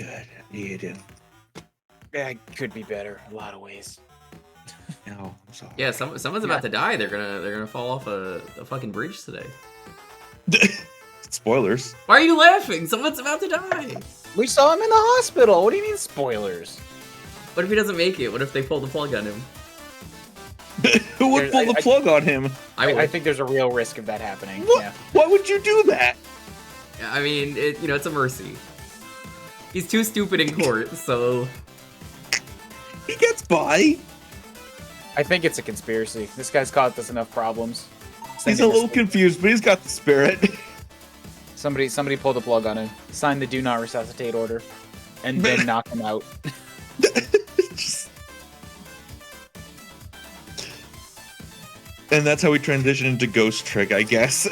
good, Eden. Yeah, it could be better a lot of ways. No, I'm sorry. Yeah, someone's about to die. They're gonna fall off a fucking bridge today. Spoilers. Why are you laughing? Someone's about to die. We saw him in the hospital. What do you mean spoilers? What if he doesn't make it? What if they pull the plug on him? Who would pull the plug on him? I think there's a real risk of that happening. What? Yeah. Why would you do that? I mean, it's a mercy. He's too stupid in court, so He gets by. I think it's a conspiracy. This guy's caused us enough problems. He's a little confused, but he's got the spirit. Somebody pull the plug on him. Sign the do not resuscitate order, and then knock him out. And that's how we transition into Ghost Trick, I guess.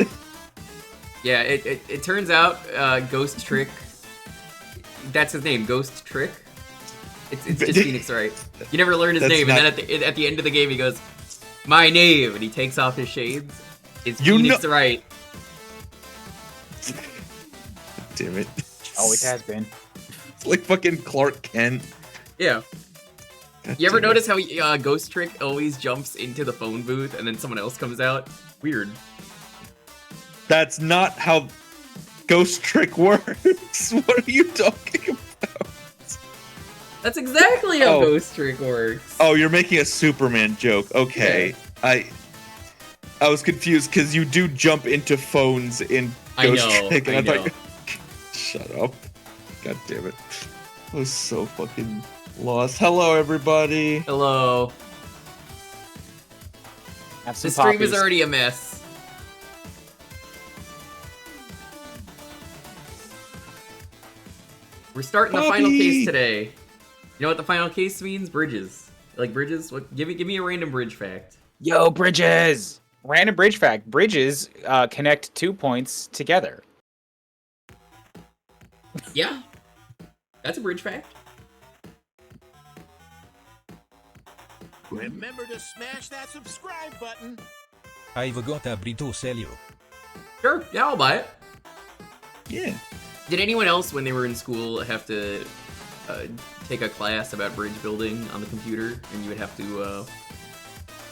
yeah. It turns out Ghost Trick. That's his name, Ghost Trick. It's just Phoenix Wright. You never learn his name, and then at the end of the game he goes, "My name," and he takes off his shades. It's Phoenix Wright. Damn it. Always has been. It's like fucking Clark Kent. Yeah. God You ever damn it. notice how Ghost Trick always jumps into the phone booth and then someone else comes out? Weird. That's not how Ghost Trick works. What are you talking about? That's exactly how Oh. Ghost Trick works. Oh, you're making a Superman joke. Okay. Yeah. I was confused because you do jump into phones in I Ghost know, Trick. I know. Thought, shut up. God damn it. I was so fucking lost. Hello, everybody. Hello. Have The some stream is poppies. already a mess. We're starting the final Poppy! case today. You know what the final case means? Bridges. Like bridges? What? Give me a random bridge fact. Yo, bridges! Random bridge fact. Bridges connect 2 points together. Yeah. That's a bridge fact. Remember to smash that subscribe button. I've got a burrito Celio. Sure. Yeah, I'll buy it. Yeah. Did anyone else, when they were in school, have to take a class about bridge building on the computer, and you would have to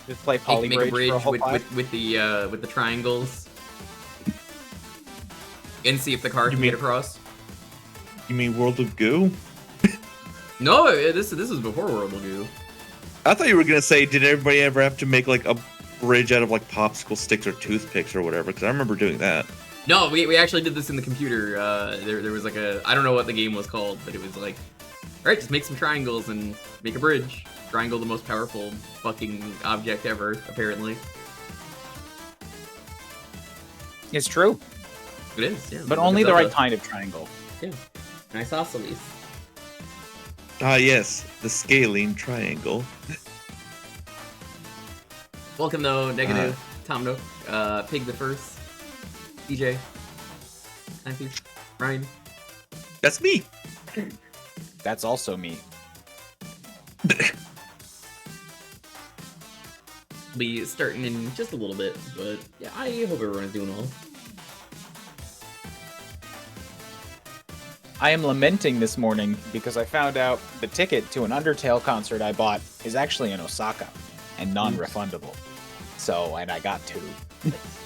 Just play poly make a bridge for a whole with the triangles, and see if the car can mean- get across? You mean World of Goo? No, this was before World War II. I thought you were gonna say, did everybody ever have to make like a bridge out of like popsicle sticks or toothpicks or whatever? Because I remember doing that. No, we actually did this in the computer. There was like I don't know what the game was called, but it was like, alright, just make some triangles and make a bridge. Triangle, the most powerful fucking object ever, apparently. It's true, It is, yeah. but only the right kind of triangle. Yeah. Isosceles. Ah, yes, the scalene triangle. Welcome though, Negative, Tom Nook, Pig the First, DJ, Matthew, Ryan. That's me. That's also me. Be starting in just a little bit, but yeah, I hope everyone's doing well. I am lamenting this morning because I found out the ticket to an Undertale concert I bought is actually in Osaka and non-refundable. So, and I got two.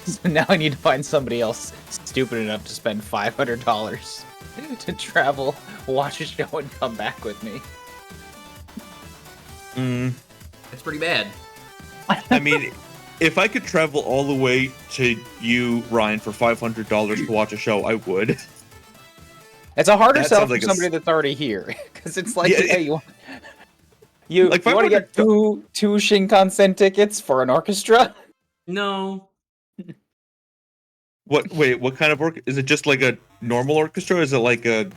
So now I need to find somebody else stupid enough to spend $500 to travel, watch a show, and come back with me. That's pretty bad. I mean, if I could travel all the way to you, Ryan, for $500 to watch a show, I would. It's a harder That sell sounds for like a somebody that's already here, because it's like, Yeah, hey, you Like want to get two Shinkansen tickets for an orchestra? No. What? Wait, what kind of work? Is it just like a normal orchestra? Or is it like a?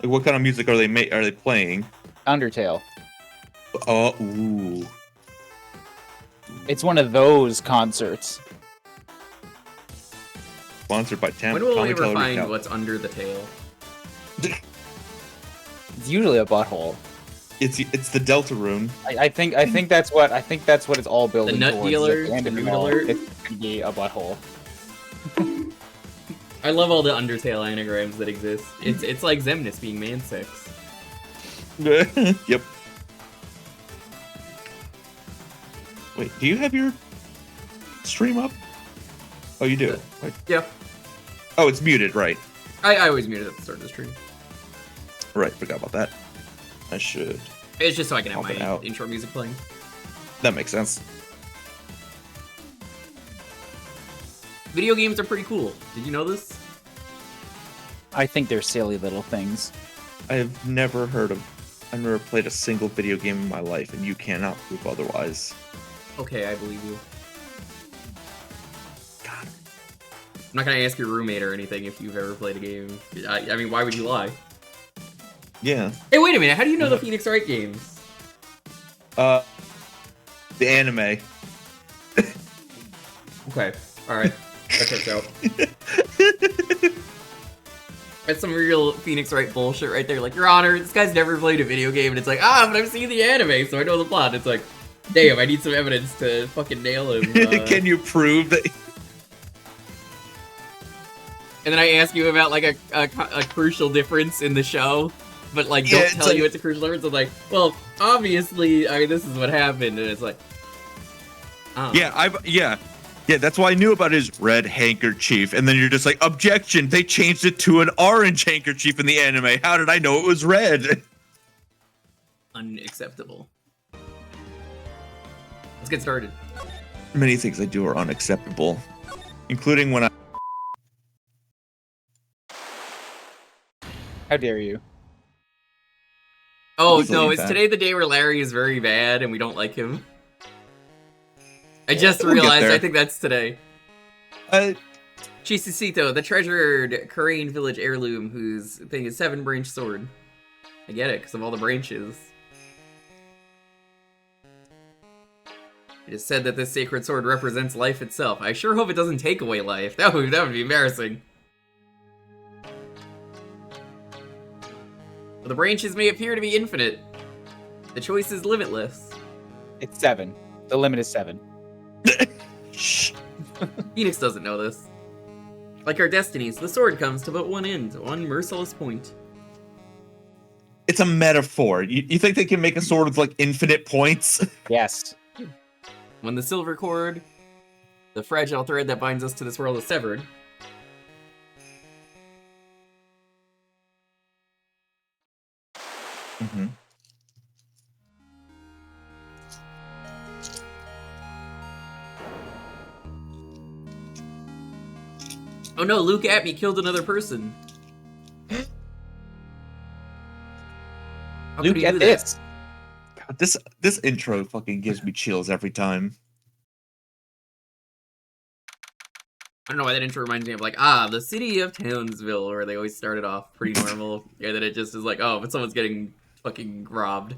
Like what kind of music are they playing? Undertale. Oh, ooh. It's one of those concerts. Sponsored by Tam. When will we Tommy ever Taylor find Recount. what's under the tail? It's usually a butthole. It's the Delta Rune. I think that's what it's all building nut towards. dealer, At the end the of it nude all, alert. it's gonna be a butthole. I love all the Undertale anagrams that exist. It's like Xemnas being man sex. Yep. Wait, do you have your stream up? Oh, you do. Wait. Yeah. Oh, it's muted, right? I always mute it at the start of the stream. Right, forgot about that. I should. It's just so I can have Pop it my out. intro music playing. That makes sense. Video games are pretty cool. Did you know this? I think they're silly little things. I've never played a single video game in my life, and you cannot prove otherwise. Okay, I believe you. God. I'm not gonna ask your roommate or anything if you've ever played a game. I mean, why would you lie? Yeah. Hey, wait a minute. How do you know the Phoenix Wright games? The anime. Okay. Alright. That checks out. That's some real Phoenix Wright bullshit right there. Like, Your Honor, this guy's never played a video game, and it's like, but I've seen the anime, so I know the plot. It's like, damn, I need some evidence to fucking nail him. Can you prove that? And then I ask you about, like, a crucial difference in the show, but, like, Yeah, don't it's tell like- you it's a crucial difference. I'm like, well, obviously, I mean, this is what happened, and it's like, oh. Yeah, that's why I knew about his red handkerchief, and then you're just like, objection, they changed it to an orange handkerchief in the anime. How did I know it was red? Unacceptable. Let's get started. Many things I do are unacceptable, including when I... How dare you? Oh, Easily no, is bad. today the day where Larry is very bad and we don't like him? I just We'll get realized, there. I think that's today. Chisisito, the treasured Korean village heirloom whose thing is 7-branch sword. I get it, because of all the branches. It is said that this sacred sword represents life itself. I sure hope it doesn't take away life. That would be embarrassing. But the branches may appear to be infinite. The choice is limitless. It's 7. The limit is 7. Shh. Phoenix doesn't know this. Like our destinies, the sword comes to but one end, one merciless point. It's a metaphor. You think they can make a sword with, like, infinite points? Yes. When the silver cord, the fragile thread that binds us to this world, is severed, Mm-hmm. oh no, Luke at me killed another person. How could Luke, he get do that? this. God, this intro fucking gives me chills every time. I don't know why that intro reminds me of, like, the city of Townsville, where they always started off pretty normal. Yeah, then it just is like, oh, but someone's getting fucking robbed.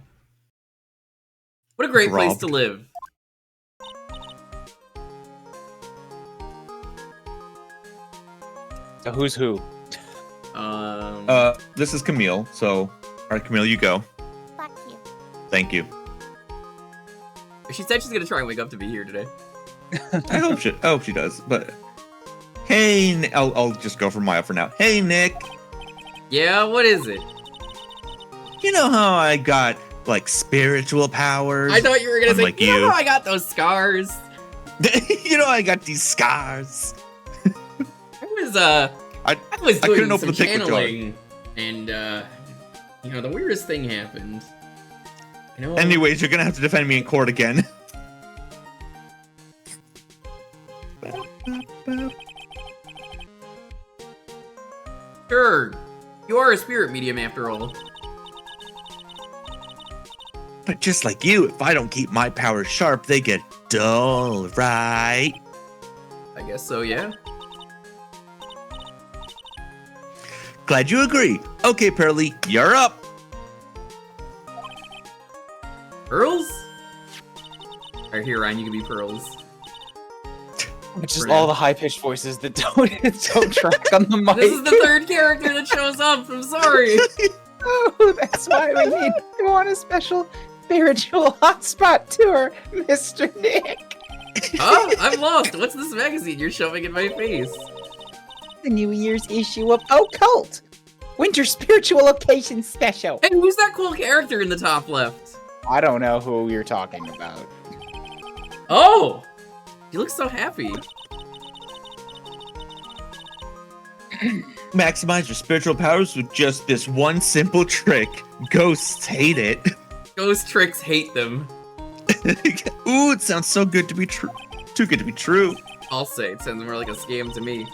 What a great place Robbed. to live. So who's who? This is Camille, so... Alright, Camille, you go. Fuck you. Thank you. She said she's gonna try and wake up to be here today. I hope she does, but... Hey, I'll just go for Maya for now. Hey, Nick! Yeah, what is it? You know how I got, like, spiritual powers? I thought you were gonna say, Unlike you know you. how I got those scars? You know I got these scars. I was I couldn't doing open some the pick with channeling, and, you know, the weirdest thing happened. You know, Anyways, you're gonna have to defend me in court again. sure, you are a spirit medium after all. But just like you, if I don't keep my powers sharp, they get dull, right? I guess so, yeah. Glad you agree. Okay, Pearly, you're up. Pearls? Alright, here, Ryan, you can be Pearls. Which is For all now. the high-pitched voices that don't track on the mic. This is the third character that shows up, I'm sorry. Oh, that's why we need to go on a special spiritual hotspot tour, Mr. Nick. Huh? I'm lost. What's this magazine you're shoving in my face? the New Year's issue of Occult! Winter Spiritual Occasion Special! Hey, who's that cool character in the top left? I don't know who you're talking about. Oh! He looks so happy. Maximize your spiritual powers with just this one simple trick. Ghosts hate it. Ghost tricks hate them. Ooh, it sounds so good to be true. Too good to be true. I'll say, it sounds more like a scam to me.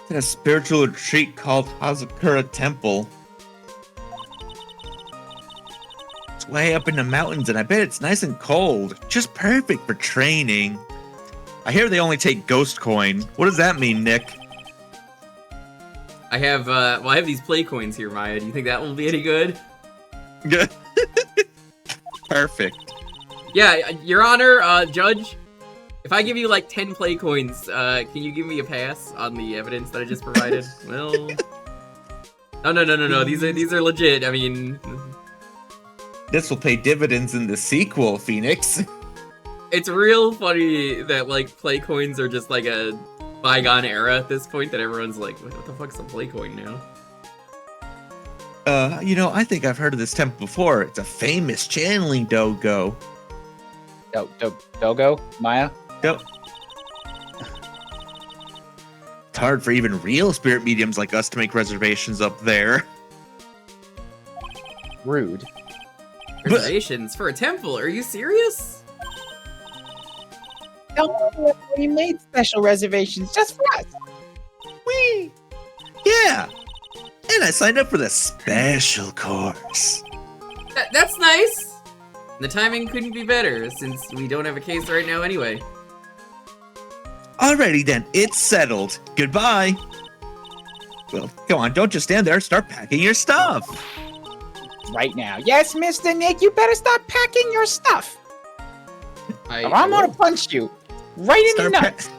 In a spiritual retreat called Hazakura Temple. It's way up in the mountains, and I bet it's nice and cold. Just perfect for training. I hear they only take ghost coin. What does that mean, Nick? I have, I have these play coins here, Maya. Do you think that will be any good? Perfect. Yeah, Your Honor, Judge, if I give you like 10 play coins, can you give me a pass on the evidence that I just provided? Well, no. These are legit. I mean, This will pay dividends in the sequel, Phoenix. it's real funny that like play coins are just like a bygone era at this point. That everyone's like, what the fuck's a play coin now? I think I've heard of this temple before. It's a famous channeling dogo. Dogo? Maya? It's hard for even real spirit mediums like us to make reservations up there. Rude. Reservations for a temple? Are you serious? Don't worry, we made special reservations just for us. Whee! Yeah! And I signed up for the special course. That's nice. The timing couldn't be better since we don't have a case right now anyway. Alrighty then, it's settled. Goodbye. Well, come on, don't just stand there. Start packing your stuff. Right now. Yes, Mr. Nick, you better start packing your stuff. Or I'm gonna punch you. Right in the nuts.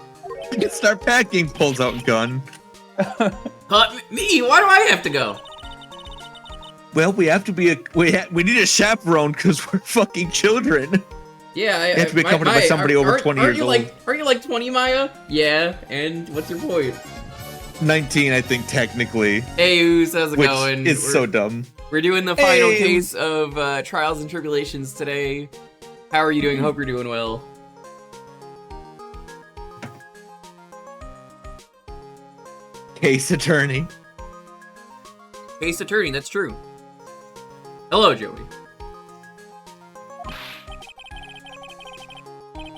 Start packing, pulls out gun. Me? Why do I have to go? Well, we have to be we need a chaperone because we're fucking children. Yeah, You have to be accompanied by somebody over 20 years old. Aren't you like 20, Maya? Yeah, and what's your point? 19, I think, technically. Hey, Oos, how's it Which going? is so dumb. We're doing the final Hey. case of Trials and Tribulations today. How are you doing? Hope you're doing well. Case attorney. Case attorney, that's true. Hello, Joey.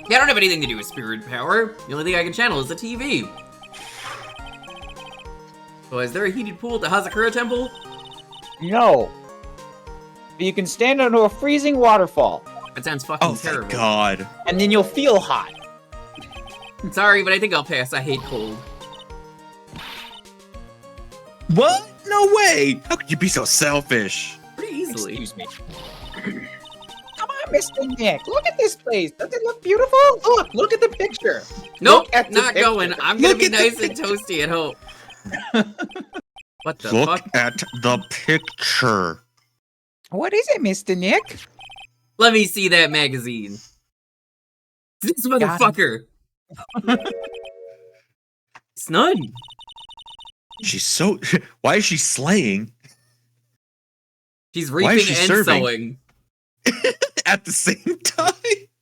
Yeah, I don't have anything to do with spirit power. The only thing I can channel is the TV. So is there a heated pool at the Hazakura Temple? No. But you can stand under a freezing waterfall, That sounds fucking Oh, terrible. thank God. and then you'll feel hot. Sorry, but I think I'll pass. I hate cold. What? No way! How could you be so selfish? Pretty easily. Excuse me. Come on, Mr. Nick. Look at this place. Does it look beautiful? Look at the picture. Nope, Look at the not picture. going. I'm gonna Look be at the nice and toasty at home. What the Look fuck? at the picture. What is it, Mr. Nick? Let me see that magazine. This motherfucker. It's none. She's so. Why is she slaying She's Why is reaping she and serving? sowing. at the same time?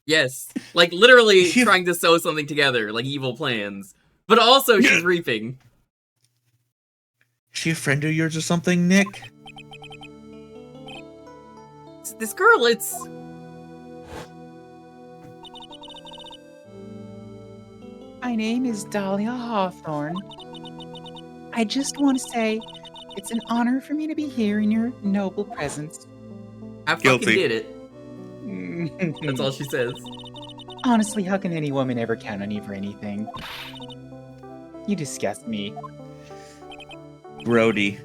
Yes. Like literally She- trying to sew something together, like evil plans. But also she's reaping. Is she a friend of yours or something, Nick? This girl, it's... My name is Dahlia Hawthorne. I just want to say it's an honor for me to be here in your noble presence. I fucking Guilty. did it. That's all she says. Honestly, how can any woman ever count on you for anything? You disgust me. Grody.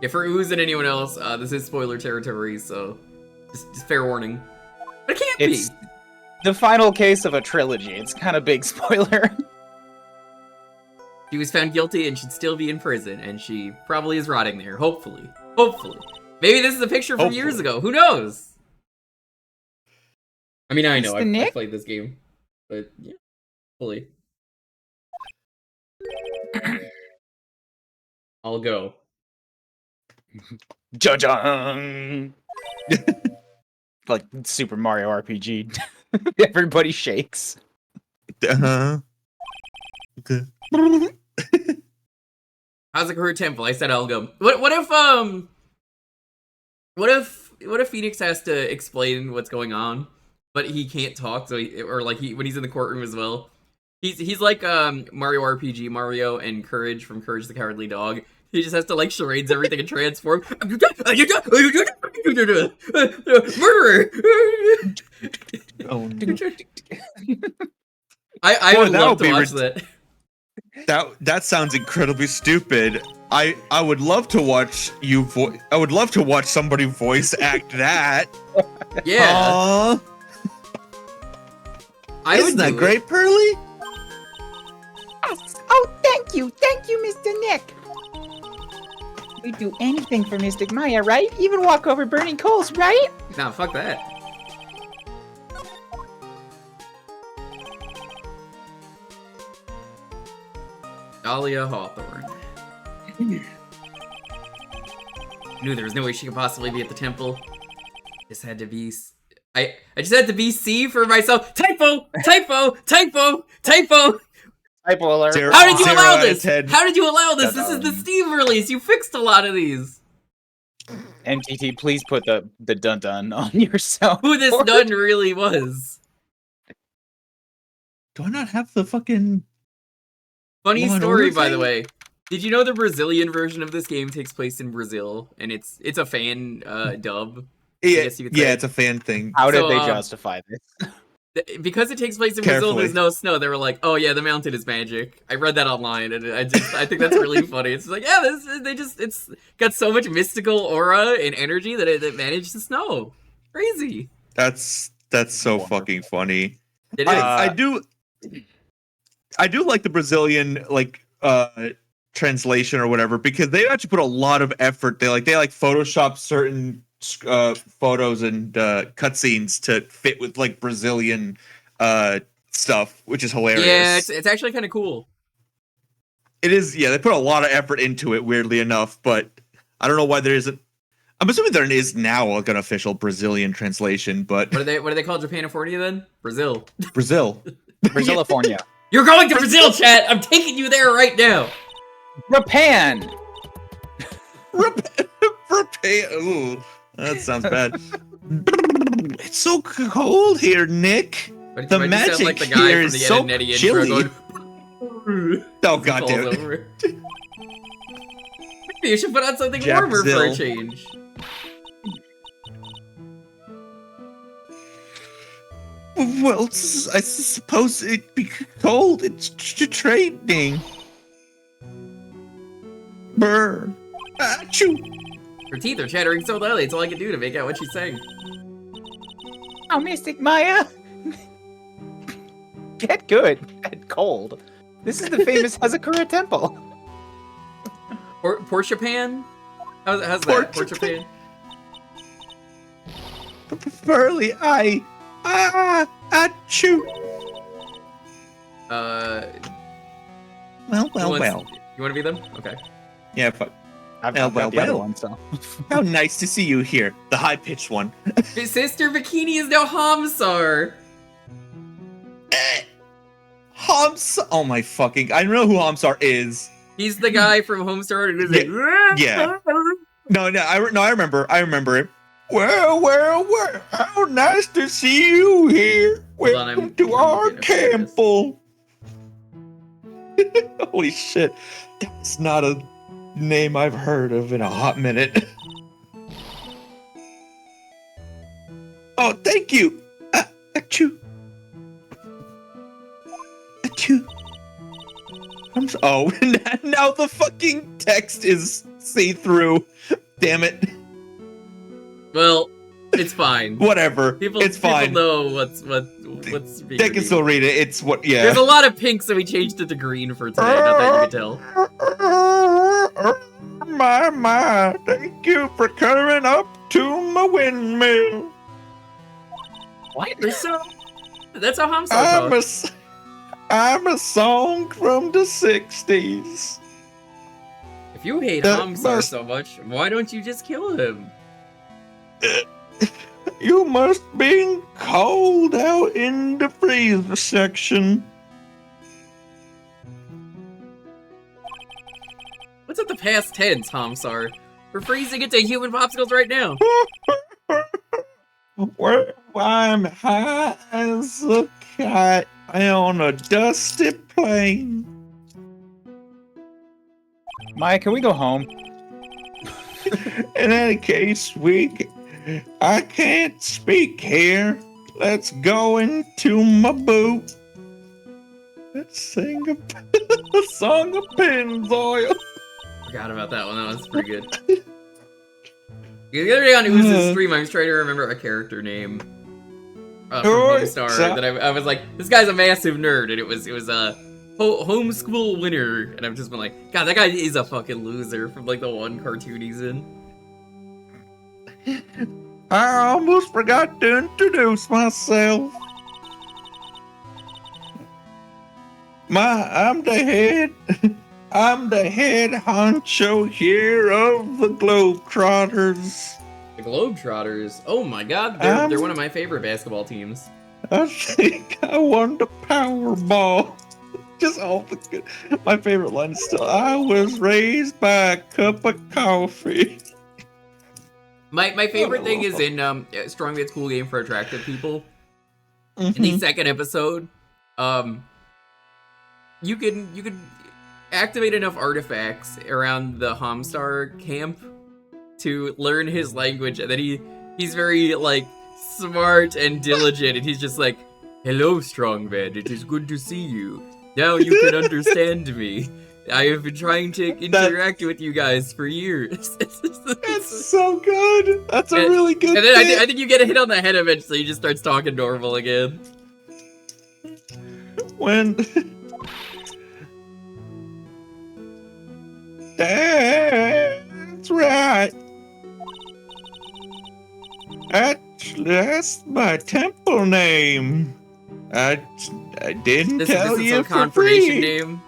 Yeah, for Ooze and anyone else, this is spoiler territory, so just fair warning. But it can't It's be. the final case of a trilogy. It's kind of big spoiler. She was found guilty and should still be in prison, and she probably is rotting there. Hopefully. Hopefully. Maybe this is a picture from years Hopefully. ago. Who knows? I mean, I know. Mr. I've Nick? played this game. But, yeah. Hopefully. I'll go. Ja-jang! Like Super Mario RPG. Everybody shakes. Uh-huh. Okay. Hazakura Temple. I said I'll go. What if Phoenix has to explain what's going on, but he can't talk, so when he's in the courtroom as well. He's like Mario RPG Mario and Courage from Courage the Cowardly Dog. He just has to like charades everything and transform. Murderer! Oh, I Boy, would that love would to be watch that. that sounds incredibly stupid. I would love to watch you. I would love to watch somebody voice act that. Yeah, Aww. I would Isn't that do it. great, Pearly? Oh, thank you, Mr. Nick. We'd do anything for Mystic Maya, right? Even walk over burning coals, right? Nah, fuck that. Dahlia Hawthorne. Knew there was no way she could possibly be at the temple. Just had to be. I just had to be C for myself. Typo! Typo! Typo! Typo! Typo alert. How did you 0 allow out of this? 10. How did you allow this? This is the Steam release. You fixed a lot of these. MTT, please put the dun dun on yourself. Who this nun really was. Do I not have the fucking? Funny Law and story, Order by the thing? way. Did you know the Brazilian version of this game takes place in Brazil, and it's a fan dub? Yeah, guess you could say. yeah, it's a fan thing. How did So, they justify this? Because it takes place in Brazil, Carefully. there's no snow. They were like, "Oh yeah, the mountain is magic." I read that online, and I think that's really funny. It's like, yeah, it's got so much mystical aura and energy that it managed to snow. Crazy. That's so fucking funny. It is. I do like the Brazilian translation or whatever, because they actually put a lot of effort. They Photoshop certain photos and cutscenes to fit with like Brazilian stuff, which is hilarious. Yeah, it's actually kind of cool. It is. Yeah, they put a lot of effort into it, weirdly enough, but I don't know why there isn't. I'm assuming there is now like an official Brazilian translation, but What do they call Japanifornia then? Brazil. Brazil. Brazilifornia. You're going to Brazil, chat. I'm taking you there right now. Japan. Ooh, that sounds bad. It's so cold here, Nick. But The why'd you sound magic like the guy here from is the so Ed and Eddie intro chilly. going, Oh as it god falls damn it. over. Maybe you should put on something warmer for a Japzil. change. Well, I suppose it'd be cold. It's training. Brr. Achoo. Her teeth are chattering so loudly, it's all I can do to make out what she's saying. Oh, Mystic Maya. Get good. Get cold. This is the famous Hazakura Temple. Porsche Pan? How's that? Porsche Porsche Pan? Burly, achoo. Well. You want to be them? Okay. Yeah, fuck. I've Well, got the other well. one, so. How nice to see you here. The high-pitched one. His sister Bikini is now Hamsar. Hamsar. Oh my fucking. I don't know who Hamsar is. He's the guy from Homestar and is like, Yeah. No, I remember him. Well. How nice to see you here. Hold on, Welcome I'm to our getting a picture of this. temple. Holy shit. That's not a name I've heard of in a hot minute. Oh, thank you. Achoo. Achoo. Oh, now the fucking text is see-through. Damn it. Well, it's fine. Whatever. It's fine. People know what's being They can redeemed. still read it. It's what, yeah. There's a lot of pink, so we changed it to green for today. Not that you can tell. My. Thank you for coming up to my windmill. What? That's how Hamsar I'm talks. I'm a song from the 60s. If you hate That Hamsar must- so much, why don't you just kill him? You must be cold out in the freezer section. What's at the past tense, Hamsar? We're freezing into human popsicles right now. Where I'm high as a kite on a dusty plain. Maya, can we go home? In any case, I can't speak here. Let's go into my boot. Let's sing a song of Pennzoil. Forgot about that one. That was pretty good. The other day on Ooze's stream, I was trying to remember a character name from Homestar that I was like, this guy's a massive nerd, and it was a homeschool winner, and I've just been like, God, that guy is a fucking loser from like the one cartoon he's in. I almost forgot to introduce myself. I'm the head honcho here of the Globetrotters. The Globetrotters. Oh my God, they're one of my favorite basketball teams. I think I won the Powerball. Just all the good. My favorite line is still, I was raised by a cup of coffee. My favorite thing is in Strong Man's Cool Game for Attractive People. In the second episode, you could activate enough artifacts around the Hamstar camp to learn his language, and then he's very like smart and diligent, and he's just like, "Hello, Strongman. It is good to see you. Now you can understand me. I have been trying to interact with you guys for years." That's so good. That's a really good. And then I think you get a hit on the head eventually. He just starts talking normal again. When that's right. Actually, that's my temple name. I didn't tell This you is for a confirmation free. name.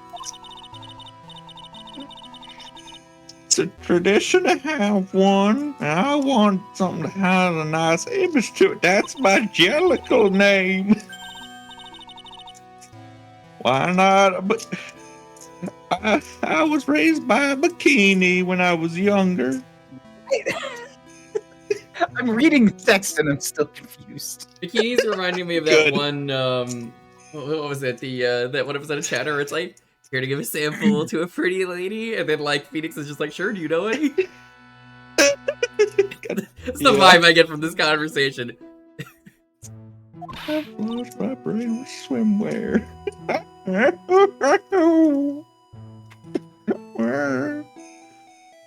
It's a tradition to have one. I want something to have a nice image to it. That's my Jellicle name. Why not? But I was raised by a bikini when I was younger. I'm reading the text and I'm still confused. Bikinis reminding me of that Good. one. What was it? That one episode of Chatter where it's like, here to give a sample to a pretty lady, and then like Phoenix is just like, sure, do you know any? That's the vibe I get from this conversation. I've lost my brain with swimwear.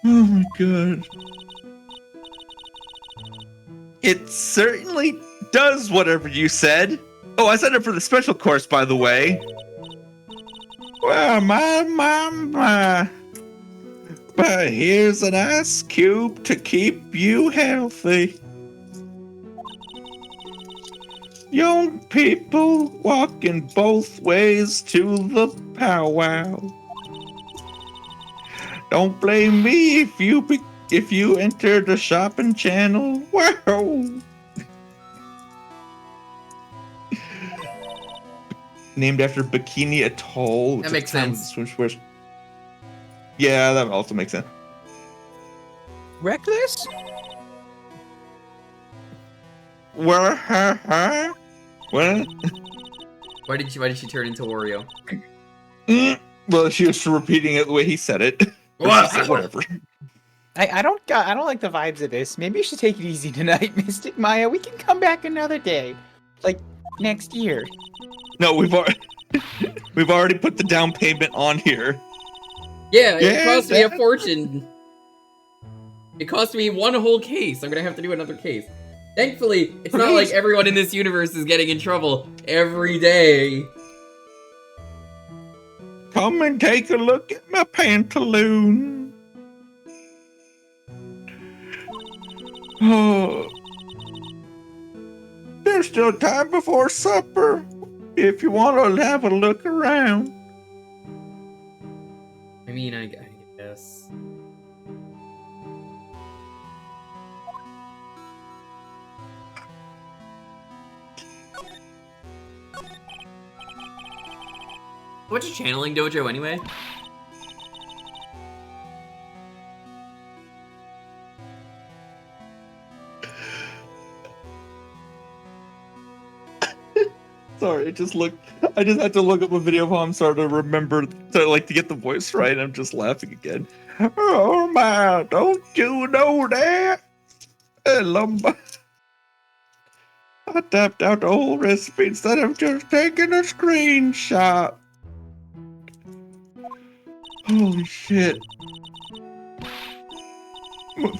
Oh my god. It certainly does whatever you said. Oh, I signed up for the special course, by the way. Well, my. But here's an ice cube to keep you healthy. Young people walking both ways to the powwow. Don't blame me if you enter the shopping channel. Wow. Named after Bikini Atoll. That makes sense. Yeah, that also makes sense. Reckless? What? What? Why did she turn into Oreo? Well, she was repeating it the way he said it. Whatever. I don't like the vibes of this. Maybe you should take it easy tonight, Mystic Maya. We can come back another day, like next year. No, we've already put the down payment on here. Yeah, it Yeah, cost me a fortune. It cost me one whole case. I'm gonna have to do another case. Thankfully, it's not like everyone in this universe is getting in trouble every day. Come and take a look at my pantaloon. Oh. There's still time before supper. if you want to have a look around. I mean, I guess. What's a channeling dojo anyway? Sorry, I just had to look up a video of Hamsar to remember to get the voice right. I'm just laughing again. Oh my, don't you know that? Lumba. I tapped out the whole recipe instead of just taking a screenshot. Holy shit.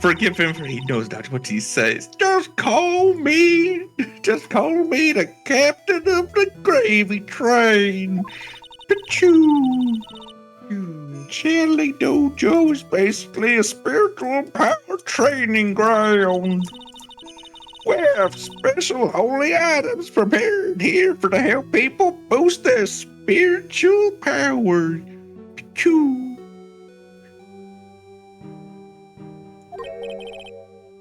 Forgive him for he knows not what he says. Just call me the captain of the gravy train. Pachoo. Channeling Dojo is basically a spiritual power training ground. We have special holy items prepared here to help people boost their spiritual power. Pachoo.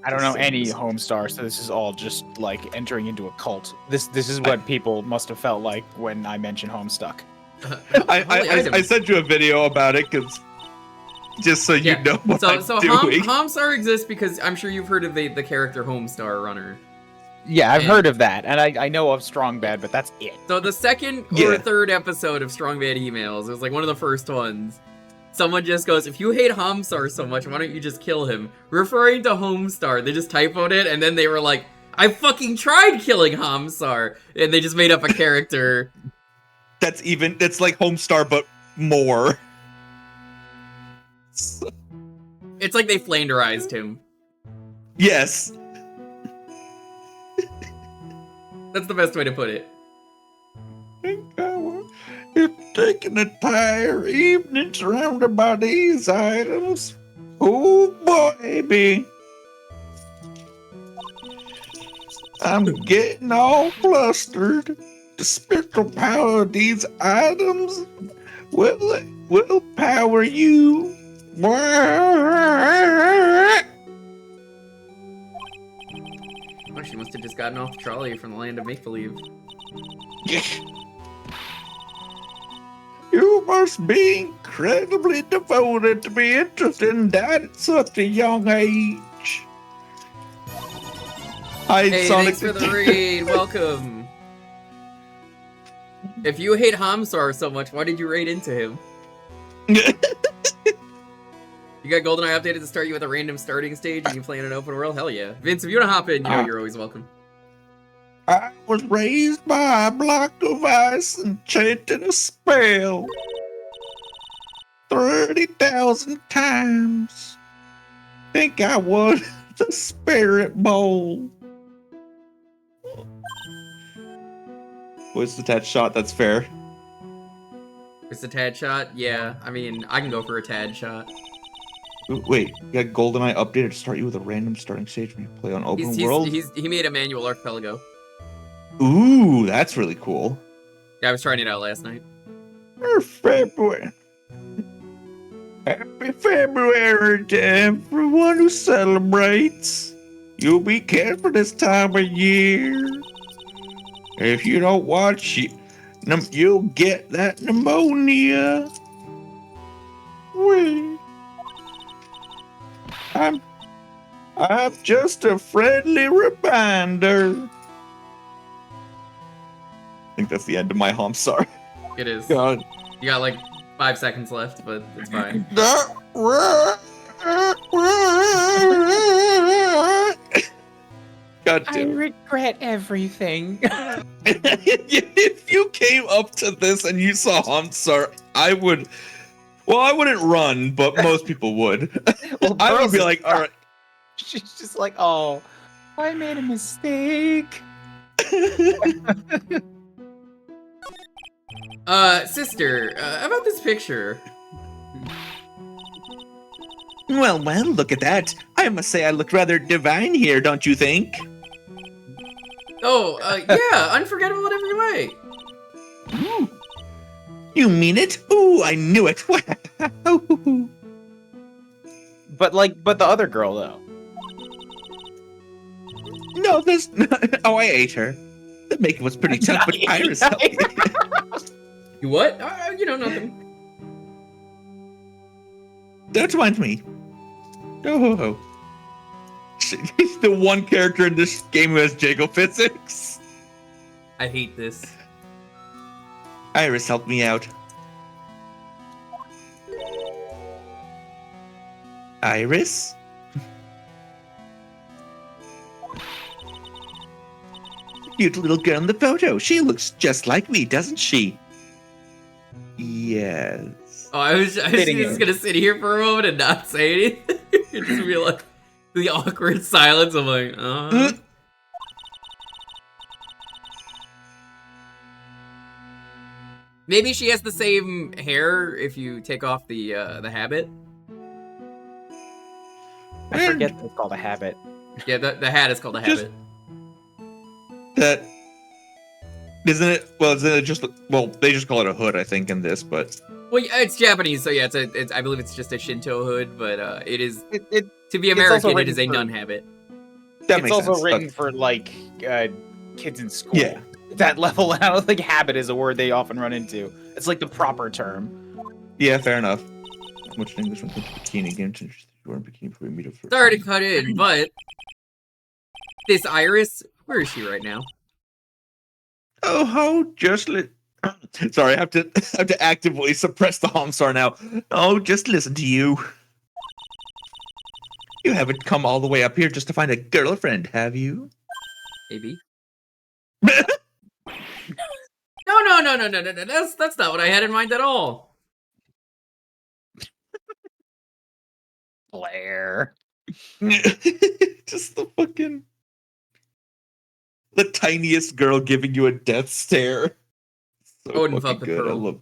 I don't know any Homestar, so this is all just like entering into a cult. This is what people must have felt like when I mentioned Homestuck. I sent you a video about it because just so you know what I'm doing. Homestar exists because I'm sure you've heard of the character Homestar Runner. Yeah, I've heard of that, and I know of Strong Bad, but that's it. So the second or third episode of Strong Bad Emails, it was like one of the first ones. Someone just goes, if you hate Homestar so much, why don't you just kill him? Referring to Homestar, they just typoed it, and then they were like, I fucking tried killing Homestar! And they just made up a character. That's like Homestar, but more. It's like they flanderized him. Yes. That's the best way to put it. If taking an entire evening surrounded by these items, oh boy, baby. I'm getting all flustered. The spiritual power of these items will power you. Oh, she must have just gotten off the trolley from the land of make-believe. You must be incredibly devoted to be interested in that at such a young age. Hey, thanks for the raid. Welcome. If you hate Hamsar so much, why did you raid into him? You got GoldenEye updated to start you with a random starting stage and you play in an open world? Hell yeah. Vince, if you want to hop in, you know you're always welcome. I was raised by a block of ice and chanted a spell 30,000 times. Think I won the Spirit Bowl. What's the Tad shot? That's fair. It's a Tad shot? Yeah, I mean, I can go for a Tad shot. Wait, you got GoldenEye updated to start you with a random starting stage when you play on open world? He made a manual archipelago. Ooh, that's really cool. Yeah, I was trying it out last night. February. Happy February to everyone who celebrates. You'll be careful this time of year. If you don't watch it, you'll get that pneumonia. I'm just a friendly reminder. I think that's the end of my Hamsar. It is. God. You got like 5 seconds left, but it's fine. God I damn. regret everything. If you came up to this and you saw Hamsar, I wouldn't run, but most people would. Well, I would be like, all right. She's just like, oh, I made a mistake. Sister, about this picture. Well, look at that. I must say I look rather divine here, don't you think? Oh, yeah, unforgettable in every way. You mean it? Ooh, I knew it. But the other girl though. No, there's. Oh, I ate her. The making was pretty tough, but Iris helped me. You what? Nothing. Don't mind me. Oh. He's the one character in this game who has Jago physics. I hate this. Iris helped me out. Iris? Cute little girl in the photo. She looks just like me, doesn't she? Yes. Oh, I was just gonna sit here for a moment and not say anything. Just be like the awkward silence. I'm like, Maybe she has the same hair if you take off the habit. I forget that it's called a habit. Yeah, the hat is called a habit. That isn't it? Well, isn't it just? Well, they just call it a hood, I think, in this. But Well, yeah, it's Japanese, so yeah, it's I believe it's just a Shinto hood, but it is It to be it's also American. It is a written for- nun habit. that it's makes also sense. written for like kids in school. Yeah. That level, I don't think habit is a word they often run into. It's like the proper term. Yeah, fair enough. Which English went to bikini game to wear bikini for me to. Sorry to cut in, but this Iris, where is she right now? Oh, just Sorry, I have to actively suppress the Homstar now. Oh, just listen to you. You haven't come all the way up here just to find a girlfriend, have you? Maybe. No. That's not what I had in mind at all. Blair. Just the tiniest girl giving you a death stare. So Odin fucking thought the good. I pearl. love.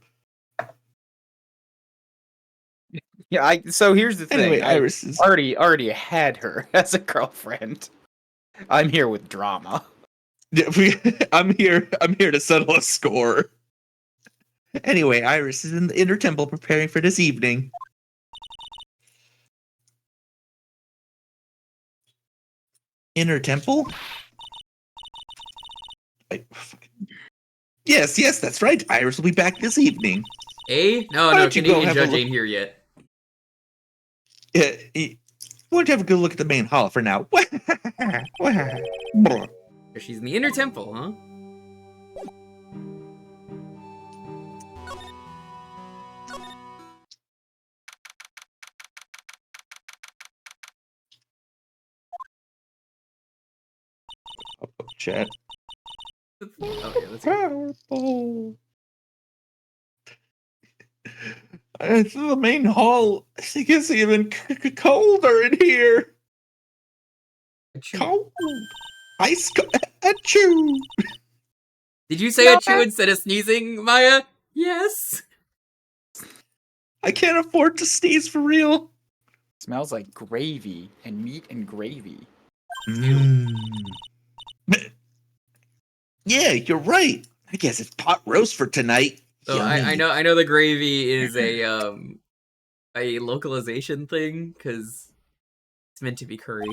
Yeah, so here's the thing. Anyway, I Iris is. already had her as a girlfriend. I'm here with drama. I'm here to settle a score. Anyway, Iris is in the inner temple preparing for this evening. Inner temple? Yes, that's right. Iris will be back this evening. Eh? No, Why don't you go Canadian have a judge look? ain't here yet. Why don't you have a good look at the main hall for now? She's in the inner temple, huh? Chat. Okay, let's go. Powerful. It's the main hall. It gets even colder in here. Cold. Ice. Achoo. Did you say achoo instead of sneezing, Maya? Yes. I can't afford to sneeze for real. Smells like gravy and meat and gravy. Yeah, you're right. I guess it's pot roast for tonight. So I know the gravy is a localization thing because it's meant to be curry.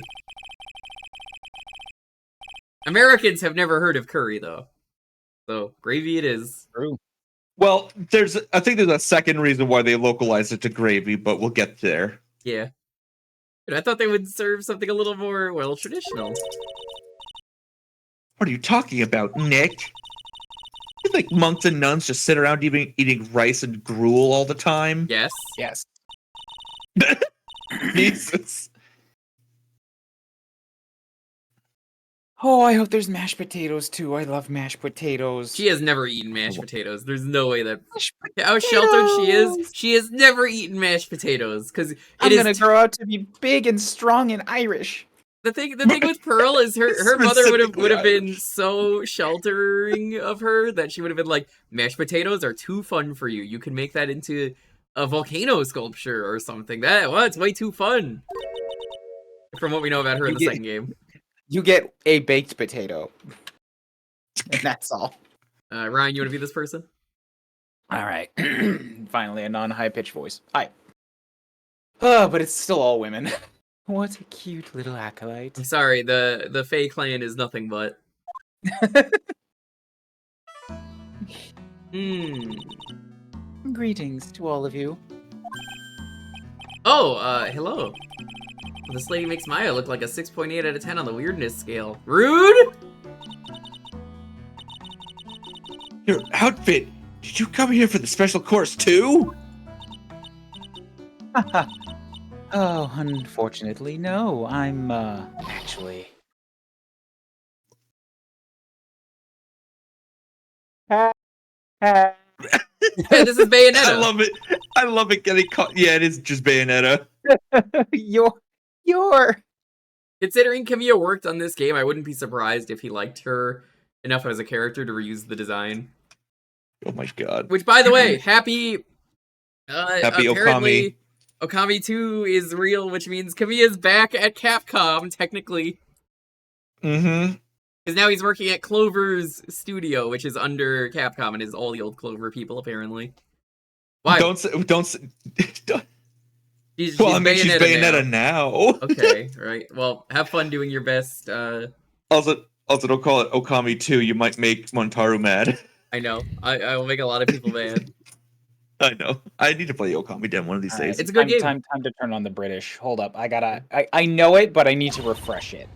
Americans have never heard of curry though, so gravy it is. True. Well, I think there's a second reason why they localized it to gravy, but we'll get there. Yeah, but I thought they would serve something a little more traditional. What are you talking about, Nick? You think monks and nuns just sit around eating rice and gruel all the time? Yes. Yes. Jesus. Oh, I hope there's mashed potatoes too. I love mashed potatoes. She has never eaten mashed potatoes. There's no way that Mashed how sheltered she is. potatoes! She has never eaten mashed potatoes because I'm gonna grow out to be big and strong and Irish. The thing with Pearl is her mother would have Specifically been so sheltering of her that she would have been like, mashed potatoes are too fun for you. You can make that into a volcano sculpture or something. It's way too fun. From what we know about her in the second game. You get a baked potato. And that's all. Ryan, you want to be this person? All right. Finally, a non-high pitched voice. Hi. Oh, but it's still all women. What a cute little acolyte. I'm sorry, the Fae clan is nothing but. Greetings to all of you. Oh, hello. This lady makes Maya look like a 6.8 out of 10 on the weirdness scale. Rude? Your outfit. Did you come here for the special course too? Oh, unfortunately, no. I'm, actually... This is Bayonetta. I love it. I love it getting caught. Yeah, it is just Bayonetta. You're... Considering Camilla worked on this game, I wouldn't be surprised if he liked her enough as a character to reuse the design. Oh my god. Which, by the way, happy Happy apparently, Okami 2 is real, which means Kamiya's back at Capcom, technically. Mm-hmm. Because now he's working at Clover's studio, which is under Capcom, and is all the old Clover people, apparently. Why? Don't. She's Well, I mean, she's Bayonetta now. Okay, right. Well, have fun doing your best. Also, don't call it Okami 2. You might make Montaru mad. I know. I will make a lot of people mad. I know. I need to play Okami Den one of these days. It's a good game. Time to turn on the British. Hold up. I know it, but I need to refresh it.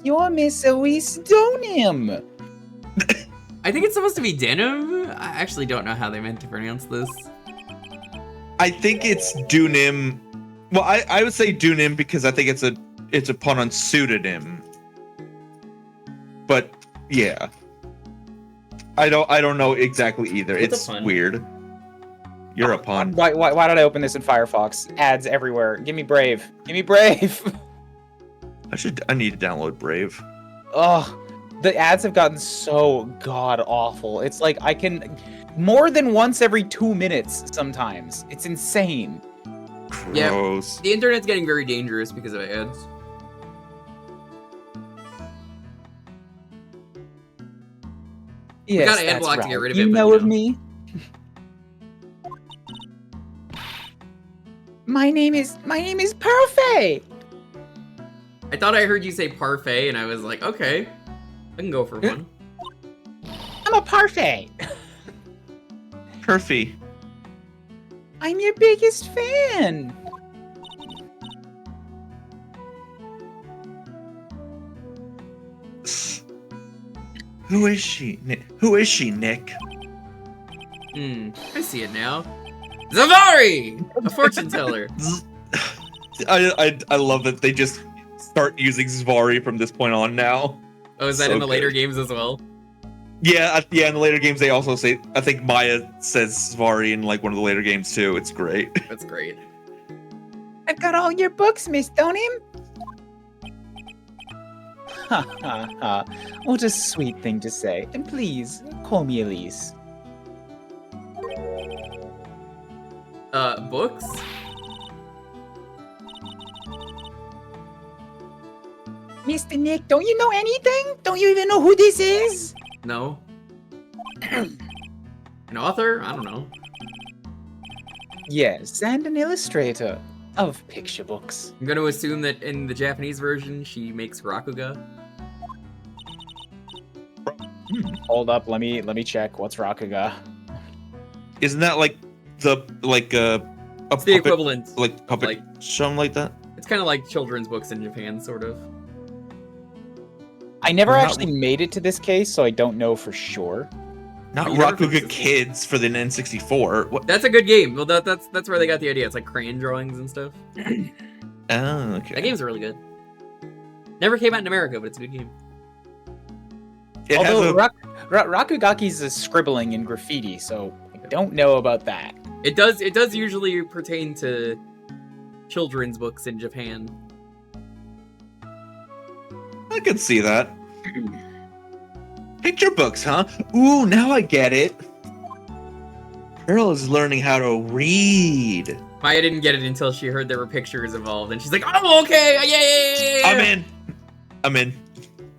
You're Miss Wisdonim. I think it's supposed to be denim. I actually don't know how they meant to pronounce this. I think it's Dunim. Well, I would say Dunim because I think it's a pun on pseudonym. But yeah, I don't know exactly either. What's It's weird. You're a pun. Why did I open this in Firefox? Ads everywhere. Give me Brave. Give me Brave. I need to download Brave. Ugh. The ads have gotten so god awful. It's like I can more than once every 2 minutes sometimes. It's insane. Gross. Yeah, the internet's getting very dangerous because of ads. Yes, gotta ad that's block to right. get rid of you it, but know you of know. me? My name is Perfect. I thought I heard you say parfait, and I was like, okay, I can go for one. I'm a Parfait. Perfy. I'm your biggest fan. Who is she? Who is she, Nick? I see it now. Zavari! A fortune teller. I love that they just start using Zvari from this point on now. Oh, is that So in the later good. games as well? Yeah, in the later games they also say, I think Maya says Zvari in like one of the later games too. It's great. That's great. I've got all your books, Miss Donim. Ha ha ha. What a sweet thing to say. And please, call me Elise. Books? Mr. Nick, don't you know anything? Don't you even know who this is? No. An author? I don't know. Yes, and an illustrator of picture books. I'm gonna assume that in the Japanese version, she makes Rakuga. Hold up, let me check. What's Rakuga? Isn't that like a It's the puppet, equivalent. like puppet like- something like that? It's kind of like children's books in Japan, sort of. I never Not- actually made it to this case, so I don't know for sure. Not You never Rakuga finished this Kids for the N64. What? That's a good game. Well, that's where they got the idea. It's like crayon drawings and stuff. Oh, okay. That game's really good. Never came out in America, but it's a good game. It Although has Rakugaki's a scribbling and graffiti, so I don't know about that. It does usually pertain to children's books in Japan. I can see that. Picture books, huh? Ooh, now I get it. Pearl is learning how to read. Maya didn't get it until she heard there were pictures involved, and she's like, "Oh, okay, yeah." I'm in.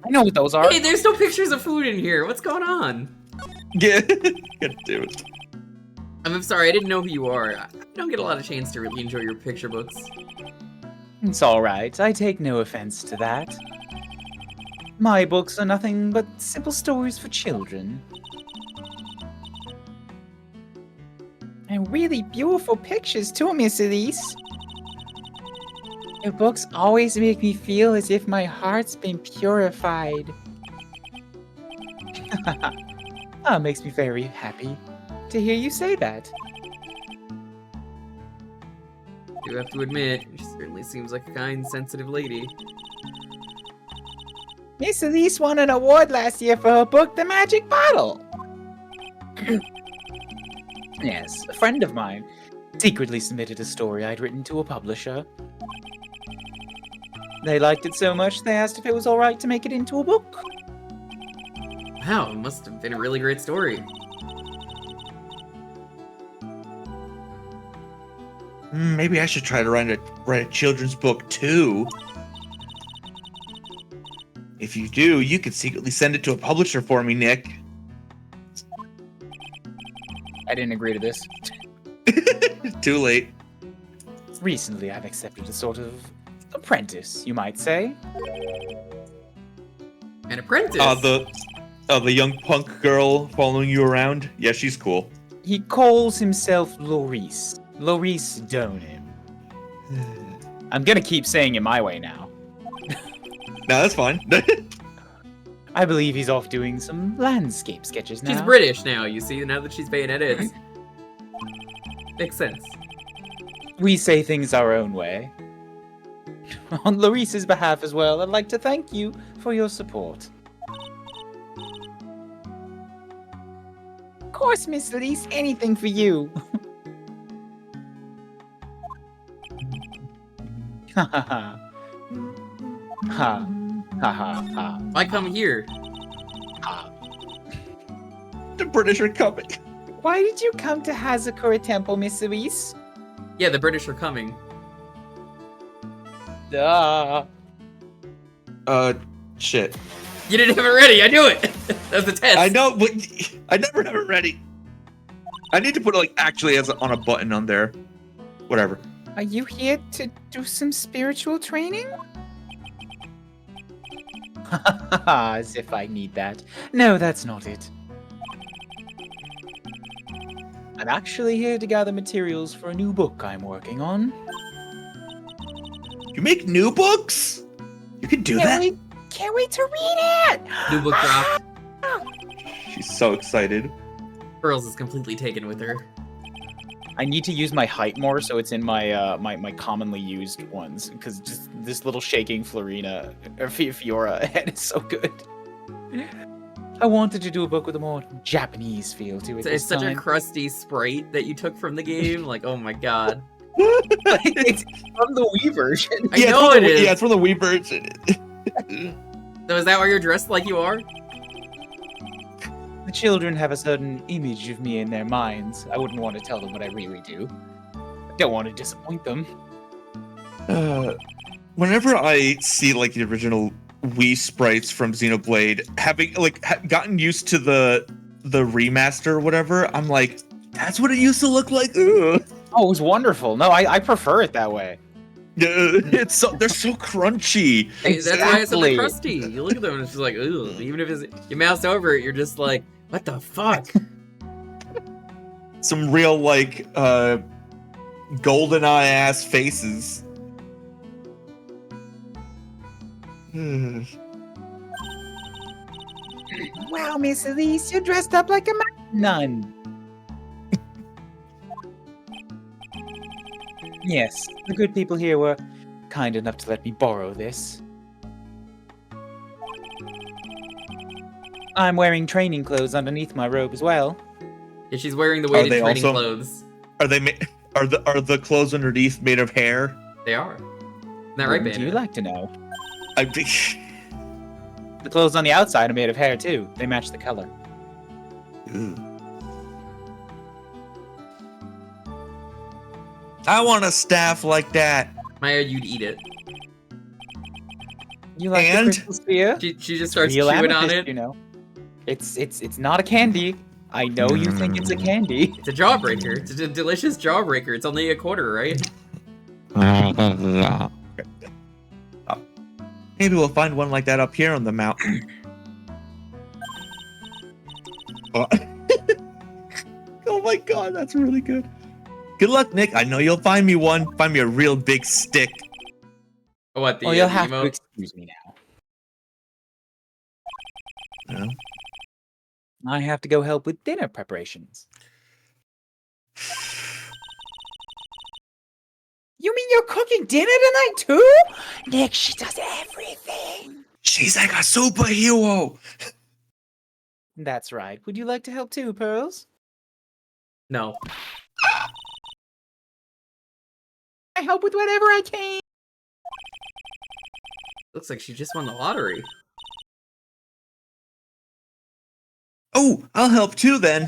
I know what those are. Hey, there's no pictures of food in here. What's going on? Yeah. God damn it. I'm sorry, I didn't know who you are. I don't get a lot of chance to really enjoy your picture books. It's alright, I take no offense to that. My books are nothing but simple stories for children. And really beautiful pictures too, Miss Elise. Your books always make me feel as if my heart's been purified. That makes me very happy to hear you say that. You have to admit, she certainly seems like a kind, sensitive lady. Miss Elise won an award last year for her book, The Magic Bottle. Yes, a friend of mine secretly submitted a story I'd written to a publisher. They liked it so much they asked if it was alright to make it into a book. Wow, it must have been a really great story. Maybe I should try to write a children's book too. If you do, you could secretly send it to a publisher for me, Nick. I didn't agree to this. Too late. Recently, I've accepted a sort of apprentice, you might say. An apprentice? The young punk girl following you around? Yeah, she's cool. He calls himself Loris. Loris Donim. I'm gonna keep saying it my way now. No, that's fine. I believe he's off doing some landscape sketches now. She's British now, you see, now that she's paying edits. Makes sense. We say things our own way. On Loris's behalf as well, I'd like to thank you for your support. Of course, Miss Elise, anything for you. Ha ha ha. Ha. Ha ha ha. Why come here? Ha. The British are coming. Why did you come to Hazakura Temple, Miss Elise? Yeah, the British are coming. Duh. Shit. You didn't have it ready, I knew it! That was the test. I know, but I never have it ready. I need to put it, like, actually on a button on there. Whatever. Are you here to do some spiritual training? As if I need that. No, that's not it. I'm actually here to gather materials for a new book I'm working on. You make new books? You can do that? Can't wait to read it! New book drop. She's so excited. Pearls is completely taken with her. I need to use my height more so it's in my my commonly used ones, because just this little shaking Florina or Fiora head is so good. I wanted to do a book with a more Japanese feel to it. It's such a crusty sprite that you took from the game. Like, oh my god. It's from the Wii version. I know it is. Yeah, it's from the Wii version. So is that why you're dressed like you are? The children have a certain image of me in their minds. I wouldn't want to tell them what I really do. I don't want to disappoint them. Whenever I see like the original Wii sprites from Xenoblade, having like gotten used to the remaster or whatever, I'm like, that's what it used to look like. Ugh. Oh, it was wonderful. No, I prefer it that way. It's so they're so crunchy. Hey, that's why it's so crusty. You look at them and it's just like, ugh. Even if you mouse over it, you're just like, what the fuck? Some real like golden eye ass faces. Wow, Miss Elise, you're dressed up like a nun. Yes, the good people here were kind enough to let me borrow this. I'm wearing training clothes underneath my robe as well. Yeah, she's wearing the weighted training also- clothes. Are they are the clothes underneath made of hair? They are. Isn't that right, Wouldn't Banner? you like to know? I The clothes on the outside are made of hair too. They match the color. I want a staff like that. Maya, you'd eat it. You like And? the crystal sphere? She just starts Real chewing on amethyst, it. you know. It's not a candy. I know you think it's a candy. It's a jawbreaker. It's a delicious jawbreaker. It's only a quarter, right? Maybe we'll find one like that up here on the mountain. Oh. Oh my god, that's really good. Good luck, Nick. I know you'll find me one. Find me a real big stick. What, the Oh, you'll have to emote? excuse me now. Yeah. I have to go help with dinner preparations. You mean you're cooking dinner tonight too? Nick, she does everything. She's like a superhero. That's right. Would you like to help too, Pearls? No. I help with whatever I can. Looks like she just won the lottery. Oh, I'll help too then.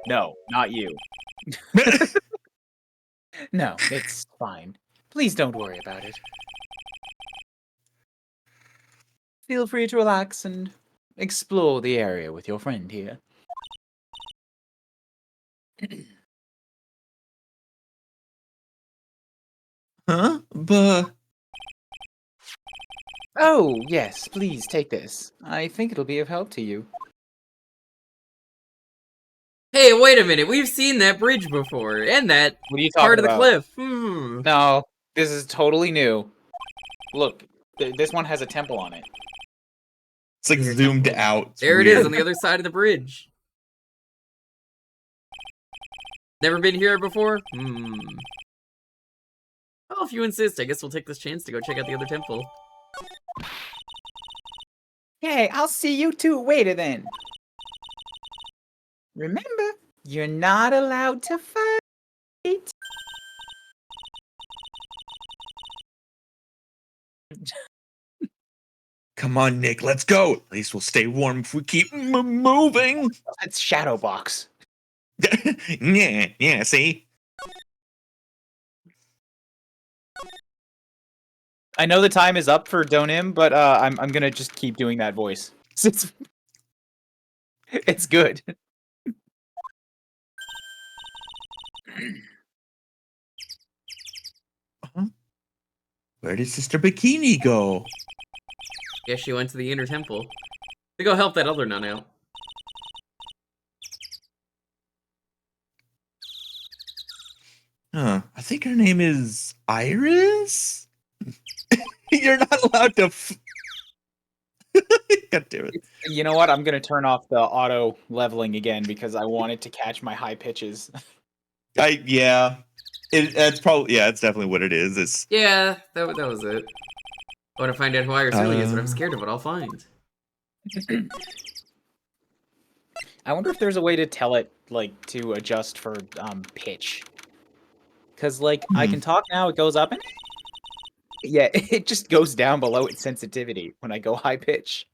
No, not you. No, it's fine. Please don't worry about it. Feel free to relax and explore the area with your friend here. Huh? But Oh, yes, please take this. I think it'll be of help to you. Hey, wait a minute. We've seen that bridge before, and that What are you talking part of the about? cliff. No, this is totally new. Look, this one has a temple on it. it's like zoomed out. It's There it weird. is on the other side of the bridge. Never been here before? Well, if you insist, I guess we'll take this chance to go check out the other temple. Hey, I'll see you two later then. Remember, you're not allowed to fight. Come on, Nick, let's go. At least we'll stay warm if we keep moving. That's Shadowbox. Yeah, see? I know the time is up for Donim, but I'm gonna just keep doing that voice. It's good. Where did Sister Bikini go? Guess she went to the inner temple to go help that other nun out. Huh, I think her name is Iris? You're not allowed to God damn it. You know what? I'm gonna turn off the auto leveling again because I want it to catch my high pitches. Yeah. It's probably, yeah, it's definitely what it is. It's Yeah, that was it. I want to find out who Iris really is, but I'm scared of what I'll find. I wonder if there's a way to tell it, like, to adjust for pitch. Because, like, I can talk now, it goes up, and yeah, it just goes down below its sensitivity when I go high pitch.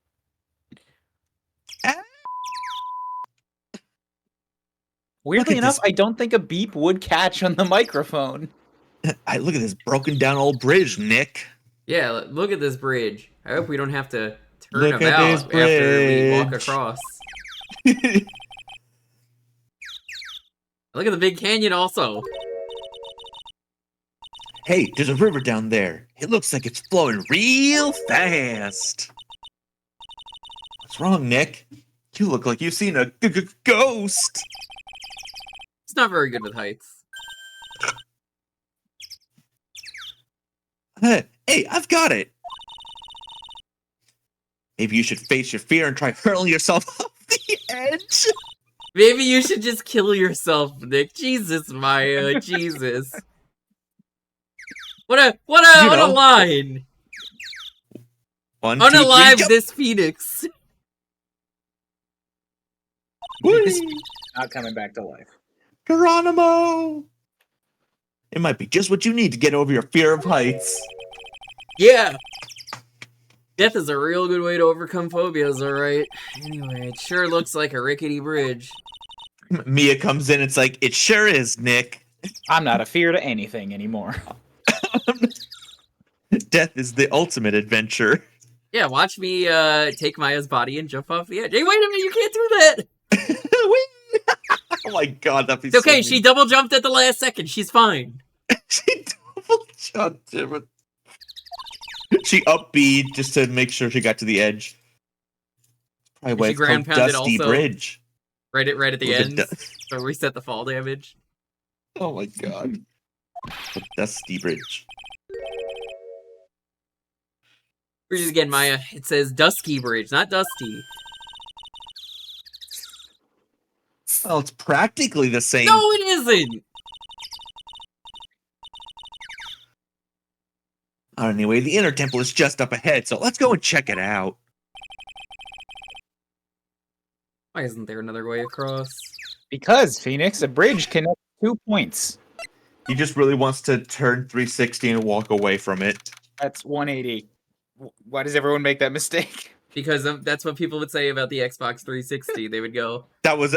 Weirdly enough, I don't think a beep would catch on the microphone. I look at this broken down old bridge, Nick. Yeah, look at this bridge. I hope we don't have to turn Look at about this after we walk bridge. across. Look at the big canyon also. Hey, there's a river down there. It looks like it's flowing real fast. What's wrong, Nick? You look like you've seen a ghost. It's not very good with heights. Hey, I've got it. Maybe you should face your fear and try hurling yourself off the edge. Maybe you should just kill yourself, Nick. Jesus, Maya, Jesus. What a line! One, two, Unalive three, jump. this phoenix. This not coming back to life. Geronimo! It might be just what you need to get over your fear of heights. Yeah. Death is a real good way to overcome phobias, alright. Anyway, it sure looks like a rickety bridge. Mia comes in, it's like, it sure is, Nick. I'm not a fear to anything anymore. Death is the ultimate adventure. Yeah, watch me take Maya's body and jump off the edge. Hey, wait a minute, you can't do that! Oh my god, that'd be It's okay. so She double jumped at the last second. She's fine. she double jumped him. She up-beat just to make sure she got to the edge. Probably why She it's called ground-pounded Dusty also. Bridge. Right at the Was it end. du- So reset the fall damage. Oh my god. The Dusty Bridge. Read it again, Maya. It says Dusky Bridge, not Dusty. Well, it's practically the same. No, it isn't. Anyway, the inner temple is just up ahead, so let's go and check it out. Why isn't there another way across? Because, Phoenix, a bridge connects 2 points. He just really wants to turn 360 and walk away from it. That's 180. Why does everyone make that mistake? Because that's what people would say about the Xbox 360. They would go, That was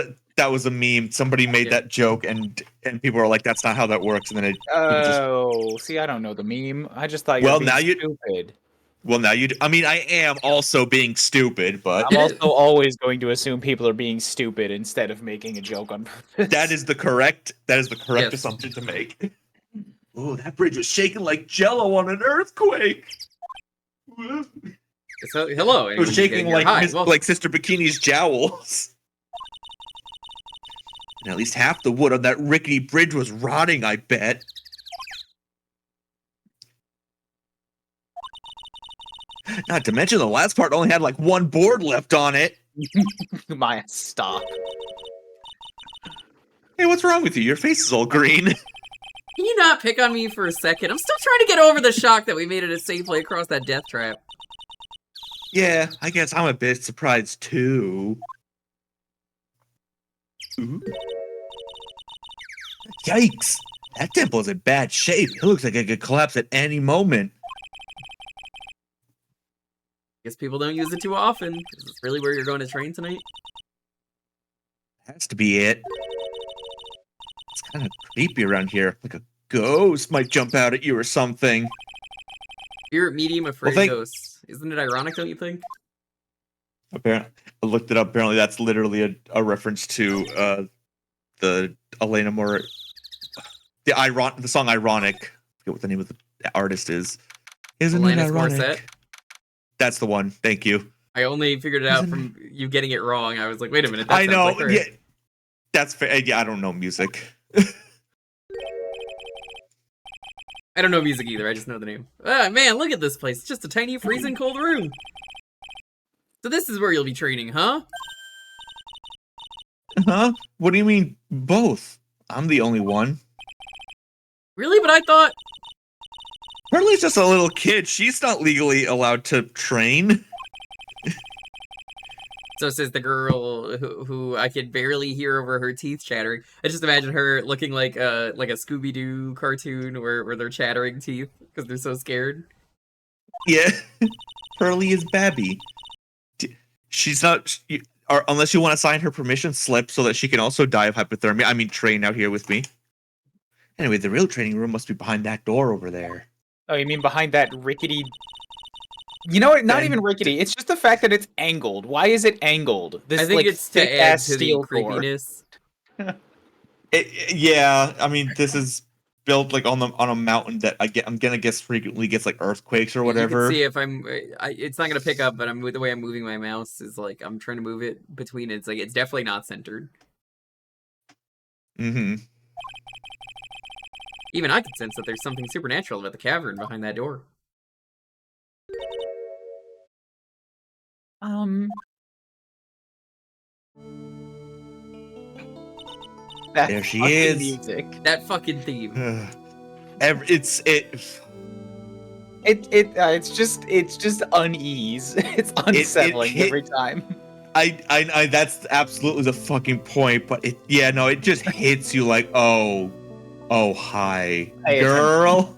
a meme. Somebody made that joke, and people were like, "That's not how that works." And then Oh, see, I don't know the meme. I just thought you Well, were now being you- stupid. well, now you. I mean, I am also being stupid, but I'm also always going to assume people are being stupid instead of making a joke on purpose. that is the correct Yes. assumption to make. Oh, that bridge was shaking like Jello on an earthquake. so, hello. It was shaking like Sister Bikini's jowls. And at least half the wood on that rickety bridge was rotting, I bet. Not to mention the last part only had like one board left on it. Maya, stop. Hey, what's wrong with you? Your face is all green. Can you not pick on me for a second? I'm still trying to get over the shock that we made it a safely across that death trap. Yeah, I guess I'm a bit surprised too. Ooh. Yikes! That temple is in bad shape. It looks like it could collapse at any moment. Guess people don't use it too often. Is this really where you're going to train tonight? Has to be it. It's kind of creepy around here. Like a ghost might jump out at you or something. Spirit medium afraid thank- ghosts. Isn't it ironic, don't you think? Apparently, I looked it up. Apparently, that's literally a reference to the Elena Moore, the song "Ironic." I forget what the name of the artist is. Isn't it Alanis ironic? Morissette? That's the one. Thank you. I only figured it out Isn't from you getting it wrong. I was like, wait a minute. That I sounds know. like her. Yeah, that's fair. Yeah, I don't know music. I don't know music either. I just know the name. Ah, man, look at this place. It's just a tiny freezing cold room. So this is where you'll be training, huh? Huh? What do you mean both? I'm the only one. Really? But I thought... Hurley's just a little kid. She's not legally allowed to train. So says the girl who I could barely hear over her teeth chattering. I just imagine her looking like a Scooby-Doo cartoon where they're chattering teeth because they're so scared. Yeah. Hurley is Babby. She's not... Or unless you want to sign her permission slip so that she can also die of hypothermia. I mean, train out here with me. Anyway, the real training room must be behind that door over there. Oh, you mean behind that rickety... You know what? Not Ben- even rickety. It's just the fact that it's angled. Why is it angled? This I think like, it's to add thick-ass to the steel door. creepiness. Yeah, I mean, this is built like on a mountain that I'm gonna guess frequently gets like earthquakes or whatever. You can see if it's not gonna pick up, but the way I'm moving my mouse is like I'm trying to move it between. It's like it's definitely not centered. Mm-hmm. Even I can sense that there's something supernatural about the cavern behind that door. That There she fucking is. Music. That fucking theme. It's It's just unease. It's unsettling hit- every time. I that's absolutely the fucking point, but it just hits you like, oh hi, Hey, girl.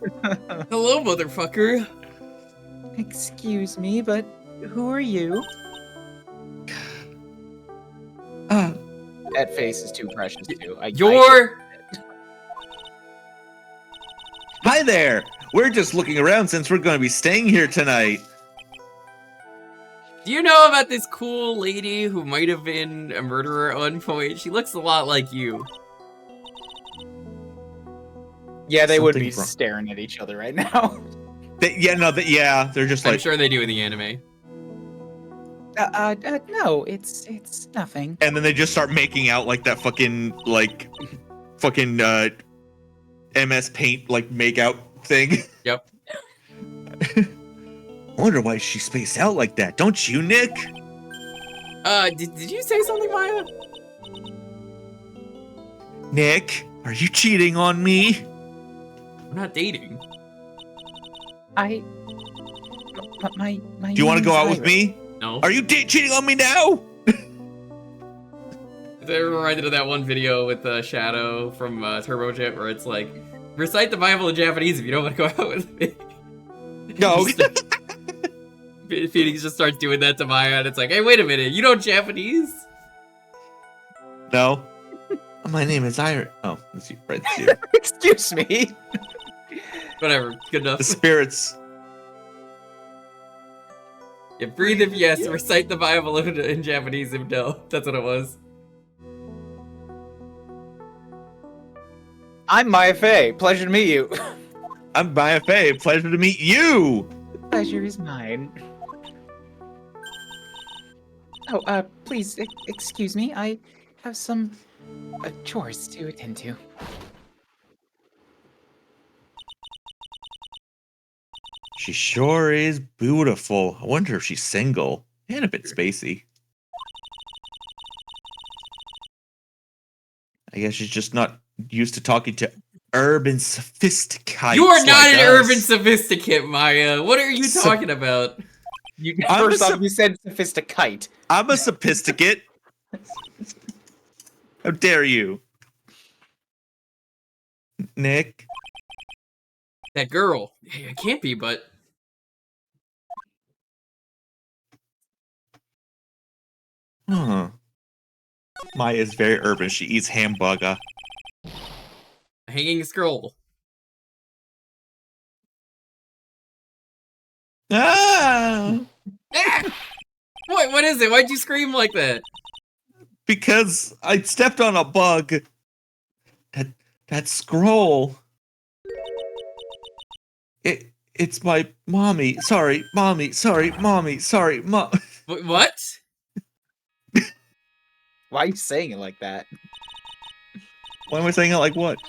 Hello, motherfucker. Excuse me, but who are you? That face is too precious too. Hi there. We're just looking around since we're going to be staying here tonight. Do you know about this cool lady who might have been a murderer at one point? She looks a lot like you. Yeah, they would be Something wrong. staring at each other right now. They're just I'm like, sure they do in the anime. No, it's nothing. and then they just start making out like that fucking MS Paint like make out thing. Yep. I wonder why she spaced out like that, don't you, Nick? Did you say something, Maya? Nick, are you cheating on me? We're not dating. My Do you want to go out with me? No. Are you cheating on me now? It reminded of that one video with Shadow from Turbojet where it's like, recite the Bible in Japanese if you don't want to go out with me. No. Phoenix just starts doing that to Maya, and it's like, hey, wait a minute, you know Japanese? No. My name is Iris. Oh, that's you. Right, that's you. Excuse me. Whatever, good enough. The spirits. Yeah, breathe if yes, recite the Bible in Japanese if no. That's what it was. I'm Maya Fey. Pleasure to meet you. I'm Maya Fey. Pleasure to meet you. Pleasure is mine. Oh, please, excuse me. I have some chores to attend to. She sure is beautiful. I wonder if she's single and a bit spacey. I guess she's just not used to talking to urban sophisticates. You are not like an us. urban sophisticate, Maya. What are you talking about? First off, you said sophisticate. I'm a sophisticate. How dare you, Nick? That girl. Hey, it can't be, but... Huh. Maya's very urban. She eats hamburger. A hanging scroll. Ah! Ah! What is it? Why'd you scream like that? Because I stepped on a bug. That scroll. It's my mommy. Sorry, mommy. Sorry, mommy. Sorry, mom. What? Why are you saying it like that? Why am I saying it like what?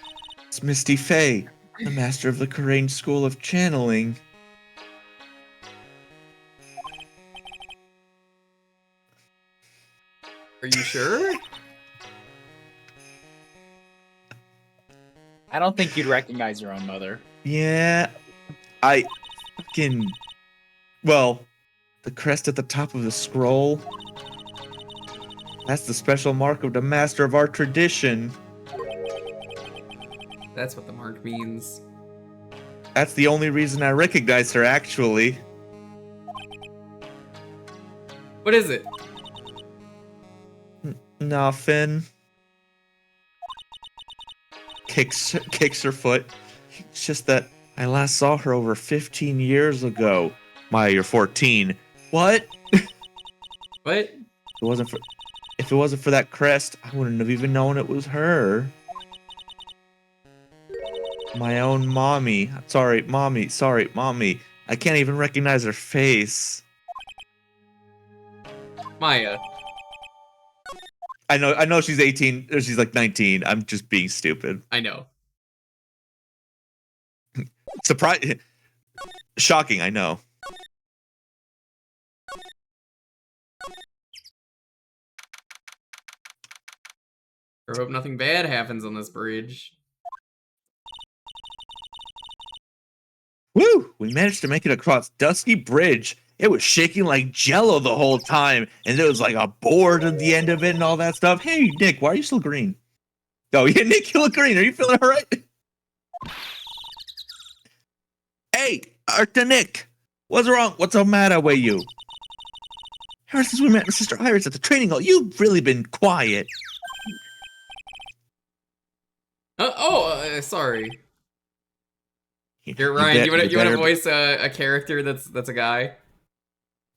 It's Misty Faye, the master of the Corange School of Channeling. Are you sure? I don't think you'd recognize your own mother. Yeah, I fucking... Well, the crest at the top of the scroll. That's the special mark of the master of our tradition. That's what the mark means. That's the only reason I recognize her, actually. What is it? Nothing. Kicks her foot. It's just that I last saw her over 15 years ago. Maya, you're 14. What? What? If it wasn't for that crest, I wouldn't have even known it was her. My own mommy. Sorry, mommy. Sorry, mommy. I can't even recognize her face. Maya. I know she's 18, or she's like 19. I'm just being stupid. I know. Surprise. Shocking, I know. I hope nothing bad happens on this bridge. Woo! We managed to make it across Dusky Bridge. It was shaking like jello the whole time, and there was like a board at the end of it and all that stuff. Hey, Nick, why are you still green? Oh, yeah, Nick, you look green. Are you feeling all right? Hey, Arta Nick, what's wrong? What's the matter with you? Ever since we met with Sister Iris at the training hall, you've really been quiet. Sorry. Here, Ryan, you wanna voice a character that's a guy?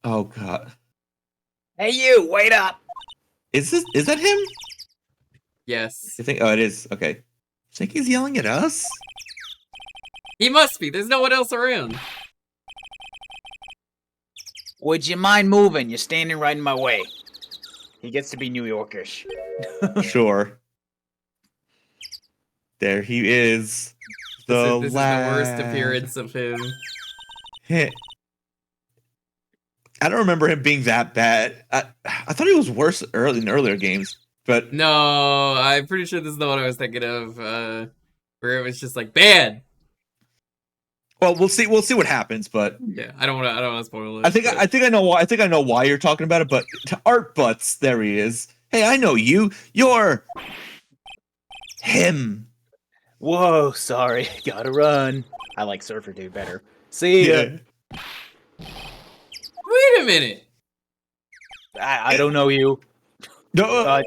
Oh God. Hey, you! Wait up! Is that him? Yes. You think? Oh, it is. Okay. Think he's yelling at us? He must be. There's no one else around. Would you mind moving? You're standing right in my way. He gets to be New Yorkish. Sure. There he is. This is the worst appearance of him. I don't remember him being that bad. I thought he was worse in earlier games, but No, I'm pretty sure this is the one I was thinking of, where it was just like bad. well, we'll see what happens. But Yeah, I don't want to spoil it. I think I know why you're talking about it. But to Art Butts, there he is. Hey, I know you. You're him. Whoa, sorry. Gotta run. I like Surfer Dude better. See ya. Wait a minute. I don't know you. No.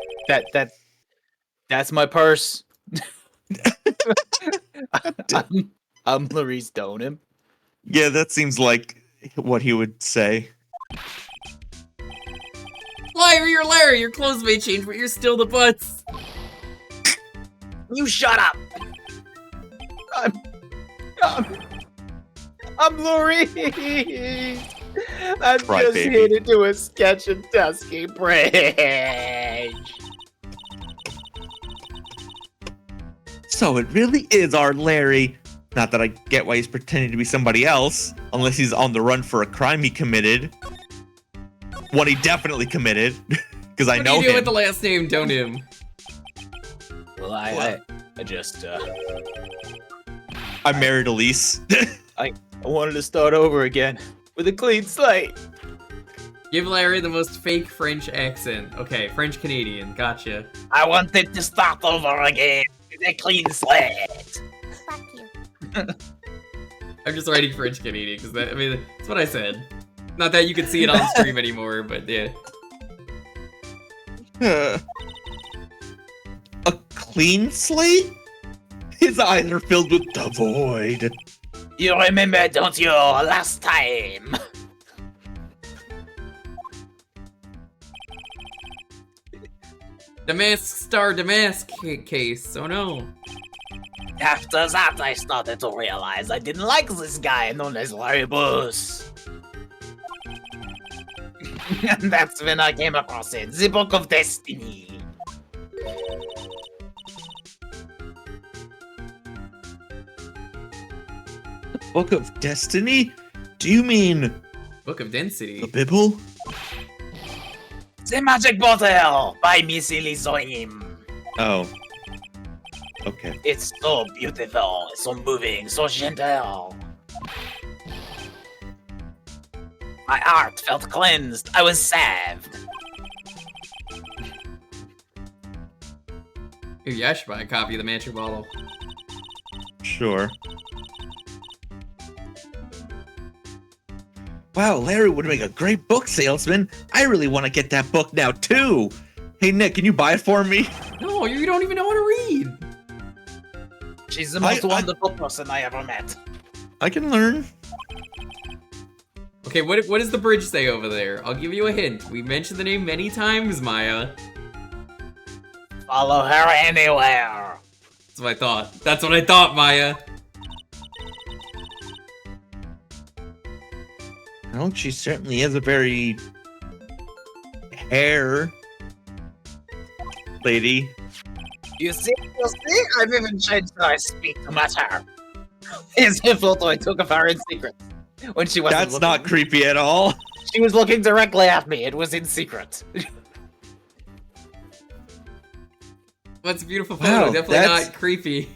That's my purse. I'm Maurice Donham. Yeah, that seems like what he would say. Larry, your clothes may change, but you're still the Butts. You shut up. I'm Maurice. I'm Right, just baby. here to do a sketch of Dusky Bridge. So it really is our Larry. Not that I get why he's pretending to be somebody else, unless he's on the run for a crime he committed. One he definitely committed, because I What know do you do him. with the last name Donham? Well, I just I married Elise. I wanted to start over again with a clean slate. Give Larry the most fake French accent. Okay, French Canadian. Gotcha. I wanted to start over again with a clean slate. Fuck you. I'm just writing French Canadian because that's what I said. Not that you can see it on stream anymore, but yeah. A clean slate? His eyes are filled with the void. You remember, don't you, last time? Damask case. Oh no. After that, I started to realize I didn't like this guy known as Larry Boos. And that's when I came across it, the Book of Destiny. Book of Destiny? Do you mean Book of Density. the Bible? The Magic Bottle by Missy Lizoim. Oh. Okay. It's so beautiful, so moving, so gentle. My heart felt cleansed. I was salved. Maybe I should buy a copy of the Magic Bottle. Sure. Wow, Larry would make a great book salesman. I really want to get that book now, too. Hey, Nick, can you buy it for me? No, you don't even know how to read. She's the most wonderful person I ever met. I can learn. Okay, what does the bridge say over there? I'll give you a hint. We mentioned the name many times, Maya. Follow her anywhere. That's what I thought. That's what I thought, Maya. Well, she certainly is a very hair lady. You see, I've even changed how I speak to matter. Here's a photo I took of her in secret. When she wasn't That's looking. not creepy at all. She was looking directly at me. It was in secret. That's a beautiful photo. Wow, Definitely that's- not creepy.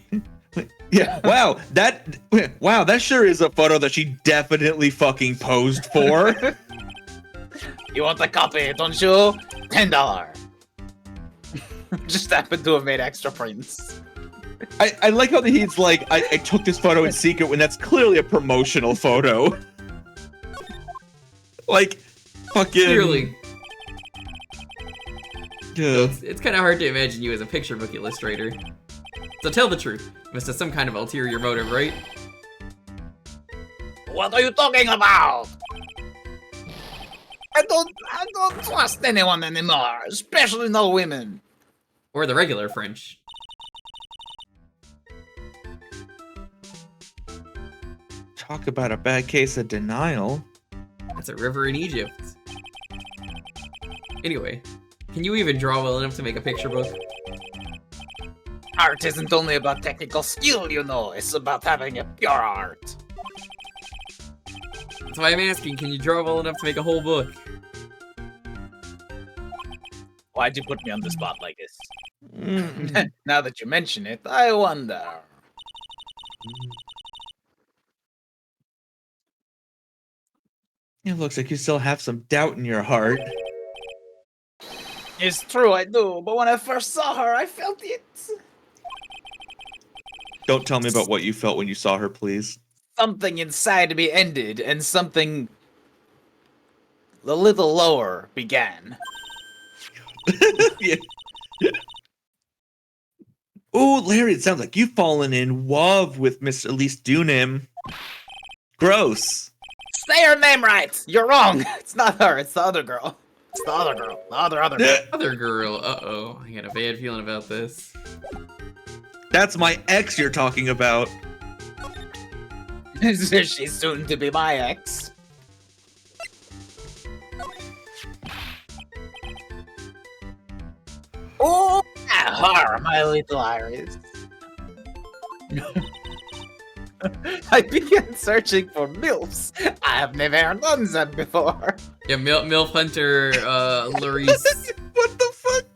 Yeah, wow, that sure is a photo that she definitely fucking posed for. You want a copy, don't you? $10. Just happened to have made extra prints. I like how he's like, I took this photo in secret when that's clearly a promotional photo. Like, fucking... Clearly. Ugh. It's kind of hard to imagine you as a picture book illustrator. So tell the truth. You must have some kind of ulterior motive, right? What are you talking about? I don't trust anyone anymore, especially no women. Or the regular French. Talk about a bad case of denial. That's a river in Egypt. Anyway, can you even draw well enough to make a picture book? Art isn't only about technical skill, you know. It's about having a pure art. That's why I'm asking, can you draw well enough to make a whole book? Why'd you put me on the spot like this? Mm. Now that you mention it, I wonder. It looks like you still have some doubt in your heart. It's true, I do, but when I first saw her, I felt it. Don't tell me about what you felt when you saw her, please. Something inside me ended, and something a little lower began. Yeah. Oh, Larry, it sounds like you've fallen in love with Miss Elise Dunim. Gross. Say her name right! You're wrong! It's not her, it's the other girl. It's the other girl. The other girl. Other girl, uh-oh. I got a bad feeling about this. That's my ex you're talking about. She's soon to be my ex. Oh, her, my little Iris. I began searching for MILFs. I have never done that before. Yeah, MILF Hunter, Larice. What the fuck?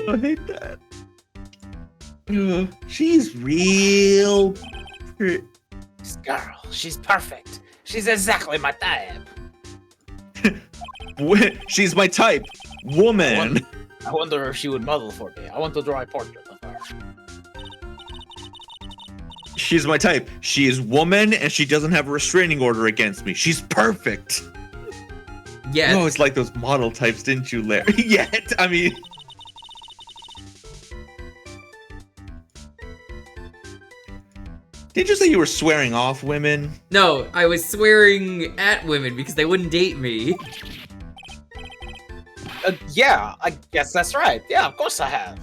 I hate that. She's real. This girl, she's perfect. She's exactly my type. She's my type. Woman. I wonder if she would model for me. I want to draw a portrait of her. She's my type. She is woman and she doesn't have a restraining order against me. She's perfect. Yeah. You always like those model types, didn't you, Larry? Yet, I mean. Did you say you were swearing off women? No, I was swearing at women because they wouldn't date me. Yeah, I guess that's right. Yeah, of course I have.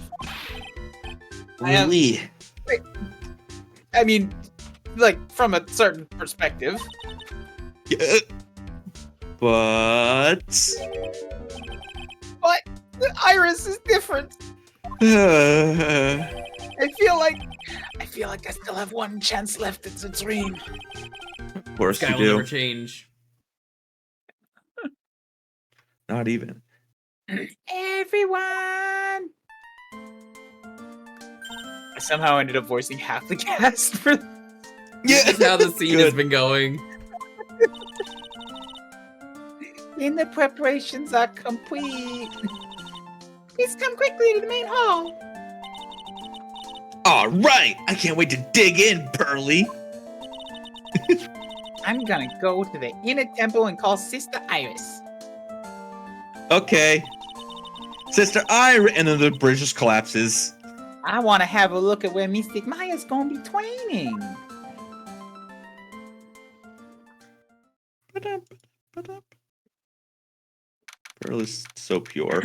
I have- Really? I mean, like, from a certain perspective. Yeah. But But the Iris is different. I feel like I still have one chance left. It's a dream. of course This you guy will never do. change. Not even. Everyone. I somehow ended up voicing half the cast for. Yeah. That's how the scene has Good. been going. And the preparations are complete. Please come quickly to the main hall. All right. I can't wait to dig in, Pearly. I'm gonna go to the inner temple and call Sister Iris. Okay. Sister Ira, and then the bridge just collapses. I want to have a look at where Mystic Maya's gonna be training. Pearly's so pure.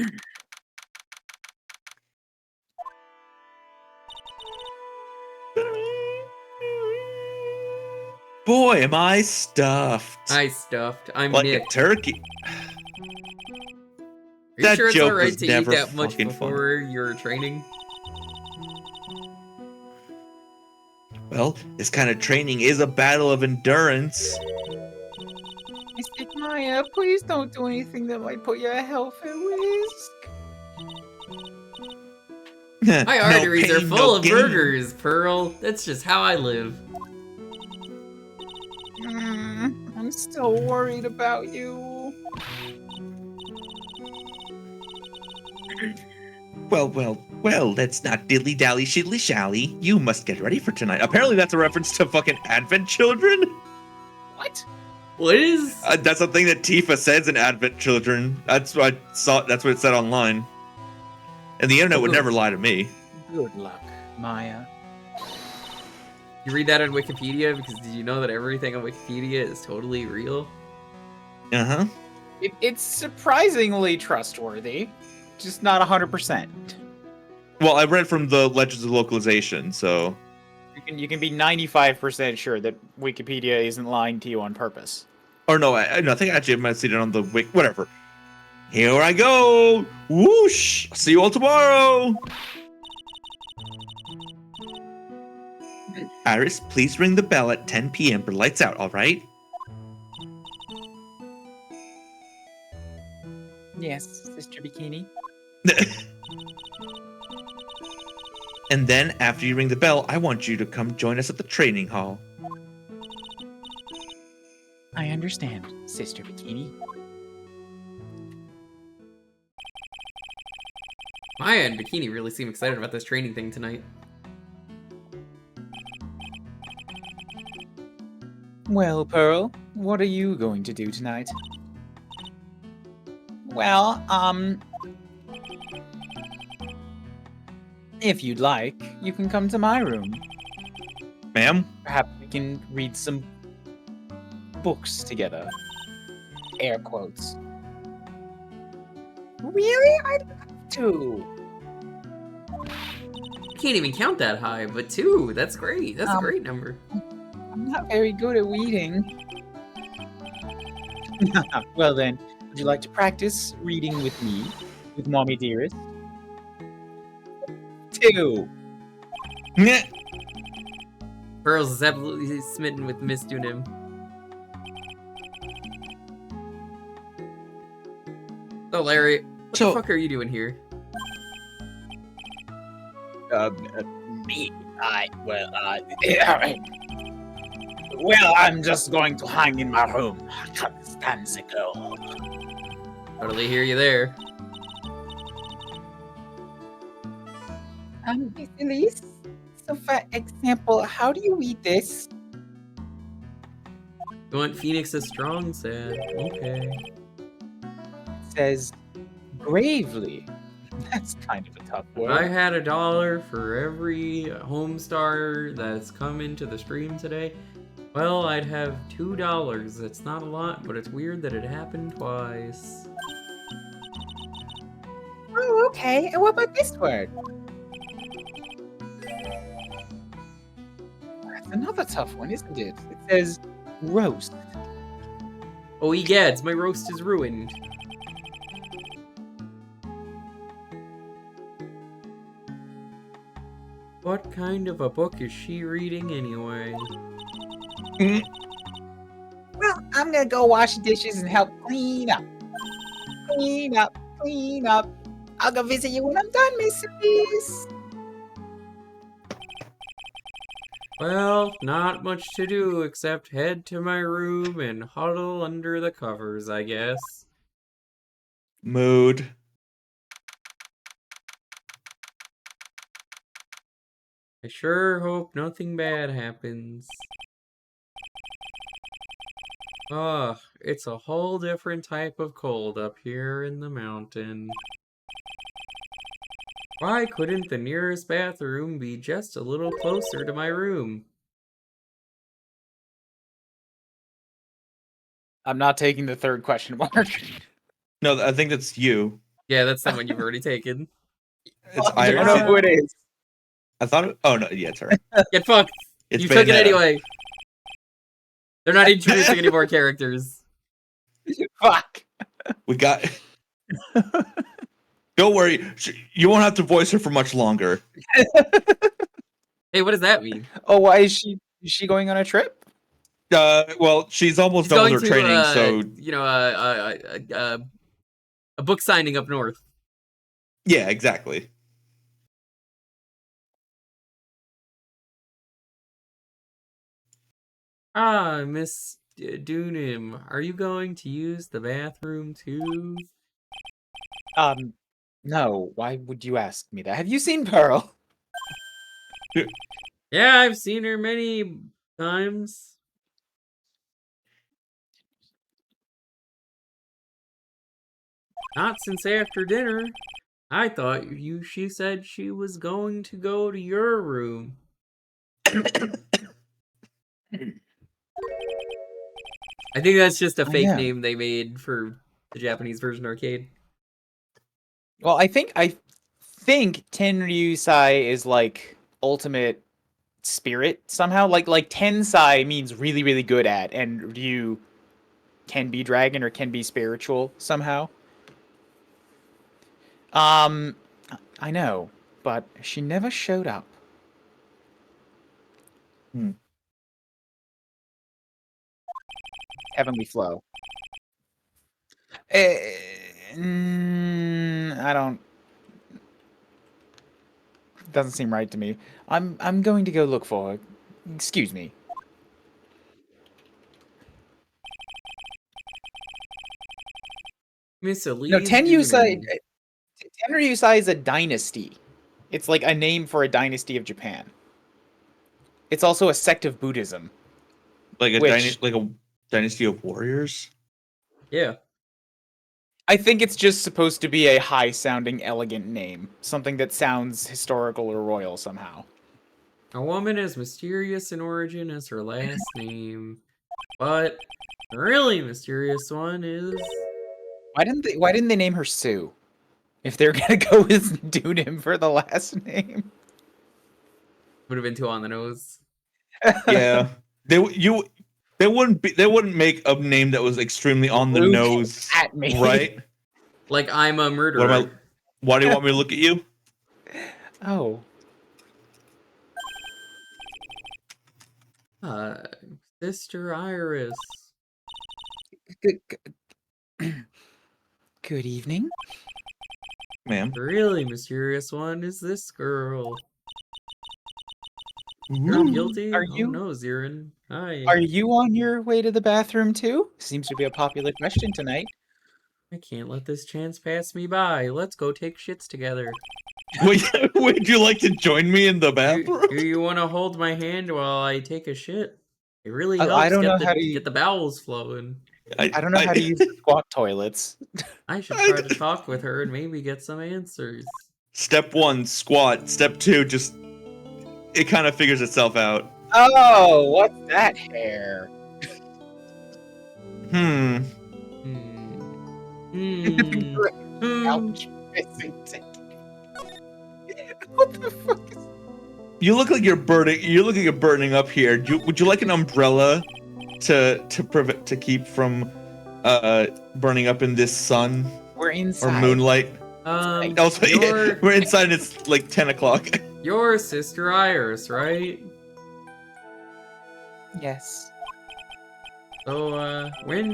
Boy, am I stuffed. I stuffed. I'm like Nick. a turkey. Are you that sure it's joke alright was to eat never that much fucking fun. before your training? Well, this kind of training is a battle of endurance. Mystic Maya, please don't do anything that might put your health at risk. My No arteries are pain, full no of gain. burgers, Pearl. That's just how I live. I'm still worried about you. Well, let's not dilly-dally shiddly-shally. You must get ready for tonight. Apparently that's a reference to fucking Advent Children. What? What is? That's a thing that Tifa says in Advent Children. That's what I saw. That's what it said online. And the internet would never lie to me. Good luck, Maya. You read that on Wikipedia? Because did you know that everything on Wikipedia is totally real? Uh-huh. It's surprisingly trustworthy, just not 100%. Well, I read from the Legends of Localization, so You can be 95% sure that Wikipedia isn't lying to you on purpose. or no, I think actually I might have seen it on the wiki. Whatever. Here I go. Whoosh! See you all tomorrow. Iris, please ring the bell at 10 p.m. for lights out. All right. Yes, Sister Bikini. And then after you ring the bell, I want you to come join us at the training hall. I understand, Sister Bikini. Maya and Bikini really seem excited about this training thing tonight. Well, Pearl, what are you going to do tonight? Well, if you'd like, you can come to my room. Ma'am? Perhaps we can read some books together. Air quotes. Really? I'd love to. I can't even count that high, but 2, that's great. That's a great number. I'm not very good at reading. Well then, would you like to practice reading with me, with Mommy Dearest? 2. Nyeh. Pearls is absolutely smitten with Miss Dunim. So, Larry, what the fuck are you doing here? Me? Well, I'm just going to hang in my room. I can't stand the girl. Totally hear you there. Miss Elise? So, for example, how do you read this? You want Phoenix's strong sad. Okay. It says, gravely. That's kind of a tough If word. I had $1 for every Homestar that's come into the stream today, well, I'd have $2. That's not a lot, but it's weird that it happened twice. Oh, okay. And what about this word? That's another tough one, isn't it? It says roast. Oh, egads, my roast is ruined. What kind of a book is she reading anyway? Well, I'm gonna go wash the dishes and help clean up. Clean up, clean up. I'll go visit you when I'm done, Miss Elise. Well, not much to do except head to my room and huddle under the covers, I guess. Mood. I sure hope nothing bad happens. Ugh, it's a whole different type of cold up here in the mountain. Why couldn't the nearest bathroom be just a little closer to my room? I'm not taking the third question mark. No, I think that's you. Yeah, that's the one you've already taken. It's I don't Iris. know who it is. I thought it, oh no, yeah, it's her. Get fucked! It's You took it Bayonetta. anyway! They're not introducing any more characters. Fuck. We got Don't worry, you won't have to voice her for much longer. Hey, what does that mean? Oh, why is she going on a trip? Well, she's almost He's done with going her to, training, so you know, a book signing up north. yeah, exactly. Ah, Miss Dunim, are you going to use the bathroom too? No. Why would you ask me that? Have you seen Pearl? Yeah, I've seen her many times. Not since after dinner. I thought she said she was going to go to your room. I think that's just a Oh, fake yeah. name they made for the Japanese version arcade. Well, I think Tenryusai is like ultimate spirit somehow. Like Tensai means really, really good at, and Ryu can be dragon or can be spiritual somehow. Um, I know, but she never showed up. Hmm. Heavenly Flow. I don't. Doesn't seem right to me. I'm going to go look for her. Excuse me. Miss No, Elise Doonan. Tenryusai is a dynasty. It's like a name for a dynasty of Japan. It's also a sect of Buddhism. Like Which- like a dynasty of warriors. Yeah. I think it's just supposed to be a high-sounding, elegant name. Something that sounds historical or royal somehow. A woman as mysterious in origin as her last name. But the really mysterious one is... Why didn't they name her Sue? If they're gonna go with Dunim for the last name. Would have been too on the nose. Yeah, they wouldn't make a name that was extremely on the Luke nose, at me. right? Like, I'm a What murderer. am I? Why do you want me to look at you? Oh. Sister Iris. Good evening. Ma'am. The really mysterious one is this girl. You're Ooh. guilty? Are Oh you- no, Zirin. Hi. Are you on your way to the bathroom too? Seems to be a popular question tonight. I can't let this chance pass me by. Let's go take shits together. Would you like to join me in the bathroom? Do you want to hold my hand while I take a shit? It really I helps don't know get how the, to- get the bowels flowing. I don't know how to use the squat toilets. I should try to talk with her and maybe get some answers. Step 1, squat. Step 2, just it kind of figures itself out. Oh, what's that hair? Hmm. Ouch. What the fuck is... You look like you're burning. You look like you're burning up here. Would you like an umbrella to keep from burning up in this sun We're or inside. moonlight? Also, You're, we're inside. And it's like 10 o'clock. you're Sister Iris, right? Yes. So, when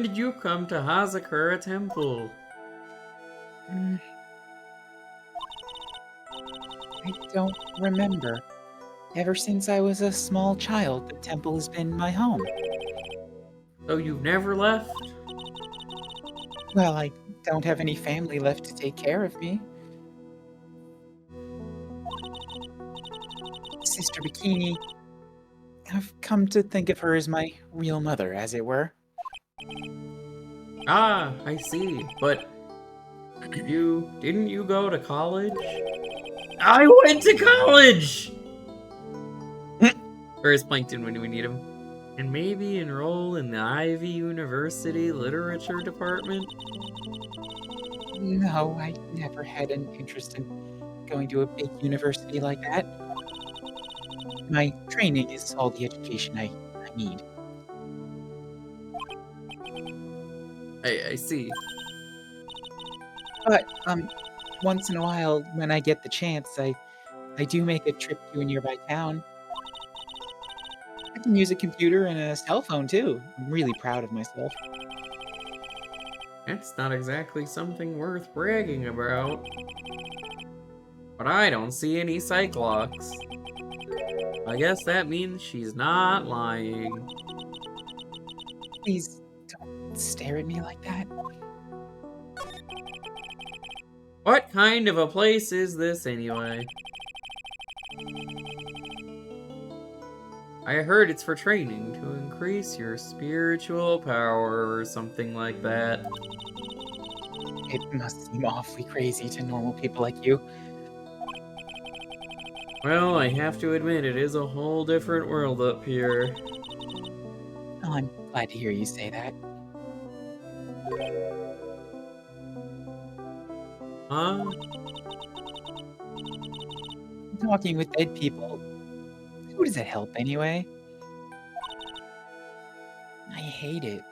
did you come to Hazakura Temple? Mm. I don't remember. Ever since I was a small child, the temple has been my home. So you've never left? Well, I don't have any family left to take care of me. Sister Bikini, I've come to think of her as my real mother, as it were. Ah, I see. But didn't you go to college? I went to college! Where's Plankton when we need him? And maybe enroll in the Ivy University Literature Department? No, I never had an interest in going to a big university like that. My training is all the education I need. I see. But, once in a while, when I get the chance, I do make a trip to a nearby town. I can use a computer and a cell phone, too. I'm really proud of myself. That's not exactly something worth bragging about. But I don't see any Cyclops. I guess that means she's not lying. Please don't stare at me like that. What kind of a place is this anyway? I heard it's for training to increase your spiritual power or something like that. It must seem awfully crazy to normal people like you. Well, I have to admit, it is a whole different world up here. Oh, I'm glad to hear you say that. Huh? Talking with dead people. Who does it help anyway? I hate it.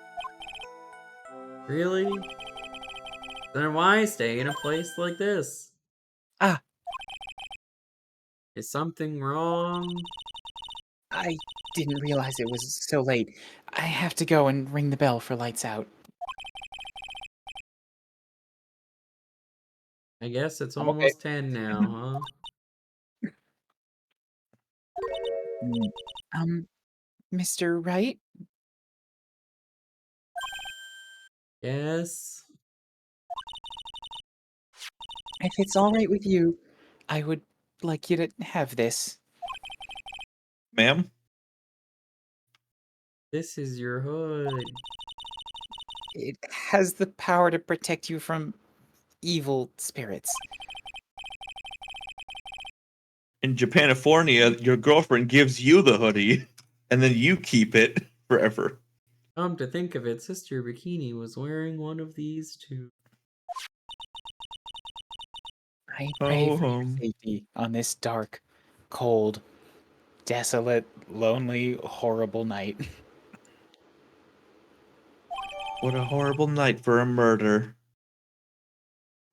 Really? Then why stay in a place like this? Ah. Is something wrong? I didn't realize it was so late. I have to go and ring the bell for lights out. I guess it's I'm okay. almost 10 now, huh? Mr. Wright? Yes. If it's all right with you, I would like you to have this. Ma'am? This is your hood. It has the power to protect you from evil spirits. In Japanifornia, your girlfriend gives you the hoodie, and then you keep it forever. Come to think of it, Sister Bikini was wearing one of these too. I pray Oh, for your safety on this dark, cold, desolate, lonely, horrible night. what a horrible night for a murder.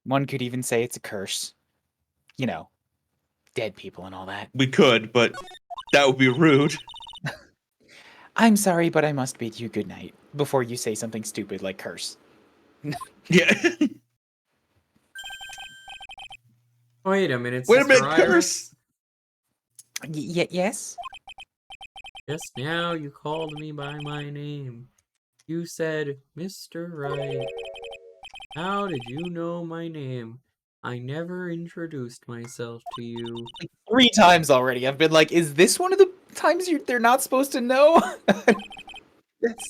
One could even say it's a curse. You know, dead people and all that. We could, but that would be rude. I'm sorry, but I must bid you good night before you say something stupid like curse. Yeah. Wait a minute, Wait a Sister minute, Iris. curse! Yes? Just now you called me by my name. You said, Mr. Wright. How did you know my name? I never introduced myself to you. Like 3 times already. I've been like, is this one of the times they're not supposed to know? That's...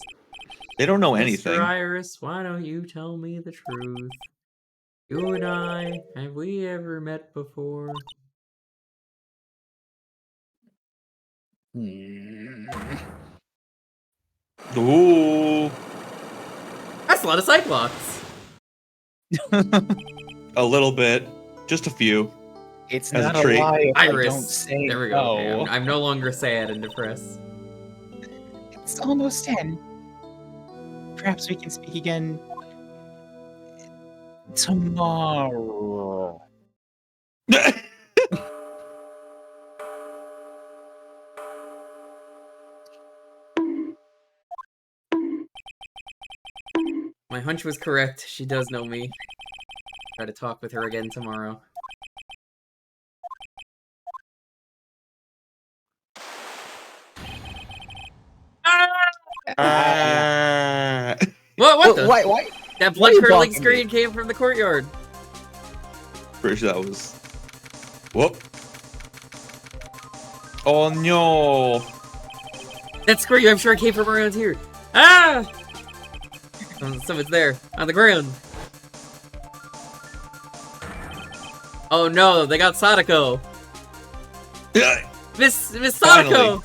They don't know Mr. anything. Iris, why don't you tell me the truth? You and I, have we ever met before? Ooh. That's a lot of Cyclops. A little bit. Just a few. It's As a not a treat. lie if I Iris. don't say There we go. Okay, no. I'm no longer sad and depressed. It's almost 10. Perhaps we can speak again tomorrow. My hunch was correct. She does know me. Try to talk with her again tomorrow. What the? Why? That Why are you blood-curdling blocking scream came from the courtyard. Pretty sure that was. Whoop. Oh no. That scream, I'm sure, came from around here. Ah! Someone's there, on the ground. Oh no, they got Sadako. Miss Sadako!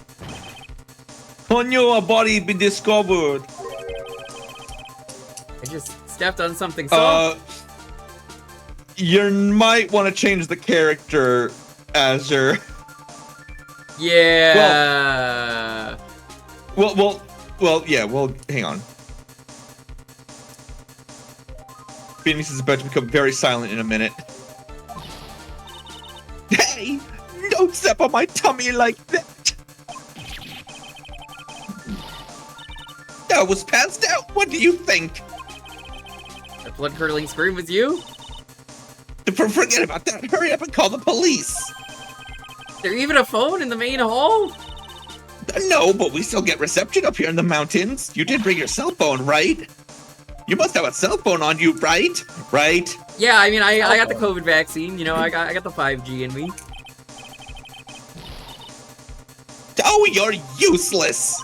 Oh no, a body been discovered. I just stepped on something soft. You might want to change the character, Azure. Yeah. Well, yeah, well, hang on. Phoenix is about to become very silent in a minute. Hey! Don't step on my tummy like that! I was passed out, what do you think? That blood-curdling scream was you? Forget about that, hurry up and call the police! Is there even a phone in the main hall? No, but we still get reception up here in the mountains. You did bring your cell phone, right? You must have a cell phone on you, right? Right? Yeah, I mean, I got the COVID vaccine. You know, I got the 5G in me. Oh, you're useless!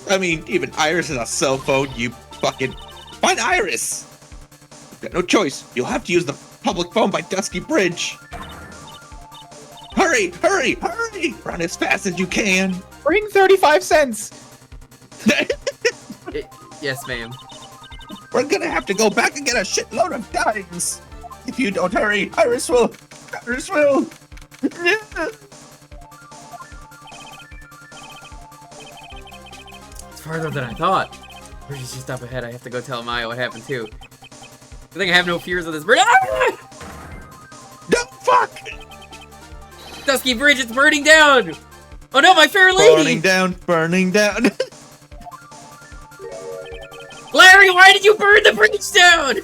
I mean, even Iris has a cell phone, you fucking... Find Iris! You've got no choice. You'll have to use the public phone by Dusky Bridge. Hurry, hurry, hurry! Run as fast as you can. Bring 35 cents! Yes, ma'am. We're gonna have to go back and get a shitload of dimes. If you don't hurry, Iris will. Iris will. It's farther than I thought. Bridge is just up ahead. I have to go tell Maya what happened too. I think I have no fears of this bridge. Ah! No, fuck! Dusky Bridge, it's burning down! Oh no, my fair lady! Burning down, burning down. Larry, why did you burn the bridge down?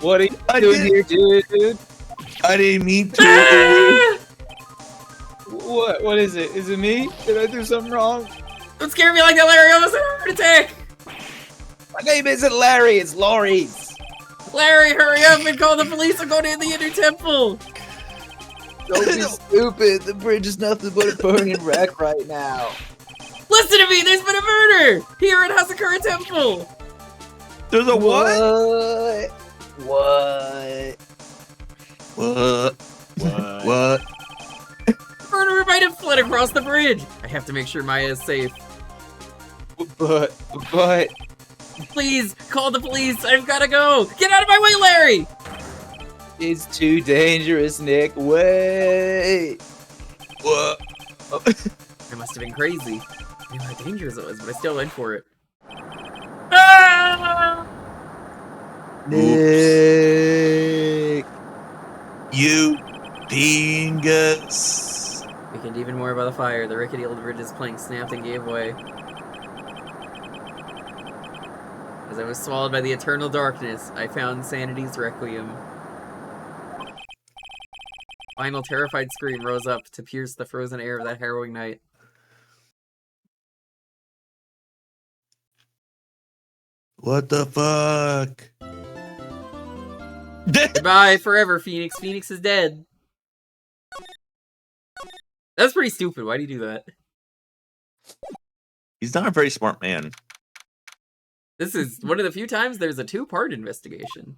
What are you doing here, dude? I didn't mean to. Ah! What is it? Is it me? Did I do something wrong? Don't scare me like that, Larry! I almost had a heart attack! My name isn't Larry, it's Laurie's. Larry, hurry up and call the police! I'm going to the inner temple! Don't be stupid. The bridge is nothing but a burning wreck right now. Listen to me! There's been a murder! Here at Hazakura Temple! There's a what? What? What? The murderer might have fled across the bridge! I have to make sure Maya is safe. But... Please, call the police! I've gotta go! Get out of my way, Larry! It's too dangerous, Nick. Wait! What? I must have been crazy. I knew how dangerous it was, but I still went for it. Ah! Nick! You dingus. Weakened even more by the fire, the rickety old bridge's plank snapped and gave way. As I was swallowed by the eternal darkness, I found sanity's requiem. Final terrified scream rose up to pierce the frozen air of that harrowing night. What the fuck? Goodbye forever, Phoenix. Phoenix is dead. That's pretty stupid. Why do you do that? He's not a very smart man. This is one of the few times there's a two-part investigation.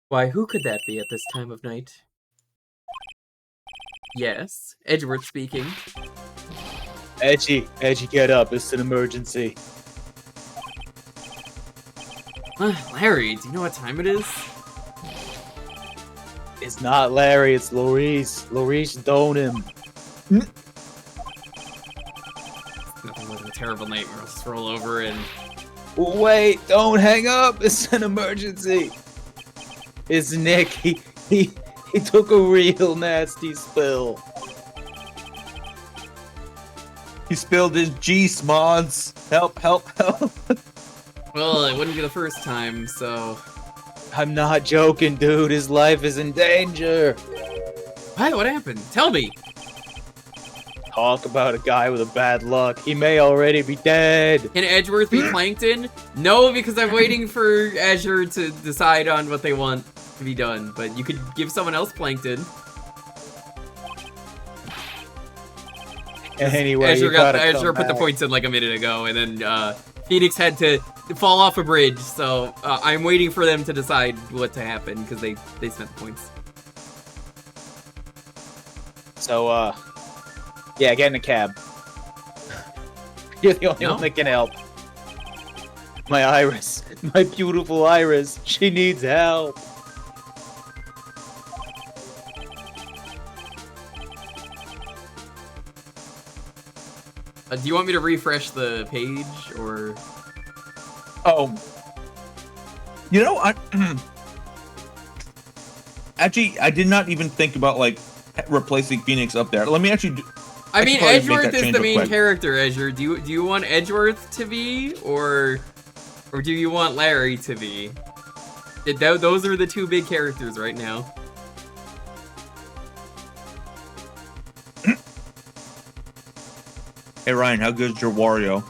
Why, who could that be at this time of night? Yes, Edgeworth speaking. Edgy, get up. It's an emergency. Larry, do you know what time it is? It's not Larry, it's Laurice. Laurice don't him. Nothing more than a terrible nightmare. I'll just roll over and... Wait, don't hang up. It's an emergency. It's Nick. He took a real nasty spill. He spilled his G-Smods. Help, help, help. Well, it wouldn't be the first time, so... I'm not joking, dude. His life is in danger. Hi, what happened? Tell me! Talk about a guy with a bad luck. He may already be dead. Can Edgeworth be Plankton? No, because I'm waiting for Azure to decide on what they want to be done. But you could give someone else Plankton. Anyway, Azure put the points in like a minute ago, and then Phoenix had to fall off a bridge. So I'm waiting for them to decide what to happen because they spent the points. So yeah, get in a cab. You're the only one that can help. My Iris, my beautiful Iris, she needs help. Do you want me to refresh the page, or...? Oh. You know, actually, I did not even think about, like, replacing Phoenix up there. Let me actually do... I mean, probably make Edgeworth that is change the real main quick. character, Azure. Do you want Edgeworth to be, or do you want Larry to be? Those are the two big characters right now. Hey, Ryan, how good is your Wario?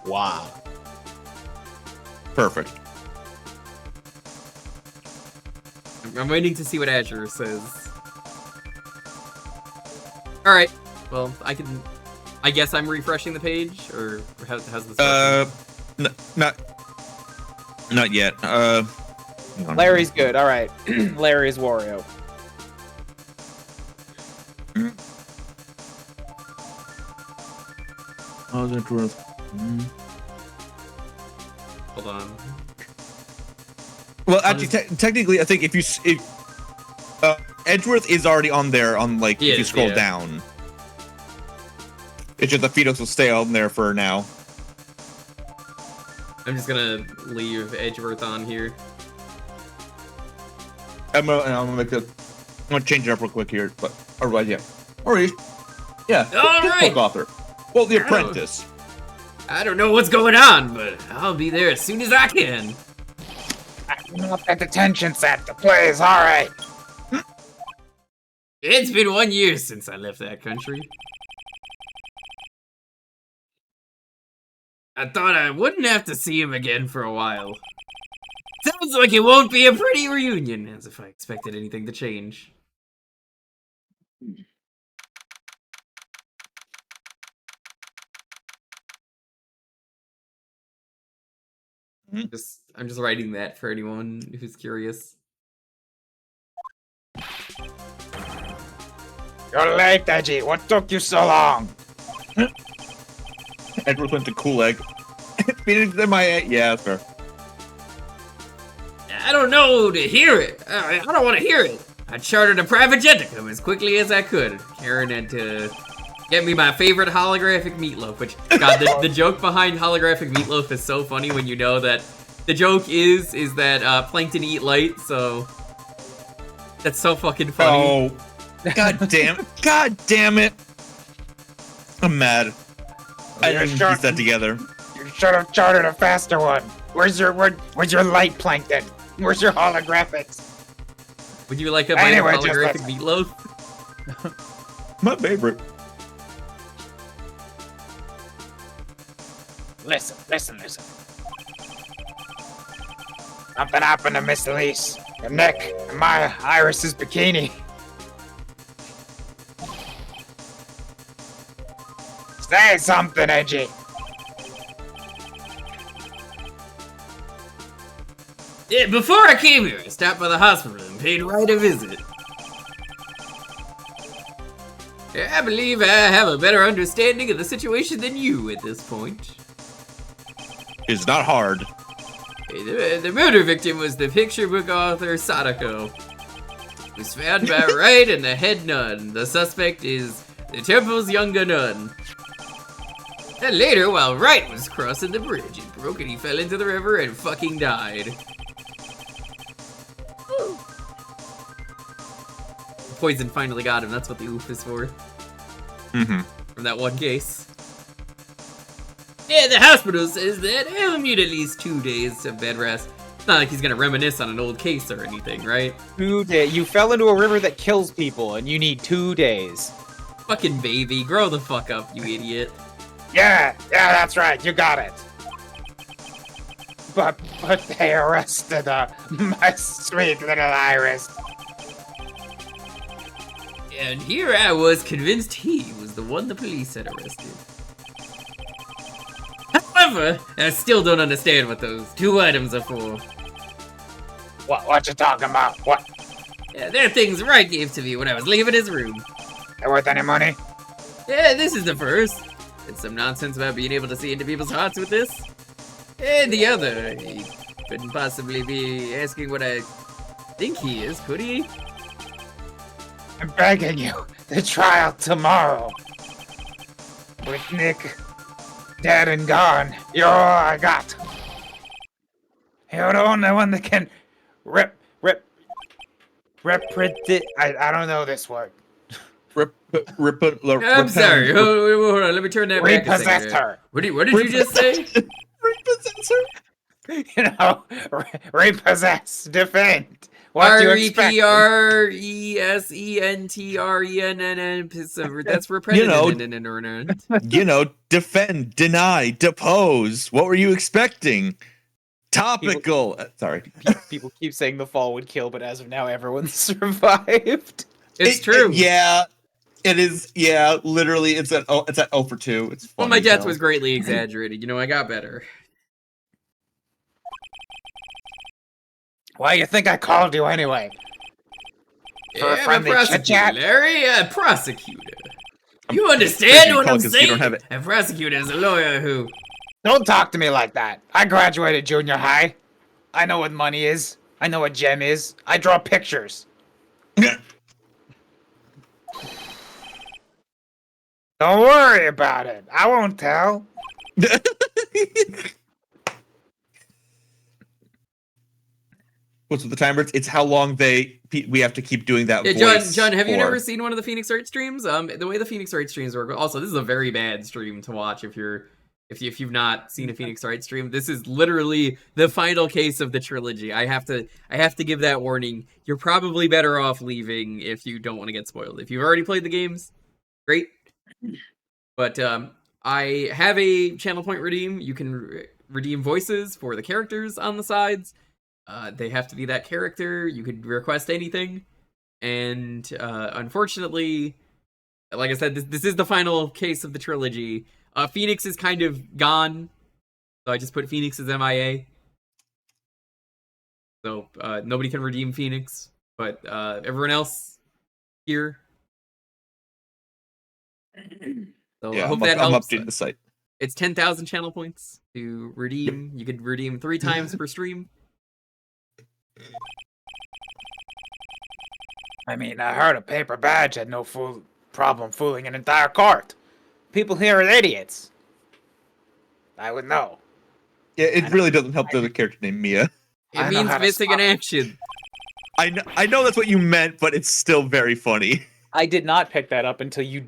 Wow. Perfect. I'm waiting to see what Azure says. Alright, well, I guess I'm refreshing the page, or how's this working? Not yet. Hang on. Larry's good. All right, Larry's Wario. How's Edgeworth? Hold on. Well, actually, technically, I think if Edgeworth is already on there on like if you scroll down. It's just the Fetus will stay on there for now. I'm just gonna leave Edgeworth on here. I'm gonna change it up real quick here, but otherwise, yeah. Alright. Yeah. All right. Book author. Well, The Apprentice. I don't know what's going on, but I'll be there as soon as I can. I'm up at the detention set. The play is alright. It's been 1 year since I left that country. I thought I wouldn't have to see him again for a while. Sounds like it won't be a pretty reunion, as if I expected anything to change. I'm just writing that for anyone who's curious. You're late, Edgy. What took you so long? Edward went to Cool Egg. Phoenix MIA. Yeah, that's fair. I don't know to hear it. I don't want to hear it. I chartered a private jet to come as quickly as I could. Karen had to get me my favorite holographic meatloaf, which, God, the joke behind holographic meatloaf is so funny when you know that the joke is that Plankton eat light, so that's so fucking funny. Oh, god damn it. God damn it. I'm mad. I didn't piece that together. You should have chartered a faster one. Where's your light, Plankton? Where's your holographics? Would you like a bite of holographic meatloaf? My favorite. Listen. Something happened to Miss Elise, and Nick, and my Iris's bikini. Say something, Edgy. Yeah, before I came here, I stopped by the hospital and paid Wright a visit. Yeah, I believe I have a better understanding of the situation than you at this point. It's not hard. The murder victim was the picture book author Sadako. It was found by Wright and the head nun. The suspect is the temple's younger nun. And later, while Wright was crossing the bridge, it broke and he fell into the river and fucking died. Poison finally got him, that's what the oof is for. Mm-hmm. From that one case. Yeah, the hospital says that he'll need at least 2 days of bed rest. It's not like he's gonna reminisce on an old case or anything, right? 2 days. You fell into a river that kills people, and you need 2 days. Fucking baby, grow the fuck up, you idiot. Yeah, that's right. You got it. But they arrested my sweet little Iris. And here I was convinced he was the one the police had arrested. However, I still don't understand what those 2 items are for. What you talking about? What? Yeah, they're things Wright gave to me when I was leaving his room. They worth any money? Yeah, this is the first. It's some nonsense about being able to see into people's hearts with this. And the other, he couldn't possibly be asking what I think he is, could he? I'm begging you, the trial tomorrow. With Nick dead and gone, you're all I got. You're the only one that can I don't know this word. I'm sorry. Hold on. Let me turn that back a second. Repossess her. What did you just say? Repossess her? You know, repossess, defend. What do you expect? REPRESENTRENN. That's representative. Defend, deny, depose. What were you expecting? Topical. Sorry. People keep saying the fall would kill, but as of now, everyone's survived. It's true. Yeah, it is. Yeah, literally, it's at 0 for 2. It's funny. Well, my death was greatly exaggerated. You know, I got better. Why you think I called you anyway? For a I'm a friendly prosecutor, chit-chat. Larry. A prosecutor. You understand what I'm Because you don't saying? have it. A prosecutor is a lawyer who... Don't talk to me like that. I graduated junior high. I know what money is. I know what gem is. I draw pictures. Don't worry about it. I won't tell. What's with the timer? It's how long we have to keep doing that Yeah, voice. John, have you for. never seen one of the Phoenix Wright streams? The way the Phoenix Wright streams work. Also, this is a very bad stream to watch if you've not seen a Phoenix Wright stream. This is literally the final case of the trilogy. I have to give that warning. You're probably better off leaving if you don't want to get spoiled. If you've already played the games, great. But I have a channel point redeem. You can redeem voices for the characters on the sides. They have to be that character. You could request anything. And unfortunately, like I said, this is the final case of the trilogy. Phoenix is kind of gone. So I just put Phoenix as MIA. So nobody can redeem Phoenix. But everyone else here. So Yeah, I hope I'm that helps. updating the site. It's 10,000 channel points to redeem. You could redeem 3 times per stream. I mean, I heard a paper badge had no problem fooling an entire court. People here are idiots. I would know. Yeah, it really doesn't help there's a character named Mia. It I know means how to missing in spot. action. I know that's what you meant, but it's still very funny. I did not pick that up until you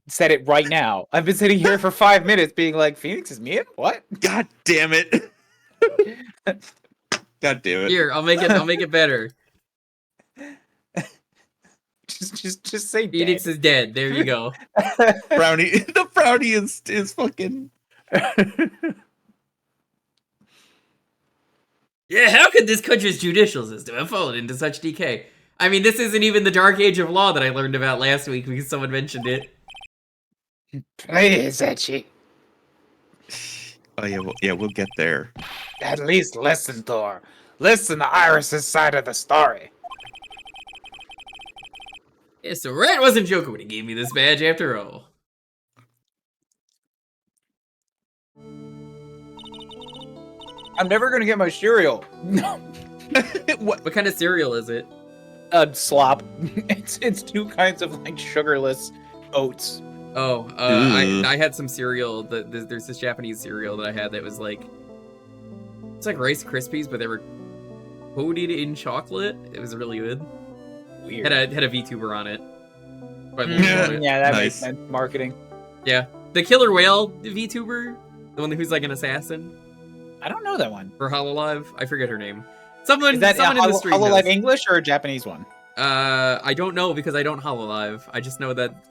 said it right now. I've been sitting here for 5 minutes being like, Phoenix is me? What? God damn it. God damn it. Here, I'll make it better. Just say Phoenix dead. is dead. There you go. Brownie. The brownie is fucking. Yeah, how could this country's judicial system have fallen into such decay? I mean, this isn't even the dark age of law that I learned about last week because someone mentioned it. Please, Etchy. Oh yeah, we'll get there. At least listen to her. Listen to Iris's side of the story. Yeah, so Wright wasn't joking when he gave me this badge after all. I'm never gonna get my cereal. No. What kind of cereal is it? Slop. It's 2 kinds of like sugarless oats. Oh, Ooh. I had some cereal. There's this Japanese cereal that I had that was like, it's like Rice Krispies, but they were coated in chocolate. It was really good. Weird. Had a VTuber on it. Yeah, that makes Nice. sense. Marketing. Yeah, the Killer Whale VTuber, the one who's like an assassin I don't know that one. for Hololive. I forget her name. Someone Is that in the stream knows. Hololive English or a Japanese one? I don't know because I don't Hololive. I just know that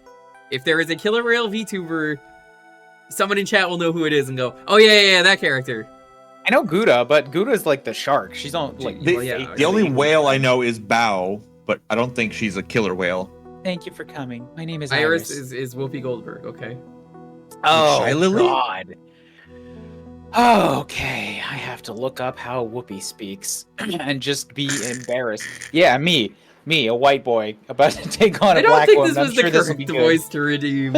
if there is a Killer Whale VTuber, someone in chat will know who it is and go, "Oh yeah, that character." I know Gouda, but Gouda's like the shark. She's on like. The, Well, yeah, the only whale I know is Bao, but I don't think she's a killer whale. Thank you for coming. My name is Iris is Whoopi Goldberg. Okay. Oh Shy Lily? God. Okay, I have to look up how Whoopi speaks and just be embarrassed. Yeah, me, a white boy about to take on a I don't black think woman. this I'm was sure the this will be correct good. voice to redeem.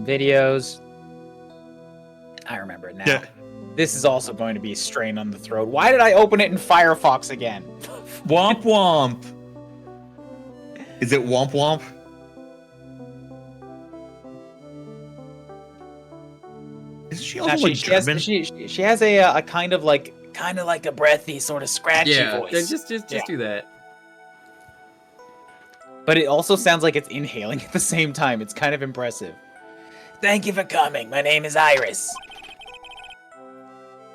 Videos. I remember it now. Yeah. This is also going to be a strain on the throat. Why did I open it in Firefox again? Womp womp. Is it womp womp? Is she also like German? She has a kind of like a breathy sort of scratchy Yeah, voice. just Yeah. do that. But it also sounds like it's inhaling at the same time. It's kind of impressive. Thank you for coming. My name is Iris.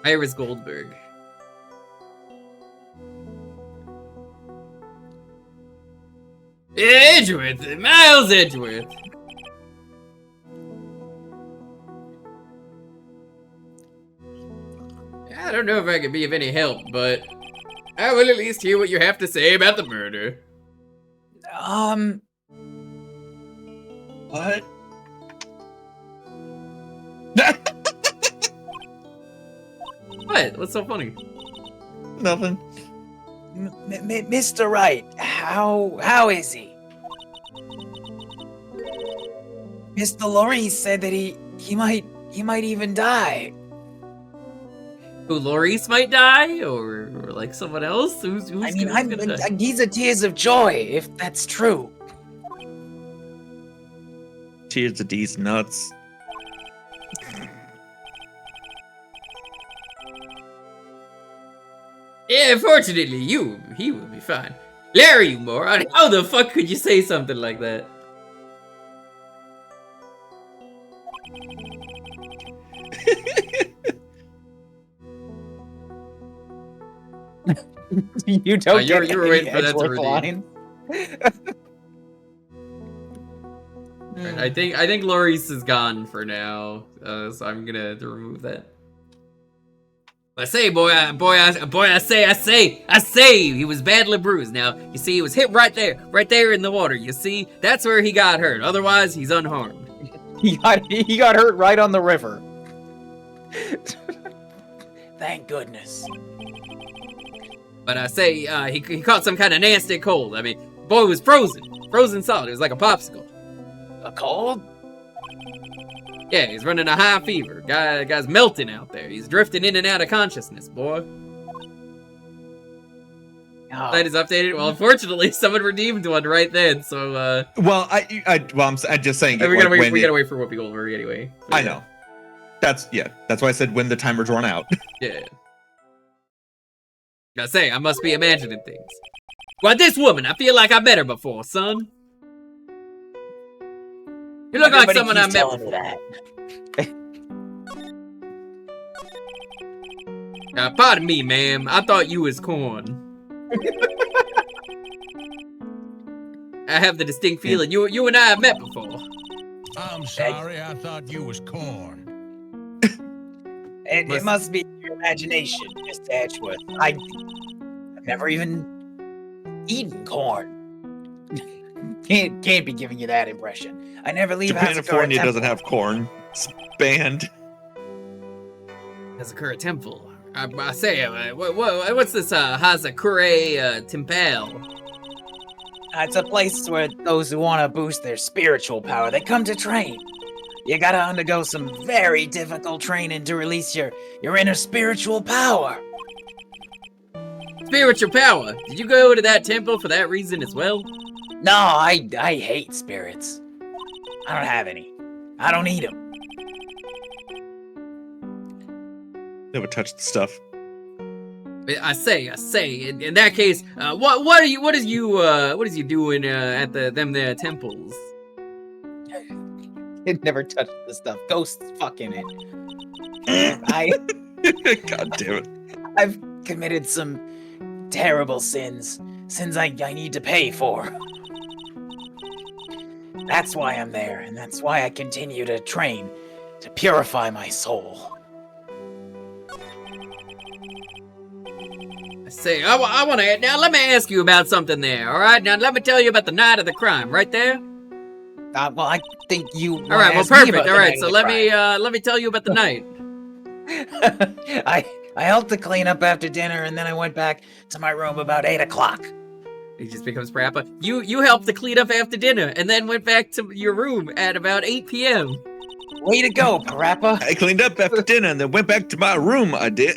Iris Goldberg. Edgeworth, Miles Edgeworth. I don't know if I can be of any help, but I will at least hear what you have to say about the murder. What? What? What's so funny? Nothing. Mr. Wright, how is he? Mr. Lorry said that he might even die. Who, Loris might die, or like someone else? Who's I mean, gonna die? these are tears of joy, if that's true. Tears of these nuts. Yeah, fortunately, he will be fine. Larry, you moron! How the fuck could you say something like that? You don't you were get waiting any for that to Edgeworth redeem. lines. I think Loris is gone for now, so I'm gonna remove that. I say, I say, he was badly bruised. Now, you see, he was hit right there in the water. You see, that's where he got hurt. Otherwise, he's unharmed. He got hurt right on the river. Thank goodness. But I say, he caught some kind of nasty cold. I mean, boy was frozen solid. It was like a popsicle. A cold? Yeah, he's running a high fever. Guy's melting out there. He's drifting in and out of consciousness, boy. Oh. Site is updated. Well, unfortunately, someone redeemed one right then. So, Well, I'm just saying. we gotta like, wait for Whoopi Goldberg anyway. But I know. That's why I said when the timer's run out. Yeah. I say, I must be imagining things. Why, this woman, I feel like I met her before, son. You look like someone I met before. Pardon me, ma'am. I thought you was corn. I have the distinct feeling you and I have met before. I'm sorry, I thought you was corn. It must be your imagination, Mr. Edgeworth. I've never even eaten corn. Can't be giving you that impression. I never leave California doesn't have corn. It's banned. Hazakura Temple. I say, what's this Hazakura Temple? It's a place where those who want to boost their spiritual power, they come to train. You gotta undergo some very difficult training to release your inner spiritual power. Spiritual power? Did you go to that temple for that reason as well? No, I hate spirits. I don't have any. I don't eat them. Never touched the stuff. I say. In that case, what is you doing at them there temples? It never touched the stuff. Ghosts fucking it. God damn it. I've committed some terrible sins I need to pay for. That's why I'm there, and that's why I continue to train to purify my soul. I say, I want to now. Let me ask you about something there. All right, now let me tell you about the night of the crime, right there. Well, I think you. All right, well, perfect. All right, so let me tell you about the night. I helped to clean up after dinner, and then I went back to my room about 8 o'clock. He just becomes Parappa. You helped to clean up after dinner, and then went back to your room at about 8 p.m. Way to go, Parappa. I cleaned up after dinner and then went back to my room. I did.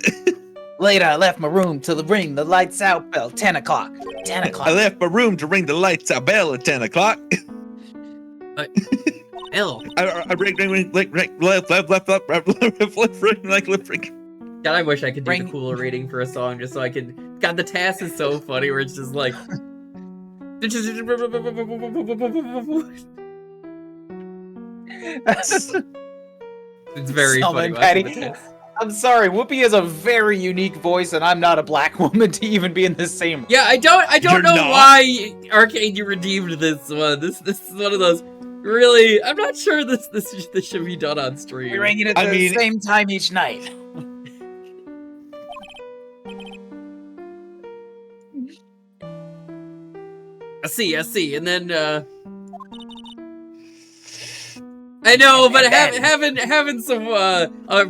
Later, I left my room to ring the lights out bell. 10 o'clock. 10 o'clock. I left my room to ring the lights out bell at 10 o'clock. L. I ring left. God, I wish I could do the cooler reading for a song just so I could. God, the task is so funny where it's just like. It's very funny. Patty. I'm sorry, Whoopi has a very unique voice, and I'm not a black woman to even be in the same. Yeah, I don't know why Arcade you redeemed this one. This is one of those. Really, I'm not sure this should be done on stream. We ring it at the same time each night. I see, and then I know, but And then- having some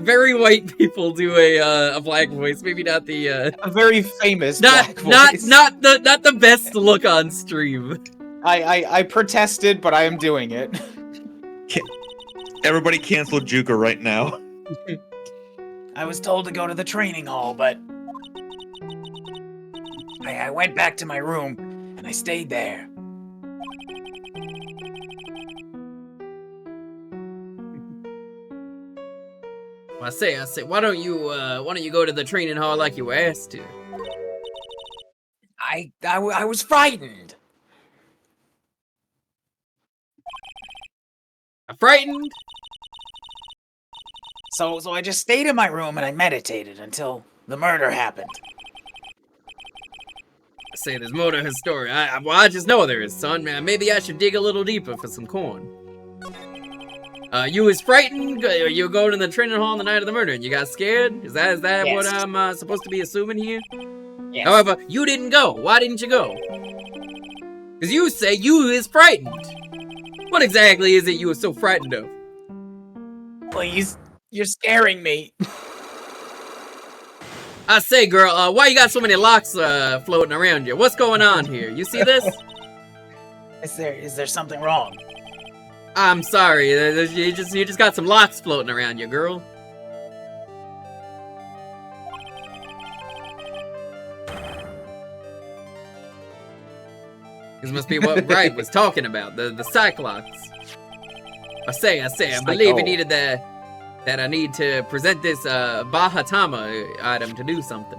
very white people do a black voice, maybe not the a very famous not black voice. not the best look on stream. I protested, but I am doing it. Everybody cancel Jewker right now. I was told to go to the training hall, but I went back to my room and I stayed there. I say, why don't you go to the training hall like you were asked to? I was frightened. Frightened? So I just stayed in my room and I meditated until the murder happened. I say there's more to his story. I just know there is, son. Man, maybe I should dig a little deeper for some corn. You was frightened? You were going to the training hall on the night of the murder and you got scared? Is that Yes. what I'm supposed to be assuming here? Yes. However, you didn't go. Why didn't you go? Because you say you is frightened. What exactly is it you were so frightened of? Please, you're scaring me. I say, girl, why you got so many locks floating around you? What's going on here? You see this? Is there something wrong? I'm sorry. You just got some locks floating around you, girl. This must be what Wright was talking about, the Cyclops. I say, I believe he needed that I need to present this Bahatama item to do something.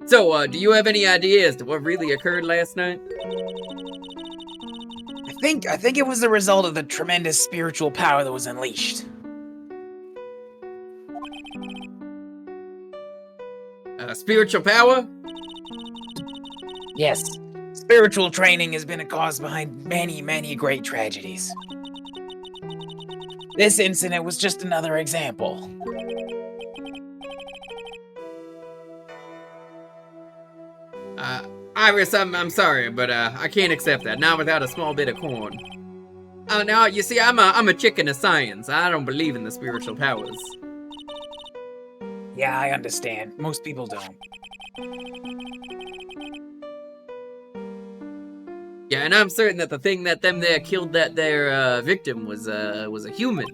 So, do you have any idea as to what really occurred last night? I think it was the result of the tremendous spiritual power that was unleashed. Spiritual power? Yes. Spiritual training has been a cause behind many, many great tragedies. This incident was just another example. Iris, I'm sorry, but I can't accept that. Not without a small bit of corn. Oh, now you see, I'm a chicken of science. I don't believe in the spiritual powers. Yeah, I understand. Most people don't. Yeah, and I'm certain that the thing that them there killed that their victim was a human.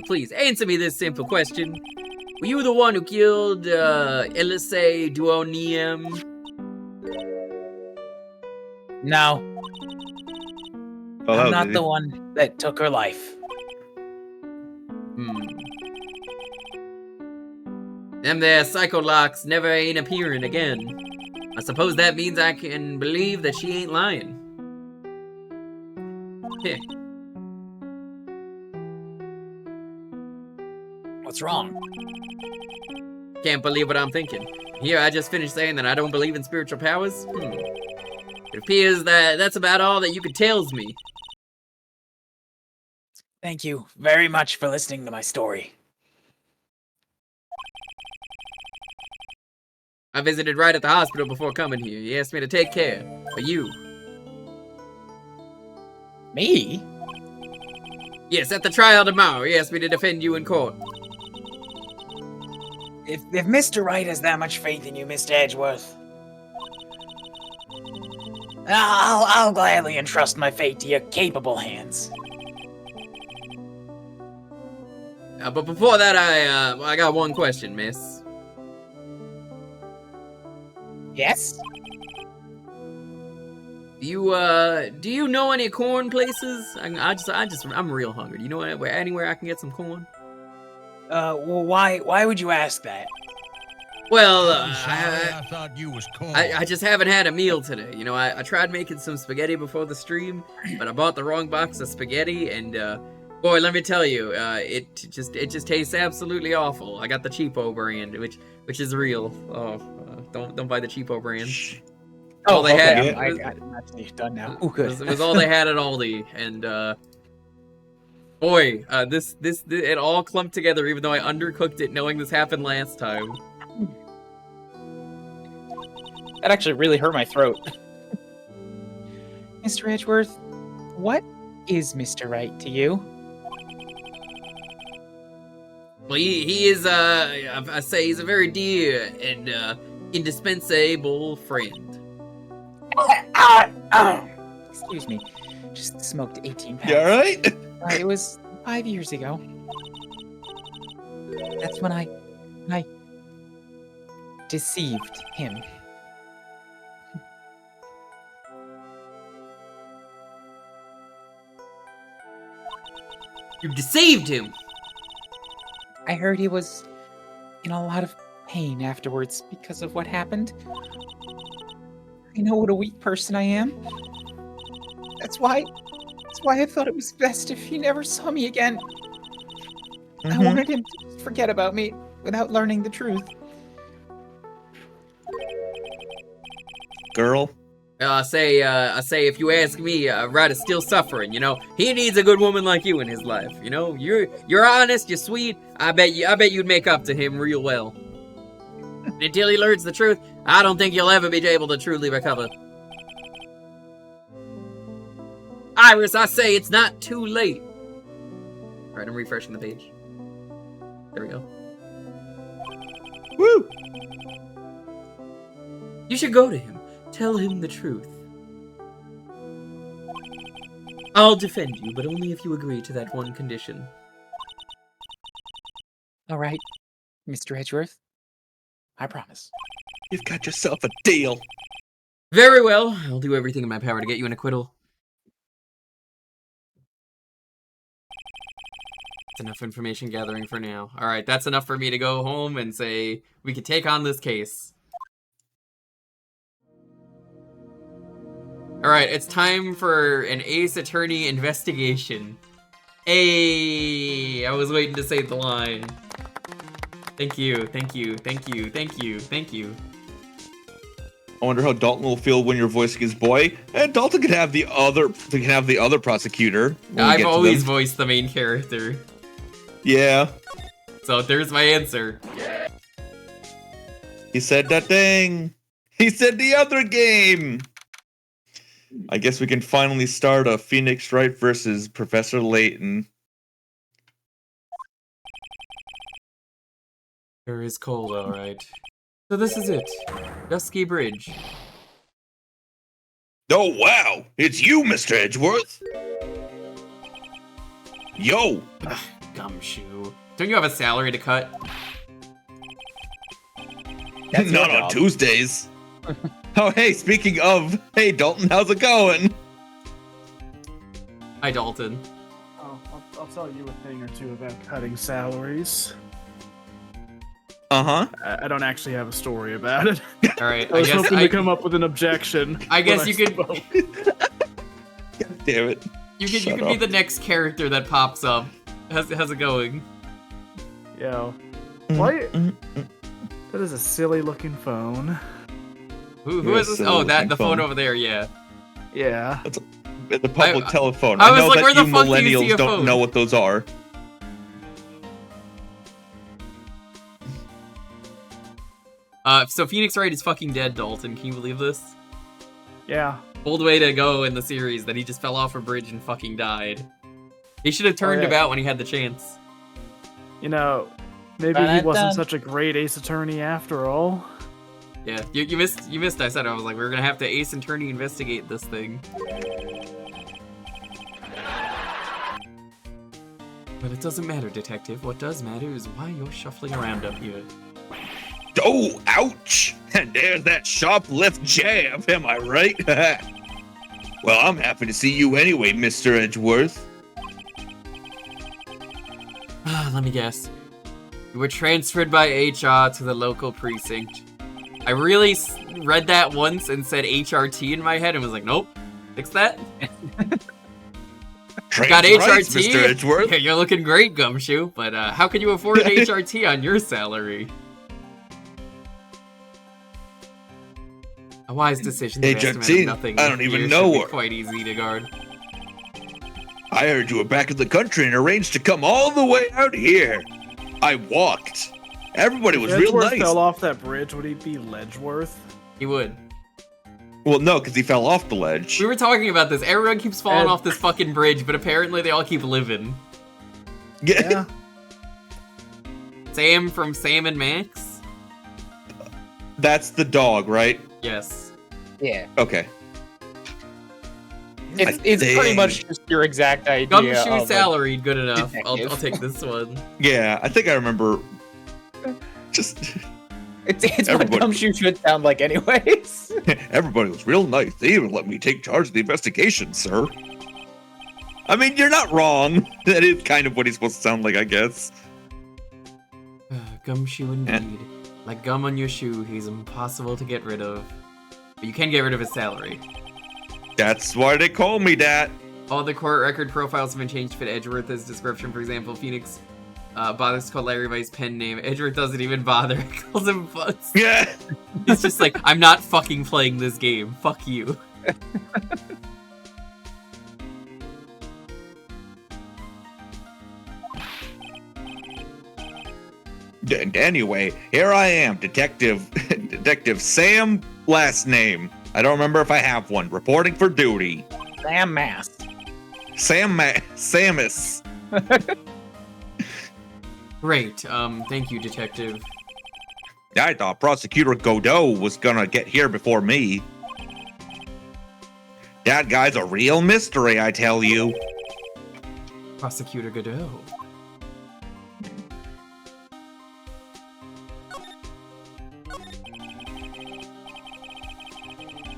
Please answer me this simple question: were you the one who killed Elise Duonium? No, Oh, that I'm was not easy. the one that took her life. Them there psycholocks never ain't appearing again. I suppose that means I can believe that she ain't lying. Heh. What's wrong? Can't believe what I'm thinking. Here, I just finished saying that I don't believe in spiritual powers. It appears that that's about all that you could tell me. Thank you very much for listening to my story. I visited Wright at the hospital before coming here. He asked me to take care of you. Me? Yes, at the trial tomorrow, he asked me to defend you in court. If Mr. Wright has that much faith in you, Mr. Edgeworth, I'll gladly entrust my fate to your capable hands. But before that, I got one question, miss. Yes? Do you know any corn places? I'm real hungry. Do you know anywhere I can get some corn? Well, why would you ask that? Well, I'm sorry, I thought you was corn. I just haven't had a meal today. You know, I tried making some spaghetti before the stream, but I bought the wrong box of spaghetti, and boy, let me tell you, it just tastes absolutely awful. I got the cheapo brand, which is real. Oh, don't buy the cheapo brand. All they had. Okay, I got it. Actually done now. Oh, good. It was all they had at Aldi, and boy, this it all clumped together. Even though I undercooked it, knowing this happened last time. That actually really hurt my throat. Mr. Edgeworth, what is Mr. Wright to you? Well, he is, I say he's a very dear and, indispensable friend. Excuse me. Just smoked 18 pounds. You alright? It was 5 years ago. That's when I deceived him. You deceived him! I heard he was in a lot of pain afterwards because of what happened. I know what a weak person I am. That's why I thought it was best if he never saw me again. I wanted him to forget about me without learning the truth. Girl. I say if you ask me, Wright is still suffering, you know? He needs a good woman like you in his life, you know? You're honest, you're sweet, I bet you'd make up to him real well. Until he learns the truth, I don't think you'll ever be able to truly recover. Iris, I say it's not too late. Alright, I'm refreshing the page. There we go. Woo! You should go to him. Tell him the truth. I'll defend you, but only if you agree to that one condition. All right, Mr. Edgeworth. I promise. You've got yourself a deal. Very well. I'll do everything in my power to get you an acquittal. That's enough information gathering for now. Alright, that's enough for me to go home and say we could take on this case. Alright, it's time for an Ace Attorney investigation. Hey, I was waiting to say the line. Thank you, thank you, thank you, thank you, thank you. I wonder how Dalton will feel when you're voicing his boy. And Dalton can have the other prosecutor. I've always voiced the main character. Yeah. So there's my answer. He said that thing. He said the other game. I guess we can finally start a Phoenix Wright versus Professor Layton. Sure is cold, alright. So this is it. Dusky Bridge. Oh, wow. It's you, Mr. Edgeworth. Yo. Ugh, gumshoe. Don't you have a salary to cut? Not on Tuesdays. Oh, hey, speaking of, hey, Dalton, how's it going? Hi, Dalton. Oh, I'll tell you a thing or two about cutting salaries. Uh-huh. I don't actually have a story about it. Alright, I was hoping to come up with an objection. I guess you could... God damn it. You could be the next character that pops up. How's it going? Yo. Why? That is a silly looking phone. Who is this? Oh, the phone over there, yeah. Yeah. That's the public telephone. I was know like, that where the you fuck do you see millennials a don't phone? know what those are. So Phoenix Wright is fucking dead, Dalton. Can you believe this? Yeah. Old way to go in the series that he just fell off a bridge and fucking died. He should have turned about when he had the chance. You know, maybe he wasn't such a great ace attorney after all. Yeah, you missed. I said I was like, we're gonna have to Ace Attorney investigate this thing. But it doesn't matter, Detective. What does matter is why you're shuffling around up here. Oh, ouch! And there's that shoplift jab, am I right? Well, I'm happy to see you anyway, Mr. Edgeworth. Let me guess. You were transferred by HR to the local precinct. I really read that once and said HRT in my head and was like, nope, fix that. Got HRT? Mr. Edgeworth. Yeah, you're looking great, Gumshoe, but how can you afford an HRT on your salary? A wise decision. HRT? Nothing I don't even here know should be her. Quite easy to guard. I heard you were back in the country and arranged to come all the way out here. I walked. Everybody was real Edgeworth nice. fell off that bridge, would he be Ledgeworth? He would. Well, no, because he fell off the ledge. We were talking about this. Everyone keeps falling Ed. off this fucking bridge, but apparently they all keep living. Yeah. Sam from Sam and Max? That's the dog, right? Yes. Yeah. Okay. It's think- pretty much just your exact idea. Gumshoe of, like, salary, good enough. I'll detective. take this one. Yeah, I think I remember. Just It's what Everybody- Gumshoe should sound like, anyways. everybody was real nice. They even let me take charge of the investigation, sir. I mean, you're not wrong. That is kind of what he's supposed to sound like, I guess. Gumshoe indeed. Like gum on your shoe, he's impossible to get rid of. But you can get rid of his salary. That's why they call me that. All the court record profiles have been changed to fit Edgeworth's description. For example, Phoenix bothers to call Larry by his pen name. Edgeworth doesn't even bother. He calls him Butts. Yeah. He's just like, I'm not fucking playing this game. Fuck you. Anyway, here I am, Detective Sam, last name. I don't remember if I have one. Reporting for duty. Sam Mass. Samus. Great. Thank you, Detective. I thought Prosecutor Godot was gonna get here before me. That guy's a real mystery, I tell you. Prosecutor Godot.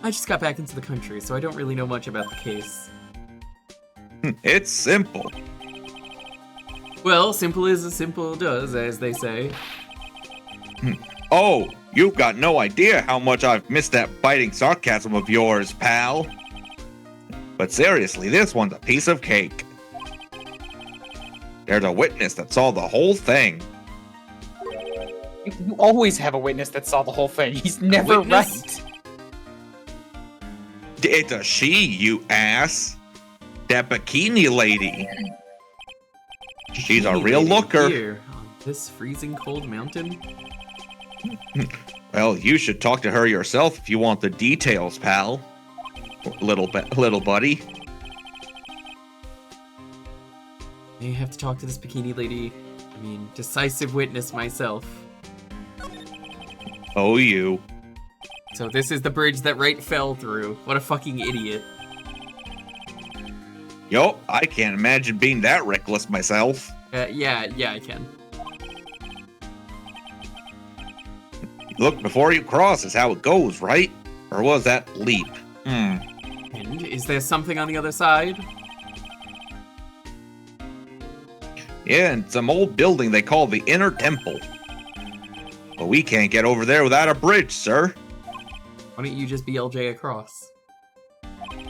I just got back into the country, so I don't really know much about the case. It's simple. Well, simple as simple does, as they say. Oh, you've got no idea how much I've missed that biting sarcasm of yours, pal. But seriously, this one's a piece of cake. There's a witness that saw the whole thing. You always have a witness that saw the whole thing. He's never witness? right. It's a she, you ass. That bikini lady. She's a real looker. Here, on this freezing cold mountain. Well, you should talk to her yourself if you want the details, pal. Little buddy. May have to talk to this bikini lady. I mean, decisive witness myself. Oh, you. So this is the bridge that Wright fell through. What a fucking idiot. Yo, I can't imagine being that reckless myself. Yeah, I can. Look before you cross is how it goes, right? Or was that leap? And is there something on the other side? Yeah, and some old building they call the Inner Temple. But we can't get over there without a bridge, sir. Why don't you just BLJ across?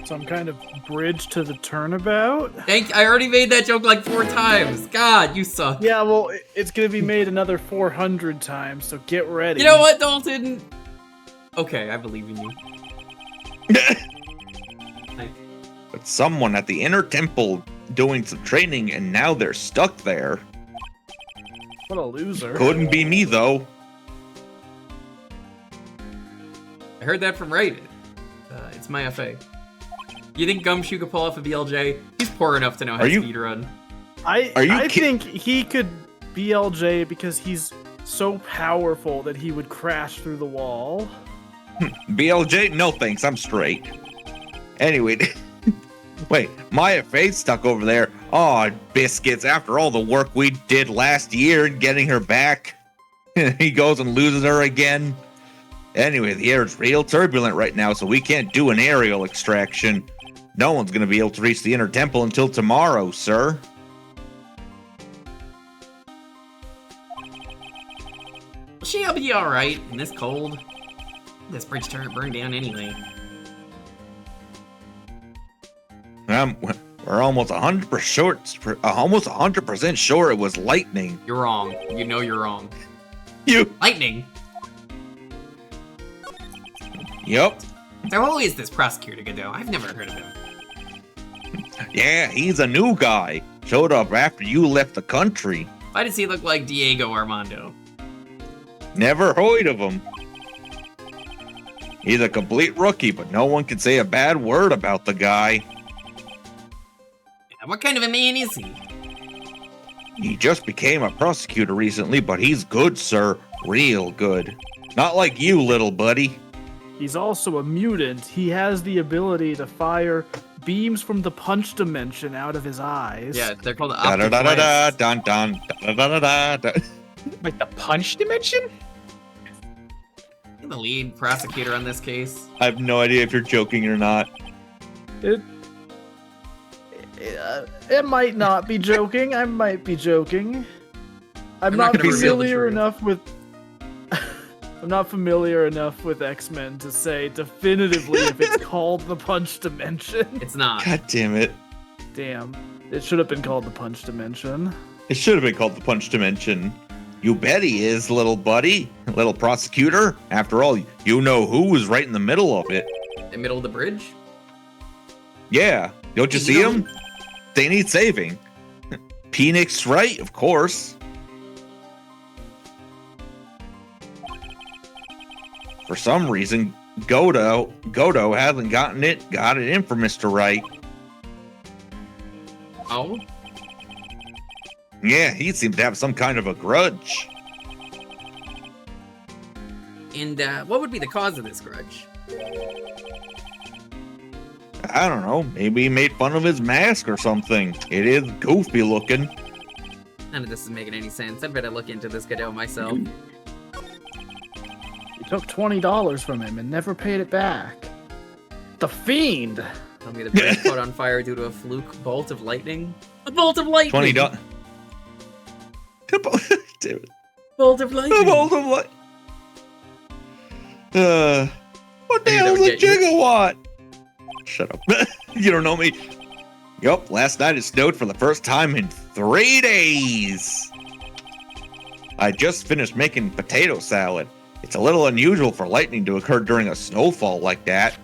Some kind of bridge to the turnabout? I already made that joke like 4 times. God, you suck. Yeah, well, it's gonna be made another 400 times, so get ready. You know what, Dalton? Okay, I believe in you. But someone at the Inner Temple doing some training and now they're stuck there. What a loser. Couldn't be me, though. I heard that from Wright. It's my FA. You think Gumshoe could pull off a BLJ? He's poor enough to know how to speedrun. I think he could BLJ because he's so powerful that he would crash through the wall. BLJ? No thanks, I'm straight. Anyway, wait, Maya Faye's stuck over there. Aw, biscuits, after all the work we did last year in getting her back. He goes and loses her again. Anyway, the air's real turbulent right now, so we can't do an aerial extraction. No one's gonna be able to reach the Inner Temple until tomorrow, sir. She'll be alright in this cold. This bridge turret burned down anyway. We're almost 100% sure it was lightning. You're wrong. You know you're wrong. You. Lightning! Yup. There always this prosecutor Godot. I've never heard of him. Yeah, he's a new guy. Showed up after you left the country. Why does he look like Diego Armando? Never heard of him. He's a complete rookie, but no one can say a bad word about the guy. What kind of a man is he? He just became a prosecutor recently, but he's good, sir. Real good. Not like you, little buddy. He's also a mutant. He has the ability to fire beams from the punch dimension out of his eyes. Yeah, they're called Da da optic da da da lens. dun dun da da da da da. Like the punch dimension? I'm the lead prosecutor on this case. I have no idea if you're joking or not. It might not be joking. I might be joking. I'm not not gonna reveal the familiar truth. enough with. I'm not familiar enough with X-Men to say definitively if it's called the Punch Dimension. It's not. God damn it. Damn, it should have been called the Punch Dimension. It should have been called the Punch Dimension. You bet he is, little buddy. Little prosecutor. After all, you know who was right in the middle of it. The middle of the bridge? Yeah. Don't you see him? They need saving. Phoenix Wright, of course. For some reason, Godo hasn't got it in for Mr. Wright. Oh? Yeah, he seems to have some kind of a grudge. And what would be the cause of this grudge? I don't know, maybe he made fun of his mask or something. It is goofy looking. None of this is making any sense. I better look into this Godot myself. You took $20 from him and never paid it back. The Fiend! Tell me the bridge caught on fire due to a fluke bolt of lightning? A bolt of lightning! $20. Damn it. Bolt of lightning! Bolt of light. What the I knew that hell is would a get you. gigawatt? Shut up. You don't know me. Yup, last night it snowed for the first time in 3 days. I just finished making potato salad. It's a little unusual for lightning to occur during a snowfall like that.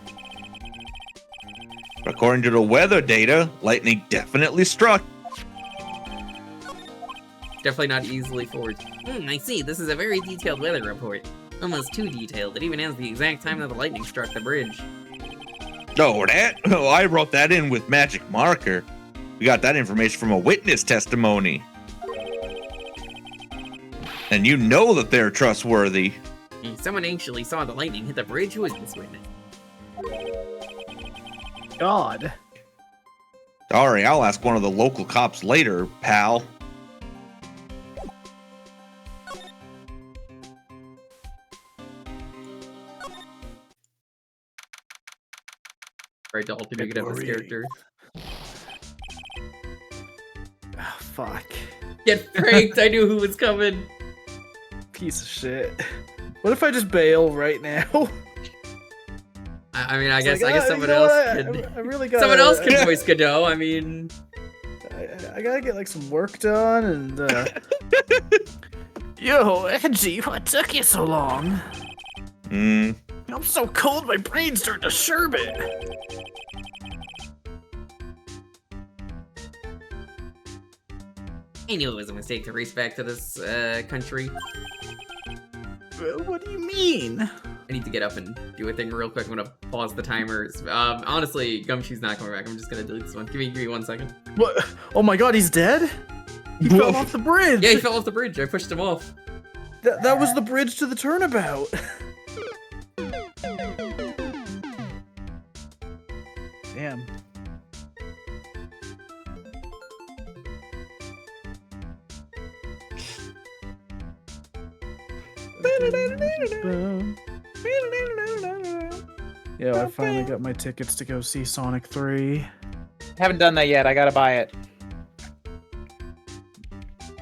But according to the weather data, lightning definitely struck. Definitely not easily forged. I see. This is a very detailed weather report. Almost too detailed. It even has the exact time that the lightning struck the bridge. Oh, that? Oh, I wrote that in with magic marker. We got that information from a witness testimony. And you know that they're trustworthy. Someone actually saw the lightning hit the bridge. Who is this witness? God. Sorry, I'll ask one of the local cops later, pal. Right, to alter get up his character. Oh, fuck. Get pranked! I knew who was coming. Piece of shit. What if I just bail right now? I mean, I It's guess like, someone you know else what? could. I really got. Someone else can voice Godot. I mean, I gotta get like some work done and. Yo, Edgy, what took you so long? I'm so cold, my brain's starting to sherbet. I knew it was a mistake to race back to this country. What do you mean? I need to get up and do a thing real quick. I'm gonna pause the timers. Honestly, Gumshoe's not coming back. I'm just gonna delete this one. Give me 1 second. What? Oh my god, he's dead? He fell off the bridge. Yeah, he fell off the bridge. I pushed him off. That was the bridge to the turnabout. Damn. Yeah, I finally got my tickets to go see Sonic 3. Haven't done that yet. I gotta buy it.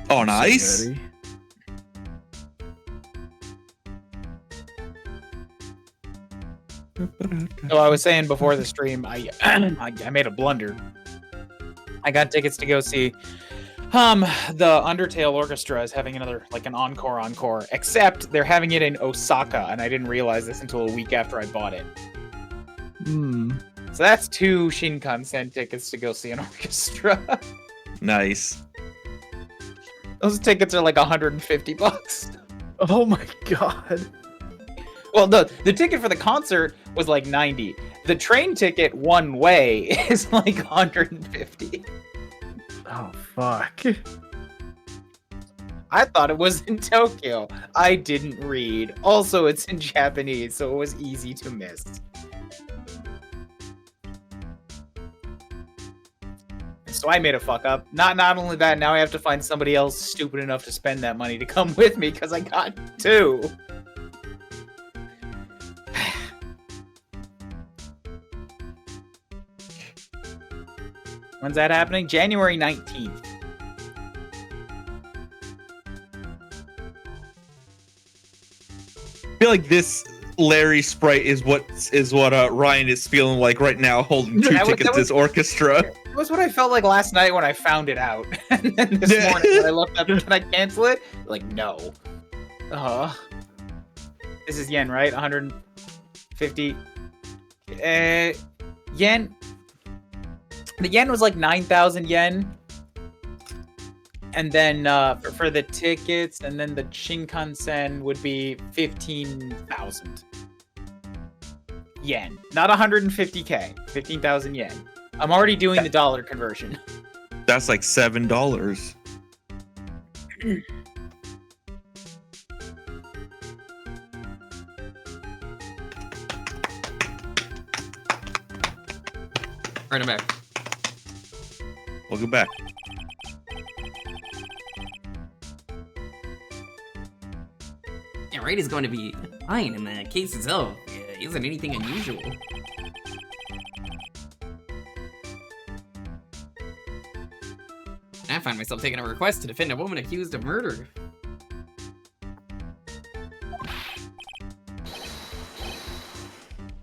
Oh, nice. Ready? So I was saying before the stream, I made a blunder. I got tickets to go see the Undertale Orchestra is having another like an encore, except they're having it in Osaka, and I didn't realize this until a week after I bought it. So that's 2 Shinkansen tickets to go see an orchestra. Nice. Those tickets are like $150. Oh my god. Well, the ticket for the concert was like 90. The train ticket one way is like 150. Oh fuck. I thought it was in Tokyo. I didn't read. Also, it's in Japanese, so it was easy to miss. So I made a fuck up. Not only that, now I have to find somebody else stupid enough to spend that money to come with me because I got 2. When's that happening? January 19th. I feel like this Larry sprite is what Ryan is feeling like right now, holding 2 tickets to this orchestra. It was what I felt like last night when I found it out. And then this morning when I looked up, can I cancel it? Like, no. This is yen, right? 150. Yen. The yen was like 9,000 yen. And then for the tickets, and then the Shinkansen would be 15,000 yen. Not 150k. 15,000 yen. I'm already doing the dollar conversion. That's like $7. Alright, I'm back. Welcome back. Yeah, Wright is going to be fine in the case itself. Isn't anything unusual. I find myself taking a request to defend a woman accused of murder.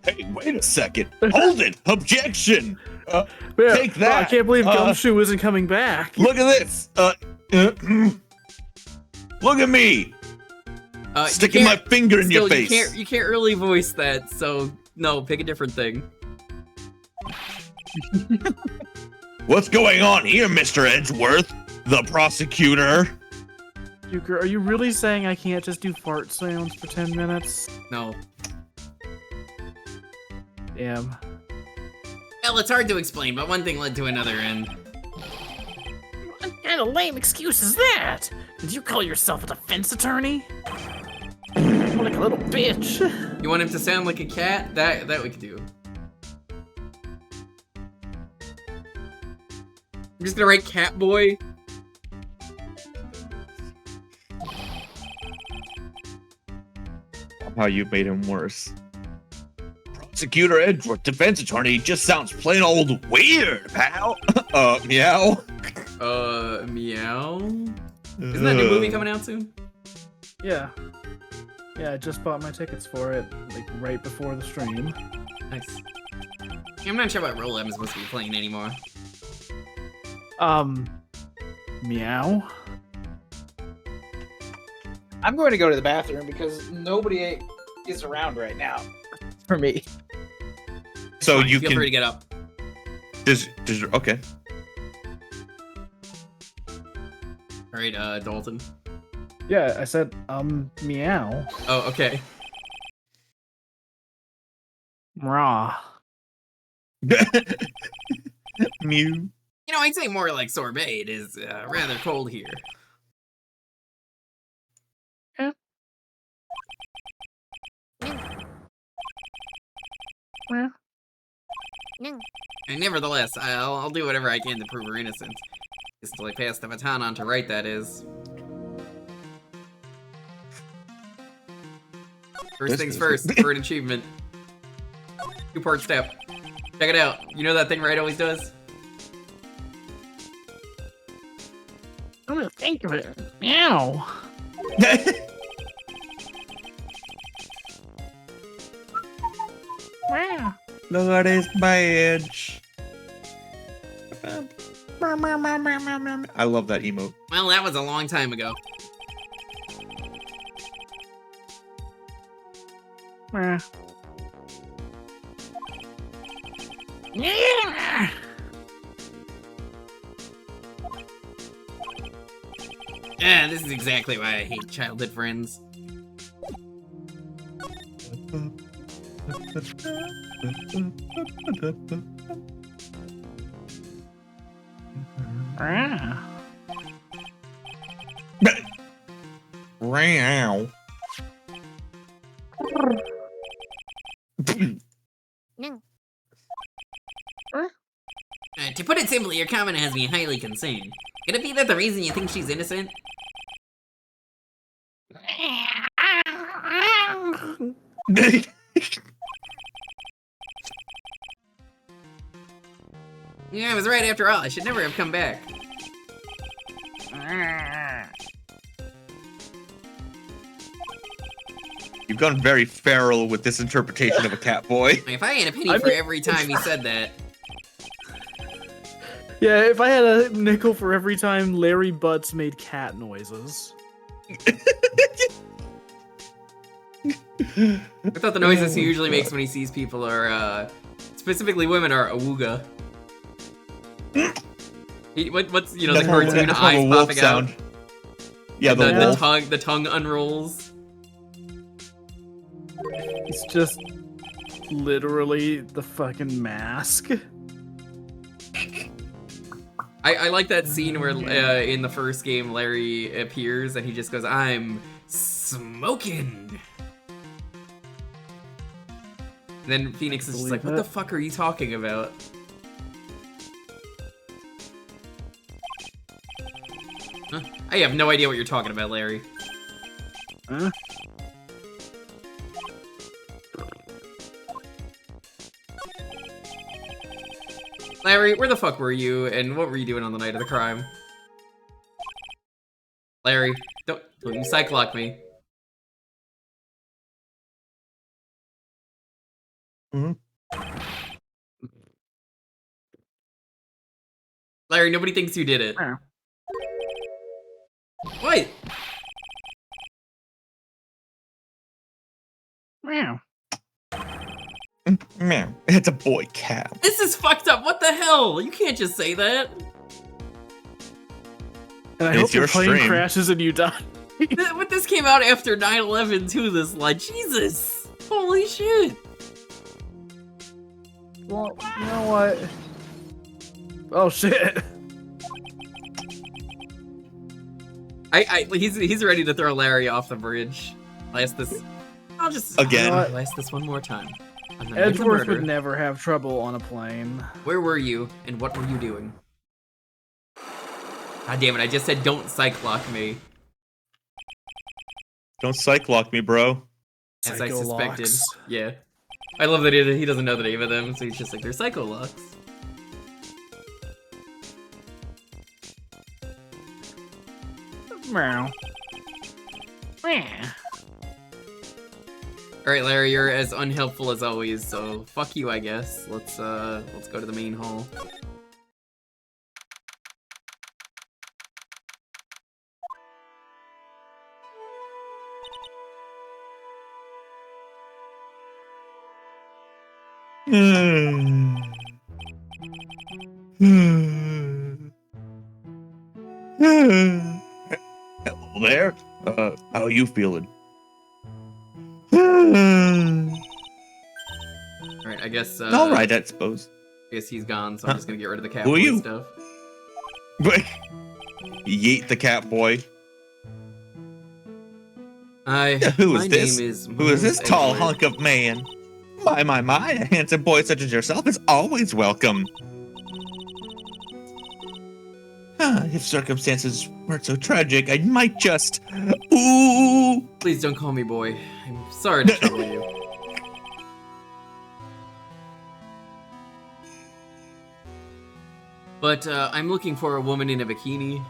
Hey, wait a second. Hold it. Objection. Man, Take that. I can't believe Gumshoe isn't coming back. Look at this. Look at me. Sticking my finger in your face. You can't really voice that, so no, pick a different thing. What's going on here, Mr. Edgeworth, the prosecutor? Jewker, are you really saying I can't just do fart sounds for 10 minutes? No. Damn. Well, it's hard to explain, but one thing led to another, and... What kind of lame excuse is that? Did you call yourself a defense attorney? Like a little bitch. You want him to sound like a cat? That we could do. I'm just gonna write cat boy. How you made him worse. Prosecutor Edgeworth, defense attorney, just sounds plain old weird, pal. Meow. Meow? Isn't that new movie coming out soon? Yeah. Yeah, I just bought my tickets for it, like, right before the stream. Nice. Yeah, I'm not sure what role I'm supposed to be playing anymore. Meow? I'm going to go to the bathroom because nobody is around right now. For me. So Fine, you feel can free to get up. just okay. Alright, Dalton. Yeah, I said, meow. Oh, okay. Rah. Mew. You know, I'd say more like sorbet. It is rather cold here. Yeah. Yeah. And nevertheless, I'll do whatever I can to prove her innocent. Just until I pass the baton on to Wright, that is. First things first, for an achievement. 2-part step. Check it out. You know that thing Wright always does? I'm gonna think of it. Meow. Meow. Look at this badge. I love that emote. Well, that was a long time ago. Meow. Yeah. Yeah, this is exactly why I hate childhood friends. Ah. Wow. To put it simply, your comment has me highly concerned. Could it be that the reason you think she's innocent? Yeah, I was right after all. I should never have come back. You've gone very feral with this interpretation of a cat boy. If I had a penny for every time he said that. Yeah, if I had a nickel for every time Larry Butts made cat noises. I thought the noises he usually makes when he sees people are, specifically women, are awooga. What's the cartoon That's eyes a wolf popping sound. out? Yeah, the wolf. The tongue unrolls. It's just literally the fucking mask. I like that scene where in the first game Larry appears and he just goes, "I'm smoking." Then Phoenix is just like, "What the fuck are you talking about?" Huh? I have no idea what you're talking about, Larry. Huh? Larry, where the fuck were you, and what were you doing on the night of the crime? Larry, don't you psychlock me. Larry, nobody thinks you did it. Yeah. Wait! Meow. Man, it's a boy cat. This is fucked up, what the hell? You can't just say that. And I It's hope your your plane stream. crashes and you die. But this came out after 9/11 too, this line. Jesus! Holy shit! Well, you know what? Oh shit. He's ready to throw Larry off the bridge. I'll just Again. last this one more time. On the night of the Edgeworth murder, would never have trouble on a plane. where were you and what were you doing? God damn it! I just said don't psychlock me, Don't psychlock me, bro. as I Psycho suspected. locks. Yeah, I love that he doesn't know the name of them, so he's just like they're psycho locks. Meow. Meow. Alright, Larry, you're as unhelpful as always, so fuck you, I guess. Let's go to the main hall. Hello there. How you feeling? Alright, I guess, All right, I suppose. I guess he's gone, so I'm just gonna get rid of the cat Who are boy you? stuff. Yeet the cat boy. Who My is this? name is Who is this tall Edward. hunk of man? My, a handsome boy such as yourself is always welcome. If circumstances weren't so tragic, I might just... Ooh! Please don't call me boy. I'm sorry to trouble you. But, I'm looking for a woman in a bikini.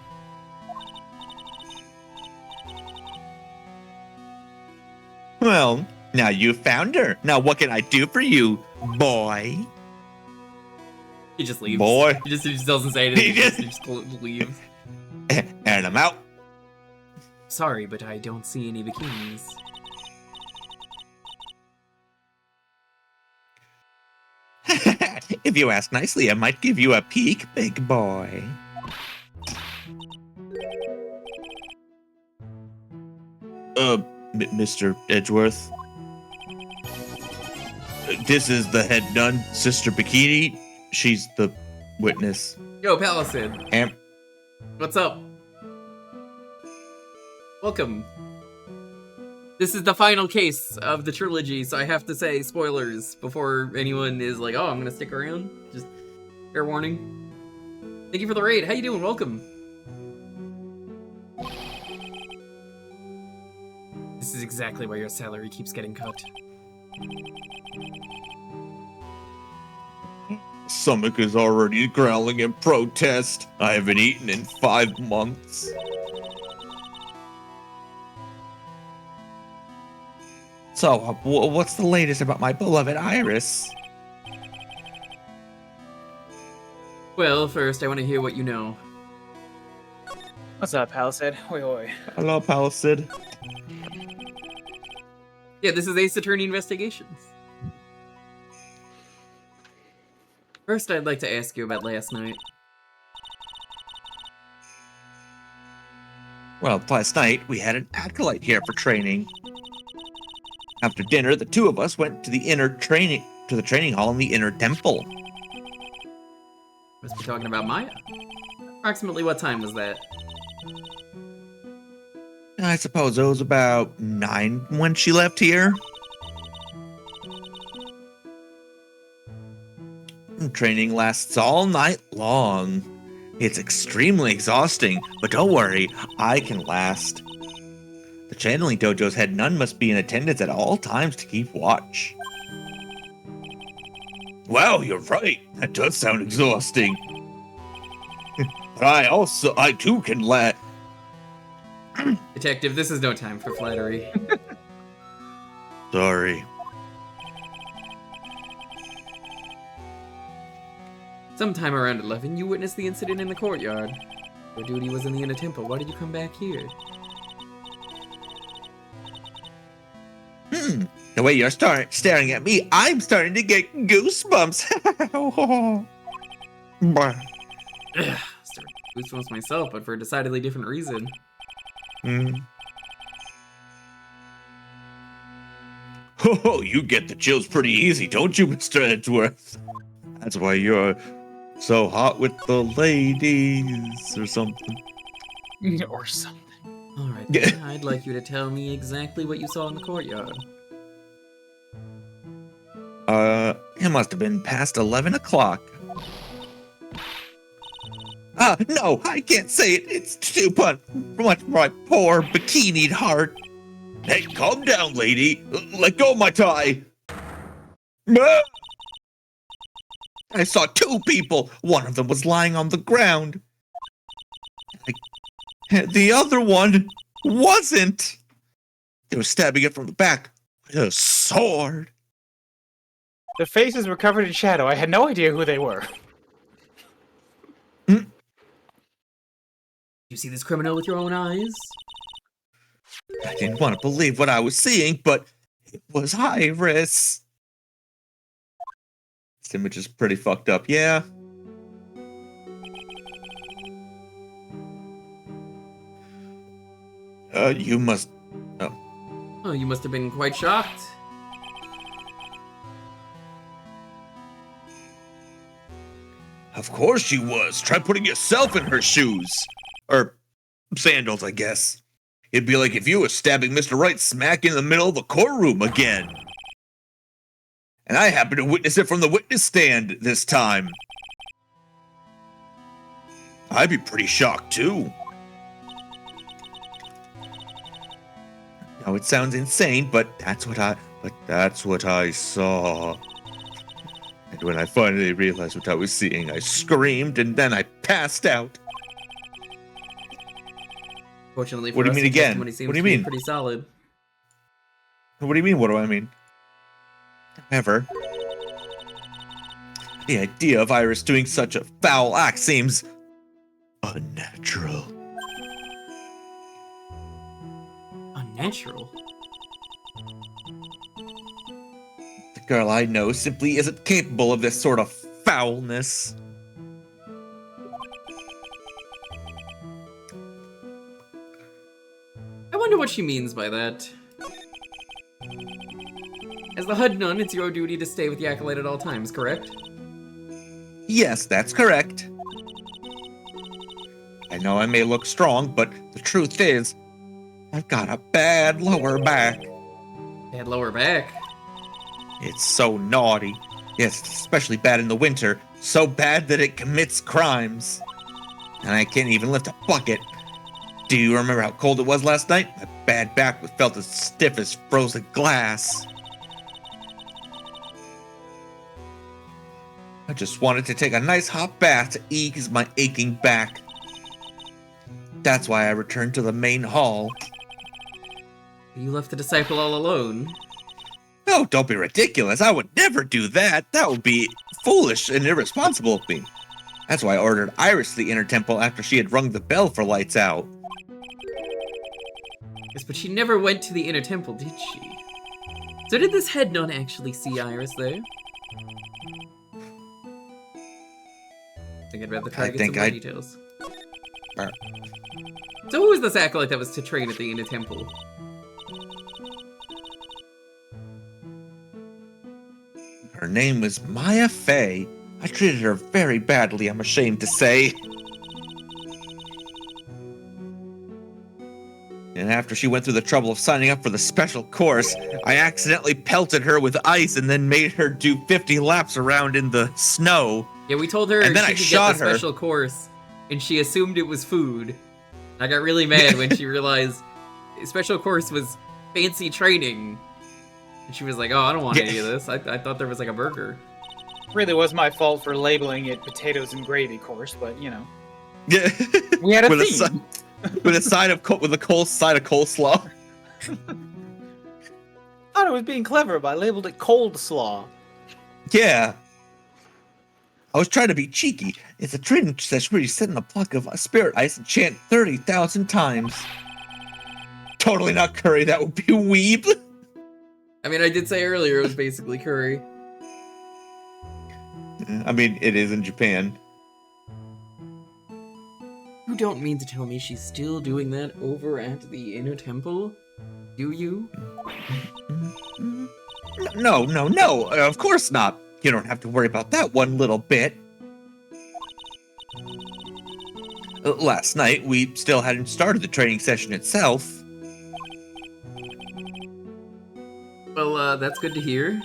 Well, now you found her. Now what can I do for you, boy? He just leaves. Boy. He just doesn't say anything. He He just- just leaves. And I'm out. Sorry, but I don't see any bikinis. If you ask nicely, I might give you a peek, big boy. Mr. Edgeworth. This is the head nun, Sister Bikini. She's the witness. Yo, Palisade. Am- What's up? Welcome. This is the final case of the trilogy, so I have to say spoilers before anyone is like, oh, I'm gonna stick around. Just fair warning. Thank you for the raid. How you doing? Welcome. This is exactly why your salary keeps getting cut. Stomach is already growling in protest. I haven't eaten in 5 months. So, what's the latest about my beloved Iris? Well, first, I want to hear what you know. What's up, Palisade? Oi, oi. Hello, Palisade. Yeah, this is Ace Attorney Investigations. First, I'd like to ask you about last night. Well, last night we had an acolyte here for training. After dinner, the two of us went to the training hall in the inner temple. Must be talking about Maya. Approximately what time was that? I suppose it was about 9 when she left here. Training lasts all night long. It's extremely exhausting, but don't worry, I can last. The channeling dojo's head nun must be in attendance at all times to keep watch. Wow, you're right. That does sound exhausting. But I too can last. Detective, this is no time for flattery. Sorry. Sometime around 11, you witnessed the incident in the courtyard. Your duty was in the inner temple. Why did you come back here? The way you're staring at me, I'm starting to get goosebumps. Ugh, started goosebumps myself, but for a decidedly different reason. Oh, you get the chills pretty easy, don't you, Mr. Edgeworth? That's why you're so hot with the ladies, or something. Or something. Alright, then, I'd like you to tell me exactly what you saw in the courtyard. It must have been past 11 o'clock. No, I can't say it. It's too much for my poor bikinied heart. Hey, calm down, lady. Let go of my tie. I saw 2 people. One of them was lying on the ground. The other one wasn't. They were stabbing it from the back with a sword. The faces were covered in shadow. I had no idea who they were. You see this criminal with your own eyes? I didn't want to believe what I was seeing, but it was Iris. This image is pretty fucked up, yeah. You must... Oh, you must have been quite shocked. Of course she was. Try putting yourself in her shoes. Or sandals, I guess. It'd be like if you were stabbing Mr. Wright smack in the middle of the courtroom again. And I happened to witness it from the witness stand this time. I'd be pretty shocked, too. Now, it sounds insane, but that's what I saw. And when I finally realized what I was seeing, I screamed and then I passed out. Fortunately for What do you us, mean your again? testimony seems What do you to be mean? pretty solid. What do you mean, what do I mean? However, the idea of Iris doing such a foul act seems unnatural. Unnatural? The girl I know simply isn't capable of this sort of foulness. I wonder what she means by that. As the HUD nun, it's your duty to stay with the Acolyte at all times, correct? Yes, that's correct. I know I may look strong, but the truth is, I've got a bad lower back. Bad lower back. It's so naughty. Yes, it's especially bad in the winter. So bad that it commits crimes. And I can't even lift a bucket. Do you remember how cold it was last night? My bad back felt as stiff as frozen glass. I just wanted to take a nice hot bath to ease my aching back. That's why I returned to the main hall. You left the disciple all alone. No, don't be ridiculous. I would never do that. That would be foolish and irresponsible of me. That's why I ordered Iris to the inner temple after she had rung the bell for lights out. Yes, but she never went to the inner temple, did she? So did this head nun actually see Iris there? I think I'd rather try to get some more details. So who was this acolyte that was to train at the inner temple? Her name was Maya Fey. I treated her very badly, I'm ashamed to say. And after she went through the trouble of signing up for the special course, I accidentally pelted her with ice and then made her do 50 laps around in the snow. Yeah, we told her and then she I could shot get the her. special course, and she assumed it was food. I got really mad when she realized the special course was fancy training. And she was like, oh, I don't want any of this. I thought there was like a burger. Really was my fault for labeling it potatoes and gravy course, but you know. Yeah. We had a with theme. With a side of side of coleslaw. Thought I was being clever, but I labeled it cold slaw. Yeah. I was trying to be cheeky. It's a training session where you sit in a block of spirit ice and chant 30,000 times. Totally not curry, that would be weeb. I mean, I did say earlier it was basically curry. I mean, it is in Japan. You don't mean to tell me she's still doing that over at the inner temple? Do you? No, of course not. You don't have to worry about that one little bit. Last night, we still hadn't started the training session itself. Well, that's good to hear.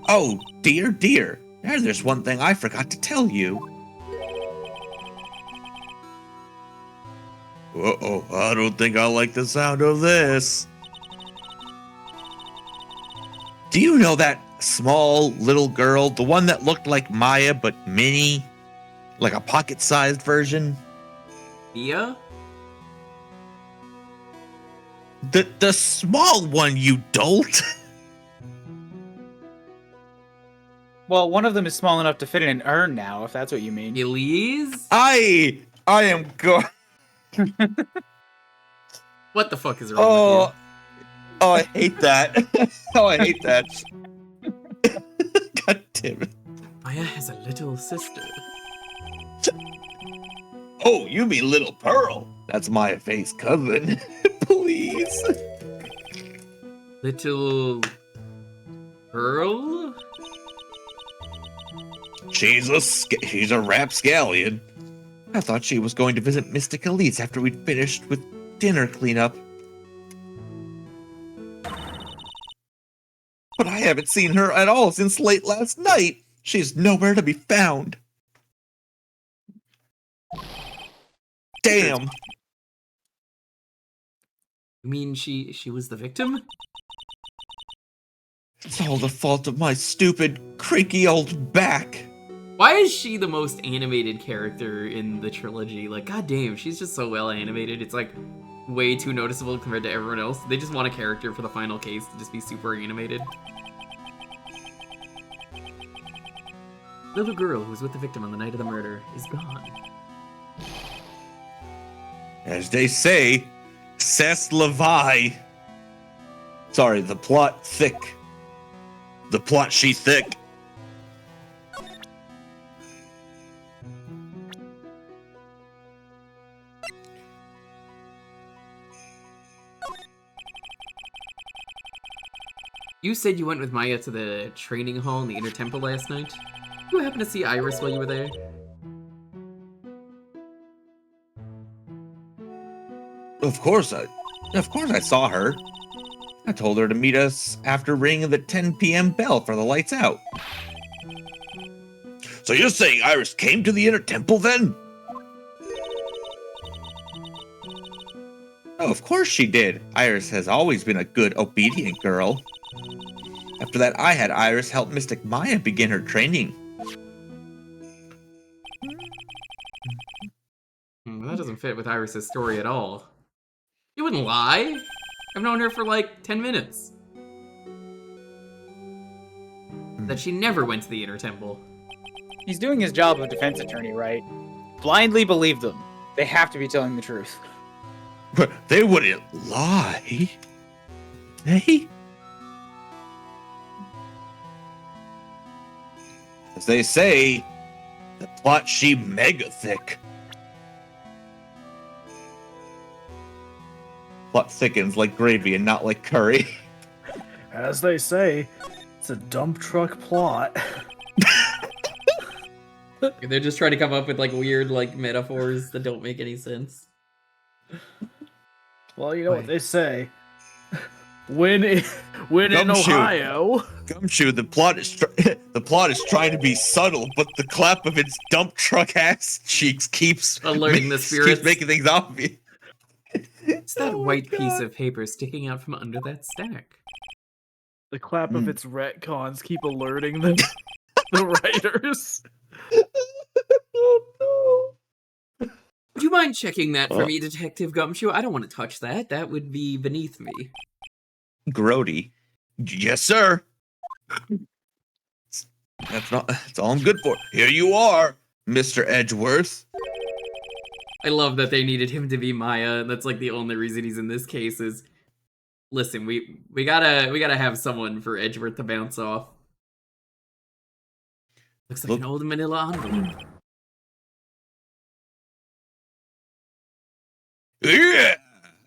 Oh, dear. There's one thing I forgot to tell you. Uh-oh, I don't think I like the sound of this. Do you know that small little girl, the one that looked like Maya but mini? Like a pocket-sized version? Mia? The small one, you dolt! Well, one of them is small enough to fit in an urn now, if that's what you mean. Elise? I am going... What the fuck is wrong with Oh, I hate that. Oh, I hate that. God damn it. you? Maya has a little sister. Oh, you mean Little Pearl? That's Maya Faye's cousin. Please. Little... Pearl? She's a rapscallion. I thought she was going to visit Mystic Elise after we'd finished with dinner cleanup. But I haven't seen her at all since late last night. She's nowhere to be found. Damn. You mean she was the victim? It's all the fault of my stupid, creaky old back. Why is she the most animated character in the trilogy? Like, goddamn, she's just so well animated. It's like way too noticeable compared to everyone else. They just want a character for the final case to just be super animated. Little girl who was with the victim on the night of the murder is gone. As they say, c'est la vie. Sorry, the plot thick. The plot she thick. You said you went with Maya to the training hall in the Inner Temple last night. You happen to see Iris while you were there? Of course I saw her. I told her to meet us after ringing the 10 p.m. bell for the lights out. So you're saying Iris came to the Inner Temple then? Oh, of course she did. Iris has always been a good, obedient girl. After that, I had Iris help Mystic Maya begin her training. Well, that doesn't fit with Iris' story at all. You wouldn't lie. I've known her for like 10 minutes. That she never went to the Inner Temple. He's doing his job of defense attorney, right? Blindly believe them. They have to be telling the truth. They wouldn't lie. Hey? As they say, the plot she mega thick. Plot thickens like gravy and not like curry. As they say, it's a dump truck plot. They're just trying to come up with like weird like metaphors that don't make any sense. Well, you know what they say. When in Ohio, Gumshoe, the plot is trying to be subtle, but the clap of its dump truck ass cheeks keeps Alerting the spirits. keeps making things obvious. It's that white piece of paper sticking out from under that stack. the clap of its retcons keep alerting the writers. Oh Would you mind checking that for me, Detective Gumshoe? I don't want to touch that. That would be beneath me. no. Grody. Yes, sir. That's all I'm good for. Here you are, Mr. Edgeworth. I love that they needed him to be Maya. That's like the only reason he's in this case is. Listen, we gotta have someone for Edgeworth to bounce off. Looks like an old manila envelope. Yeah.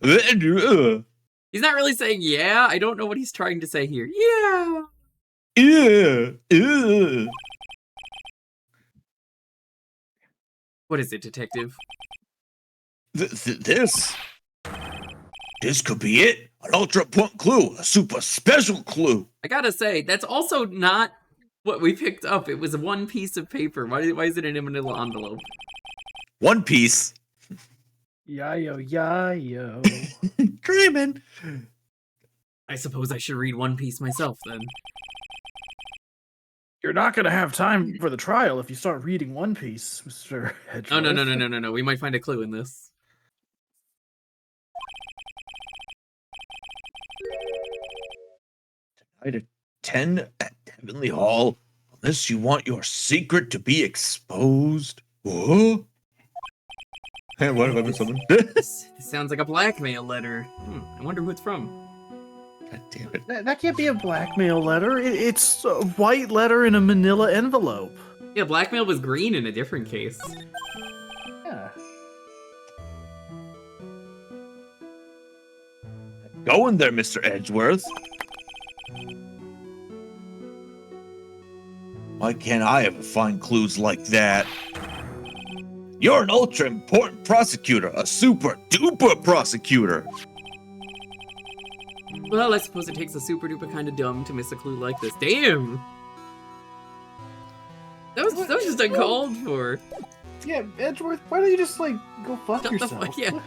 He's not really saying yeah. I don't know what he's trying to say here. Yeah. Yeah. What is it, Detective? This could be it. An ultra point clue. A super special clue. I gotta say, that's also not what we picked up. It was one piece of paper. Why is it in a manila envelope? One Piece. Yayo. Dreaming. I suppose I should read One Piece myself then. You're not gonna have time for the trial if you start reading One Piece, Mr. Edgeworth. Oh no. We might find a clue in this. Tonight at 10 at Heavenly Hall. Unless you want your secret to be exposed. Whoa. Hey, what have I missed something? This sounds like a blackmail letter. I wonder who it's from. God damn it. That can't be a blackmail letter. It's a white letter in a manila envelope. Yeah, blackmail was green in a different case. Yeah. Go in there, Mr. Edgeworth. Why can't I ever find clues like that? You're an ultra important prosecutor, a super duper prosecutor. Well, I suppose it takes a super duper kind of dumb to miss a clue like this. Damn! That was just uncalled for. Yeah, Edgeworth, why don't you just, go fuck What the yourself? fuck? Yeah.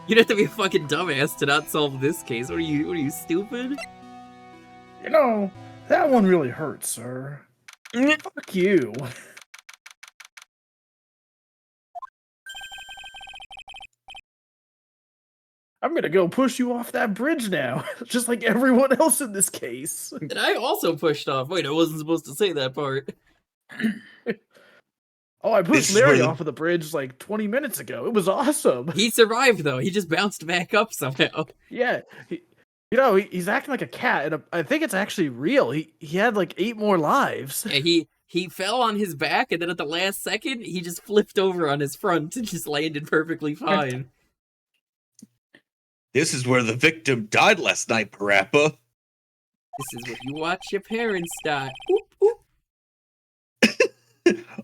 You'd have to be a fucking dumbass to not solve this case. What are you stupid? You know, that one really hurts, sir. Fuck you. I'm gonna go push you off that bridge now, just like everyone else in this case. And I also pushed off. Wait, I wasn't supposed to say that part. Oh, I This pushed is where Larry the- off of the bridge like 20 minutes ago. It was awesome. He survived, though. He just bounced back up somehow. Yeah, he's acting like a cat, and I think it's actually real. He had like 8 more lives. Yeah, he fell on his back, and then at the last second, he just flipped over on his front and just landed perfectly fine. This is where the victim died last night, Parappa. This is what you watch your parents die. Oop, oop.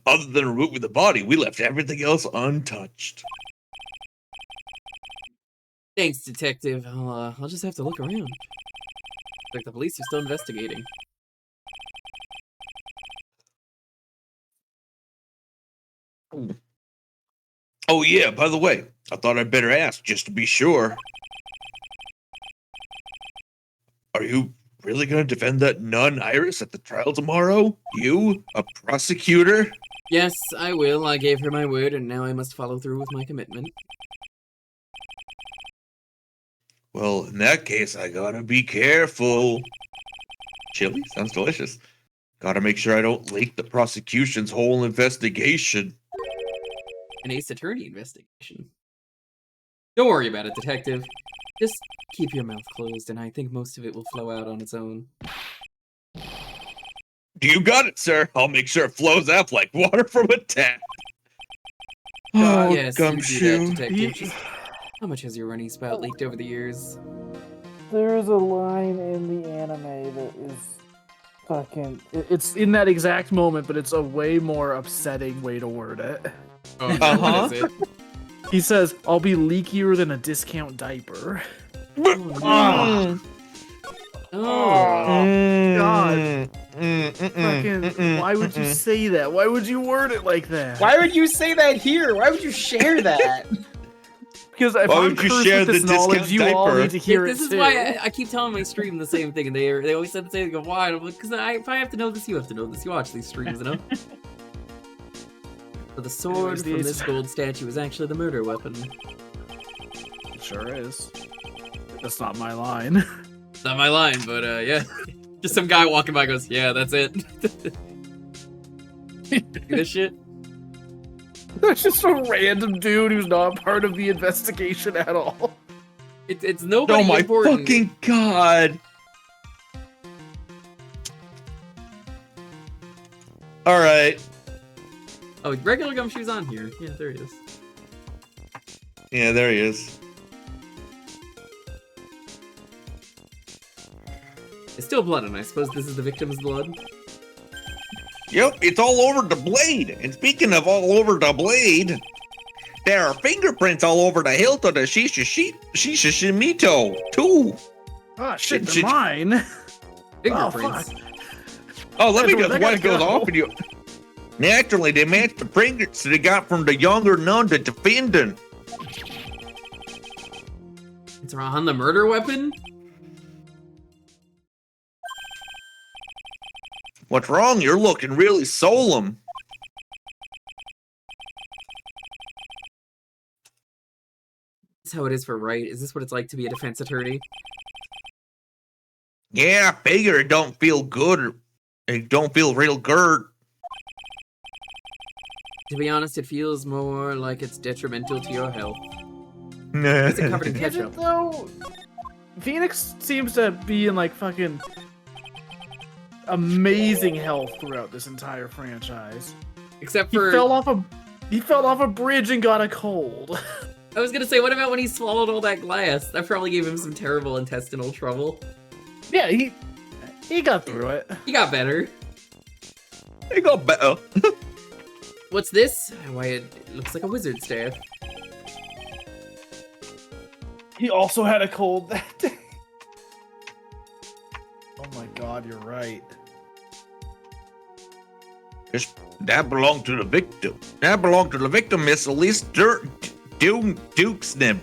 Other than removing the body, we left everything else untouched. Thanks, detective. I'll just have to look around. Like the police are still investigating. Oh yeah, by the way, I thought I'd better ask just to be sure. Are you really going to defend that nun Iris at the trial tomorrow? You, a prosecutor? Yes, I will. I gave her my word, and now I must follow through with my commitment. Well, in that case, I gotta be careful. Chili? Sounds delicious. Gotta make sure I don't leak the prosecution's whole investigation. An ace attorney investigation. Don't worry about it, detective. Just keep your mouth closed, and I think most of it will flow out on its own. You got it, sir. I'll make sure it flows out like water from a tap. Oh, yes, you do gumshoe. that, detective. Just, how much has your running spout leaked over the years? There is a line in the anime that is fucking. It's in that exact moment, but it's a way more upsetting way to word it. Oh, what is it? He says, "I'll be leakier than a discount diaper." Oh, God. Fucking, why would you say that? Why would you word it like that? Why would you say that here? Why would you share that? Because if Why I'm would you cursed share with this the knowledge, discount you all diaper? need to hear this it is too. why I keep telling my stream the same thing, and they always said the same thing. Go, why? And I'm like, because if I have to know this, you have to know this. You watch these streams, you know. So the sword from this gold statue is actually the murder weapon. It sure is. That's not my line. Not my line, but yeah. Just some guy walking by goes, yeah, that's it. See this shit? That's just a random dude who's not part of the investigation at all. It's nobody Oh my important. fucking god. Alright. Oh, regular Gumshoe's on here. Yeah, there he is. Yeah, there he is. It's still blood, and I suppose this is the victim's blood. Yep, it's all over the blade. And speaking of all over the blade, there are fingerprints all over the hilt of the Shishimito, too. Ah, shit, they're Shit. mine. Fingerprints. fuck. Oh, let me Edward, guess I what gotta goes go. off in you. Naturally, they match the fingerprints they got from the younger nun, the defendant. It's on the murder weapon? What's wrong? You're looking really solemn. That's how it is for Wright. Is this what it's like to be a defense attorney? Yeah, I figure it don't feel good. It don't feel real good. To be honest, it feels more like it's detrimental to your health. Is it covered in Is ketchup? it though? Phoenix seems to be in like fucking amazing health throughout this entire franchise. Except He for... fell off a bridge and got a cold. I was gonna say, what about when he swallowed all that glass? That probably gave him some terrible intestinal trouble. Yeah, he got through it. He got better. It got better. What's this? Why, it looks like a wizard staff. He also had a cold that day. Oh my god, you're right. That belonged to the victim. That belonged to the victim, Miss Elise Duke's name.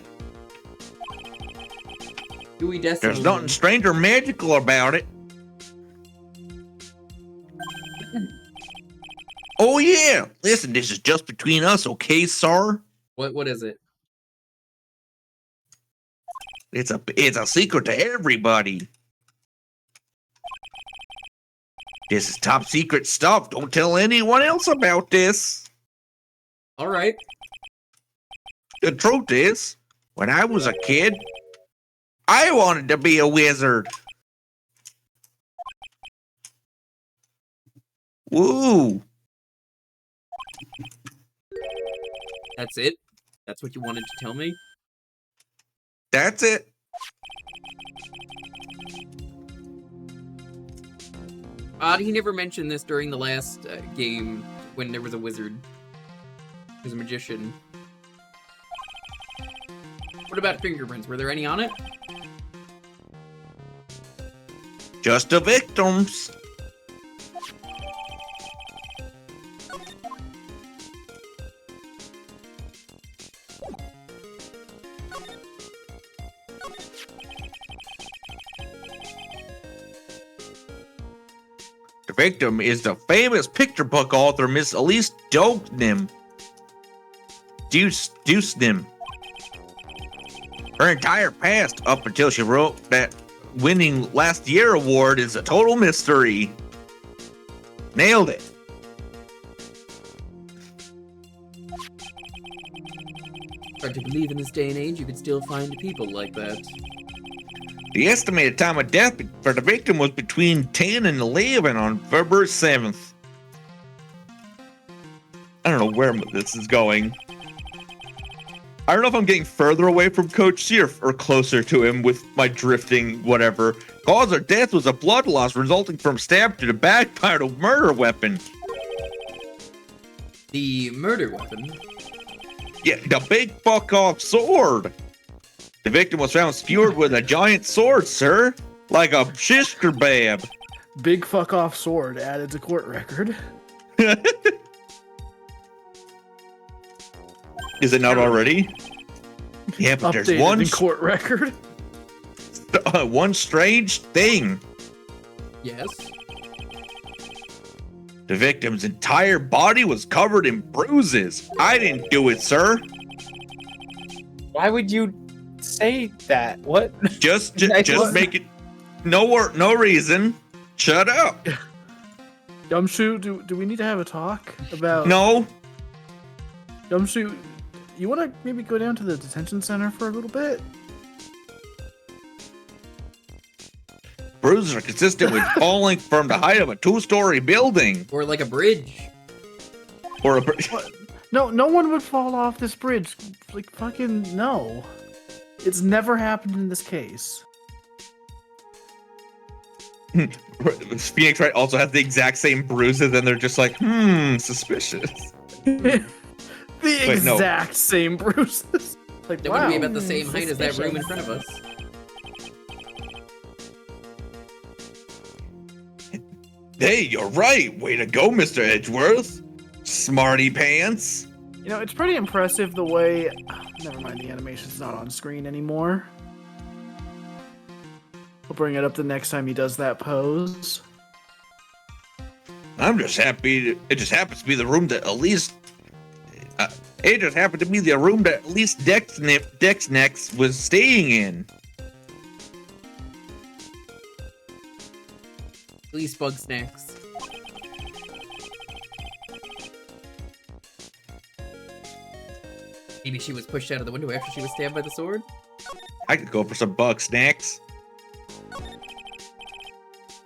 Dewey Decimal. There's nothing strange or magical about it. Oh yeah! Listen, this is just between us, okay, sir? What is it? It's a secret to everybody. This is top secret stuff. Don't tell anyone else about this. Alright. The truth is, when I was a kid, I wanted to be a wizard. Woo! That's it? That's what you wanted to tell me? That's it. Odd, he never mentioned this during the last game when there was a wizard. There's a magician. What about fingerprints? Were there any on it? Just the victims. The victim is the famous picture book author Miss Elise Deucenim. Her entire past, up until she wrote that winning last year award, is a total mystery. Nailed it. Hard to believe in this day and age you could still find people like that. The estimated time of death for the victim was between 10 and 11 on February 7th. I don't know where this is going. I don't know if I'm getting further away from Coach C or closer to him with my drifting whatever. Cause of death was a blood loss resulting from stab to the back by a murder weapon. The murder weapon? Yeah, the big fuck off sword. The victim was found skewered with a giant sword, sir. Like a shish kebab. Big fuck off sword added to court record. Is it not already? Yeah, but Updated there's one in court record. one strange thing. Yes. The victim's entire body was covered in bruises. I didn't do it, sir. Why would you say that? What? Just make it. No reason. Shut up. Gumshoe, do we need to have a talk about? No. Gumshoe, you want to maybe go down to the detention center for a little bit? Bruises are consistent with falling from the height of a 2-story building. Or like a bridge. Or a No one would fall off this bridge. Like, fucking no. It's never happened in this case. Phoenix Wright also has the exact same bruises, and they're just like, suspicious. The exact same bruises. Like, That wow. would be about the same height as that room in front of us. Hey, you're right. Way to go, Mr. Edgeworth. Smarty pants. You know, it's pretty impressive the way... never mind, the animation's not on screen anymore. We'll bring it up the next time he does that pose. I'm just happy. It just happens to be the room that Elise... it just happened to be the room that Elise Dexnex was staying in. Please bug snacks. Maybe she was pushed out of the window after she was stabbed by the sword? I could go for some bug snacks.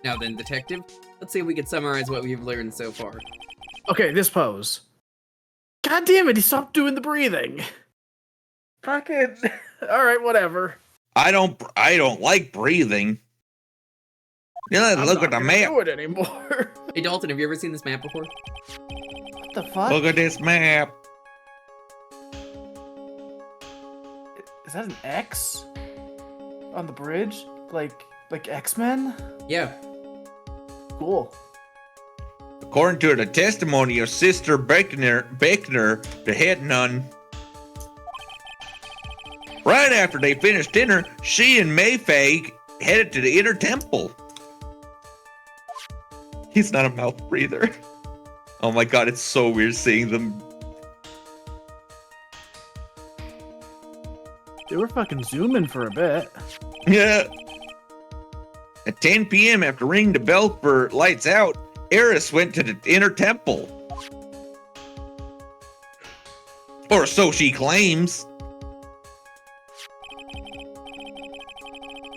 Now then, detective, let's see if we can summarize what we've learned so far. Okay, this pose. God damn it, he stopped doing the breathing. Fucking... Alright, whatever. I don't like breathing. Look at the map. Do it anymore. Hey Dalton, have you ever seen this map before? What the fuck? Look at this map. Is that an X? On the bridge? Like X-Men? Yeah. Cool. According to the testimony of Sister Beckner, the head nun, right after they finished dinner, she and Mayfay headed to the inner temple. He's not a mouth breather. Oh my god, it's so weird seeing them. They were fucking zooming for a bit. Yeah. At 10 p.m., after ringing the bell for lights out, Eris went to the inner temple. Or so she claims.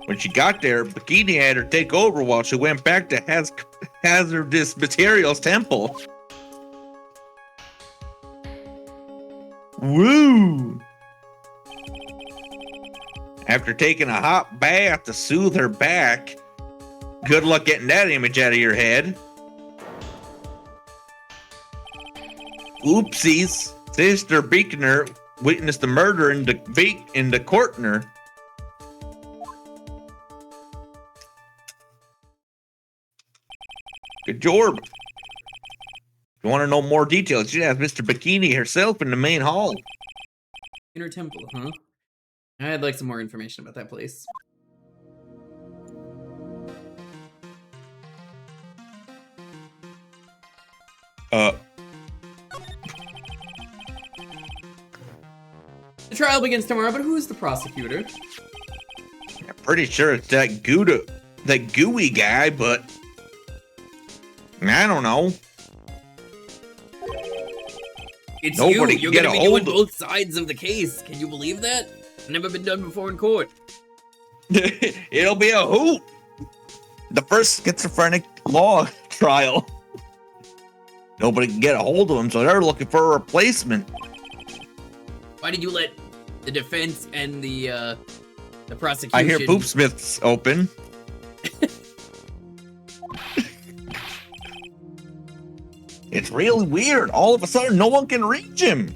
When she got there, Bikini had her take over while she went back to Hazardous Materials Temple. Woo! After taking a hot bath to soothe her back, Good luck getting that image out of your head. Oopsies. Sister Beekner witnessed the murder in the Courtner. Good job. If you want to know more details, you should ask Mr. Bikini herself in the main hall. Inner Temple, huh? I'd like some more information about that place. The trial begins tomorrow, but who's the prosecutor? I'm pretty sure it's that gooey guy, but I don't know. It's Nobody you. You're can gonna get be a doing hold of- both sides of the case. Can you believe that? Never been done before in court. It'll be a hoot. The first schizophrenic law trial. Nobody can get a hold of him, so they're looking for a replacement. Why did you let the defense and the prosecution? I hear Boopsmith's open. It's really weird. All of a sudden, no one can reach him.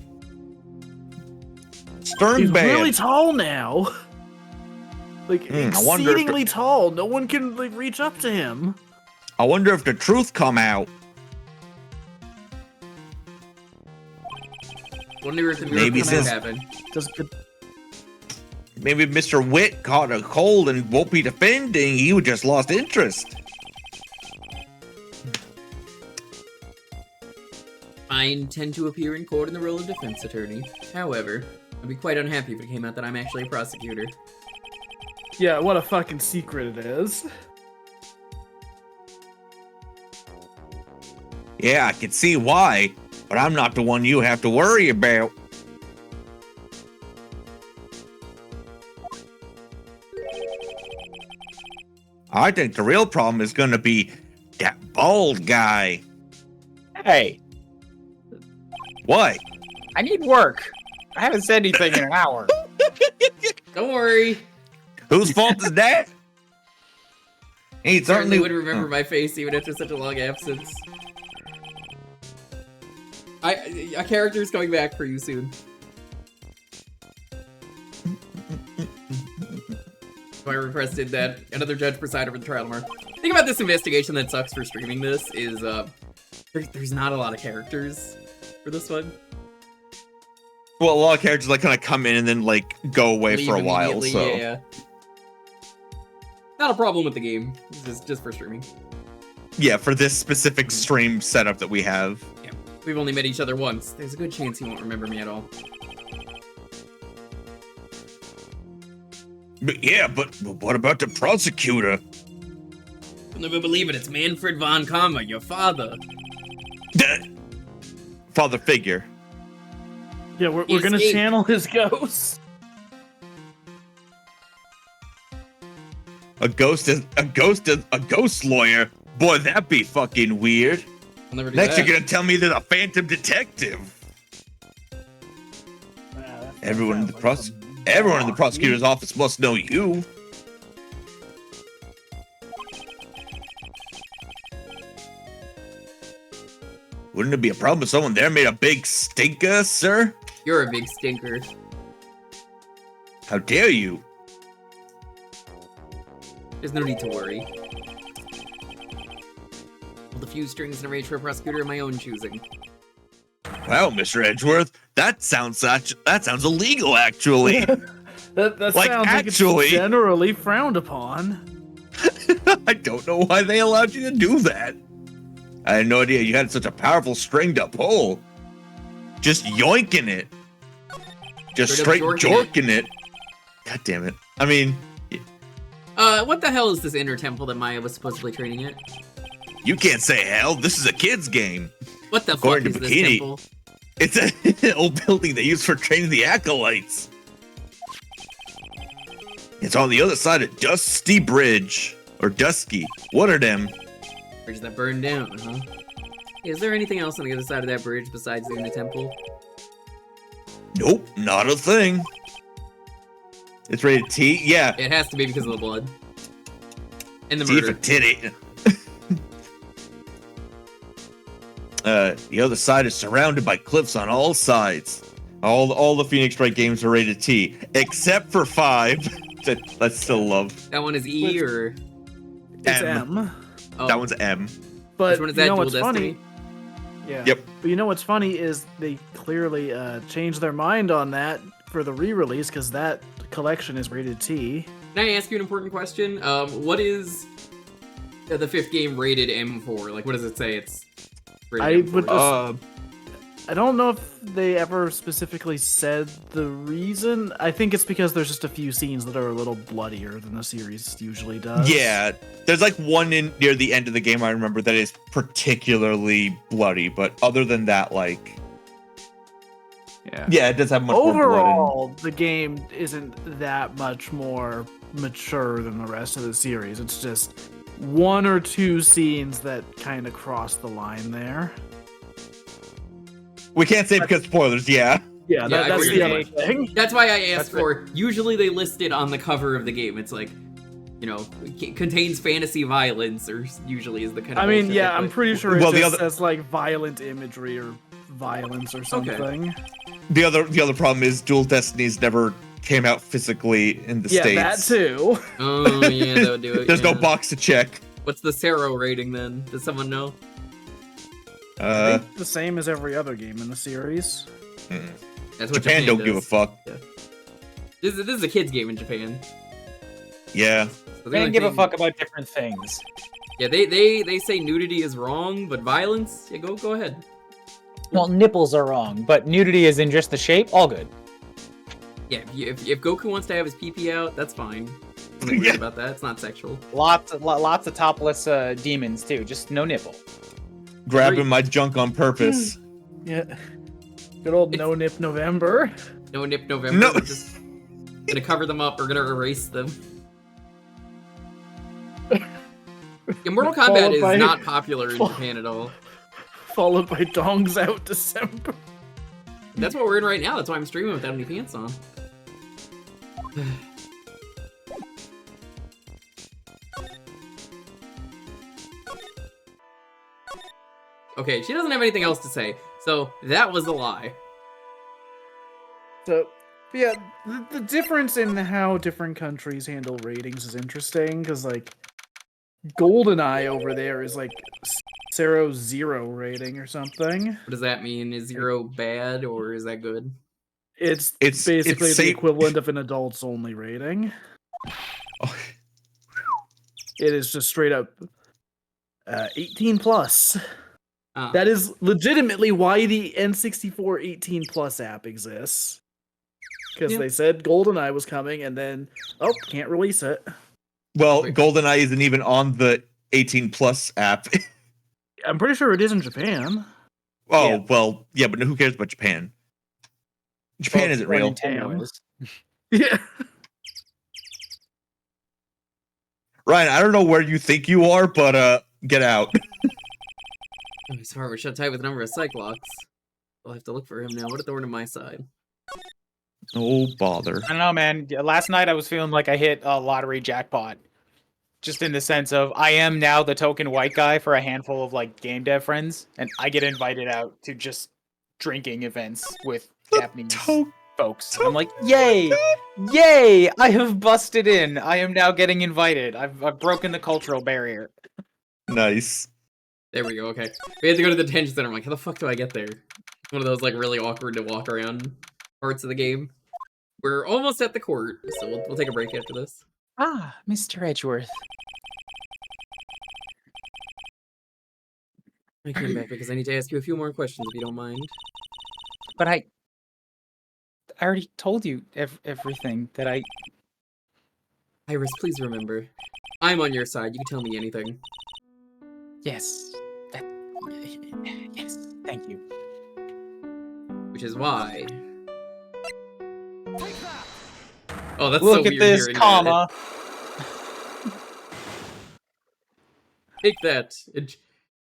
Stern He's bad. really tall now. Like I wonder if exceedingly tall. No one can like reach up to him. I wonder if the truth come out. Wonder if the Maybe miracle since- happened. Just good. Maybe Mr. Witt caught a cold and won't be defending. He just lost interest. I intend to appear in court in the role of defense attorney. However, I'd be quite unhappy if it came out that I'm actually a prosecutor. Yeah, what a fucking secret it is. Yeah, I can see why, but I'm not the one you have to worry about. I think the real problem is going to be that bald guy. Hey, What? I need work. I haven't said anything in an hour. Don't worry. Whose fault is that? He Certainly certainly would remember my face even after such a long absence. A character's coming back for you soon. I requested that another judge preside over the trial tomorrow. The thing about this investigation that sucks for streaming this is there's not a lot of characters for this one. Well, a lot of characters like kind of come in and then like go away Leave for a while. immediately, So yeah. Not a problem with the game. It's just for streaming. yeah, for this specific stream setup that we have. Yeah. We've only met each other once. There's a good chance he won't remember me at all. But yeah, but what about the prosecutor? You'll never believe it. It's Manfred von Kammer, your father. Father figure. Yeah, we're He gonna escaped. channel his ghost. A ghost lawyer. Boy, that'd be fucking weird. I'll never do Next, that. you're gonna tell me there's a phantom detective. Everyone in the prosecutor's office must know you. Wouldn't it be a problem if someone there made a big stinker, sir? You're a big stinker. How dare you? There's no need to worry. Pulled a few strings and arranged for a prosecutor of my own choosing. Well, Mr. Edgeworth, that sounds illegal, actually. That Like, sounds actually- like it's generally frowned upon. I don't know why they allowed you to do that. I had no idea you had such a powerful string to pull. Just yoinking it. Just straight Straight up jorking it. God damn it. I mean, What the hell is this inner temple that Maya was supposedly training at? you can't say hell. This is a kid's game. What the According fuck to is this Bikini. temple? It's an old building they use for training the acolytes. It's on the other side of Dusty Bridge. Or Dusky. What are them? Bridge that burned down, huh? Is there anything else on the other side of that bridge besides the inner temple? Nope, not a thing. It's rated T? Yeah. It has to be because of the blood. And the See if murder. a titty. The other side is surrounded by cliffs on all sides. All the Phoenix Wright games are rated T, except for 5 that I still love. That one is E Which- or It's M. M. oh. That one's M. But Which one is that? you know Dual what's Destiny? funny? Yeah. Yep. But you know what's funny is they clearly changed their mind on that for the re-release because that collection is rated T. Can I ask you an important question? What is the 5th game rated M for? Like, what does it say? It's rated M for? I don't know if they ever specifically said the reason. I think it's because there's just a few scenes that are a little bloodier than the series usually does. Yeah, there's like one in near the end of the game I remember that is particularly bloody, but other than that, like, yeah, it does have much more blood. Overall, the game isn't that much more mature than the rest of the series. It's just one or two scenes that kind of cross the line there. We can't say because spoilers. Yeah. Yeah, I that's agree the with other thing. That's why I asked That's for. Usually they list it on the cover of the game. It's like, you know, contains fantasy violence, or usually is the kind of. I mean, bullshit yeah, they I'm put. pretty sure it Well, the just other- says like violent imagery or violence or something. The other problem is Dual Destinies never came out physically in the Yeah, States. that too. Oh yeah, that would do it. There's no yeah. box to check. What's the Sero rating then? Does someone know? I think the same as every other game in the series. That's what Japan don't give a does. fuck. This is a kids game in Japan. Yeah. So the They only don't give a thing- fuck about different things. Yeah, they say nudity is wrong, but violence, yeah, go ahead. Well, nipples are wrong, but nudity is in just the shape. All good. Yeah, if Goku wants to have his pee out, that's fine. I'm not worried Yeah. about that. It's not sexual. Lots of topless demons too. Just no nipple. Grabbing my junk on purpose. Yeah. Good old It's- No Nip November. No nip November. No. We're just gonna cover them up. We're gonna erase them. Yeah, Mortal Kombat Followed is by- not popular in Japan at all. Followed by Dongs Out December. That's what we're in right now. That's why I'm streaming without any pants on. Okay, she doesn't have anything else to say, so that was a lie. So, yeah, the difference in how different countries handle ratings is interesting, because, like, GoldenEye over there is, like, Zero 0 rating or something. What does that mean? Is 0 bad or is that good? It's It's basically the safe- equivalent of an adults only rating. Oh, It is just straight up 18 plus. Ah. That is legitimately why the N64 18 plus app exists. Because Yeah. they said GoldenEye was coming and then, oh, can't release it. well, Wait. GoldenEye isn't even on the 18 plus app. I'm pretty sure it is in Japan. Oh, Yeah. well, yeah, but who cares about Japan? Japan Well, isn't where real. Nintendo is. Yeah. Ryan, I don't know where you think you are, but get out. Oh, sorry, we're shut tight with a number of psych locks. I'll have to look for him now. What a thorn in my side. Oh bother. I don't know, man. Last night I was feeling like I hit a lottery jackpot. Just in the sense of I am now the token white guy for a handful of like game dev friends, and I get invited out to just drinking events with Japanese folks. I'm like, yay! Yay! I have busted in. I am now getting invited. I've broken the cultural barrier. Nice. There we go, okay. We had to go to the detention center. I'm like, how the fuck do I get there? One of those, like, really awkward to walk around parts of the game. We're almost at the court, so we'll take a break after this. Ah, Mr. Edgeworth. I came back because I need to ask you a few more questions, if you don't mind. But I already told you everything that I... Iris, please remember. I'm on your side. You can tell me anything. Yes. Yes. Thank you. Which is why... Oh, that's Look so at weird this hearing that. comma. Take that. It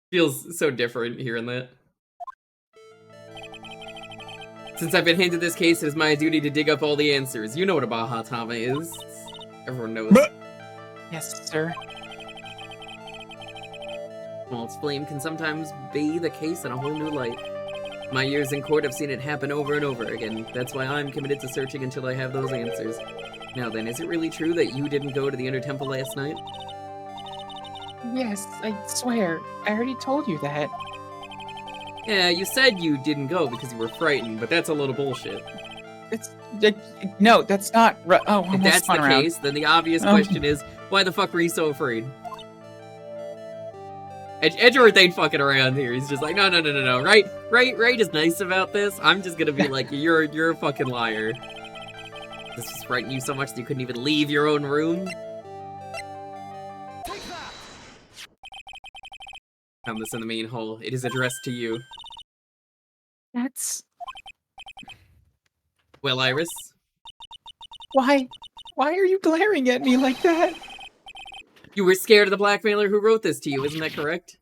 feels so different hearing that. Since I've been handed this case, it is my duty to dig up all the answers. You know what a Baha Tama is. Everyone knows. Bruh. Yes, sir. False flame can sometimes be the case in a whole new light. My years in court have seen it happen over and over again. That's why I'm committed to searching until I have those answers. Now then, is it really true that you didn't go to the Inner Temple last night? Yes, I swear. I already told you that. Yeah, you said you didn't go because you were frightened, but that's a little bullshit. It's no, that's not right. Oh, If almost that's the spun around. case, then the obvious Oh. question is, why the fuck were you so afraid? Edgeworth ain't fucking around here. He's just like, no. Wright is nice about this. I'm just gonna be like, you're a fucking liar. This was frightening you so much that you couldn't even leave your own room? Found this in the main hall. It is addressed to you. That's Well, Iris? why. Why are you glaring at me like that? You were scared of the blackmailer who wrote this to you, isn't that correct?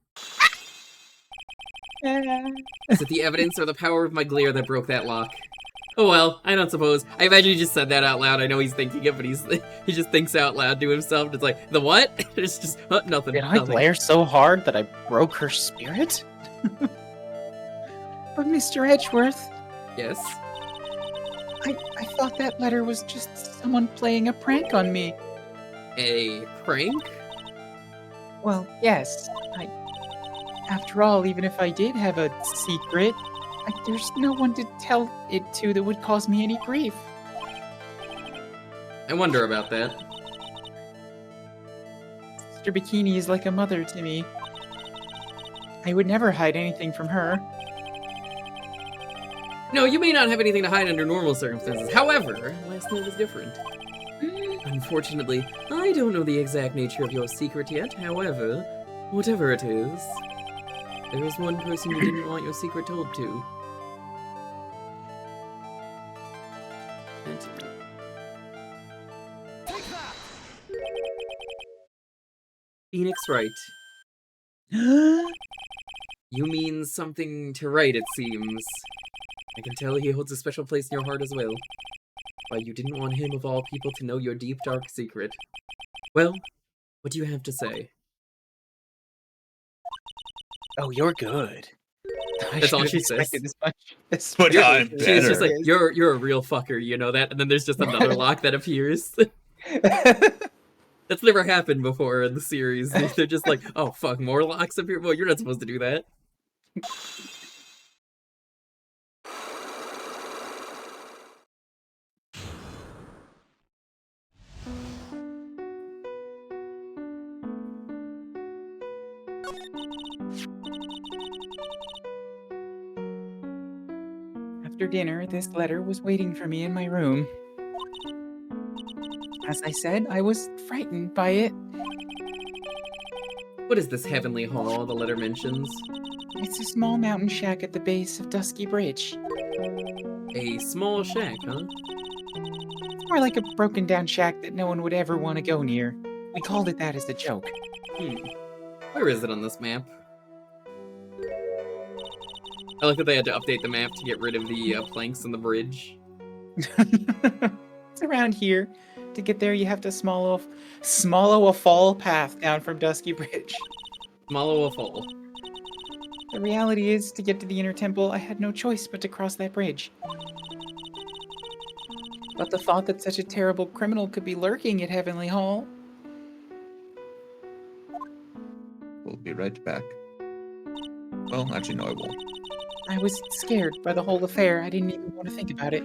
Is it the evidence or the power of my glare that broke that lock? Oh well, I don't suppose. I imagine he just said that out loud. I know he's thinking it, but he just thinks out loud to himself. It's like, the what? It's just, nothing. Did I nothing. glare so hard that I broke her spirit? But Mr. Edgeworth, Yes? I thought that letter was just someone playing a prank on me. A prank? Well, yes. After all, even if I did have a secret, there's no one to tell it to that would cause me any grief. I wonder about that. Sister Bikini is like a mother to me. I would never hide anything from her. No, you may not have anything to hide under normal circumstances. However, last night was different. Unfortunately, I don't know the exact nature of your secret yet. However, whatever it is, there is one person you didn't want your secret told to. Phoenix Wright. You mean something to Wright, it seems. I can tell he holds a special place in your heart as well. Why you didn't want him, of all people, to know your deep, dark secret. Well, what do you have to say? Oh, you're good. That's all she says. But I'm She's just better. like, you're a real fucker, you know that? And then there's just another lock that appears. That's never happened before in the series. They're just like, oh fuck, more locks appear? Well, you're not supposed to do that. After dinner, this letter was waiting for me in my room. As I said, I was frightened by it. What is this heavenly hall the letter mentions? It's a small mountain shack at the base of Dusky Bridge. A small shack, huh? It's more like a broken down shack that no one would ever want to go near. We called it that as a joke. Where is it on this map? I like that they had to update the map to get rid of the planks on the bridge. It's around here. To get there, you have to smollow a fall path down from Dusky Bridge. Smollow a fall. The reality is, to get to the Inner Temple, I had no choice but to cross that bridge. But the thought that such a terrible criminal could be lurking at Heavenly Hall... We'll be right back. Well, actually, no, I won't. I was scared by the whole affair. I didn't even want to think about it.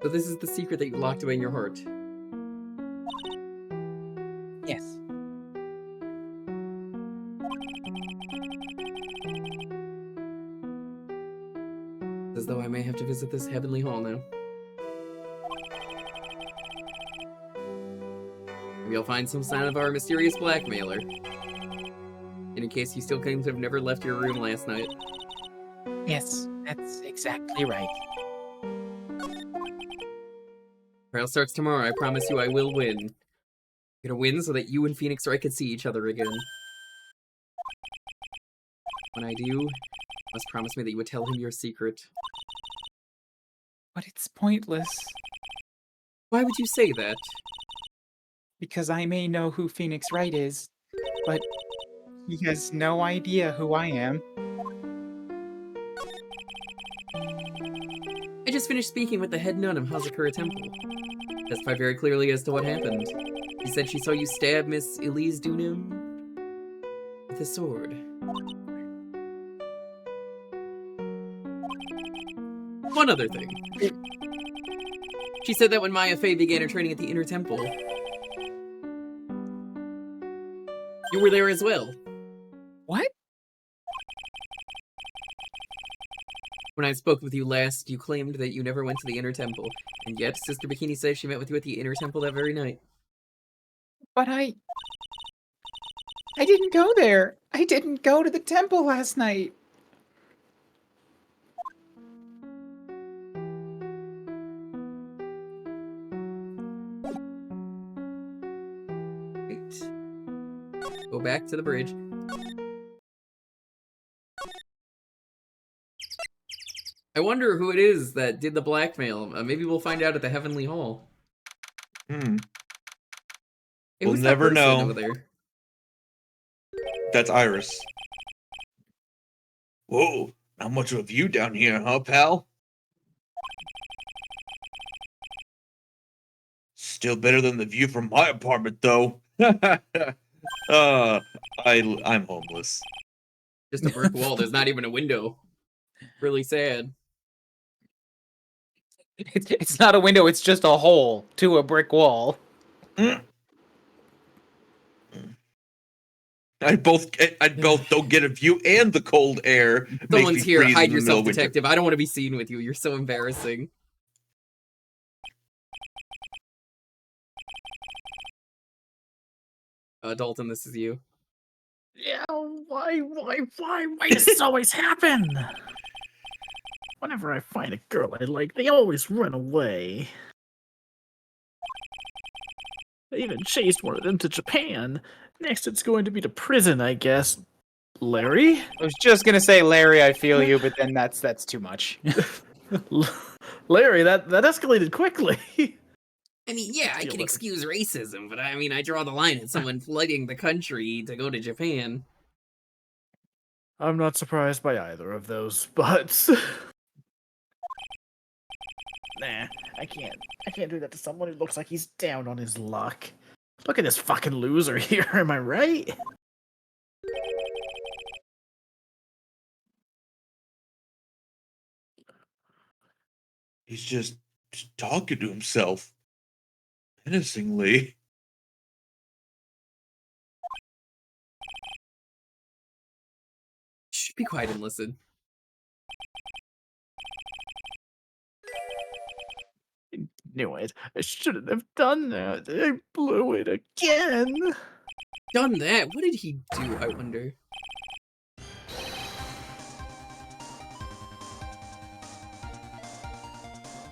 So this is the secret that you locked away in your heart. Yes. As though I may have to visit this heavenly hall now. Maybe I'll find some sign of our mysterious blackmailer. In case you still claim to have never left your room last night. Yes, that's exactly right. Trial starts tomorrow. I promise you I will win. I'm gonna win so that you and Phoenix Wright can see each other again. When I do, you must promise me that you would tell him your secret. But it's pointless. Why would you say that? Because I may know who Phoenix Wright is, but he has no idea who I am. I just finished speaking with the head nun of Hazakura Temple. Testified very clearly as to what happened. He said she saw you stab Miss Elise Dunham with a sword. One other thing. She said that when Maya Fey began her training at the Inner Temple, you were there as well. What? When I spoke with you last, you claimed that you never went to the Inner Temple, and yet Sister Bikini says she met with you at the Inner Temple that very night. But I didn't go there. I didn't go to the temple last night. Right. Go back to the bridge. I wonder who it is that did the blackmail. Maybe we'll find out at the Heavenly Hall. Hmm. Hey, We'll who's that never person know. over there? That's Iris. Whoa, not much of a view down here, huh, pal? Still better than the view from my apartment, though. I'm homeless. Just a brick wall. There's not even a window. Really sad. It's not a window, it's just a hole to a brick wall. I'd both don't get a view and the cold air. Makes me Someone's here. freeze Hide in the middle yourself, of winter. detective. I don't want to be seen with you. You're so embarrassing. Dalton, this is you. Yeah, why does this always happen? Whenever I find a girl I like, they always run away. I even chased one of them to Japan. Next it's going to be to prison, I guess. Larry? I was just gonna say, Larry, I feel you, but then that's too much. Larry, that escalated quickly. I mean, yeah, I Feel can better. excuse racism, but I mean, I draw the line at someone flooding the country to go to Japan. I'm not surprised by either of those, but Nah, I can't do that to someone who looks like he's down on his luck. Look at this fucking loser here, am I right? He's just talking to himself. Menacingly. Shh, be quiet and listen. Knew it. I shouldn't have done that. I blew it again. Done that? What did he do, I wonder?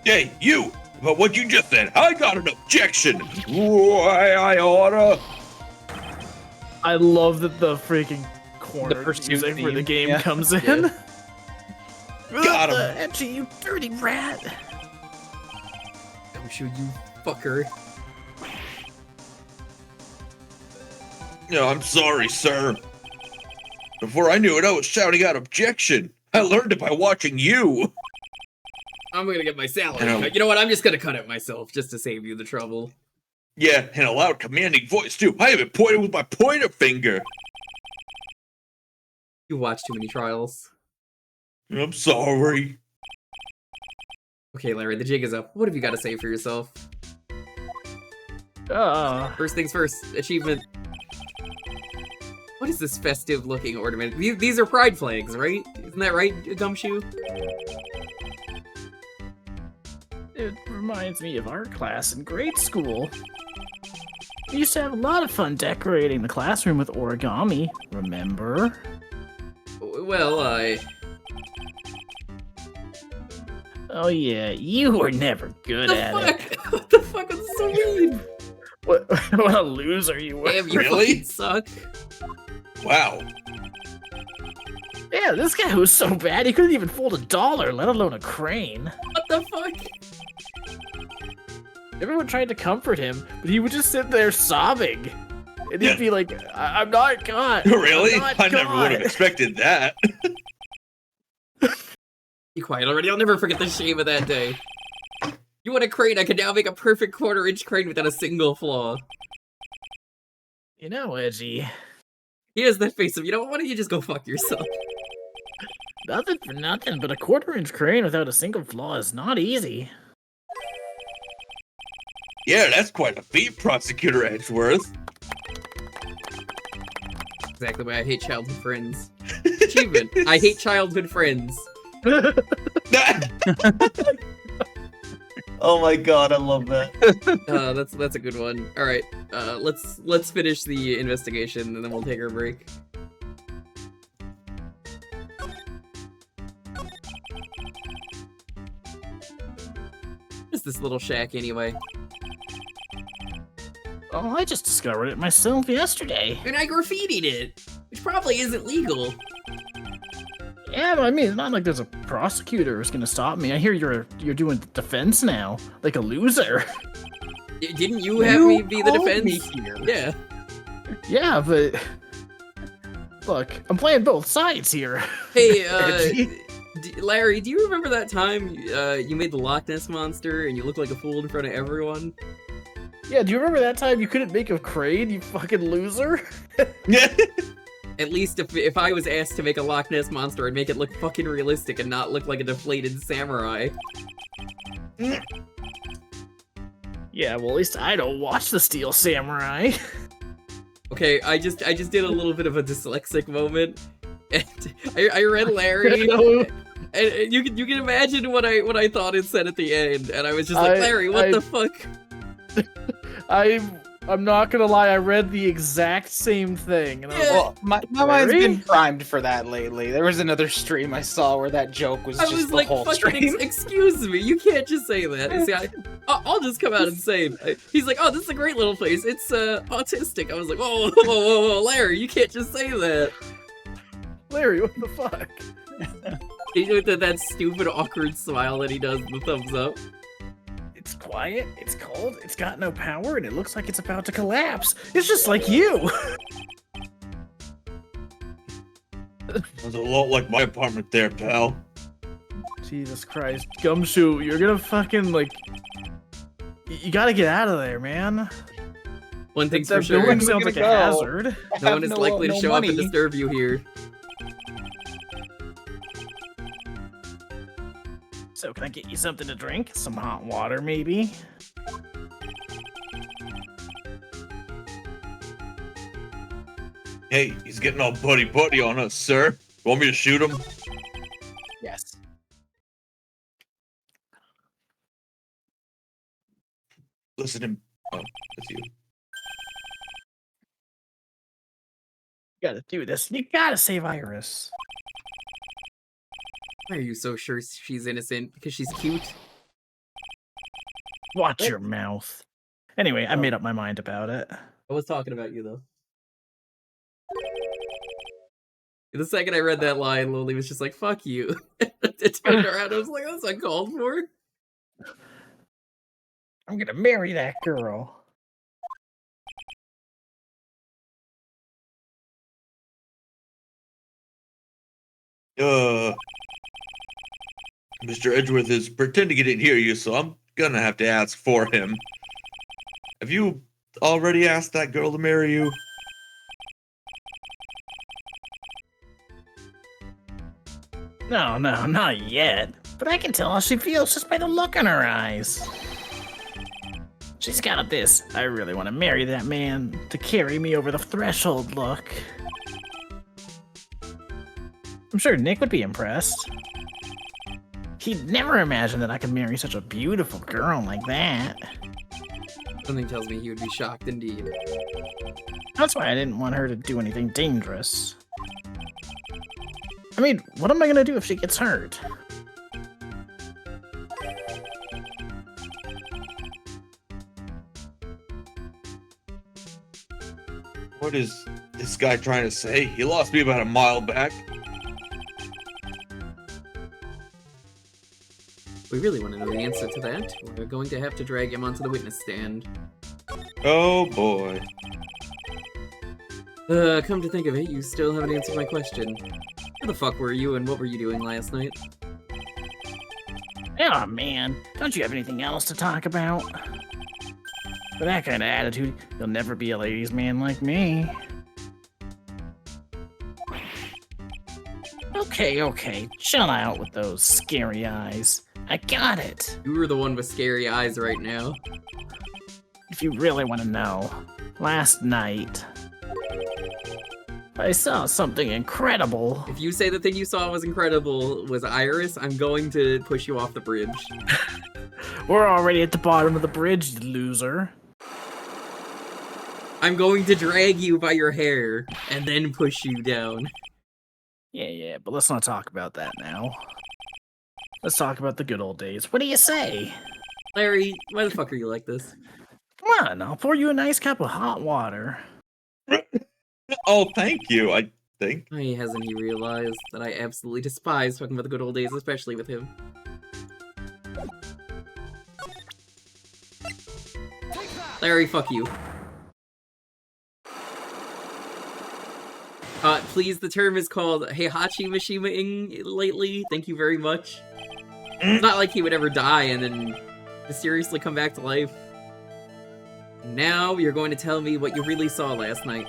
Hey, you! About what you just said, I got an objection! Why, I oughta... I love that the freaking corner pursuit music for the theme, game yeah. comes in. Yeah. Got him. Etchy, you dirty rat. I'm sure you fucker. No, I'm sorry, sir. Before I knew it, I was shouting out objection. I learned it by watching you. I'm gonna get my salary I know. cut. You know what? I'm just gonna cut it myself, just to save you the trouble. Yeah, in a loud, commanding voice, too. I even pointed with my pointer finger. You watch too many trials. I'm sorry. Okay, Larry, the jig is up. What have you got to say for yourself? First things first, achievement. What is this festive-looking ornament? These are pride flags, right? Isn't that right, Gumshoe? It reminds me of art class in grade school. We used to have a lot of fun decorating the classroom with origami, remember? Well, Oh yeah, you were never good at it. fuck? What the fuck? That's so mean! What a loser you were. Damn, you Really? fucking suck. Wow. Yeah, this guy was so bad he couldn't even fold $1, let alone a crane. What the fuck? Everyone tried to comfort him, but he would just sit there sobbing. And he'd Yeah. be like, I'm not God. Really? I'm not I never would have God." expected that. Be quiet already. I'll never forget the shame of that day. You want a crane? I can now make a perfect quarter-inch crane without a single flaw. You know, Edgy, He has that face of, you know what? Why don't you just go fuck yourself? nothing for nothing, but a 1/4-inch crane without a single flaw is not easy. Yeah, that's quite a feat, Prosecutor Edgeworth. Exactly why I hate childhood friends. Achievement. I hate childhood friends. Oh my god, I love that. That's a good one. All right, let's finish the investigation and then we'll take our break. What's this little shack anyway? Oh, I just discovered it myself yesterday. And I graffitied it, which probably isn't legal. Yeah, but I mean, it's not like there's a prosecutor who's gonna stop me. I hear you're doing defense now, like a loser. Didn't you have me be the called defense? me here. Yeah. Yeah, but look, I'm playing both sides here. Hey, Larry, do you remember that time you made the Loch Ness Monster and you looked like a fool in front of everyone? Yeah, do you remember that time you couldn't make a crane, you fucking loser? At least if I was asked to make a Loch Ness Monster, I'd make it look fucking realistic and not look like a deflated samurai. Yeah, well, at least I don't watch the Steel Samurai. Okay, I just did a little bit of a dyslexic moment, and I read Larry, and you can imagine what I thought it said at the end, and I was just like, Larry, what the fuck? I'm not gonna lie, I read the exact same thing. And I was Yeah. Well, my mind's Larry? been primed for that lately. There was another stream I saw where that joke was I just was the like, whole fucking stream. excuse me, you can't just say that. See, I'll just come out and say it. He's like, oh, this is a great little place. It's autistic. I was like, whoa, Larry, you can't just say that. Larry, what the fuck? He did that stupid, awkward smile that he does with the thumbs up. It's quiet, it's cold, it's got no power, and it looks like it's about to collapse. It's just like you! That's a lot like my apartment there, pal. Jesus Christ. Gumshoe, you're gonna fucking, like... You gotta get out of there, man. One thing's That for sure, building Where am I sounds like a gonna go? hazard. no one is likely to show up and money. disturb you here. So can I get you something to drink? Some hot water, maybe? Hey, he's getting all buddy on us, sir. Want me to shoot him? Yes. Listen to him. Oh, that's you. You gotta do this. You gotta save Iris. Why are you so sure she's innocent? Because she's cute? Watch your mouth. Anyway, I made up my mind about it. I was talking about you, though. The second I read that line, Loli was just like, fuck you. It turned around, I was like, that's uncalled for. I'm gonna marry that girl. Mr. Edgeworth is pretending he didn't hear you, so I'm gonna have to ask for him. Have you already asked that girl to marry you? No, not yet. But I can tell how she feels just by the look in her eyes. She's got this, I really want to marry that man, to carry me over the threshold look. I'm sure Nick would be impressed. He'd never imagine that I could marry such a beautiful girl like that. Something tells me he would be shocked indeed. That's why I didn't want her to do anything dangerous. I mean, what am I gonna do if she gets hurt? What is this guy trying to say? He lost me about a mile back. We really want to know the answer to that. We're going to have to drag him onto the witness stand. Oh boy. Come to think of it, you still haven't answered my question. Where the fuck were you and what were you doing last night? Oh man, don't you have anything else to talk about? With that kind of attitude, you'll never be a ladies' man like me. Okay, chill out with those scary eyes. I got it. You were the one with scary eyes right now. If you really want to know, last night, I saw something incredible. If you say the thing you saw was incredible was Iris, I'm going to push you off the bridge. We're already at the bottom of the bridge, you loser. I'm going to drag you by your hair and then push you down. Yeah, but let's not talk about that now. Let's talk about the good old days. What do you say? Larry, why the fuck are you like this? Come on, I'll pour you a nice cup of hot water. Oh, thank you. I think. Why hasn't he realized that I absolutely despise talking about the good old days, especially with him? Larry, fuck you. Please, the term is called Heihachi Mishima-ing lately. Thank you very much. It's not like he would ever die and then mysteriously come back to life. Now you're going to tell me what you really saw last night.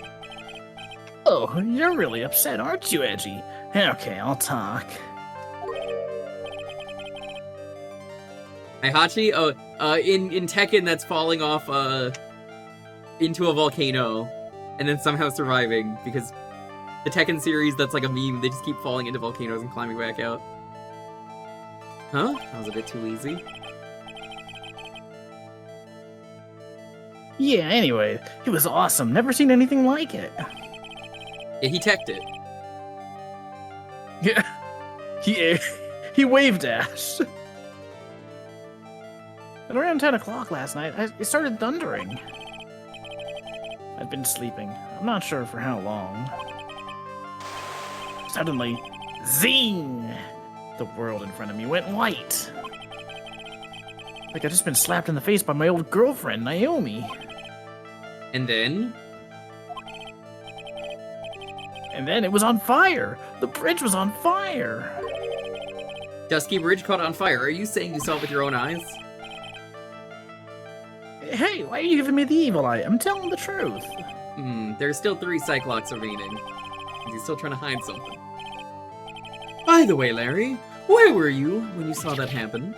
Oh, you're really upset, aren't you, Edgy? Okay, I'll talk. Heihachi? Oh, in Tekken that's falling off, into a volcano, and then somehow surviving, because the Tekken series that's like a meme, they just keep falling into volcanoes and climbing back out. Huh? That was a bit too easy. Yeah, anyway, it was awesome. Never seen anything like it. Yeah, he teched it. Yeah, he wave dashed. At around 10 o'clock last night, it started thundering. I'd been sleeping. I'm not sure for how long. Suddenly, zing! The world in front of me went white. Like I'd just been slapped in the face by my old girlfriend, Naomi. And then? And then it was on fire! The bridge was on fire! Dusky Bridge caught on fire. Are you saying you saw it with your own eyes? Hey, why are you giving me the evil eye? I'm telling the truth. There's still 3 Cyclops remaining. He's still trying to hide something. By the way, Larry, where were you when you saw that happen?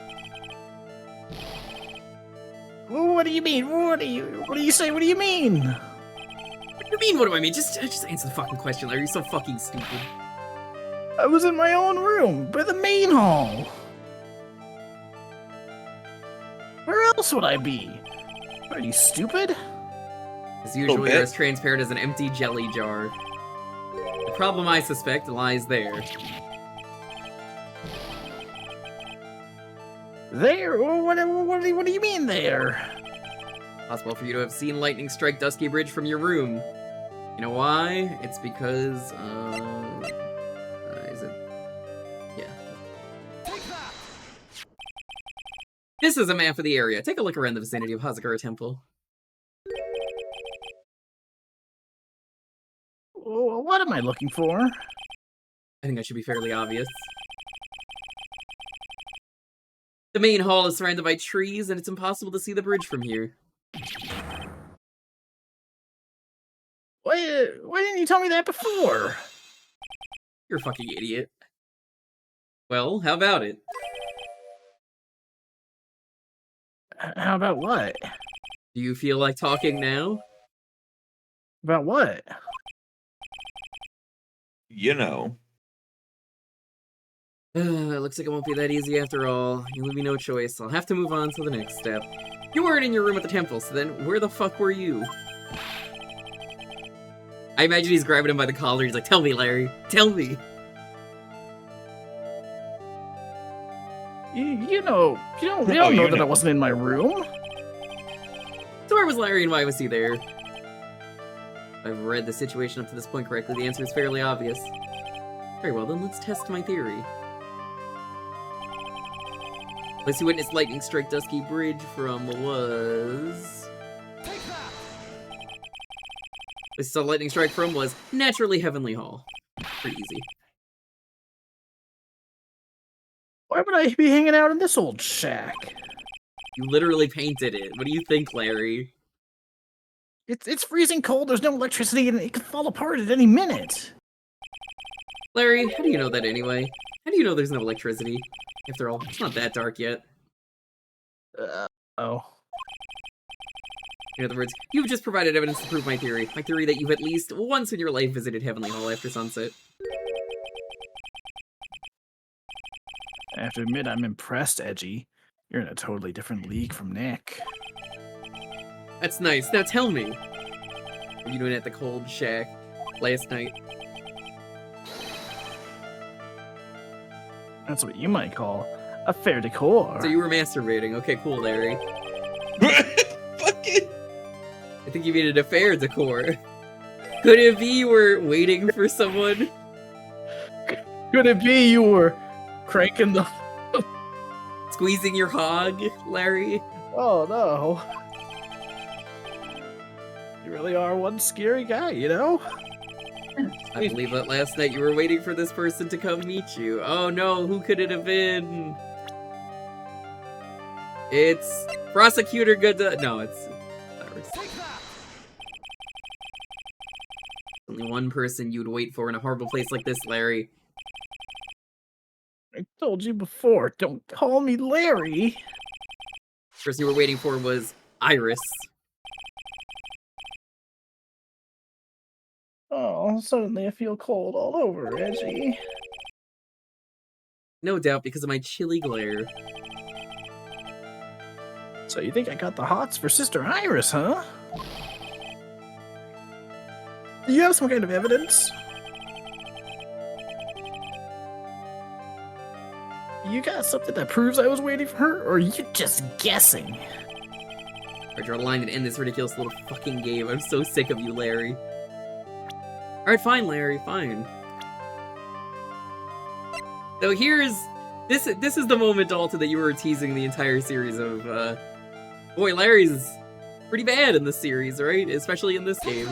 What do you mean? What do you say? What do you mean? What do you mean, what do I mean? Just answer the fucking question, Larry. You're so fucking stupid. I was in my own room, by the main hall. Where else would I be? Are you stupid? As usual, you're as transparent as an empty jelly jar. The problem, I suspect, lies there. There? What do you mean there? Possible for you to have seen lightning strike Dusky Bridge from your room. You know why? It's because, is it? Yeah. This is a map of the area. Take a look around the vicinity of Hazakura Temple. What am I looking for? I think that should be fairly obvious. The main hall is surrounded by trees, and it's impossible to see the bridge from here. Why didn't you tell me that before? You're a fucking idiot. Well, how about it? How about what? Do you feel like talking now? About what? You know. Looks like it won't be that easy after all. You leave me no choice. I'll have to move on to the next step. You weren't in your room at the temple, so then where the fuck were you? I imagine he's grabbing him by the collar. He's like, tell me, Larry. Tell me. You don't know that I wasn't in my room. So where was Larry and why was he there? If I've read the situation up to this point correctly, the answer is fairly obvious. Very well, then let's test my theory. Place he witnessed lightning strike Dusky Bridge from was... Place he saw lightning strike from was naturally Heavenly Hall. Pretty easy. Why would I be hanging out in this old shack? You literally painted it. What do you think, Larry? It's freezing cold, there's no electricity, and it could fall apart at any minute. Larry, how do you know that anyway? How do you know there's no electricity? After all, it's not that dark yet. Oh. In other words, you've just provided evidence to prove my theory. My theory that you've at least once in your life visited Heavenly Hall after sunset. I have to admit, I'm impressed, Edgy. You're in a totally different league from Nick. That's nice. Now tell me. What were you doing at the cold shack last night? That's what you might call a fair decor. So you were masturbating. Okay, cool, Larry. Fuck it. I think you needed a fair decor. Could it be you were waiting for someone? Could it be you were cranking the... Squeezing your hog, Larry? Oh, no. You really are one scary guy, you know? I believe that last night you were waiting for this person to come meet you. Oh no, who could it have been? It's Prosecutor Good. No, it's Cyrus. Only one person you'd wait for in a horrible place like this, Larry. I told you before, don't call me Larry. The person you were waiting for was Iris. Oh, suddenly I feel cold all over, Edgy. No doubt because of my chilly glare. So you think I got the hots for Sister Iris, huh? Do you have some kind of evidence? You got something that proves I was waiting for her, or are you just guessing? I draw a line and end this ridiculous little fucking game. I'm so sick of you, Larry. Alright, fine, Larry, fine. So here's... This is the moment, Alta, that you were teasing the entire series of, Boy, Larry's pretty bad in this series, right? Especially in this game.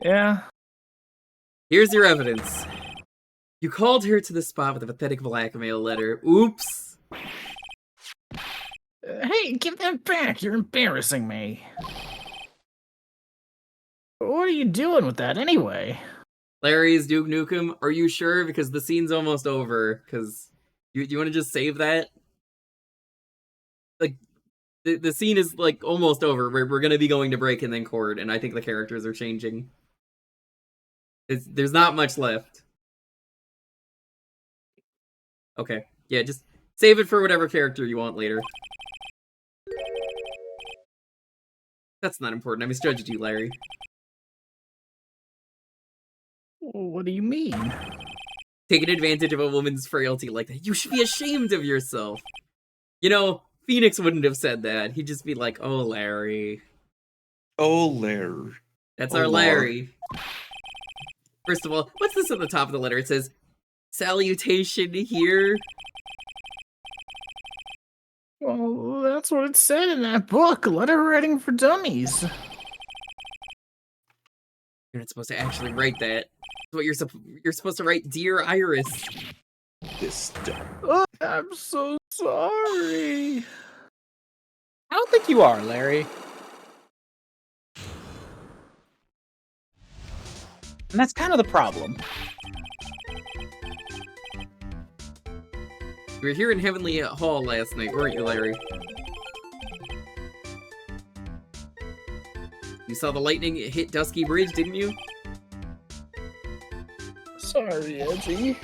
Yeah. Here's your evidence. You called her to the spot with a pathetic blackmail letter. Oops. Hey, give that back. You're embarrassing me. What are you doing with that anyway? Larry's Duke Nukem, are you sure? Because the scene's almost over. Because you want to just save that? Like, the scene is, like, almost over. We're going to be going to break and then court, and I think the characters are changing. There's not much left. Okay. Yeah, just save it for whatever character you want later. That's not important. I misjudged you, Larry. What do you mean? Taking advantage of a woman's frailty like that. You should be ashamed of yourself. You know, Phoenix wouldn't have said that. He'd just be like, oh, Larry. Oh, Larry. That's Oh, our Lord. Larry. First of all, what's this at the top of the letter? It says, salutation here. Well, that's what it said in that book, Letter Writing for Dummies. You're not supposed to actually write that. That's what you're supposed to write, Dear Iris. This stuff. Oh, I'm so sorry. I don't think you are, Larry. And that's kind of the problem. You were here in Heavenly Hall last night, weren't you, Larry? You saw the lightning hit Dusky Bridge, didn't you? Sorry, Edgy.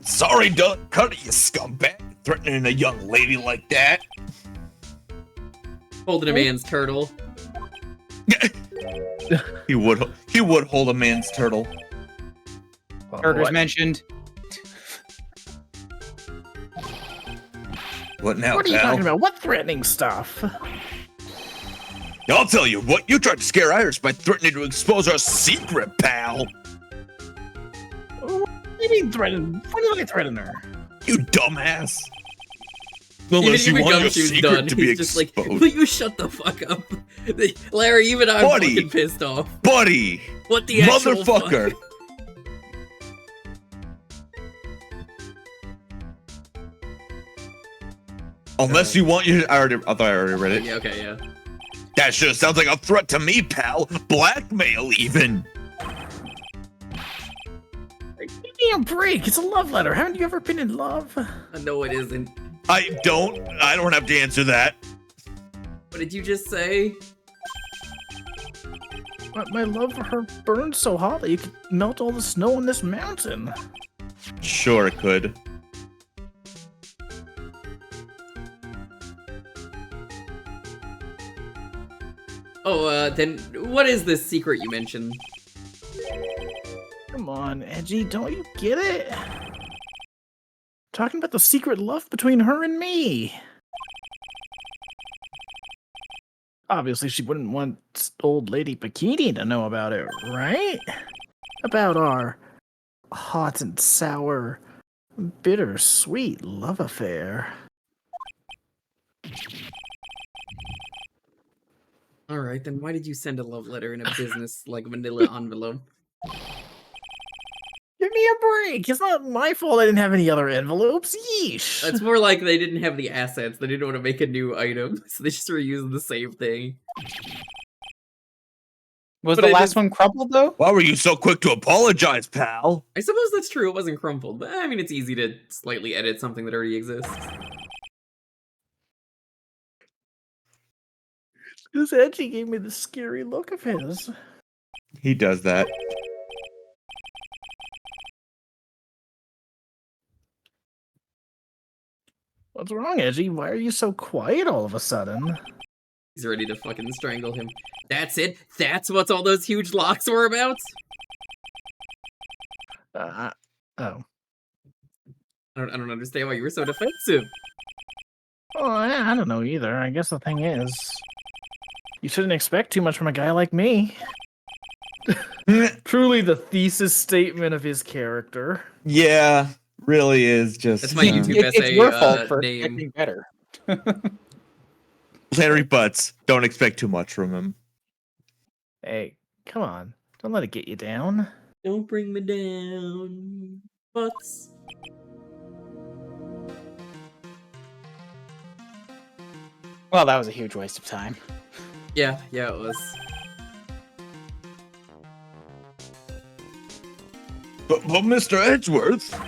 Sorry, Doug Cutter, you scumbag. Threatening a young lady like that. Holding a man's turtle. He would hold a man's turtle. Murders mentioned. What now, What are you pal? talking about? What threatening stuff? I'll tell you what, you tried to scare Iris by threatening to expose our secret, pal. What do you mean threaten? When did I threaten her? You dumbass. Unless you even want your Gumshoe's secret done. to be He's just like, exposed. will you shut the fuck up? Larry, even I'm Buddy. fucking pissed off. Buddy! What the actual Motherfucker! fuck? Unless you want your... I thought I already read it. Yeah, okay, yeah. That sure sounds like a threat to me, pal. Blackmail, even. Give me a break. It's a love letter. Haven't you ever been in love? No, it isn't. I don't have to answer that. What did you just say? But my love for her burns so hot that you could melt all the snow on this mountain. Sure it could. Oh, then what is this secret you mentioned? Come on, Edgy, don't you get it? Talking about the secret love between her and me. Obviously, she wouldn't want old lady Bikini to know about it, right? About our hot and sour, bittersweet love affair. Alright, then why did you send a love letter in a business, like, manila envelope? Give me a break! It's not my fault I didn't have any other envelopes. Yeesh! It's more like they didn't have the assets, they didn't want to make a new item, so they just reused the same thing. Was But the it last is- one crumpled though? Why were you so quick to apologize, pal? I suppose that's true, it wasn't crumpled, but I mean, it's easy to slightly edit something that already exists. This Edgy gave me the scary look of his. He does that. What's wrong, Edgy? Why are you so quiet all of a sudden? He's ready to fucking strangle him. That's it? That's what all those huge locks were about? Oh. I don't understand why you were so defensive. Oh, I don't know either. I guess the thing is, you shouldn't expect too much from a guy like me. Truly the thesis statement of his character. Yeah, really is just... That's my YouTube It's essay your fault for name. expecting better. Larry Butts. Don't expect too much from him. Hey, come on. Don't let it get you down. Don't bring me down, butts. Well, that was a huge waste of time. Yeah, it was. But Mr. Edgeworth...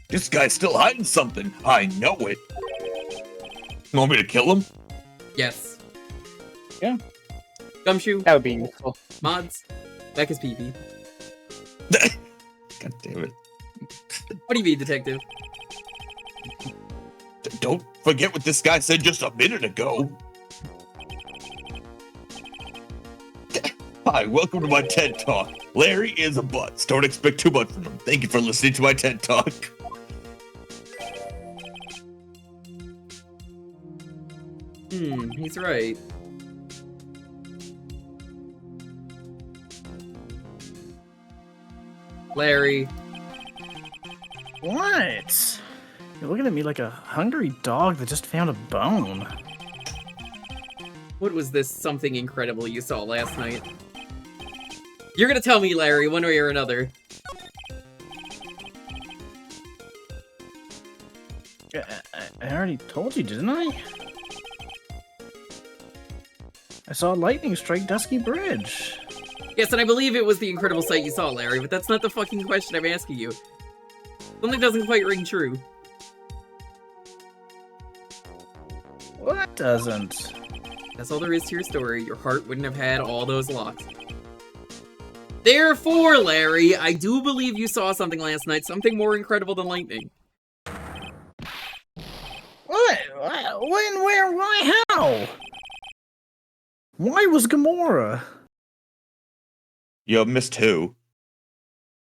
This guy's still hiding something. I know it. You want me to kill him? Yes. Yeah. Gumshoe, That would be useful. mods, back his pee-pee. God damn it. What do you mean, detective? Don't forget what this guy said just a minute ago. Hi, welcome to my TED Talk. Larry is a butts. Don't expect too much from him. Thank you for listening to my TED Talk. He's right. Larry. What? You're looking at me like a hungry dog that just found a bone. What was this something incredible you saw last night? You're gonna tell me, Larry, one way or another. I already told you, didn't I? I saw lightning strike Dusky Bridge. Yes, and I believe it was the incredible sight you saw, Larry, but that's not the fucking question I'm asking you. Something doesn't quite ring true. What doesn't? That's all there is to your story. Your heart wouldn't have had all those locks. Therefore, Larry, I do believe you saw something last night, something more incredible than lightning. What? When? Where? Why? How? Why was Gamora? You missed who?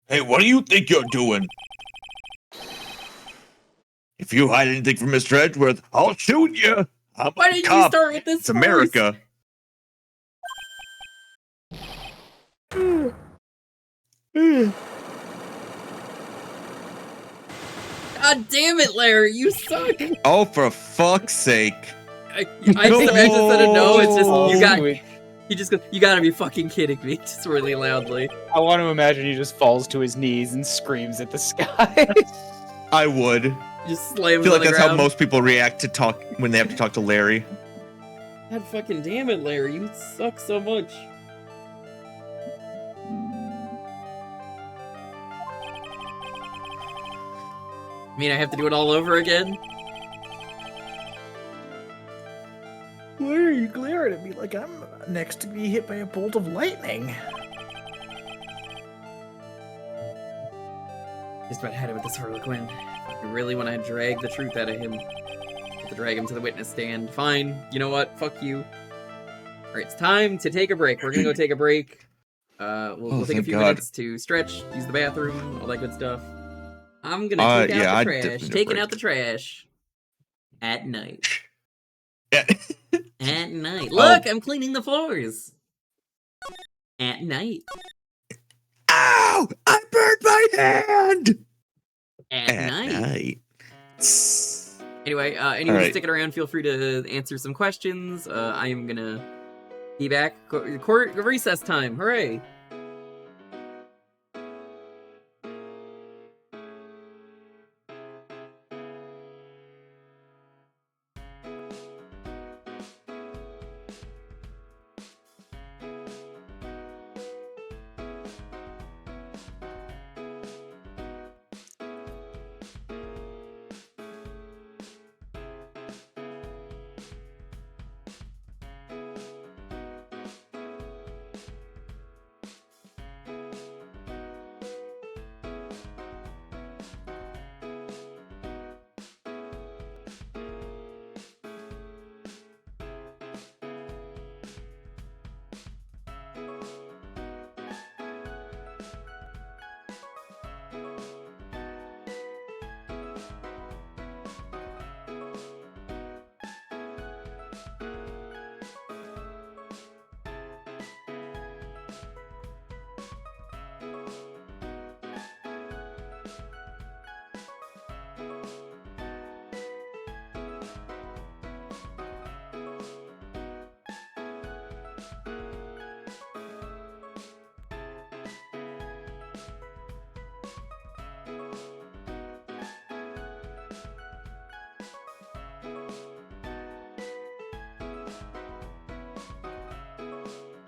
Hey, what do you think you're doing? If you hide anything from Mr. Edgeworth, I'll shoot you. I'm Why a didn't you cop. start with this It's America. God damn it, Larry, you suck. Oh, for fuck's sake. I just said a no. It's just you got. Do it. He just goes. You gotta be fucking kidding me! Just really loudly. I want to imagine he just falls to his knees and screams at the sky. I would. Just I slams feel on like the that's how ground. most people react to talk when they have to talk to Larry. God fucking damn it, Larry! You suck so much. I mean, I have to do it all over again? Why are you glaring at me like I'm next to be hit by a bolt of lightning? Just about had it with this Harlequin. I really want to drag the truth out of him. Have to drag him to the witness stand. Fine. You know what? Fuck you. Alright, it's time to take a break. We're gonna go take a break. We'll take a thank few God. minutes to stretch, use the bathroom, all that good stuff. I'm gonna take out the trash. Taking out the trash. At night. Yeah. At night. Look, I'm cleaning the floors. At night. Ow! I burned my hand! At night. Anyway, anyone Alright. sticking around, feel free to answer some questions. I am gonna be back. Court recess time. Hooray!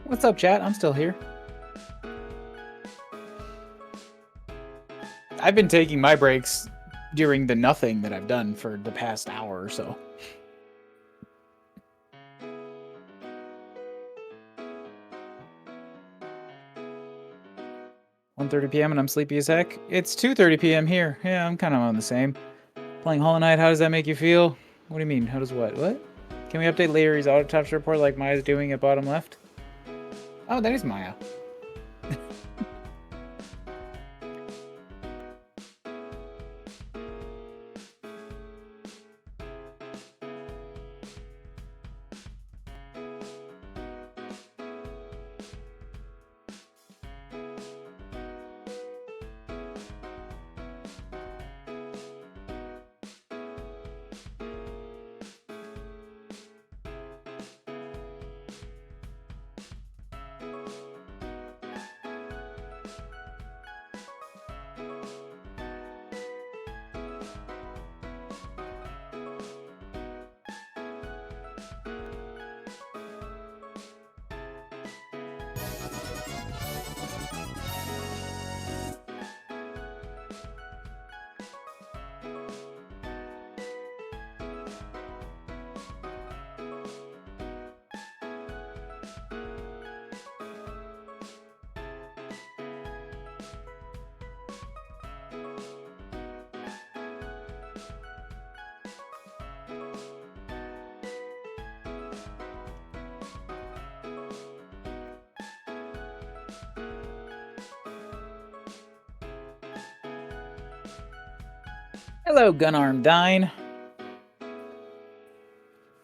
What's up, chat? I'm still here. I've been taking my breaks during the nothing that I've done for the past hour or so. $1:30 p.m. and I'm sleepy as heck. It's 2:30 p.m. here. Yeah, I'm kind of on the same. Playing Hollow Knight, how does that make you feel? What do you mean? How does what? What? Can we update Larry's autopsy report like Maya's doing at bottom left? Oh, that is Maya. Hello, Gunarm Dine.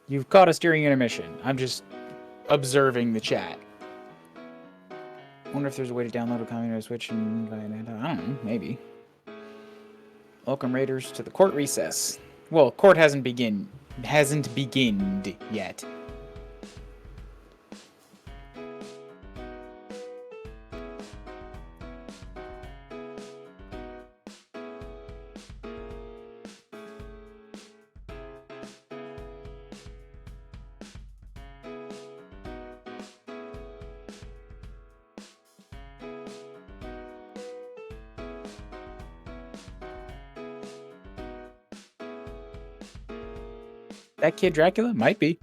You've caught us during intermission. I'm just observing the chat. Wonder if there's a way to download a community Switch and I don't know, maybe. Welcome raiders to the court recess. Well, court hasn't beginned yet. That kid Dracula? Might be.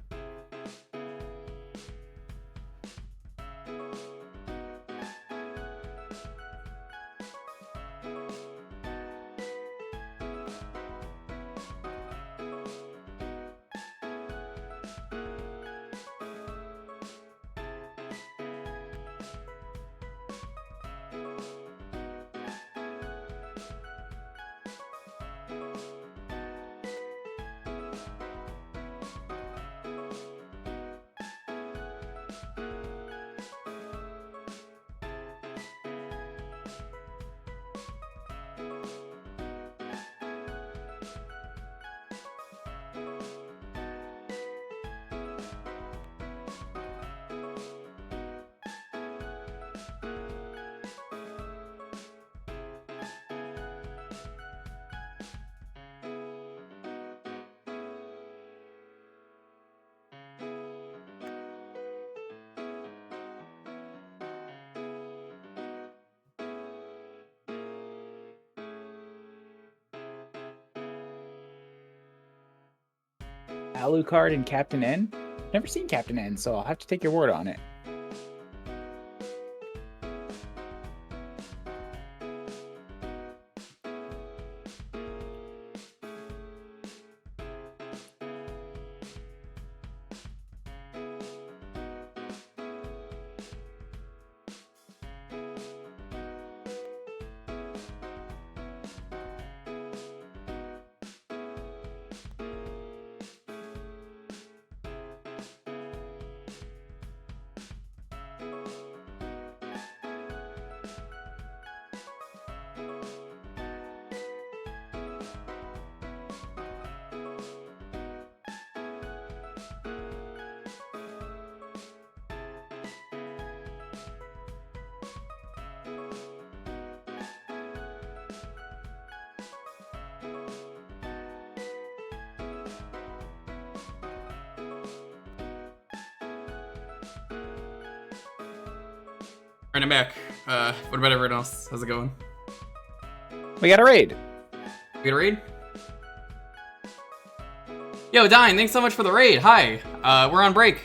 Alucard and Captain N? Never seen Captain N, so I'll have to take your word on it. Alright, I'm back. What about everyone else? How's it going? We got a raid. You got a raid? Yo, Dine, thanks so much for the raid. Hi. We're on break.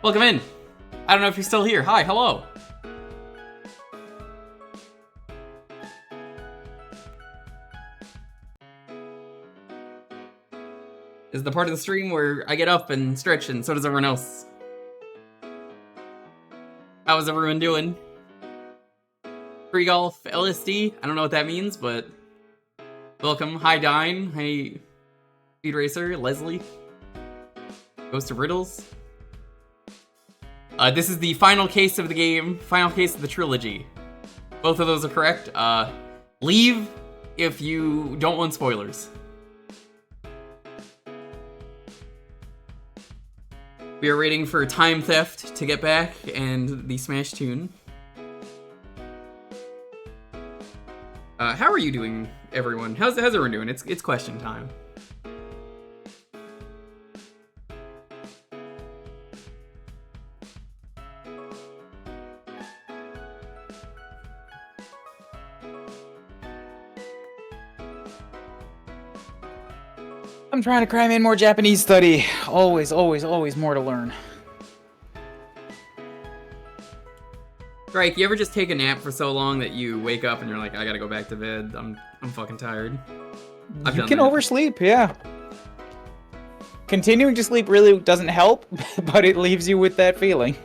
Welcome in. I don't know if you're still here. Hi, hello. This is the part of the stream where I get up and stretch, and so does everyone else. How's everyone doing? Free golf, LSD. I don't know what that means, but welcome. Hi, Dine. Hi, Speed Racer, Leslie. Ghost of Riddles. This is the final case of the game, final case of the trilogy. Both of those are correct. Leave if you don't want spoilers. We are waiting for Time Theft to get back and the Smash tune. How are you doing, everyone? How's everyone doing? It's question time. I'm trying to cram in more Japanese study. Always, always, always more to learn. Strike, you ever just take a nap for so long that you wake up and you're like, I gotta go back to bed. I'm fucking tired. You can oversleep, yeah. Continuing to sleep really doesn't help, but it leaves you with that feeling.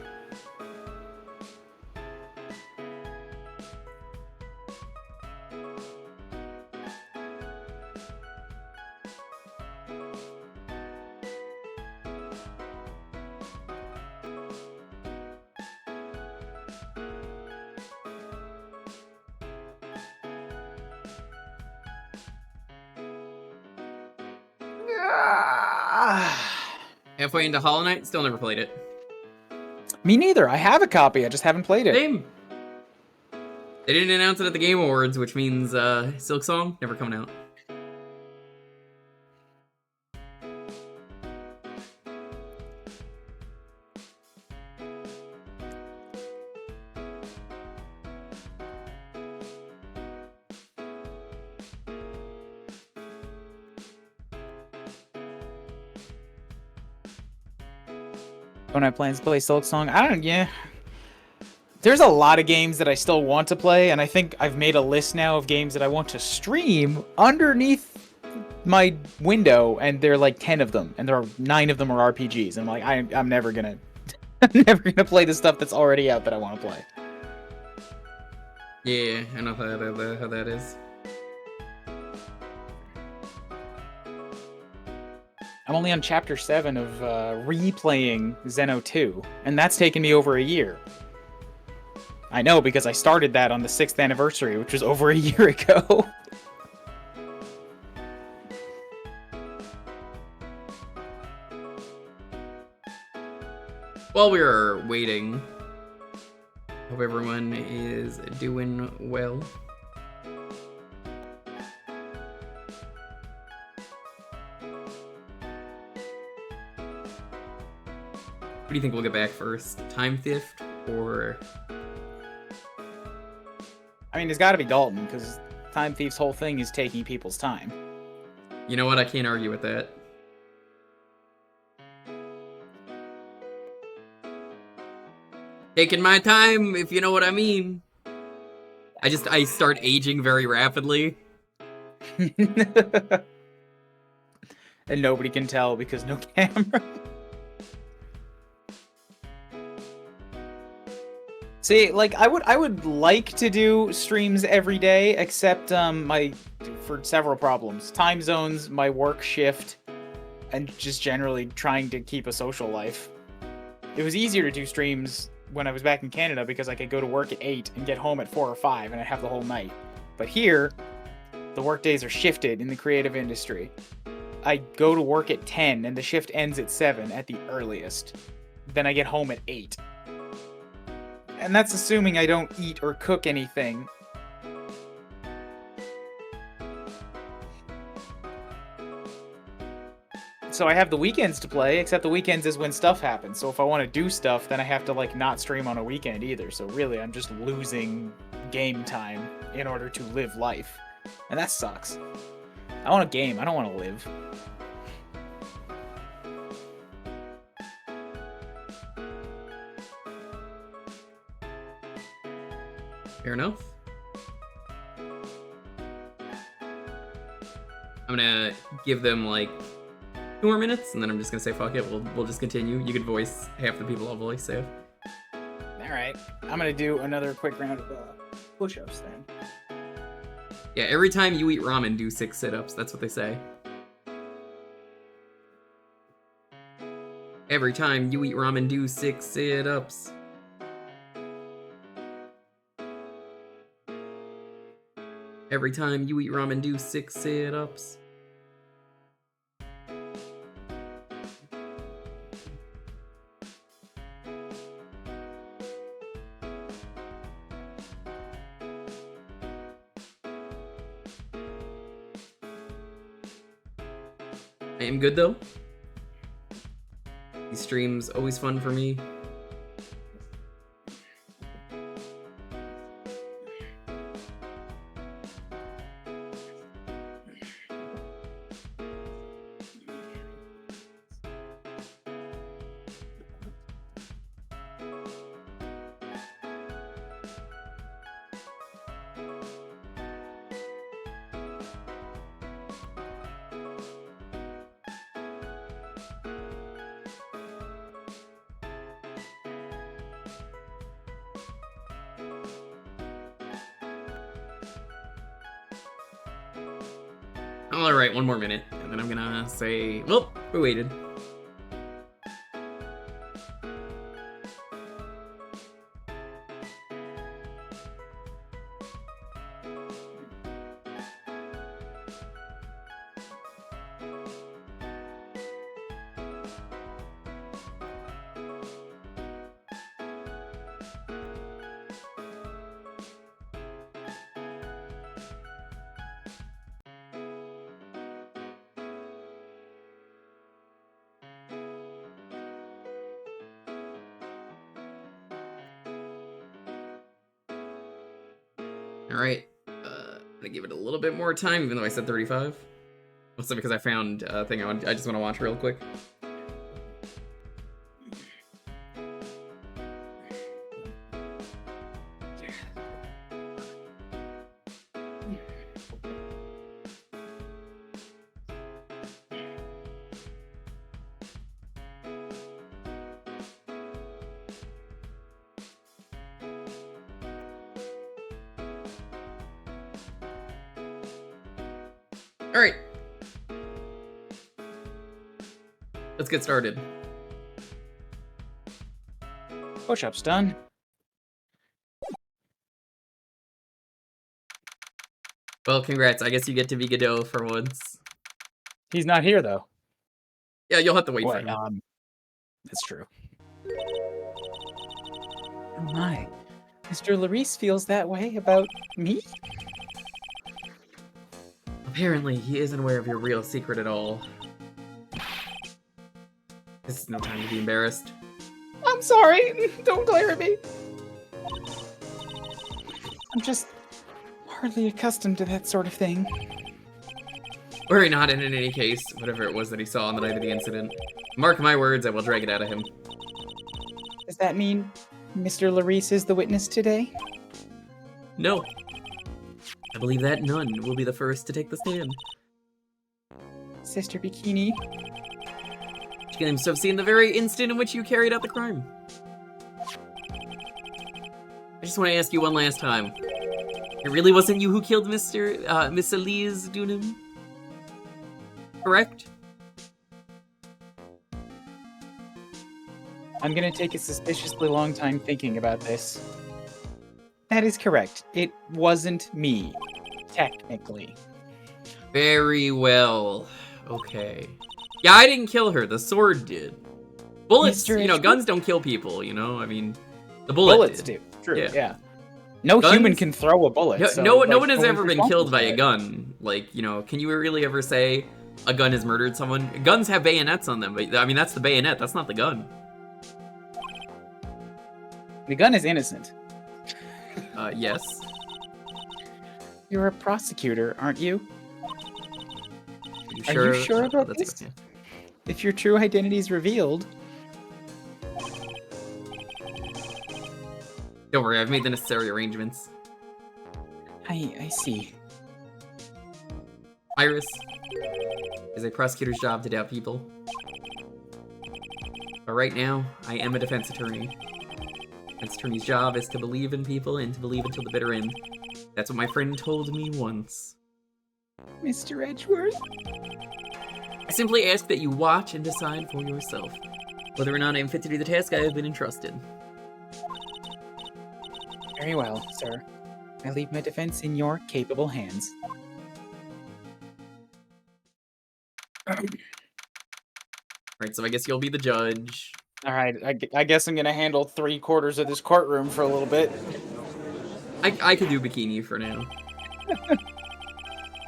Halfway into Hollow Knight, still never played it. Me neither. I have a copy. I just haven't played it. Same. They didn't announce it at the Game Awards, which means Silk Song never coming out. Don't have plans to play Silk Song. Yeah. There's a lot of games that I still want to play, and I think I've made a list now of games that I want to stream underneath my window, and there are like 10 of them, and there are 9 of them are RPGs. And I'm like, I'm never gonna, I'm never gonna play the stuff that's already out that I want to play. Yeah, I know how that is. I'm only on chapter 7 of replaying Xeno 2, and that's taken me over a year. I know, because I started that on the 6th anniversary, which was over a year ago. While we are waiting, hope everyone is doing well. What do you think we'll get back first? Time Theft or... I mean, it's got to be Dalton, because Time Thief's whole thing is taking people's time. You know what? I can't argue with that. Taking my time, if you know what I mean. I start aging very rapidly. And nobody can tell because no camera. See, like I would like to do streams every day, except for several problems. Time zones, my work shift, and just generally trying to keep a social life. It was easier to do streams when I was back in Canada because I could go to work at 8 and get home at 4 or 5 and I'd have the whole night. But here, the work days are shifted in the creative industry. I go to work at 10 and the shift ends at 7 at the earliest. Then I get home at 8. And that's assuming I don't eat or cook anything. So I have the weekends to play, except the weekends is when stuff happens. So if I want to do stuff, then I have to like not stream on a weekend either. So really, I'm just losing game time in order to live life. And that sucks. I want a game, I don't want to live. Fair enough. I'm gonna give them like 2 more minutes, and then I'm just gonna say fuck it. We'll just continue. You could voice half the people I'll voice, so. All right, I'm gonna do another quick round of push-ups then. Yeah, every time you eat ramen, do 6 sit-ups. That's what they say. Every time you eat ramen, do 6 sit-ups. Every time you eat ramen, do 6 sit-ups. I am good though. These streams always fun for me. Alright, 1 more minute, and then I'm gonna say, well, we waited. Alright. I'm gonna give it a little bit more time, even though I said 35. Also because I found a thing I just want to watch real quick. Alright. Let's get started. Push-up's done. Well, congrats. I guess you get to be Godot for once. He's not here, though. Yeah, you'll have to wait for Wait, him. that's true. Oh my. Mr. Larice feels that way about me? Apparently, he isn't aware of your real secret at all. This is no time to be embarrassed. I'm sorry. Don't glare at me. I'm just hardly accustomed to that sort of thing. Worry not, and in any case, whatever it was that he saw on the night of the incident, mark my words, I will drag it out of him. Does that mean Mr. Larice is the witness today? No. I believe that none will be the first to take the stand. Sister Bikini? She claims to have seen the very instant in which you carried out the crime. I just want to ask you one last time. It really wasn't you who killed Miss Elise Dunham? Correct? I'm gonna take a suspiciously long time thinking about this. That is correct. It wasn't me. Technically. Very well. Okay. Yeah, I didn't kill her. The sword did. Bullets, Mr. you know, Edgeworth? guns don't kill people, you know? I mean, the bullets do. True, Yeah. yeah. No Guns- human can throw a bullet. No, so, no like, one has no ever one's been killed responsible by for a it. gun. Like, you know, can you really ever say a gun has murdered someone? Guns have bayonets on them, but I mean, that's the bayonet. That's not the gun. The gun is innocent. Yes. You're a prosecutor, aren't you? Are Are you sure about that's this? okay. If your true identity is revealed, Don't worry, I've made the necessary arrangements. I see. Iris is a prosecutor's job to doubt people. But right now, I am a defense attorney. Defense attorney's job is to believe in people and to believe until the bitter end. That's what my friend told me once. Mr. Edgeworth? I simply ask that you watch and decide for yourself whether or not I am fit to do the task I have been entrusted. Very well, sir. I leave my defense in your capable hands. Alright, so I guess you'll be the judge. All right, I guess I'm gonna handle 3/4 of this courtroom for a little bit. I could do bikini for now.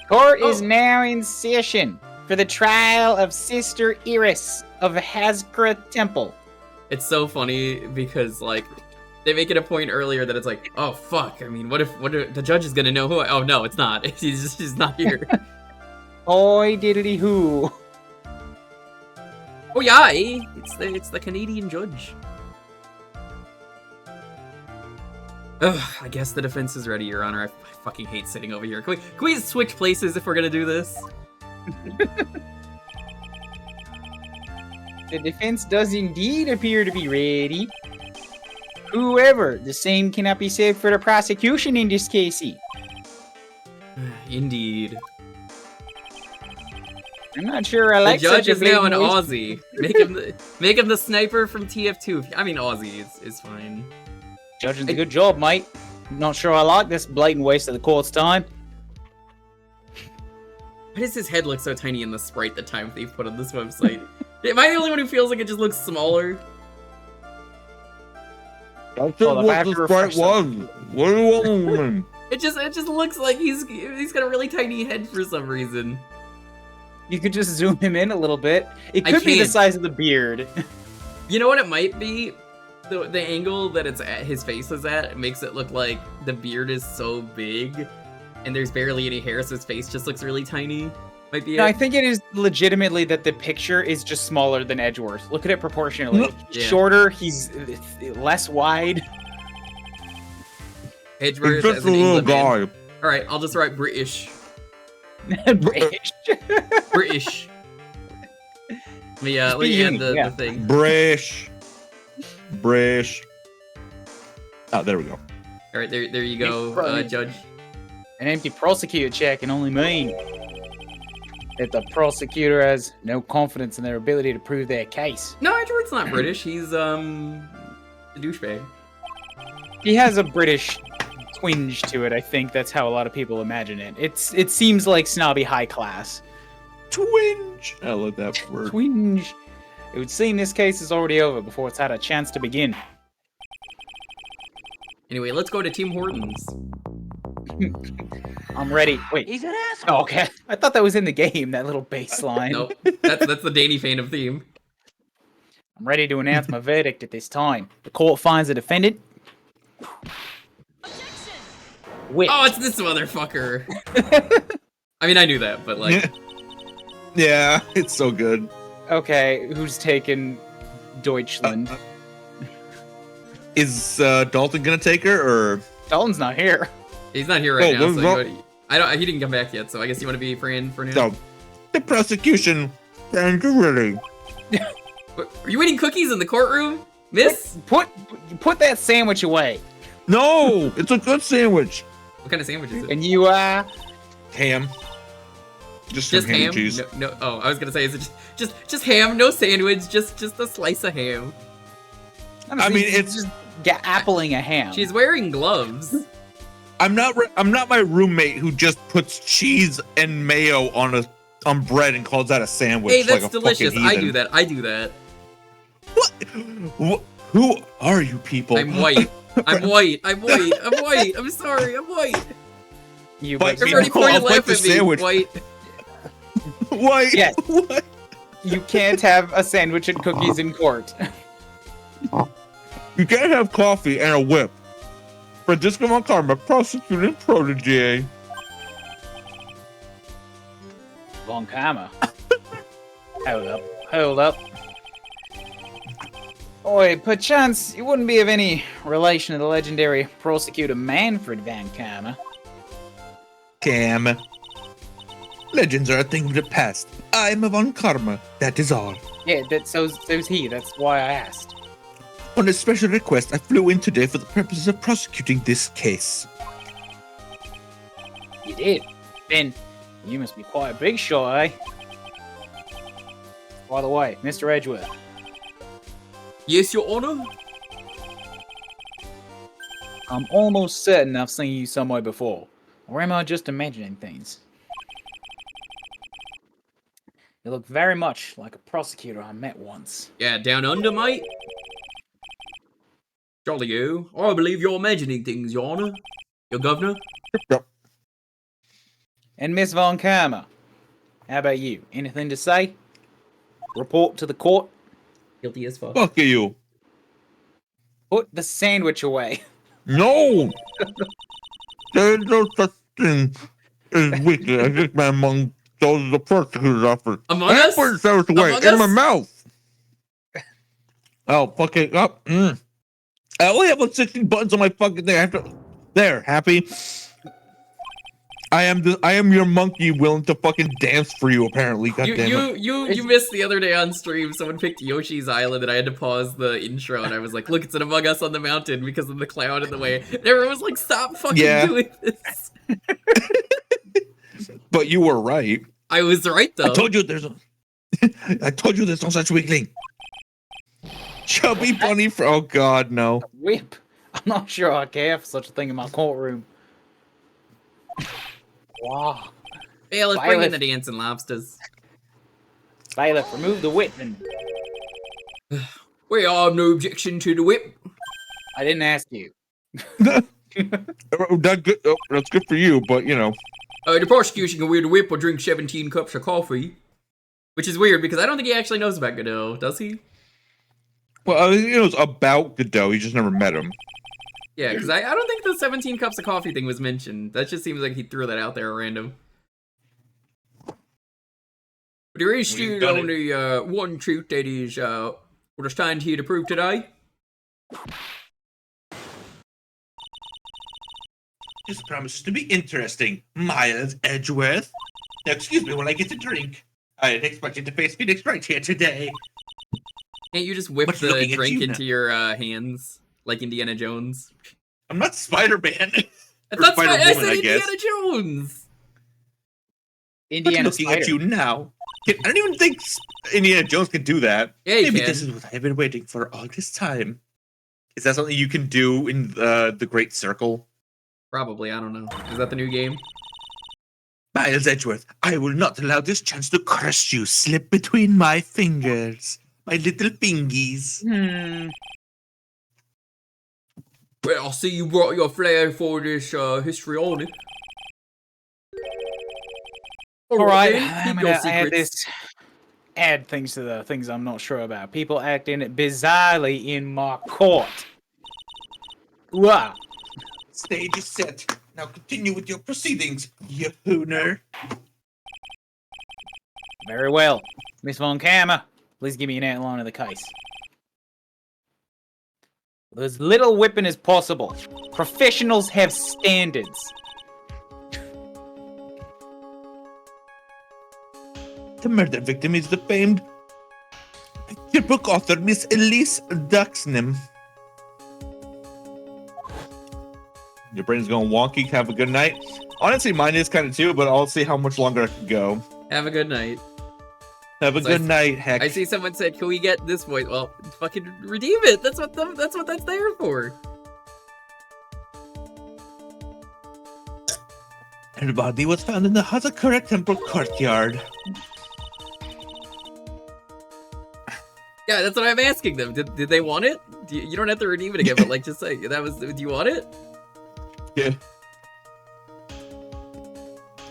Court is Oh. now in session for the trial of Sister Iris of Hazkra Temple. It's so funny because, like, they make it a point earlier that it's like, oh fuck, I mean, what if the judge is gonna know who oh no, it's not. He's not here. Oi diddly hoo. Oh yeah, it's the Canadian judge. Ugh, I guess the defense is ready, Your Honor. I fucking hate sitting over here. Can we switch places if we're gonna do this? The defense does indeed appear to be ready. However, the same cannot be said for the prosecution in this case. Indeed. I'm not sure I The like judge such a is now an blatant waste- Aussie. Make him the sniper from TF2. I mean, Aussie is fine. Judge does a good job, mate. Not sure I like this blatant waste of the court's time. Why does his head look so tiny in the sprite the time they've put on this website? Am I the only one who feels like it just looks smaller? That's Hold up, I have what to the sprite refresh was. What do you want? It just looks like he's got a really tiny head for some reason. You could just zoom him in a little bit. It I could be the can't. size of the beard. You know what it might be? the angle that it's at his face is at makes it look like the beard is so big, and there's barely any hair, so his face just looks really tiny. Might be No, it. I think it is legitimately that the picture is just smaller than Edgeworth. Look at it proportionally. Yeah. Shorter, he's less wide. Edgeworth It's as just a an little England man. guy. All right, I'll just write British. British. British. Let me add yeah. the thing. Brish. Oh, there we go. All right, there you go, Right. Judge. An empty prosecutor check can only mean that the prosecutor has no confidence in their ability to prove their case. No, Edgeworth's not British. He's a douchebag. He has a British twinge to it. I think that's how a lot of people imagine it. It seems like snobby high class. Twinge. I love that word. Twinge. It would seem this case is already over before it's had a chance to begin. Anyway, let's go to Tim Hortons. I'm ready. Wait. He's an asshole. Oh, okay. I thought that was in the game, that little bass line. Nope, that's the Danny Phantom theme. I'm ready to announce my verdict at this time. The court finds the defendant. Whipped. Oh, it's this motherfucker. I mean, I knew that, but like, Yeah, it's so good. Okay, who's taken Deutschland? Is Dalton gonna take her or? Dalton's not here. he's not here right Oh, now. what's So up? he didn't come back yet. So I guess you want to be Fran for now. No. The prosecution. And really. Are you eating cookies in the courtroom, Miss? Put that sandwich away. No, it's a good sandwich. What kind of sandwich is it? And you Ham. Just Just ham ham? and cheese. No. Oh, I was gonna say, is it just ham? No sandwich. Just a slice of ham. I mean, it's just appling a ham. She's wearing gloves. I'm not my roommate who just puts cheese and mayo on bread and calls that a sandwich. Hey, that's like a delicious. fucking I heathen. do that. What? Who are you people? I'm white. I'm white. I'm sorry. I'm white. You But but you Everybody know, point I'll and laugh bite the at me. sandwich. White. What? Yes. What? you can't have a sandwich and cookies in court. You can't have coffee and a whip. Francisco Moncarma, prosecuting protege. Von Karma. Hold up. Oi, perchance you wouldn't be of any relation to the legendary prosecutor Manfred Van Karma. Cam. Legends are a thing of the past. I'm a Von Karma. That is all. Yeah, so's he. That's why I asked. On a special request, I flew in today for the purposes of prosecuting this case. You did. Then you must be quite a big shot, eh? By the way, Mr. Edgeworth, Yes, Your Honor. I'm almost certain I've seen you somewhere before. Or am I just imagining things? You look very much like a prosecutor I met once. Yeah, down under, mate. Jolly you. I believe you're imagining things, Your Honor. Your governor. Yep. And Miss Von Karma, how about you? Anything to say? Report to the court? Guilty as fuck. Fuck you. Put the sandwich away. No! There's no such thing as wicked. I just been among those the prosecutor's office. Among I Us? put the sandwich away Among in my Us? mouth. Oh, fuck it up. I only have like 16 buttons on my fucking thing. I have to... There, happy? I am your monkey willing to fucking dance for you, apparently. God damn it. You missed the other day on stream. Someone picked Yoshi's Island, and I had to pause the intro, and I was like, "Look, it's an Among Us on the mountain because of the cloud in the way." And everyone was like, "Stop fucking Yeah. doing this!" But you were right. I was right though. I told you there's no such weakling. Chubby bunny for oh god, no. Whip. I'm not sure I care for such a thing in my courtroom. Wow. Yeah, let's bring in Violet. the dancing lobsters. Bailiff, remove the whip and We have no objection to the whip. I didn't ask you. That's good for you, but you know. The prosecution can wear the whip or drink 17 cups of coffee. Which is weird because I don't think he actually knows about Godot, does he? Well, it was about Godot. You just never met him. Yeah, because I don't think the 17 cups of coffee thing was mentioned. That just seems like he threw that out there at random. But there is still only one truth that is what I stand here to prove today. This promises to be interesting, Miles Edgeworth. Now, excuse me while I get a drink. I didn't expect you to face Phoenix Wright here today. Can't you just whip What's the looking at drink you into now? your hands like Indiana Jones? I'm not Spider-Man. Or That's why I Spider-Woman, said I guess. Indiana Jones. But Indiana looking Spider. at you now. I don't even think Indiana Jones can do that. Yeah, he Maybe can. this is what I've been waiting for all this time. Is that something you can do in the Great Circle? Probably, I don't know. Is that the new game? Miles Edgeworth, I will not allow this chance to crush you slip between my fingers. My little fingies. Well, I see you brought your flair for this histrionic. All right, then, I'm keep your gonna add secrets. add things to the things I'm not sure about. People acting bizarrely in my court. Wow. Stage is set. Now continue with your proceedings, you hooner. Very well. Miss Von Kammer, please give me an outline of the case. As little whipping as possible. Professionals have standards. The murder victim is the famed picture book author Miss Elise Duxnam. Your brain's going wonky. Have a good night. Honestly, mine is kind of too, but I'll see how much longer I can go. Have a good night. Have a So good night, Heck. I see someone said, "Can we get this voice?" Well, fucking redeem it. That's what that's there for. Her body was found in the Hazakura Temple courtyard. Yeah, that's what I'm asking them. Did they want it? You don't have to redeem it again, but like, just say that was. Do you want it? Yeah.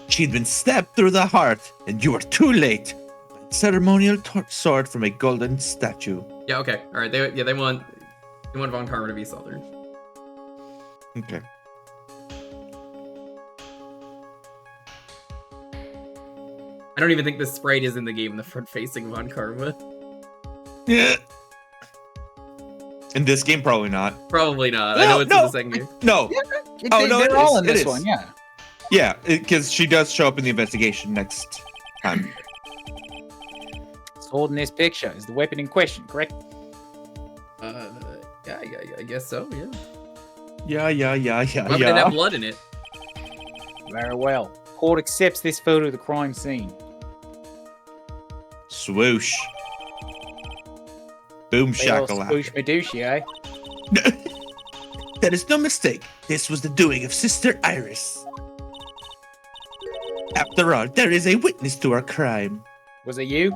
She'd been stabbed through the heart, and you were too late. A ceremonial sword from a golden statue. Yeah. Okay. All right. They want Von Karma to be Southern. Okay. I don't even think the sprite is in the game in the front-facing Von Karma. Yeah. In this game, probably not. Probably not. I know it's in the second game. No. Oh, no, they're it all is, in it this is. one, yeah. Yeah, because she does show up in the investigation next time. Sword in this picture is the weapon in question, correct? Yeah, I guess so. Yeah. Yeah. Weapon didn't have blood in it. Very well. Court accepts this photo of the crime scene. Swoosh. Boom Big ol' shakalaka. Swoosh Medushi, eh? There is no mistake. This was the doing of Sister Iris. After all, there is a witness to our crime. Was it you?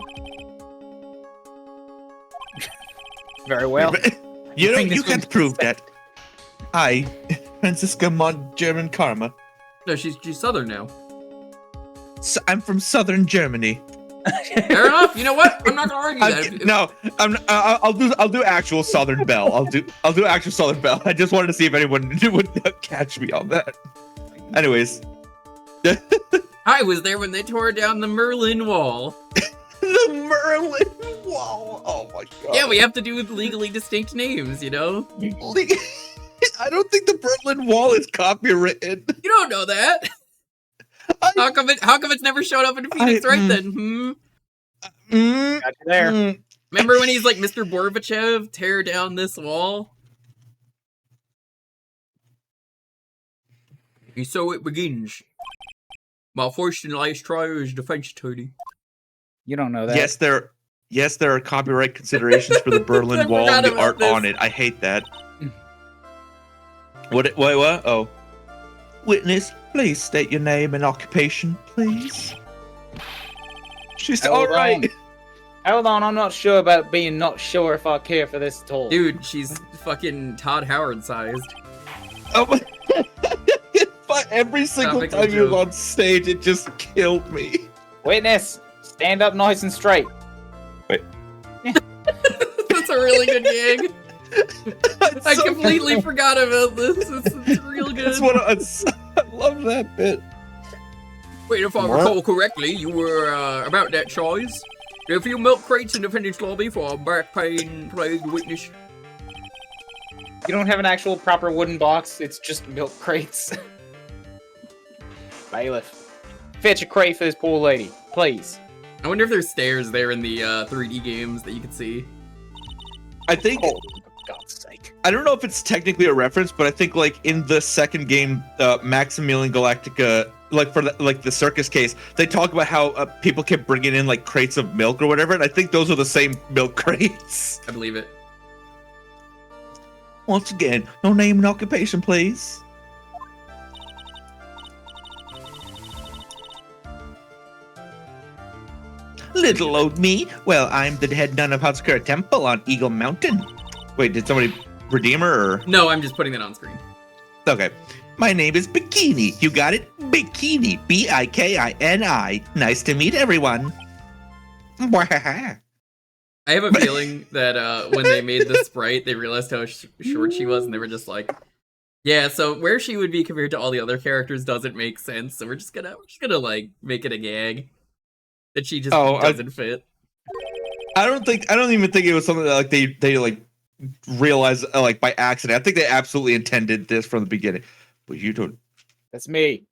Very well. You know, Bring this you can't one- prove that. I, Francisca Mon German Karma. No, she's Southern now. So I'm from southern Germany. Fair enough. You know what? I'm not gonna argue that. No, I'll do actual Southern Belle. I'll do actual Southern Belle. I just wanted to see if anyone would catch me on that. Anyways, I was there when they tore down the Merlin Wall. the Merlin Wall. Oh my god. Yeah, we have to do with legally distinct names, you know? I don't think the Berlin Wall is copywritten. You don't know that. How come it's never showed up in Phoenix Wright then? Got you there. Remember when he's like, Mr. Gorbachev, tear down this wall? And so it begins. My first and last trial as defense attorney. You don't know that. Yes, there are copyright considerations for the I Berlin Wall and forgot the about art this. on it. I hate that. What? Oh. Witness, please state your name and occupation, please. She's Hold all right. on. Hold on, I'm not sure about being not sure if I care for this at all. Dude, she's fucking Todd Howard sized. Oh my. But every single Topical time you're joke. on stage, it just killed me. Witness, stand up nice and straight. That's a a really good gag. I so completely forgot about this. It's real good. I love that bit. Wait, if I recall correctly, you were about that choice. There are a few milk crates in the finished lobby for a back pain plagued witness. You don't have an actual proper wooden box. It's just milk crates. Bailiff, fetch a crate for this poor lady, please. I wonder if there's stairs there in the 3D games that you could see. I think. Oh, for God's sake. I don't know if it's technically a reference, but I think like in the second game, Maximilian Galactica, like for the circus case, they talk about how people kept bringing in like crates of milk or whatever, and I think those are the same milk crates. I believe it. Once again, no name and occupation, please. Little old me. Well, I'm the head nun of Hatsukura Temple on Eagle Mountain. Wait, did somebody redeem her? Or? No, I'm just putting that on screen. Okay. My name is Bikini. You got it? Bikini. Bikini. Nice to meet everyone. I have a feeling that when they made the sprite, they realized how short she was, and they were just like, "Yeah, so where she would be compared to all the other characters doesn't make sense. So we're just gonna like make it a gag that she just doesn't fit." I don't even think it was something that like they like realized like by accident. I think they absolutely intended this from the beginning. But you don't. That's me.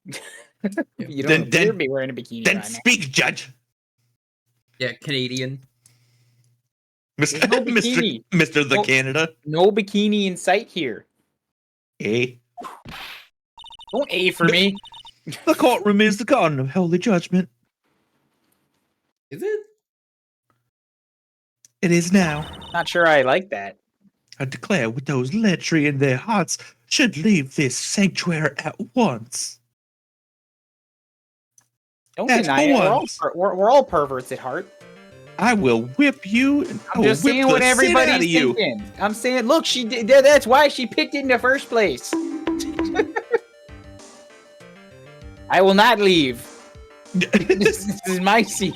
You don't appear to be wearing a bikini. Then right speak, Judge. Yeah, Canadian. Mr. no bikini. Mr. The Canada. No bikini in sight here. A. Don't A for me. The courtroom is the garden of holy judgment. Is it? It is now. Not sure I like that. I declare with those lechery in their hearts should leave this sanctuary at once. Don't At deny it. once. We're all perverts at heart. I will whip you and I I'm will just whip saying the what shit out of everybody's you. thinking. I'm saying, look, she did. That's why she picked it in the first place. I will not leave. This is my seat.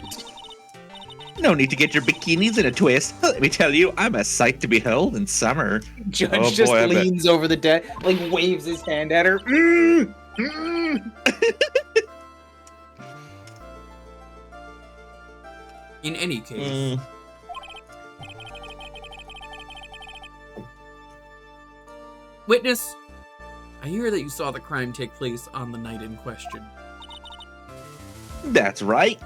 No need to get your bikinis in a twist. Let me tell you, I'm a sight to behold in summer. Judge Oh, just boy, I bet. leans over the desk, like waves his hand at her. In any case. Witness, I hear that you saw the crime take place on the night in question. That's right.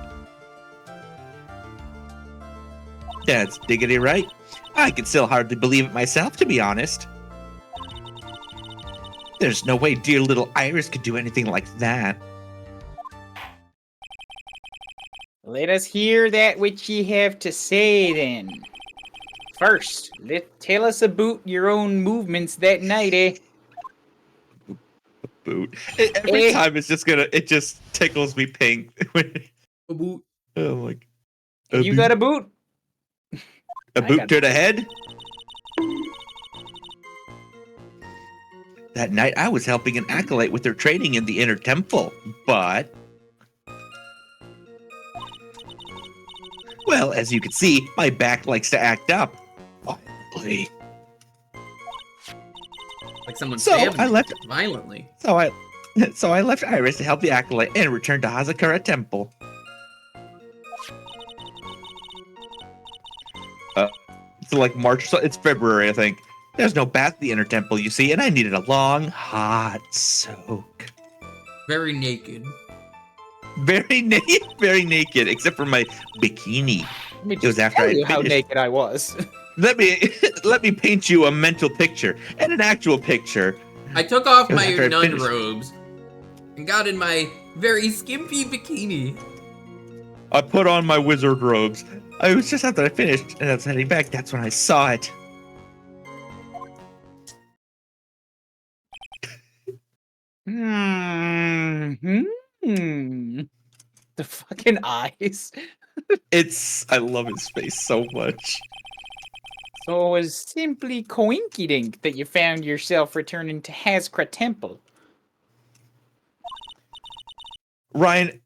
That's diggity right. I can still hardly believe it myself, to be honest. There's no way dear little Iris could do anything like that. Let us hear that which ye have to say, then. First, tell us about your own movements that night, eh? Boot. Every time it just tickles me pink. A boot. Oh my. You got a boot? A boot to the head? That night I was helping an acolyte with her training in the inner temple, but... Well, as you can see, my back likes to act up. Violently. Like someone So, stabbed I me left- violently. So I left Iris to help the acolyte and returned to Hazakura Temple. So like March, so it's February, I think. There's no bath at the inner temple, you see, and I needed a long, hot soak. Very naked. Very naked, except for my bikini. Let me It was just after tell I you how finished. naked I was. Let me paint you a mental picture and an actual picture. I took off It was my after I nun finished. robes and got in my very skimpy bikini. I put on my wizard robes. It was just after I finished and I was heading back. That's when I saw it. The fucking eyes. I love his face so much. So it was simply coinkydink that you found yourself returning to Hazkra Temple. Ryan,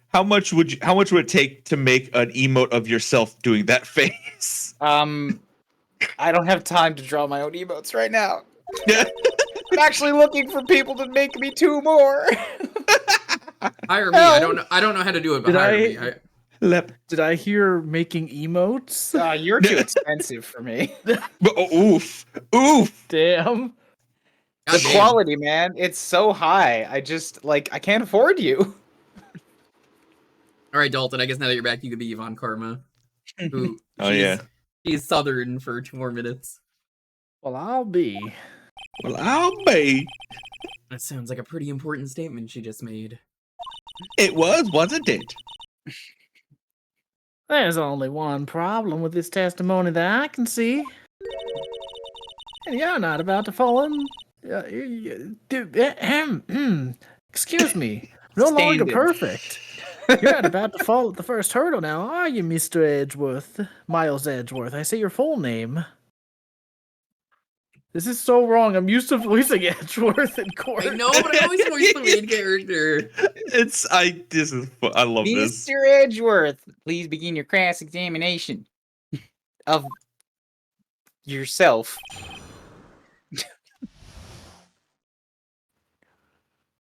how much would it take to make an emote of yourself doing that face? I don't have time to draw my own emotes right now. Yeah. I'm actually looking for people to make me 2 more. Hire me. I don't know how to do it, but Did hire I- me. Did I hear making emotes? You're too expensive for me. Oof. Oof. Damn. The Goddamn. quality, man, it's so high. I just I can't afford you. All right, Dalton. I guess now that you're back, you could be Yvonne Karma. Who? Oh, yeah. She's Southern for 2 more minutes. Well, I'll be. Well, I'll be. That sounds like a pretty important statement she just made. It was, wasn't it? There's only one problem with this testimony that I can see. And you're not about to fall in. Excuse me. No longer Standard. perfect. You're not about to fall at the first hurdle now, are you, Mr. Edgeworth? Miles Edgeworth. I say your full name. This is so wrong. I'm used to voicing Edgeworth in court. I know, but I always voice the main character. I love this. Mr. Edgeworth, please begin your cross-examination of yourself.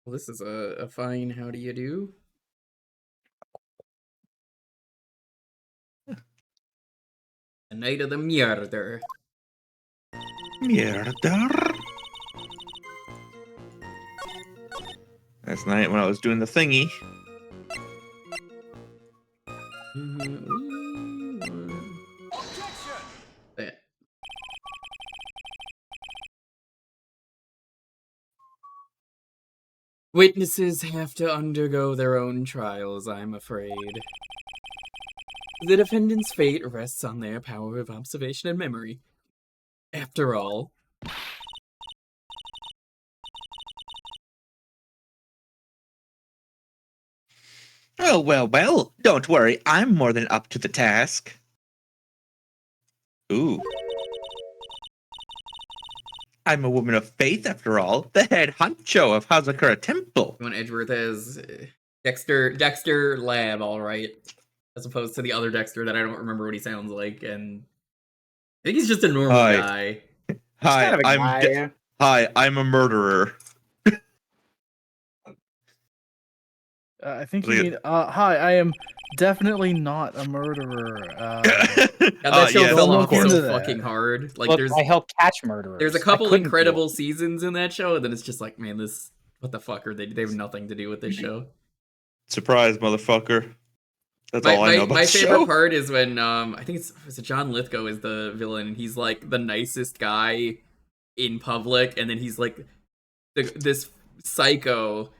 Well, this is a fine how do you do? The night of the murder. Murder. Last night when I was doing the thingy. That. Witnesses have to undergo their own trials, I'm afraid. The defendant's fate rests on their power of observation and memory. After all, Oh, well. Don't worry. I'm more than up to the task. Ooh. I'm a woman of faith, after all. The head honcho of Hazakura Temple. when Edgeworth has Dexter Lab, all right, as opposed to the other Dexter that I don't remember what he sounds like, and I think he's just a normal Hi. guy. Hi, Kind of a guy. Hi, I'm a murderer. I think you mean, hi, I am definitely not a murderer. God, that show yes, fell of off course. so Into that. fucking hard. Like Look, there's I helped catch murderers. there's a I couple couldn't incredible seasons in that show, and then it's just like, man, this what the fuck are they? They have nothing to do with this show. Surprise, motherfucker. That's all I know about my the favorite show. part is when I think it's John Lithgow is the villain, and he's like the nicest guy in public, and then he's like this psycho,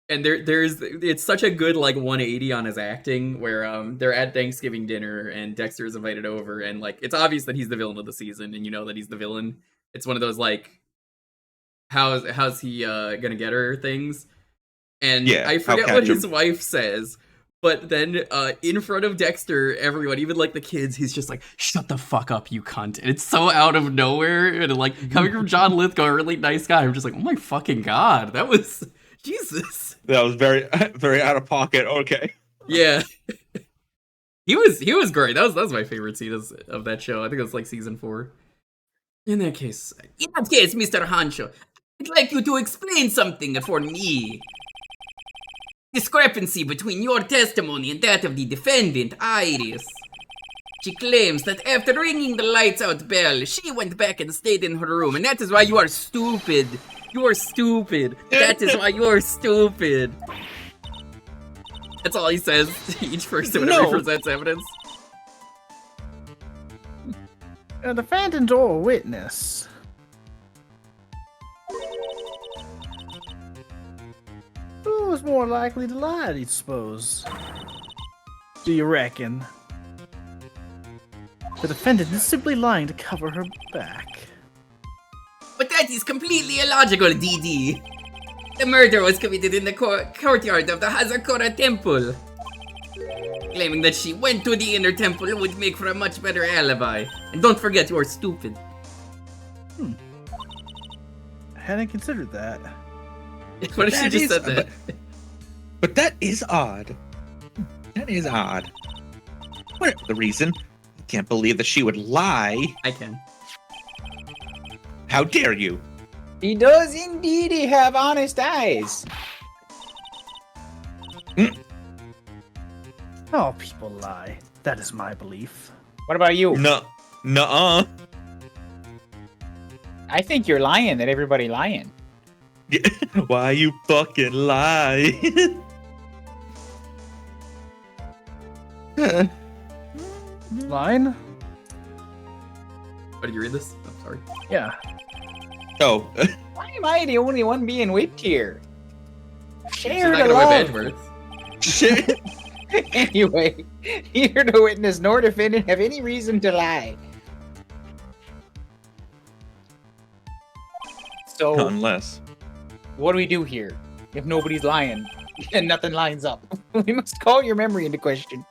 and it's such a good like 180 on his acting where they're at Thanksgiving dinner and Dexter is invited over, and like it's obvious that he's the villain of the season, and you know that he's the villain. It's one of those like how's he gonna get her things, and Yeah, I forget how what catch his wife says. But then, in front of Dexter, everyone, even like the kids, he's just like, "Shut the fuck up, you cunt!" And it's so out of nowhere, and like coming from John Lithgow, a really nice guy. I'm just like, "Oh my fucking god, that was Jesus." That was very, very out of pocket. Okay. Yeah, he was great. That was my favorite scene of that show. I think it was like season 4. In that case, Mr. Hancho, I'd like you to explain something for me. Discrepancy between your testimony and that of the defendant, Iris. She claims that after ringing the lights out bell, she went back and stayed in her room, and that is why you are stupid. You are stupid. That is why you are stupid. That's all he says to each person whenever he presents evidence. A defendant or a witness? Who's more likely to lie, do you suppose? Do you reckon? The defendant is simply lying to cover her back. But that is completely illogical, DD. The murder was committed in the courtyard of the Hazakura Temple. Claiming that she went to the inner temple would make for a much better alibi. And don't forget, you are stupid. I hadn't considered that. What if she just said that? But that is odd. That is odd. Whatever the reason, I can't believe that she would lie. I can. How dare you? He does indeed have honest eyes. Oh, people lie. That is my belief. What about you? No, nuh-uh. I think you're lying that everybody lying. Why you fucking lie? Line? Oh, did you read this? I'm sorry. Yeah. Oh, Why am I the only one being whipped here? She's Share not the gonna whip love. Edgeworth. shit. Anyway, neither the witness nor defendant have any reason to lie. So, Unless. what do we do here if nobody's lying and nothing lines up? We must call your memory into question.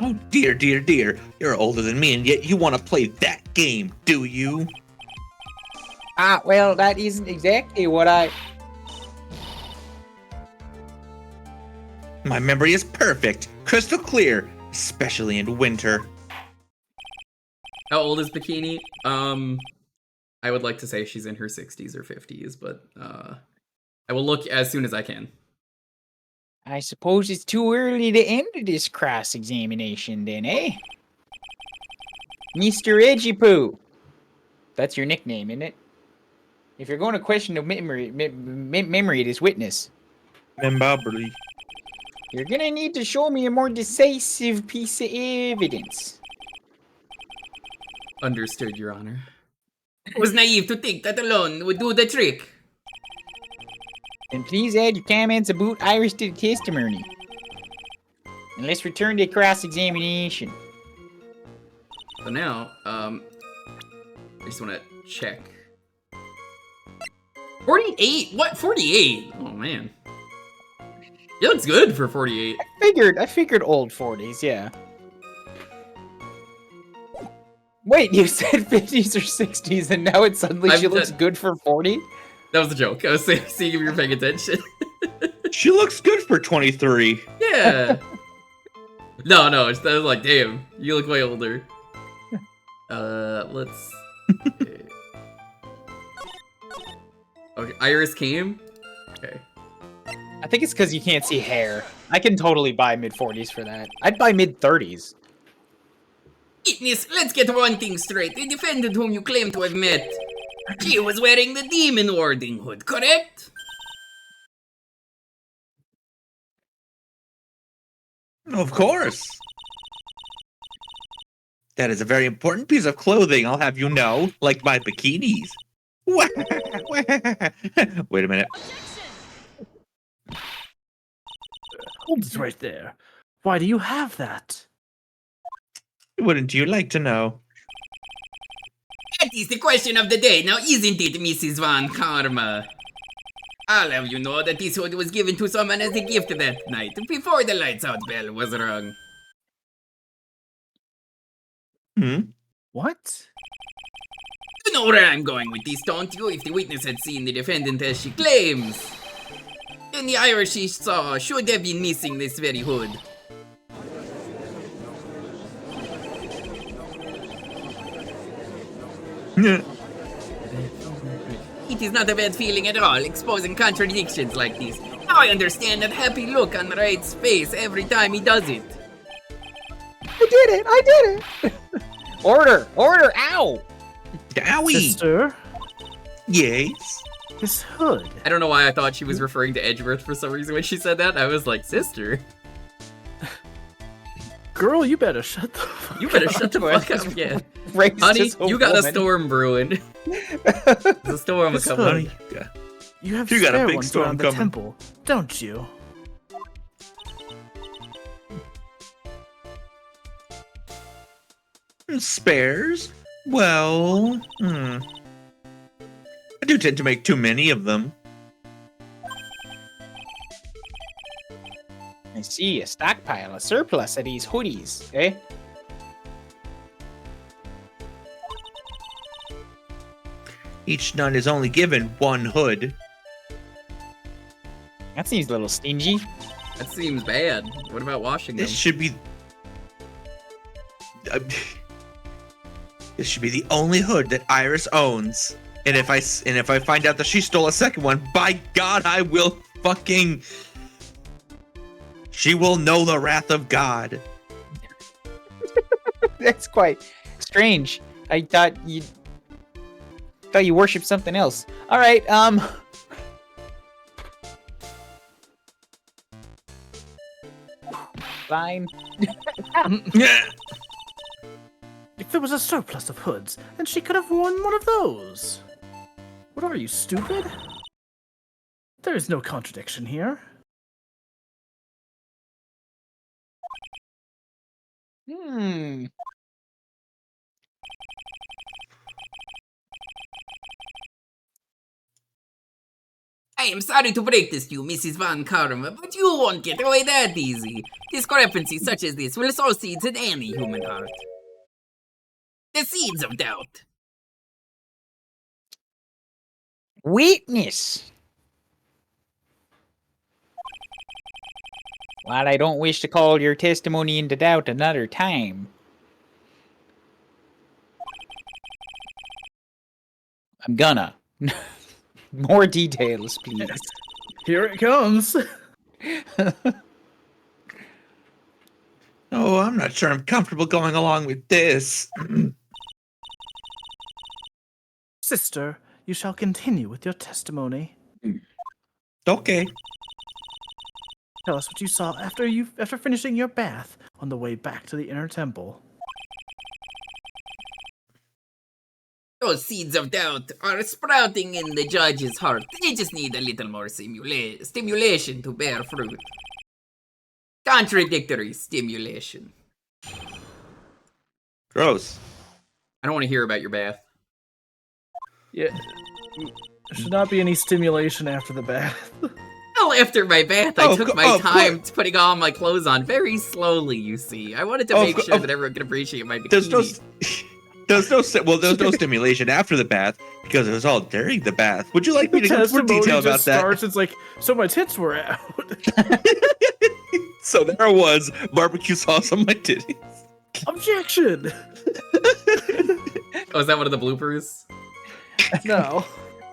Oh dear, dear, dear. You're older than me, and yet you want to play that game, do you? Ah, well, that isn't exactly what I... My memory is perfect, crystal clear, especially in winter. How old is Bikini? I would like to say she's in her 60s or 50s, but I will look as soon as I can. I suppose it's too early to end this cross-examination then, eh? Mr. Edgypoo. That's your nickname, isn't it? If you're going to question the memory of this witness, Membably. you're gonna need to show me a more decisive piece of evidence. Understood, Your Honor. I was naive to think that alone would do the trick. Then please add your comments about Iris to the testimony. And let's return to cross-examination. So now, I just want to check. 48? What? 48? Oh, man. He looks good for 48. I figured old 40s, yeah. Wait, you said 50s or 60s and now it suddenly she looks good for 40? That was a joke. I was seeing if you were paying attention. She looks good for 23. Yeah. No, I was like, damn, you look way older. Let's... Okay, Iris came? Okay. I think it's because you can't see hair. I can totally buy mid-40s for that. I'd buy mid-30s. Witness, let's get one thing straight. The defendant whom you claim to have met, she was wearing the demon warding hood, correct? Of course. That is a very important piece of clothing, I'll have you know, like my bikinis. Wait a minute. Hold it right there. Why do you have that? Wouldn't you like to know? That is the question of the day, now isn't it, Mrs. Von Karma? I'll have you know that this hood was given to someone as a gift that night, before the lights out bell was rung. What? You know where I'm going with this, don't you? If the witness had seen the defendant as she claims, then the Irish she saw should have been missing this very hood. It is not a bad feeling at all, exposing contradictions like this. Now I understand that happy look on Wright's face every time he does it. I did it! Order! Ow! Owie! Sister, Yes? this hood. I don't know why I thought she was referring to Edgeworth for some reason when she said that. I was like, sister. Girl, you better shut the fuck You better up. shut the fuck up, yeah. Racist Honey, as you got a woman. storm brewing. There's a storm This coming. Honey, You have You got a spare big ones storm around the coming. temple, don't you? spares? Well, I do tend to make too many of them. I see a stockpile, a surplus of these hoodies, eh? Each nun is only given one hood. That seems a little stingy. That seems bad. What about washing them? This should be this should be the only hood that Iris owns. And if I find out that she stole a second one, by God, I will fucking. She will know the wrath of God. That's quite strange. I thought you worshipped something else. All right. Fine. If there was a surplus of hoods, then she could have worn one of those. What are you, stupid? There is no contradiction here. I am sorry to break this to you, Mrs. Von Karma, but you won't get away that easy. Discrepancies such as this will sow seeds in any human heart. The seeds of doubt. Witness. While I don't wish to call your testimony into doubt another time, I'm gonna. More details, please. Here it comes. Oh, I'm not sure I'm comfortable going along with this. Sister, you shall continue with your testimony. Okay. Tell us what you saw after finishing your bath on the way back to the inner temple. Those seeds of doubt are sprouting in the judge's heart. They just need a little more stimulation to bear fruit. Contradictory stimulation. Gross. I don't want to hear about your bath. Yeah. There should not be any stimulation after the bath. Well, after my bath, I took my time course. putting all my clothes on very slowly, you see. I wanted to make sure that everyone could appreciate my bikini. There's no stimulation after the bath because it was all during the bath. Would you like me to go into more detail about that? Starts, it's like, so my tits were out. So there was barbecue sauce on my titties. Objection! Oh, is that one of the bloopers? No.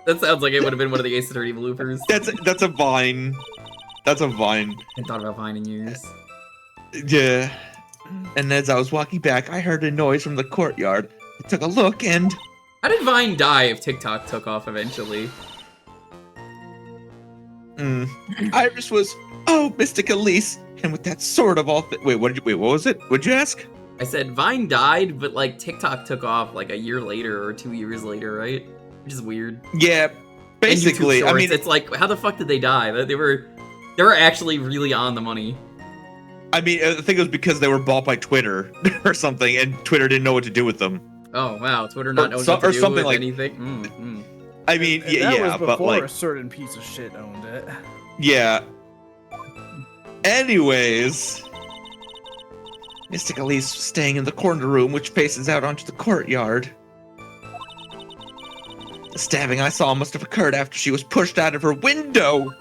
That sounds like it would have been one of the Ace Attorney bloopers. That's a vine. That's a vine. I hadn't thought about Vine in years. Yeah. And as I was walking back, I heard a noise from the courtyard. I took a look and... How did Vine die if TikTok took off eventually? Iris was, oh, Mystic Elise. And with that sword of all... Wait, what was it? What'd you ask? I said Vine died, but like TikTok took off like a year later or 2 years later, right? Which is weird. Yeah, basically. And YouTube Shorts, I mean, it's like, how the fuck did they die? They were actually really on the money. I mean, I think it was because they were bought by Twitter or something, and Twitter didn't know what to do with them. Oh wow, Twitter not knows what to do something with like anything. I mean, And that was but before like, a certain piece of shit owned it. yeah. Anyways, Mystic Elise was staying in the corner room, which faces out onto the courtyard. The stabbing I saw must have occurred after she was pushed out of her window.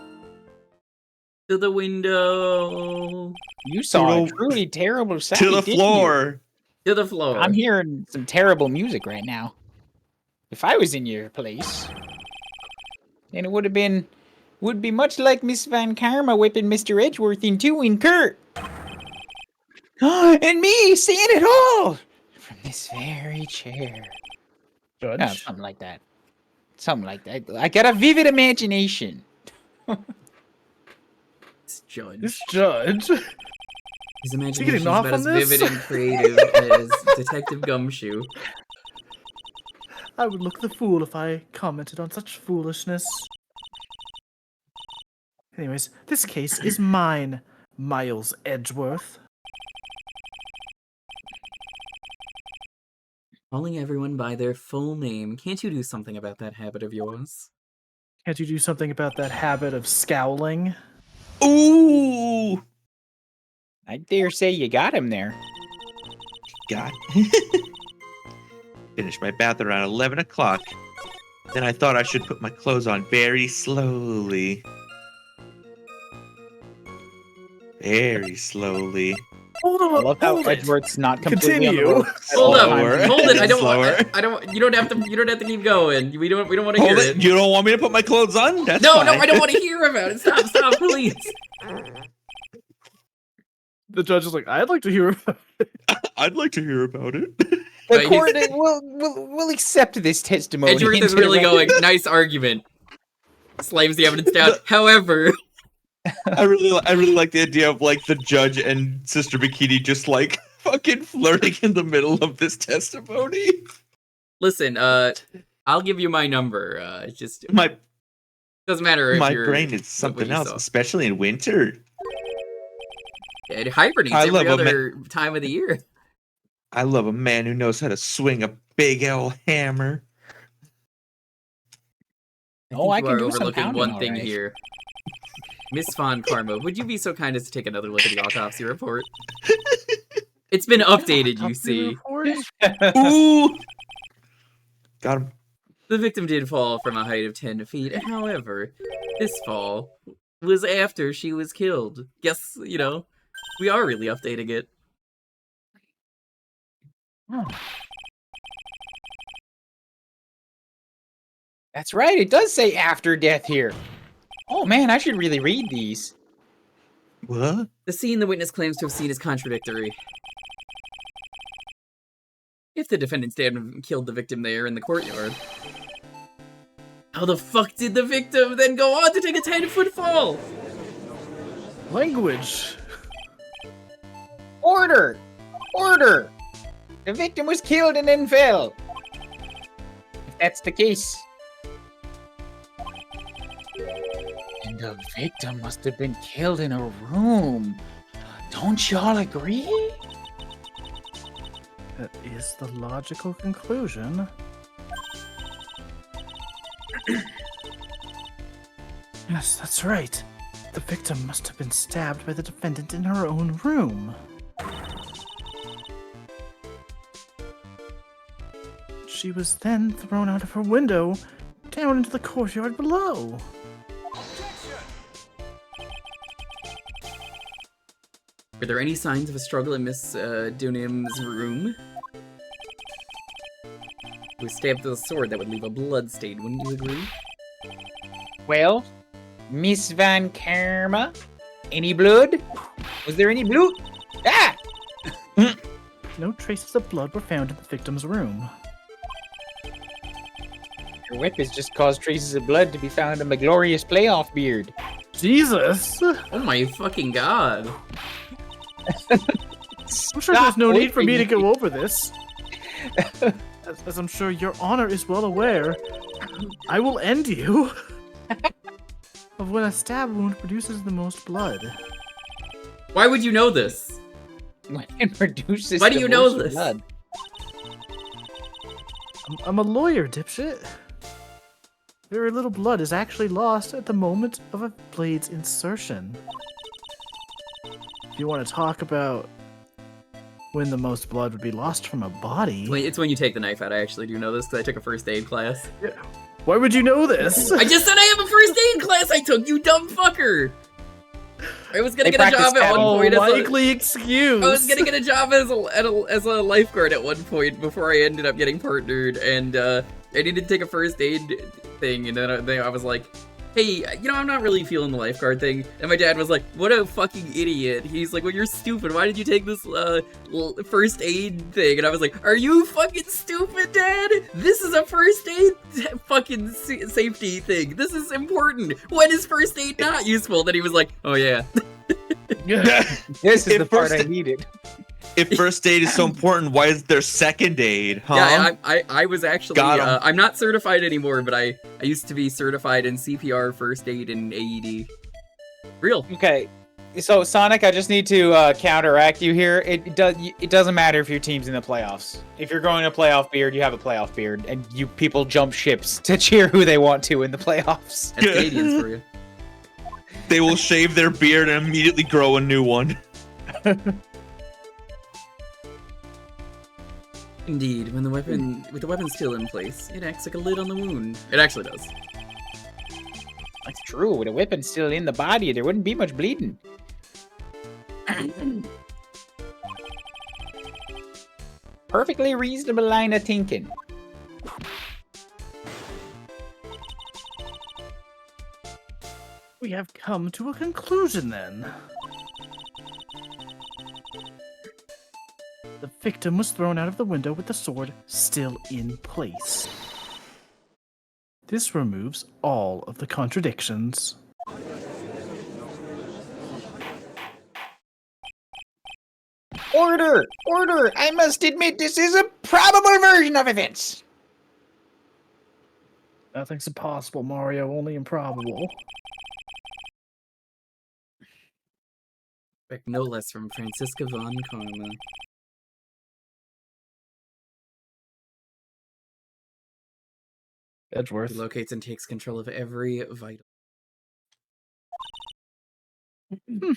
To the window. You saw a To truly terrible sight. To the didn't you? floor. To the floor. I'm hearing some terrible music right now. If I was in your place, then it would be much like Miss Van Karma whipping Mr. Edgeworth in two in Kurt. And me seeing it all from this very chair. Judge? No, something like that. Something like that. I got a vivid imagination. This judge. This judge? His imagination is off about on as this? vivid and creative as Detective Gumshoe. I would look the fool if I commented on such foolishness. Anyways, this case is mine, Miles Edgeworth. Calling everyone by their full name. Can't you do something about that habit of yours? Can't you do something about that habit of scowling? Ooh. I dare say you got him there. God. Finished my bath around 11 o'clock. Then I thought I should put my clothes on very slowly. Very slowly. Hold I on, love how hold it. Edward's not completely on the Continue. road at Hold all up, times. hold it. I don't. Slower. I don't. You don't have to keep going. We don't want to hear Hold it. it. You don't want me to put my clothes on? That's No, fine. no, I don't want to hear about it. Stop, please. The judge is like, I'd like to hear. I'd like to hear about it. The But court will accept this testimony. Edgeworth is into really the going, nice argument. Slams the evidence down. However, I really like the idea of like the judge and Sister Bikini just like fucking flirting in the middle of this testimony. listen, I'll give you my number. It just My doesn't matter if my you're brain is what something you else, saw. especially in winter. It hibernates I every love a other time of the year. I love a man who knows how to swing a big L hammer. Oh, I think can you are do some overlooking pounding, one thing alright. here. Miss Von Karma, would you be so kind as to take another look at the autopsy report? It's been updated, you see. Ooh, got him. The victim did fall from a height of 10 feet. However, this fall was after she was killed. Guess, we are really updating it. That's right, it does say after death here. Oh man, I should really read these. What? The scene the witness claims to have seen is contradictory. If the defendant's dad killed the victim there in the courtyard, how the fuck did the victim then go on to take a 10-foot fall? Language. Order! Order! The victim was killed and then fell. If that's the case. And the victim must have been killed in a room. Don't y'all agree? That is the logical conclusion. Yes, that's right. The victim must have been stabbed by the defendant in her own room. She was then thrown out of her window down into the courtyard below. Were there any signs of a struggle in Miss Dunham's room? She was stabbed with a sword that would leave a blood stain, wouldn't you agree? Well, Miss Van Karma, any blood? Was there any blood? Ah! No traces of blood were found in the victim's room. Your whip has just caused traces of blood to be found in my glorious playoff beard. Jesus! Oh my fucking god. I'm sure there's no need for me to go over this. As I'm sure your honor is well aware, I will end you of when a stab wound produces the most blood. Why would you know this? When it produces Why do the you know most this? blood. I'm a lawyer, dipshit. Very little blood is actually lost at the moment of a blade's insertion. If you want to talk about when the most blood would be lost from a body... Wait, it's when you take the knife out. I actually do know this because I took a first aid class. Why would you know this? I just said I have a first aid class I took, you dumb fucker! I was gonna They get a job practice at one Oh, point as a, likely excuse. I was gonna get a job as a lifeguard at one point before I ended up getting partnered, and I needed to take a first aid thing, and then I was like, hey, I'm not really feeling the lifeguard thing. And my dad was like, what a fucking idiot. He's like, well, you're stupid. Why did you take this first aid thing? And I was like, are you fucking stupid, Dad? This is a first aid fucking safety thing. This is important. When is first aid not useful? Then he was like, oh yeah. This is If the part first- I needed. If first aid is so important, why is there second aid? Huh? Yeah, I was actually, Got 'em. I'm not certified anymore, but I used to be certified in CPR, first aid, and AED. Real. Okay, so Sonic, I just need to counteract you here. It doesn't matter if your team's in the playoffs. If you're going to playoff beard, you have a playoff beard, and you people jump ships to cheer who they want to in the playoffs. That's Canadians for you. They will shave their beard and immediately grow a new one. Indeed, with the weapon still in place, it acts like a lid on the wound. It actually does. That's true. With a weapon still in the body, there wouldn't be much bleeding. Perfectly reasonable line of thinking. We have come to a conclusion then. The victim was thrown out of the window with the sword still in place. This removes all of the contradictions. Order! Order! I must admit this is a probable version of events. Nothing's impossible, Mario, only improbable. Expect no less from Francisca von Karma. Edgeworth. He locates and takes control of every vital. Hmm.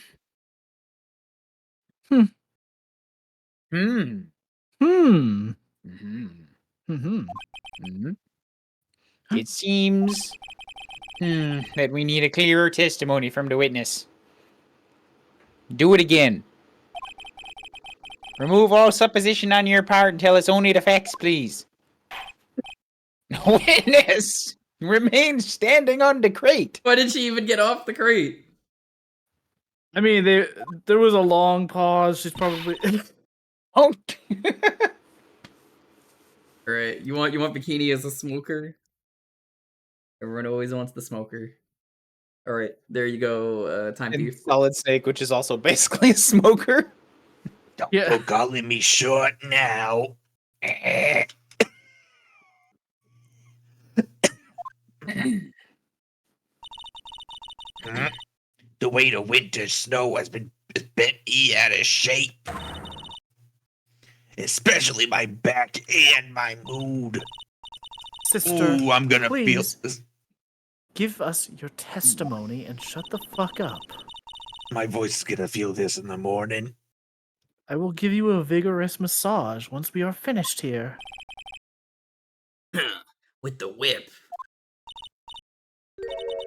Hmm. Mm-hmm. Hmm. Mm-hmm. It seems that we need a clearer testimony from the witness. Do it again. Remove all supposition on your part and tell us only the facts, please. Witness remains standing on the crate. Why did she even get off the crate? I mean, there was a long pause. She's probably. Oh. Alright, you want Bikini as a smoker? Everyone always wants the smoker. Alright, there you go, Time And Thief. Solid Snake, which is also basically a smoker. Don't Yeah. go calling me short now. The weight of winter snow has bent me out of shape. Especially my back and my mood. Sister, Ooh, I'm gonna please. feel... give us your testimony and shut the fuck up. My voice is gonna feel this in the morning. I will give you a vigorous massage once we are finished here. With the whip.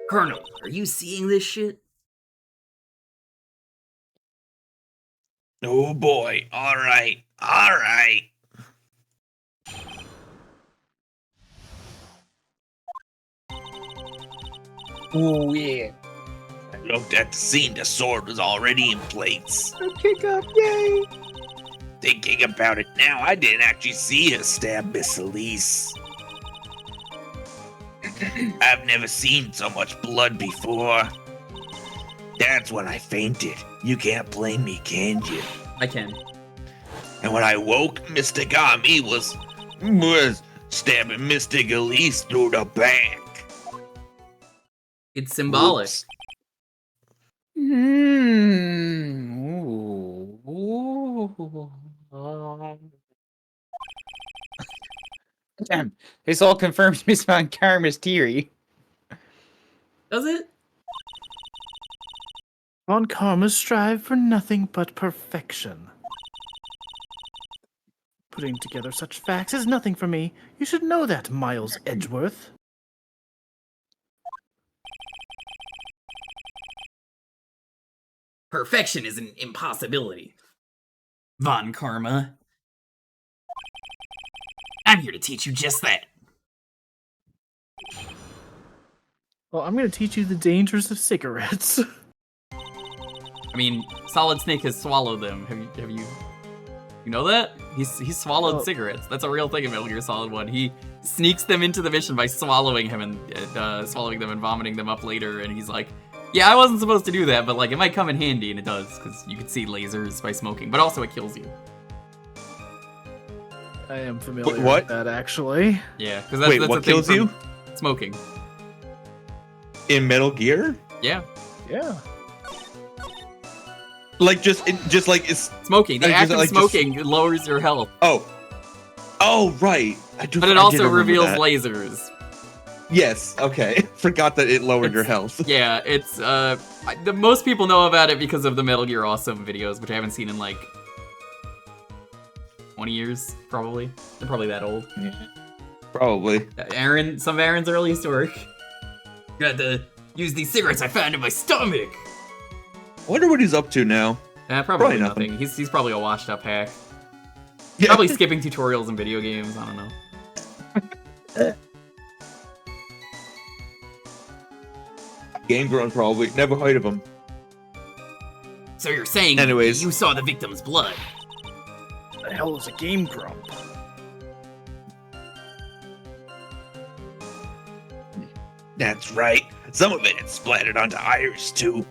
Colonel, are you seeing this shit? Oh boy, alright, alright. Oh, yeah. I looked at the scene, the sword was already in place. Kick up, yay! Thinking about it now, I didn't actually see her stab Miss Elise. I've never seen so much blood before. That's when I fainted. You can't blame me, can you? I can. And when I woke, Mr. Gami was stabbing Mr. Elise through the back. It's symbolic. Oops. Damn, this all confirms Miss Von Karma's theory. Does it? Von Karma strive for nothing but perfection. Putting together such facts is nothing for me. You should know that, Miles Edgeworth. Perfection is an impossibility. Von Karma. I'm here to teach you just that. Well, I'm going to teach you the dangers of cigarettes. I mean, Solid Snake has swallowed them. Have you know that? He's swallowed Oh. cigarettes. That's a real thing in Metal Gear Solid 1. He sneaks them into the mission by swallowing them and vomiting them up later, and he's like, yeah, I wasn't supposed to do that, but like it might come in handy, and it does, because you can see lasers by smoking, but also it kills you. I am familiar What? with that, actually. Yeah, because that's, Wait, that's what a thing kills from you? Smoking. In Metal Gear? Yeah, Yeah. Like just like it's smoking. The Like, act is it of like just- smoking lowers your health, oh right. I do. but it I also did remember reveals that. lasers. Yes. Okay. Forgot that it lowered your health. Yeah, it's the most people know about it because of the Metal Gear Awesome videos, which I haven't seen in like 20 years, probably. They're probably that old. Probably. Some of Aaron's earliest work. Got to use these cigarettes I found in my stomach. I wonder what he's up to now. Probably Probably nothing. nothing. He's probably a washed up hack. Yeah. Probably skipping tutorials in video games. I don't know. Game grown probably. Never heard of him. So you're saying Anyways. you saw the victim's blood? The hell is a game grump? That's right. Some of it splattered onto Iris too.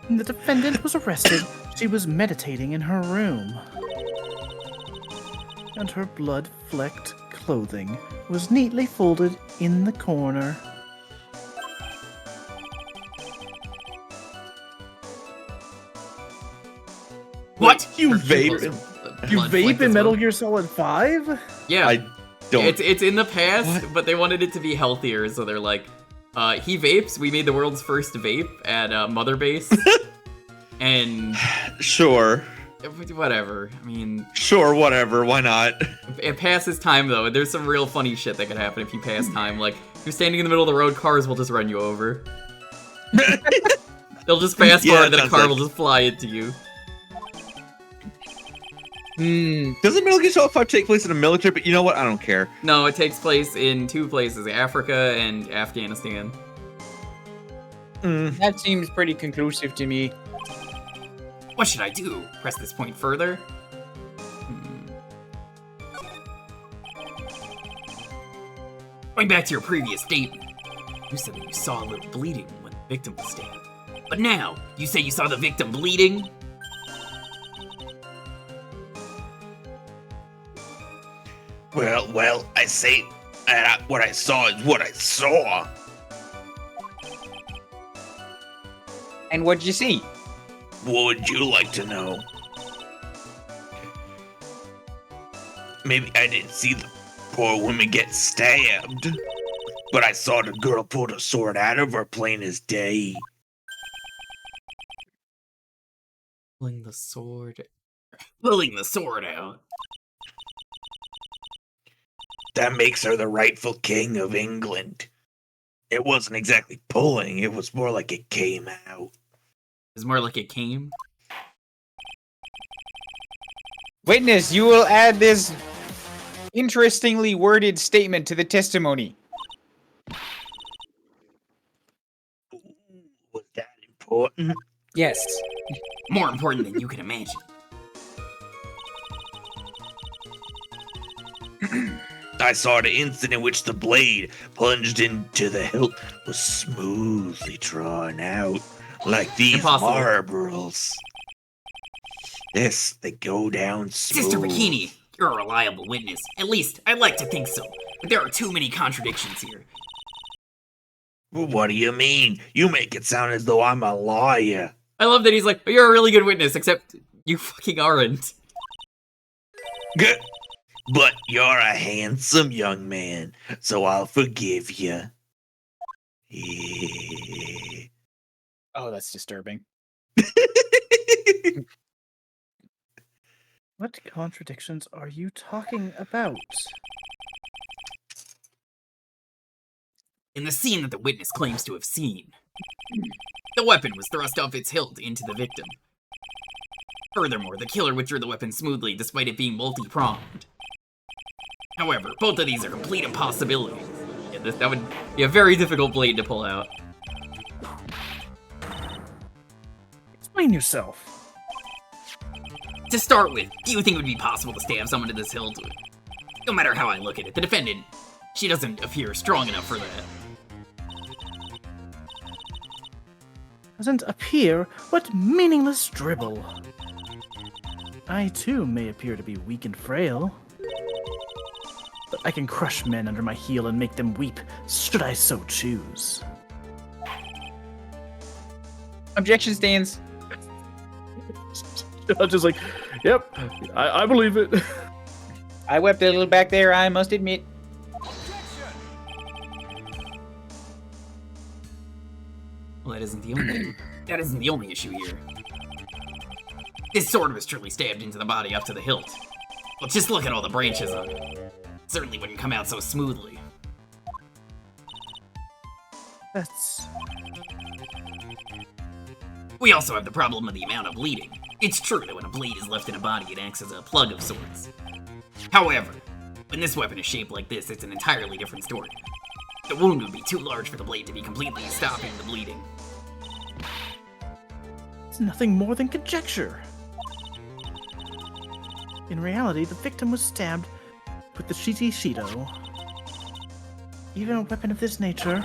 When the defendant was arrested, she was meditating in her room. And her blood-flecked clothing was neatly folded in the corner. What? You Her vape pupils in- are You blood vape flecked in as Metal well. Gear Solid 5? Yeah, I don't. it's in the past, What? but they wanted it to be healthier, so they're like, he vapes. We made the world's first vape at Mother Base, and Sure. whatever. I mean, Sure, whatever. Why not? it passes time though. There's some real funny shit that could happen if you pass time. Like, if you're standing in the middle of the road, cars will just run you over. They'll just fast Yeah, forward, that then a sounds car like- will just fly into you. Doesn't Metal Gear Solid 5 take place in a military? But you know what? I don't care. No, it takes place in 2 places, Africa and Afghanistan. That seems pretty conclusive to me. What should I do? Press this point further? Going back to your previous statement, you said that you saw a little bleeding when the victim was stabbed. But now, you say you saw the victim bleeding? Well, I say what I saw is what I saw. And what'd you see? What would you like to know? Maybe I didn't see the poor woman get stabbed, but I saw the girl pull the sword out of her plain as day. Pulling the sword. Pulling the sword out. That makes her the rightful king of England. It wasn't exactly pulling, it was more like it came out. It's more like it came. Witness, you will add this interestingly worded statement to the testimony. Was that important? Yes. More important than you can imagine. I saw the instant in which the blade plunged into the hilt was smoothly drawn out, like these Impossible. marbles. Yes, they go down smooth. Sister Bikini, you're a reliable witness. At least, I'd like to think so. But there are too many contradictions here. What do you mean? You make it sound as though I'm a liar. I love that he's like, you're a really good witness, except you fucking aren't. Good. But you're a handsome young man, so I'll forgive you. Yeah. Oh, that's disturbing. What contradictions are you talking about? In the scene that the witness claims to have seen, the weapon was thrust off its hilt into the victim. Furthermore, the killer withdrew the weapon smoothly despite it being multi-pronged. However, both of these are complete impossibilities. Yeah, that would be a very difficult blade to pull out. Explain yourself. To start with, do you think it would be possible to stab someone to this hilt? No matter how I look at it, the defendant, she doesn't appear strong enough for that. Doesn't appear? What meaningless dribble. I too may appear to be weak and frail. But I can crush men under my heel and make them weep, should I so choose. Objection stands. Judge is like, yep, I believe it. I wept a little back there, I must admit. Well, that isn't the only issue here. This sword was truly stabbed into the body up to the hilt. Well, just look at all the branches on it. Certainly wouldn't come out so smoothly. That's We also have the problem of the amount of bleeding. It's true that when a blade is left in a body, it acts as a plug of sorts. However, when this weapon is shaped like this, it's an entirely different story. The wound would be too large for the blade to be completely stopping the bleeding. It's nothing more than conjecture. In reality, the victim was stabbed with the Shido. Even a weapon of this nature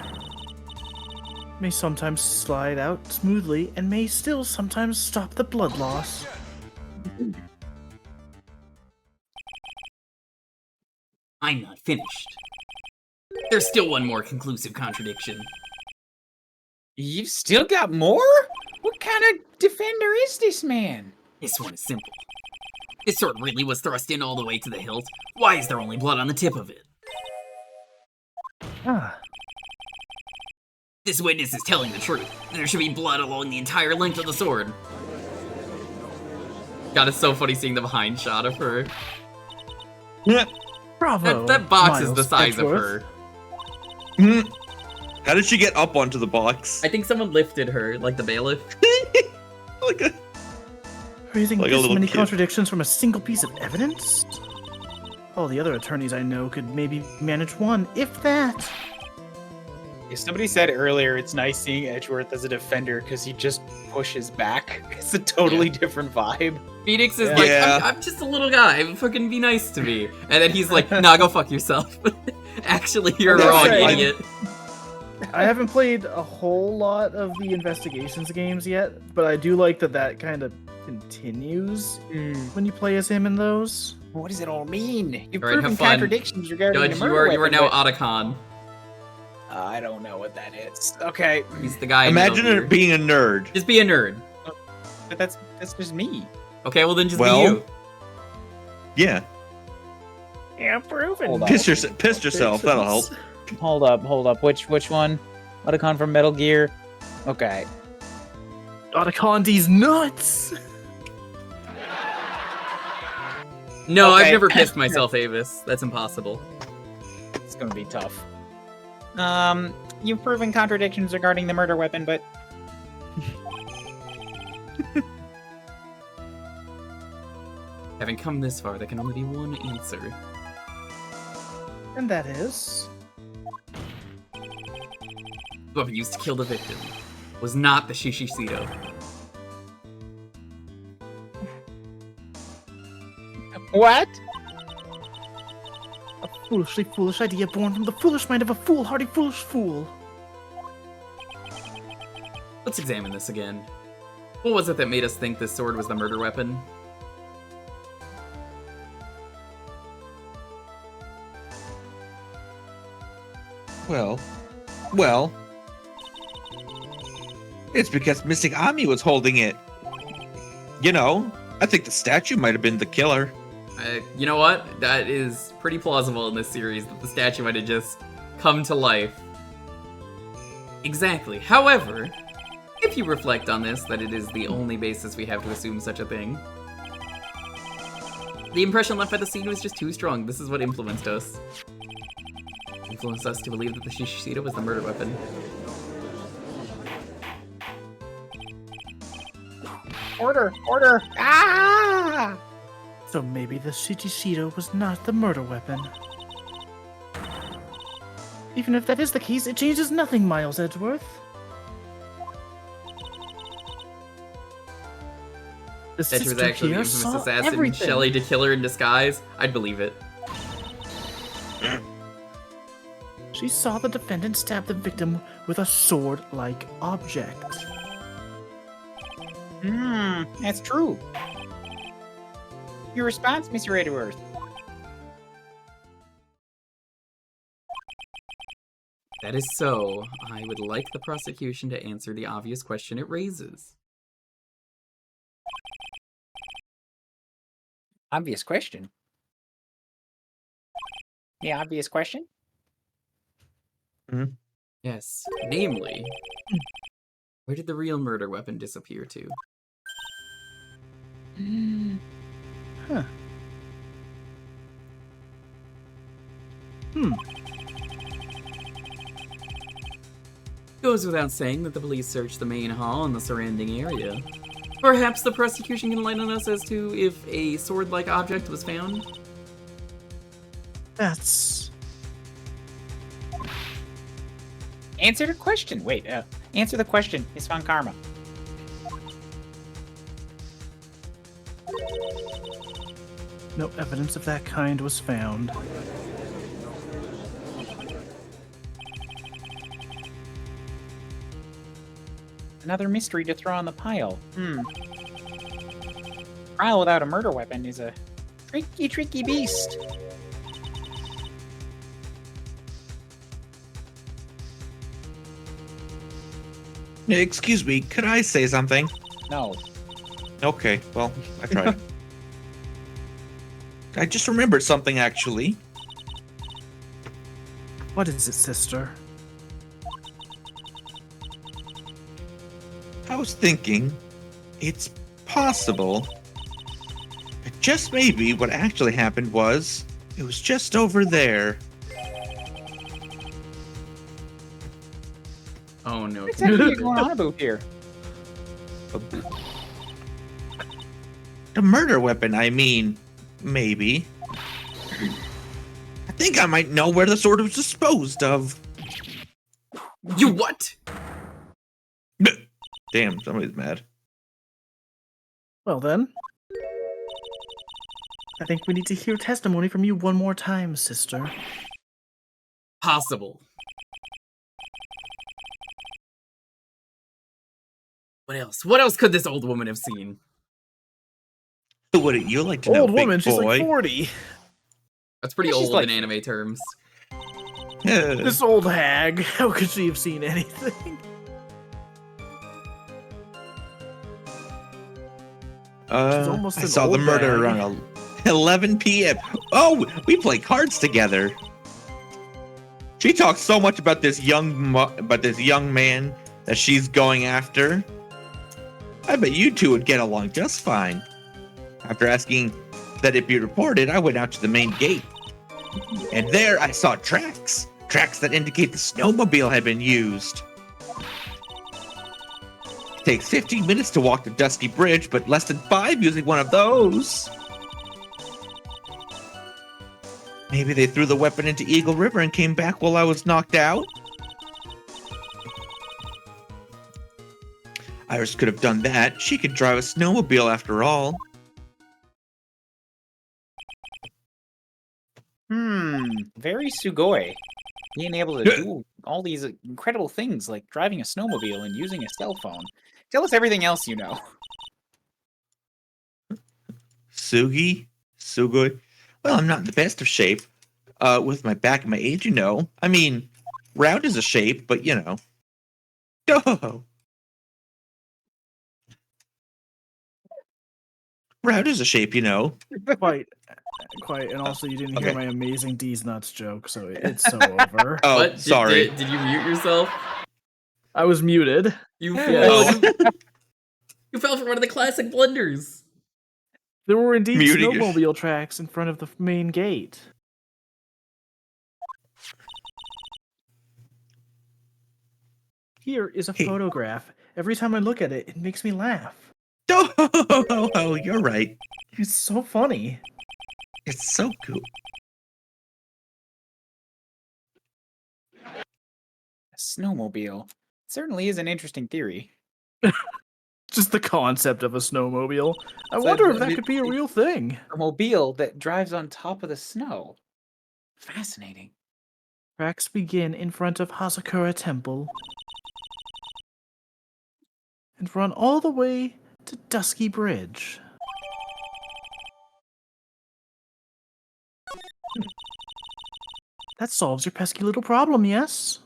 may sometimes slide out smoothly and may still sometimes stop the blood loss. I'm not finished. There's still one more conclusive contradiction. You've still got more? What kind of defender is this man? This one is simple. This sword really was thrust in all the way to the hilt. Why is there only blood on the tip of it? Ah, This witness is telling the truth. There should be blood along the entire length of the sword. God, it's so funny seeing the behind shot of her. bravo. That box is Miles the size of Edgeworth. her. How did she get up onto the box? I think someone lifted her, like the bailiff. Like a, Raising like a this little many kid. contradictions from a single piece of evidence? All the other attorneys I know could maybe manage one, if that. If somebody said earlier it's nice seeing Edgeworth as a defender because he just pushes back. It's a totally different vibe. Phoenix is Yeah. like, Yeah. I'm just a little guy. Fucking be nice to me. And then he's like, nah, go fuck yourself. Actually, you're That's wrong, right. idiot. I haven't played a whole lot of the investigations games yet, but I do like that kind of continues when you play as him in those. What does it all mean? You've All right, have proven fun. contradictions regarding Judge, the you murder are weapon, now but- Otacon. I don't know what that is. Okay, He's the guy. in Imagine Metal her Gear. being a nerd. Just be a nerd. but that's just me. Okay, well then just Well, be you. Yeah. Yeah, proven. Hold on. Pissed yourself. That'll help. Hold up. Which one? Otacon from Metal Gear. Okay. Otacondi's nuts! No, I've Okay. never pissed myself, Avis. That's impossible. It's gonna be tough. You've proven contradictions regarding the murder weapon, but Having come this far, there can only be one answer. And that is... The weapon used to kill the victim was not the Shishishido. what? A foolishly foolish idea born from the foolish mind of a foolhardy foolish fool. Let's examine this again. What was it that made us think this sword was the murder weapon? Well. It's because Missing Ami was holding it. You know, I think the statue might have been the killer. You know what? That is pretty plausible in this series that the statue might have just come to life. Exactly. However, if you reflect on this, that it is the only basis we have to assume such a thing. The impression left by the scene was just too strong. This is what influenced us. Influenced us to believe that the Shishishido was the murder weapon. Order! Ah! So maybe the Shido was not the murder weapon. Even if that is the case, it changes nothing, Miles Edgeworth. The That she was sister actually the here infamous saw assassin everything. Shelley to kill her in disguise. I'd believe it. She saw the defendant stab the victim with a sword-like object. That's true. Your response, Mr. Edgeworth? That is so. I would like the prosecution to answer the obvious question it raises. Obvious question. The obvious question? Yes, namely, where did the real murder weapon disappear to? Huh. Goes without saying that the police searched the main hall and the surrounding area. Perhaps the prosecution can enlighten us as to if a sword-like object was found? That's... Answer the question. Wait, answer the question. It's on Karma. No evidence of that kind was found. Another mystery to throw on the pile. Trial without a murder weapon is a tricky beast. Excuse me, could I say something? No. Okay, well, I tried. I just remembered something, actually. What is it, sister? I was thinking, it's possible, just maybe what actually happened was, it was just over there. Oh no. What's actually going on about here? The murder weapon, I mean, maybe. I think I might know where the sword was disposed of. You what? Damn, somebody's mad. Well then, I think we need to hear testimony from you one more time, sister. Possible. What else? What else could this old woman have seen? What would you like to know, Old big woman, she's boy? like 40. That's pretty She's old like- in anime terms. This old hag, how could she have seen anything? almost I an saw the old murder bag. around 11 p.m. Oh, we play cards together. She talks so much about this young man that she's going after. I bet you two would get along just fine. After asking that it be reported, I went out to the main gate. And there I saw tracks. Tracks that indicate the snowmobile had been used. It takes 15 minutes to walk the dusty bridge, but less than 5 using one of those. Maybe they threw the weapon into Eagle River and came back while I was knocked out? Iris could have done that. She could drive a snowmobile after all. Very sugoi. Being able to do all these incredible things like driving a snowmobile and using a cell phone. Tell us everything else you know. Sugoi? Well, I'm not in the best of shape. With my back and my age, you know. I mean, round is a shape, but you know. Oh. Round is a shape, you know. Quite. And also you didn't hear Okay. my amazing D's nuts joke, so it's so over. Oh, What? sorry. Did you mute yourself? I was muted. You Yes. you fell for one of the classic blunders. There were indeed Muting your- snowmobile tracks in front of the main gate. Here is a Hey. photograph. Every time I look at it, it makes me laugh. Oh, you're right. It's so funny. It's so cool. A snowmobile. Certainly is an interesting theory. Just the concept of a snowmobile. I So wonder if the- that could be a real thing. A mobile that drives on top of the snow. Fascinating. Tracks begin in front of Hazakura Temple and run all the way to Dusky Bridge. That solves your pesky little problem, yes?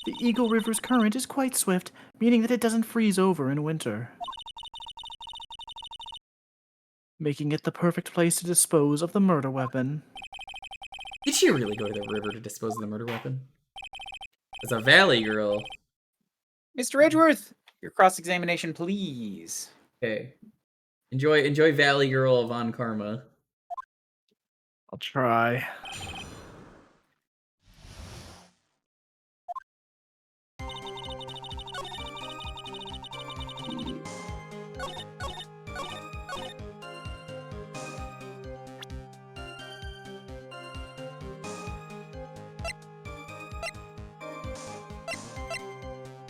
The Eagle River's current is quite swift, meaning that it doesn't freeze over in winter, making it the perfect place to dispose of the murder weapon. Did she really go to the river to dispose of the murder weapon? As a valley girl. Mr. Edgeworth, your cross-examination, please. Okay. Enjoy Valley Girl Von Karma. I'll try.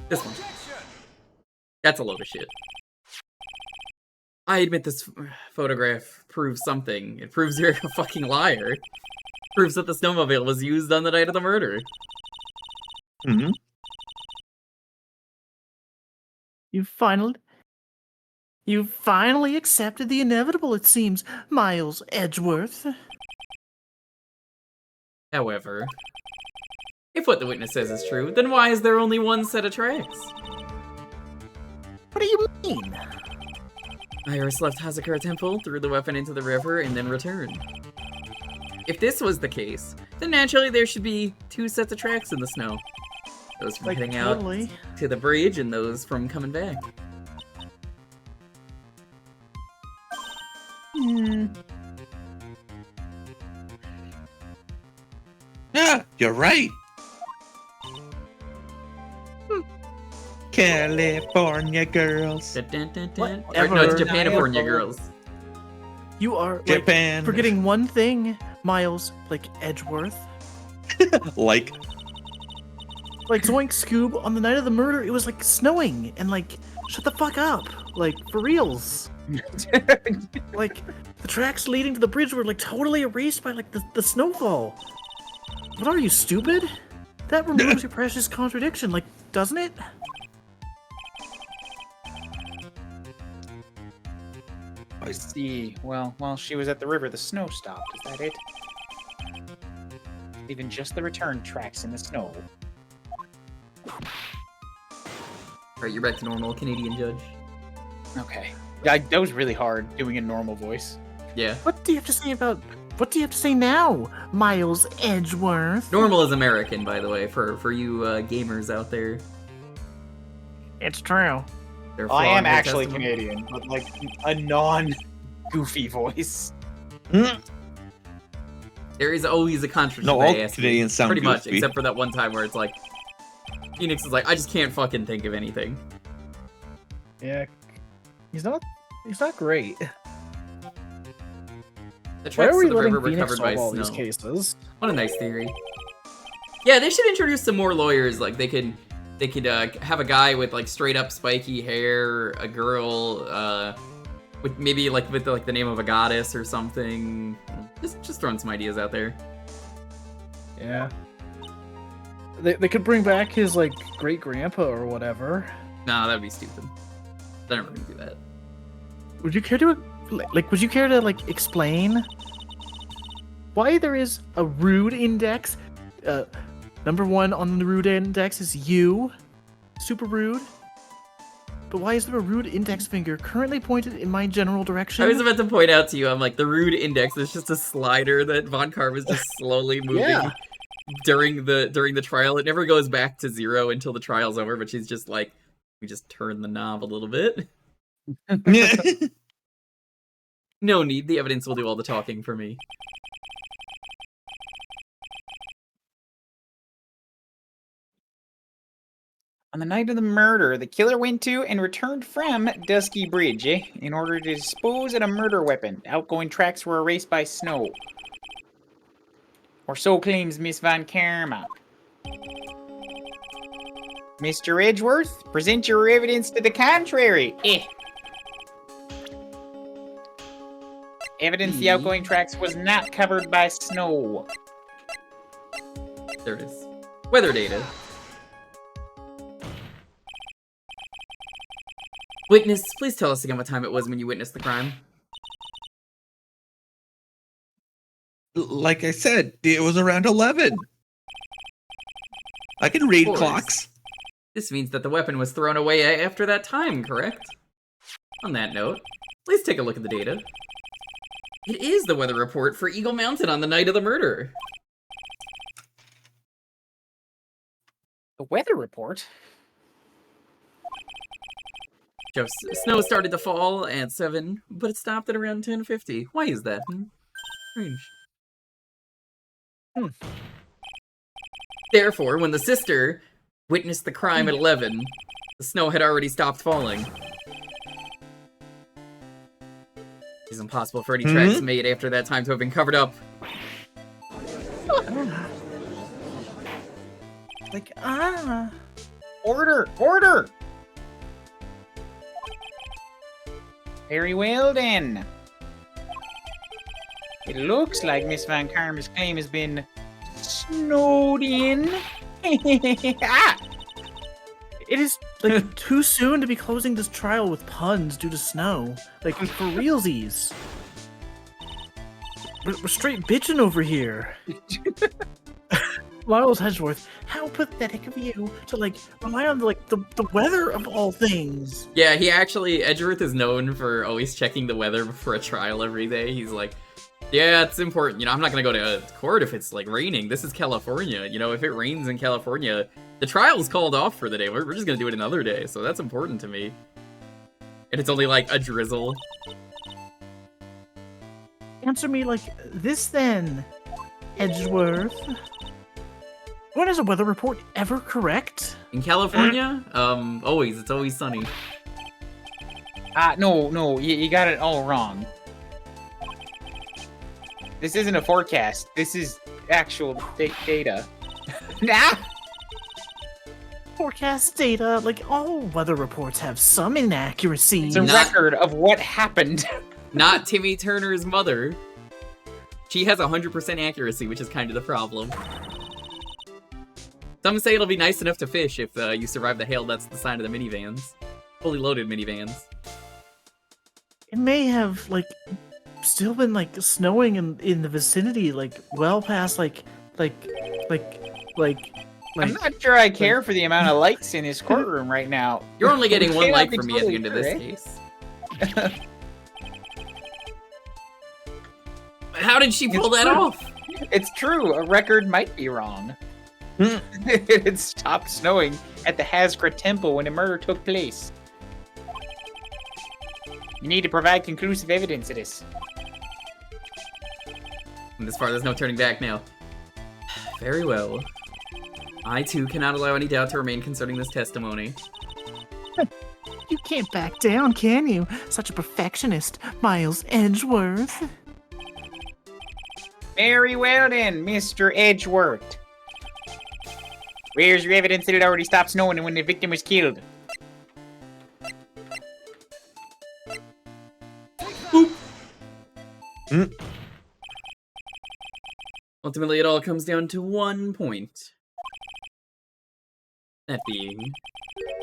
This one. That's a load of shit. I admit this photograph proves something. It proves you're a fucking liar. It proves that the snowmobile was used on the night of the murder. Mm-hmm. You finally accepted the inevitable, it seems, Miles Edgeworth. However, if what the witness says is true, then why is there only one set of tracks? What do you mean? Iris left Hazakura Temple, threw the weapon into the river, and then returned. If this was the case, then naturally there should be two sets of tracks in the snow. Those from heading out to the bridge and those from coming back. Yeah, you're right. California girls. Dun, dun, dun, dun. Or, Whatever. no, it's Japanifornia girls. You are Japan. forgetting one thing, Miles, like Edgeworth. Like, Like Zoink Scoob, on the night of the murder, it was like snowing, and like, shut the fuck up. Like, for reals. Like, the tracks leading to the bridge were like totally erased by like the snowfall. What are you, stupid? That removes your precious contradiction, like, doesn't it? I see. Well, while she was at the river, the snow stopped. Is that it? Even just the return tracks in the snow. Alright, you're back to normal, Canadian judge. Okay. That was really hard, doing a normal voice. Yeah. What do you have to say about... What do you have to say now, Miles Edgeworth? Normal is American, by the way, for you gamers out there. It's true. They're I flawing am their actually testimony. Canadian, but like a non-goofy voice. There is always a contradiction. No, all they ask me, Canadians sound pretty much, goofy. except for that one time where it's like, Phoenix is like, I just can't fucking think of anything. Yeah. He's not great. The Why tracks are to we the letting river were Phoenix covered by solve all snow. these cases? What a nice theory. Yeah, they should introduce some more lawyers. Like they could have a guy with like straight up spiky hair, a girl with maybe like with the name of a goddess or something. Just throwing some ideas out there. Yeah. They could bring back his like great grandpa or whatever. Nah, that'd be stupid. They're never gonna do that. Would you care to explain why there is a rude index? Number one on the rude index is you. Super rude. But why is there a rude index finger currently pointed in my general direction? I was about to point out to you, I'm like, the rude index is just a slider that Von Carr was just slowly moving Yeah. during the trial. It never goes back to 0 until the trial's over, but she's just like, we just turn the knob a little bit. No need, the evidence will do all the talking for me. On the night of the murder, the killer went to and returned from Dusky Bridge, in order to dispose of a murder weapon. Outgoing tracks were erased by snow. Or so claims Miss Von Karma. Mr. Edgeworth, present your evidence to the contrary. Evidence the outgoing tracks was not covered by snow. There it is. Weather data. Witness, please tell us again what time it was when you witnessed the crime. like I said, it was around 11. I can read Boys. clocks. This means that the weapon was thrown away after that time, correct? On that note, please take a look at the data. It is the weather report for Eagle Mountain on the night of the murder. The weather report? Jeff, snow started to fall at 7, but it stopped at around 10:50. Why is that? Strange. Therefore, when the sister witnessed the crime at 11, the snow had already stopped falling. It's impossible for any tracks made after that time to have been covered up. Like, Order! Order! Very well then. It looks like Miss Van Karma's claim has been snowed in. Ah! it is like too soon to be closing this trial with puns due to snow. Like, for realsies. We're straight bitching over here. Miles Edgeworth, how pathetic of you to like rely on like the weather of all things. Yeah, Edgeworth is known for always checking the weather before a trial every day. He's like, yeah, it's important. You know, I'm not gonna go to court if it's like raining. This is California. You know, if it rains in California, the trial's called off for the day. We're just gonna do it another day. So that's important to me. And it's only like a drizzle. Answer me like this then, Edgeworth. When is a weather report ever correct? In California, always. It's always sunny. No, you got it all wrong. This isn't a forecast. This is actual data. Nah! Forecast data, like all weather reports have some inaccuracies. It's a record of what happened. Not Timmy Turner's mother. She has 100% accuracy, which is kind of the problem. Some say it'll be nice enough to fish if you survive the hail that's the sign of the minivans. Fully loaded minivans. It may have, like, still been, like, snowing in the vicinity, like, well past, like... I'm not sure I care for the amount of lights in this courtroom right now. You're only getting one Yeah, like I'd from be me at the totally end of this sure, case. How did she pull that off? It's true, a record might be wrong. It stopped snowing at the Hazgra Temple when a murder took place. You need to provide conclusive evidence of this. And this far, there's no turning back now. Very well. I, too, cannot allow any doubt to remain concerning this testimony. You can't back down, can you? Such a perfectionist, Miles Edgeworth. Very well then, Mr. Edgeworth. Where's your evidence that it already stopped snowing when the victim was killed? Ultimately, it all comes down to one point. That being,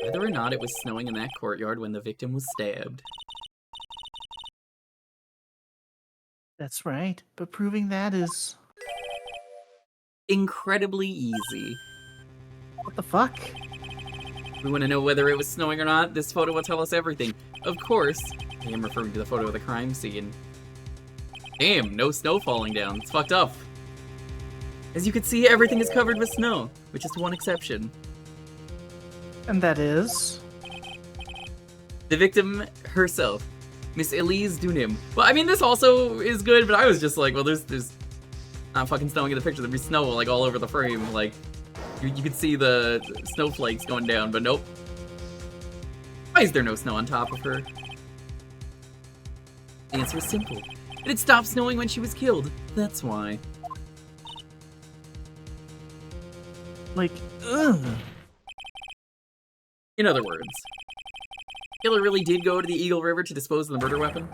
whether or not it was snowing in that courtyard when the victim was stabbed. That's right, but proving that is... Incredibly easy. What the fuck? We want to know whether it was snowing or not. This photo will tell us everything. Of course, I am referring to the photo of the crime scene. Damn, no snow falling down. It's fucked up. As you can see, everything is covered with snow, with just one exception. And that is... The victim herself, Miss Elise Dunim. Well, I mean, this also is good, but I was just like, well, there's not fucking snowing in the picture. There'd be snow, like, all over the frame. Like, you could see the snowflakes going down, but nope. Why is there no snow on top of her? The answer is simple. It had stopped snowing when she was killed. That's why. Like, ugh. In other words, killer really did go to the Eagle River to dispose of the murder weapon?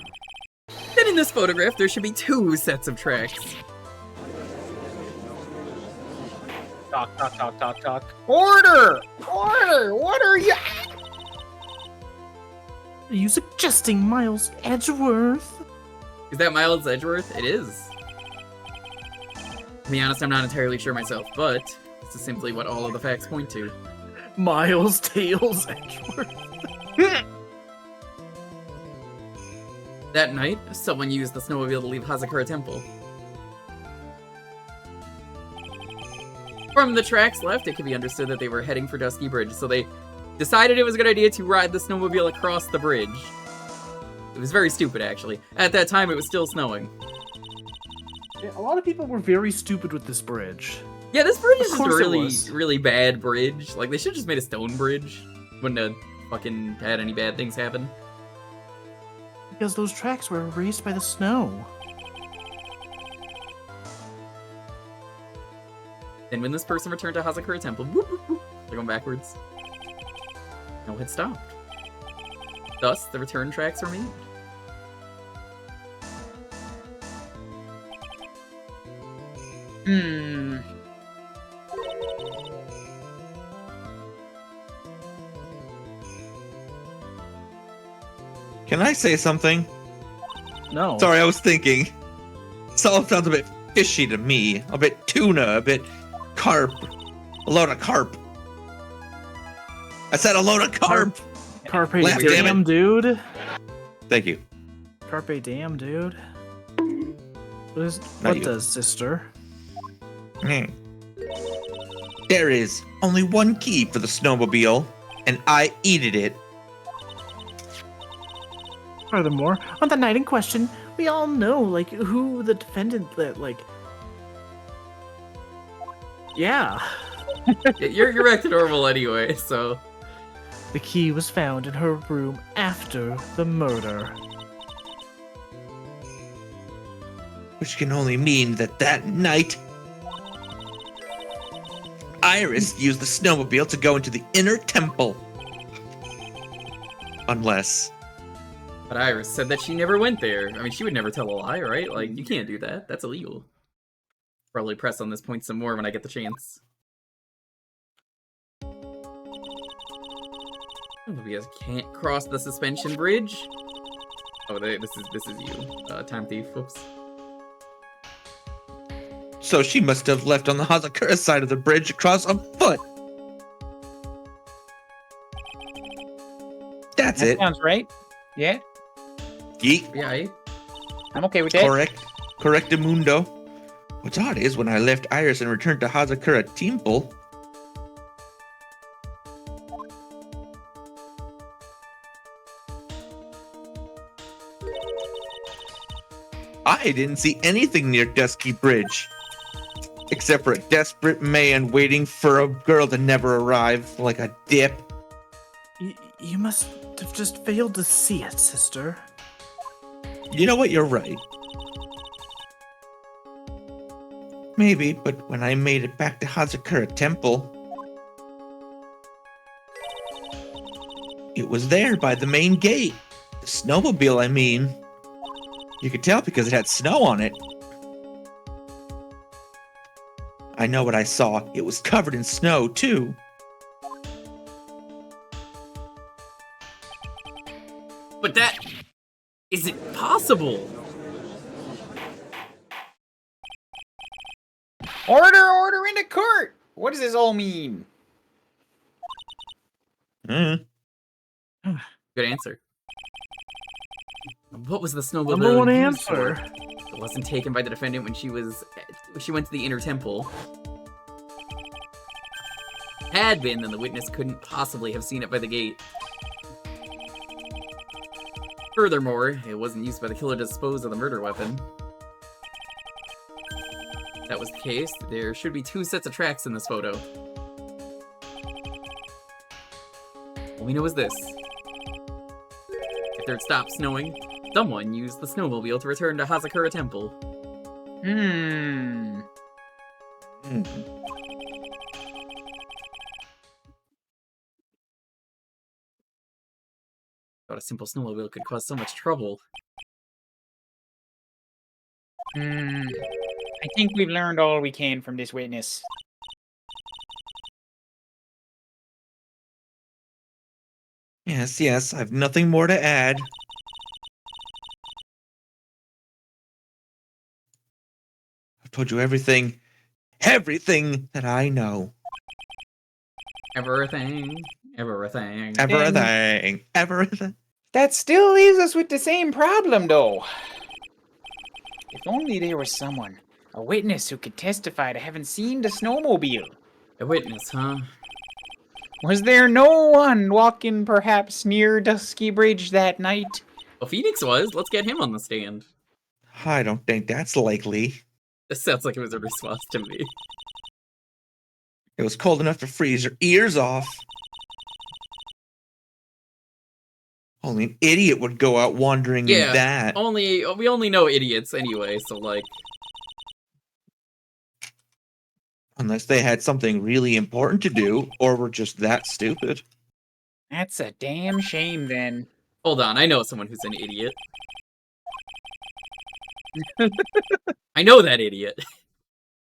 Then in this photograph, there should be 2 sets of tracks. Talk, talk, talk, talk, talk. Order! Order! What are you... Are you suggesting Miles Edgeworth? Is that Miles Edgeworth? It is. To be honest, I'm not entirely sure myself, but this is simply what all of the facts point to. Miles Tails Edgeworth. That night, someone used the snowmobile to leave Hazakura Temple. From the tracks left, it can be understood that they were heading for Dusky Bridge, so they decided it was a good idea to ride the snowmobile across the bridge. It was very stupid, actually. At that time, it was still snowing. Yeah, a lot of people were very stupid with this bridge. Yeah, this bridge is Of just a course it really, was. really bad bridge. Like, they should have just made a stone bridge. Wouldn't have fucking had any bad things happen. Because those tracks were erased by the snow. And when this person returned to Hazakura Temple, whoop, whoop, whoop, they're going backwards. No had stopped. Thus, the return tracks remained. Can I say something? No. Sorry, I was thinking. This all sounds a bit fishy to me. A bit tuna, a bit carp. A load of carp. I said a load of carp! Carpe Laugh, damn diem, it. dude. Thank you. Carpe diem, dude. Not What you. does, sister? Mm. There is only one key for the snowmobile, and I eated it. Furthermore, on the night in question, we all know, like, who the defendant that, like... Yeah. You're back to normal anyway, so... The key was found in her room after the murder. Which can only mean that night, Iris used the snowmobile to go into the inner temple. Unless... But Iris said that she never went there. I mean, she would never tell a lie, right? Like, you can't do that. That's illegal. Probably press on this point some more when I get the chance. We guys can't cross the suspension bridge. Oh, this is you, time thief. Whoops. So she must have left on the Hazakura side of the bridge across on foot. That's That it. sounds right. Yeah, Geek. Yeah, I'm okay with that. Correctamundo. What's odd is when I left Iris and returned to Hazakura Temple, I didn't see anything near Dusky Bridge. Except for a desperate man waiting for a girl to never arrive, like a dip. You must have just failed to see it, sister. You know what? You're right. Maybe, but when I made it back to Hazakura Temple, it was there by the main gate. The snowmobile, I mean. You could tell because it had snow on it. I know what I saw. It was covered in snow, too. but that isn't possible. Order into court! What does this all mean? Mm. Good answer. What was the snowmobile? Number one used for? answer. It wasn't taken by the defendant when she went to the inner temple. Had been, then the witness couldn't possibly have seen it by the gate. Furthermore, it wasn't used by the killer to dispose of the murder weapon. If that was the case, there should be 2 sets of tracks in this photo. All we know is this. If there had stopped snowing, someone used the snowmobile to return to Hazakura Temple. Hmm. Thought a simple snowmobile could cause so much trouble. I think we've learned all we can from this witness. Yes, I've nothing more to add. I've told you everything that I know. Everything. Everything. That still leaves us with the same problem, though. If only there was someone, a witness who could testify to having seen the snowmobile. A witness, huh? Was there no one walking perhaps near Dusky Bridge that night? Well, Phoenix was. Let's get him on the stand. I don't think that's likely. This sounds like it was a response to me. It was cold enough to freeze your ears off. Only an idiot would go out wandering Yeah, in that. we only know idiots anyway, so like, Unless they had something really important to do, or were just that stupid. That's a damn shame, then. hold on, I know someone who's an idiot. I know that idiot.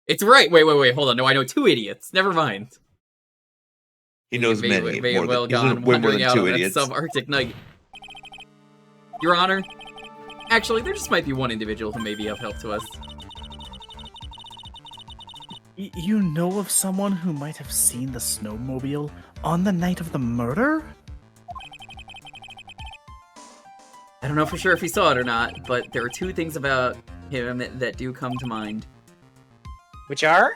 It's right. Wait, hold on. No, I know 2 idiots. Never mind. He knows May many. have well He's gone way more wandering than out 2 on that idiots. sub-Arctic night. Your Honor, actually, there just might be one individual who may be of help to us. You know of someone who might have seen the snowmobile on the night of the murder? I don't know for sure if he saw it or not, but there are 2 things about him that do come to mind. Which are?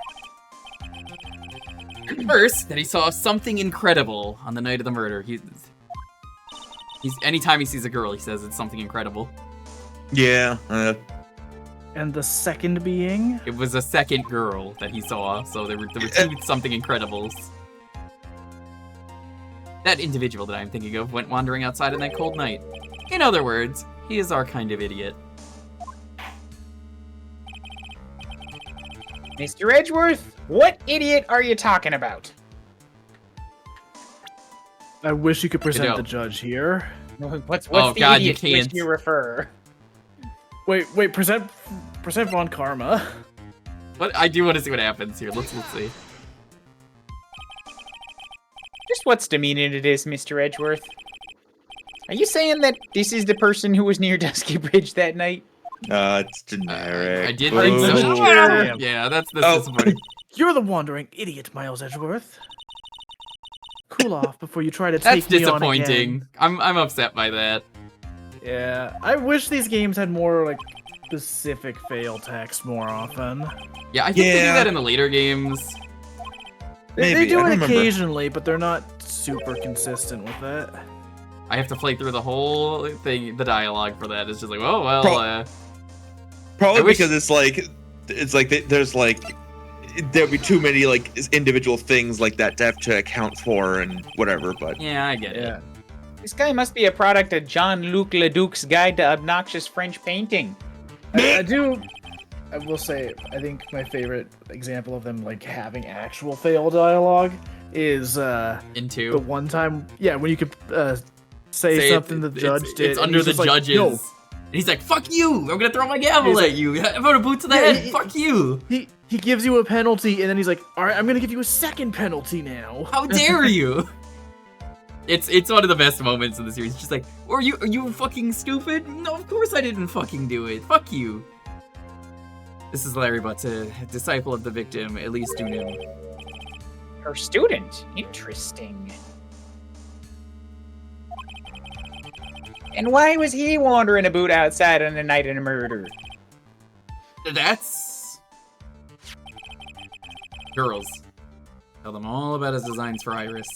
First, that he saw something incredible on the night of the murder. He's anytime he sees a girl, he says it's something incredible. Yeah. And the second being? It was a second girl that he saw, so there were 2 something incredibles. That individual that I'm thinking of went wandering outside on that cold night. In other words, he is our kind of idiot. Mr. Edgeworth, what idiot are you talking about? I wish you could present Good the judge here. What's Oh, the God, you idiot to which can't. you refer? Wait, present Von Karma. But I do want to see what happens here. Let's see. Just what's demeaning it is, Mr. Edgeworth? Are you saying that this is the person who was near Dusky Bridge that night? It's generic. I did think so. Boo. Yeah, that's Oh. disappointing. You're the wandering idiot, Miles Edgeworth. Cool off before you try to That's take me on again. disappointing. I'm upset by that. Yeah, I wish these games had more like specific fail text more often. Yeah, I think they do Yeah. that in the later games. They Maybe, do I it don't remember. occasionally, but they're not super consistent with it. I have to play through the whole thing. The dialogue for that is just like, oh well. Probably I wish- because it's like there's like there'd be too many like individual things like that to have to account for and whatever. But Yeah, I get it. This guy must be a product of Jean-Luc Leduc's Guide to Obnoxious French Painting. I will say, I think my favorite example of them like having actual fail dialogue is the Into one time, when you could say something the judge did. It's and under he's the just like, judges. "No." And he's like, "Fuck you! I'm gonna throw my gavel He's at like- you. I'm gonna boot to the Yeah, head. Fuck you! He gives you a penalty, and then he's like, "All right, I'm gonna give you a second penalty now." How dare you!" It's one of the best moments in the series. It's just like, are you fucking stupid? No, of course I didn't fucking do it. Fuck you. This is Larry Butts, a disciple of the victim, Elise Dunim. Her student? Interesting. And why was he wandering about outside on the night of the murder? That's... Girls. Tell them all about his designs for Iris.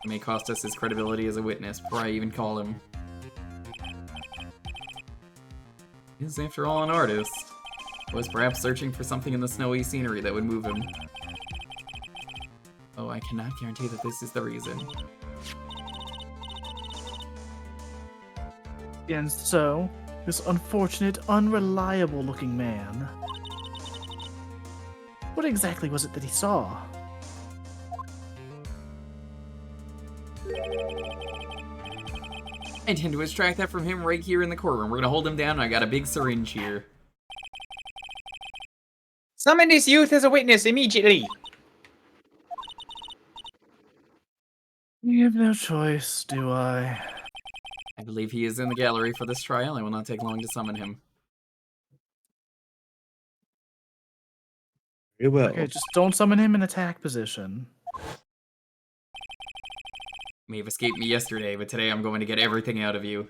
It may cost us his credibility as a witness before I even call him. He's, after all, an artist. Was perhaps searching for something in the snowy scenery that would move him. Oh, I cannot guarantee that this is the reason. And so, this unfortunate, unreliable-looking man. What exactly was it that he saw? I intend to extract that from him right here in the courtroom. We're gonna hold him down, and I got a big syringe here. Summon this youth as a witness immediately. You have no choice, do I? I believe he is in the gallery for this trial. It will not take long to summon him. very well. Okay, just don't summon him in attack position. May have escaped me yesterday, but today I'm going to get everything out of you.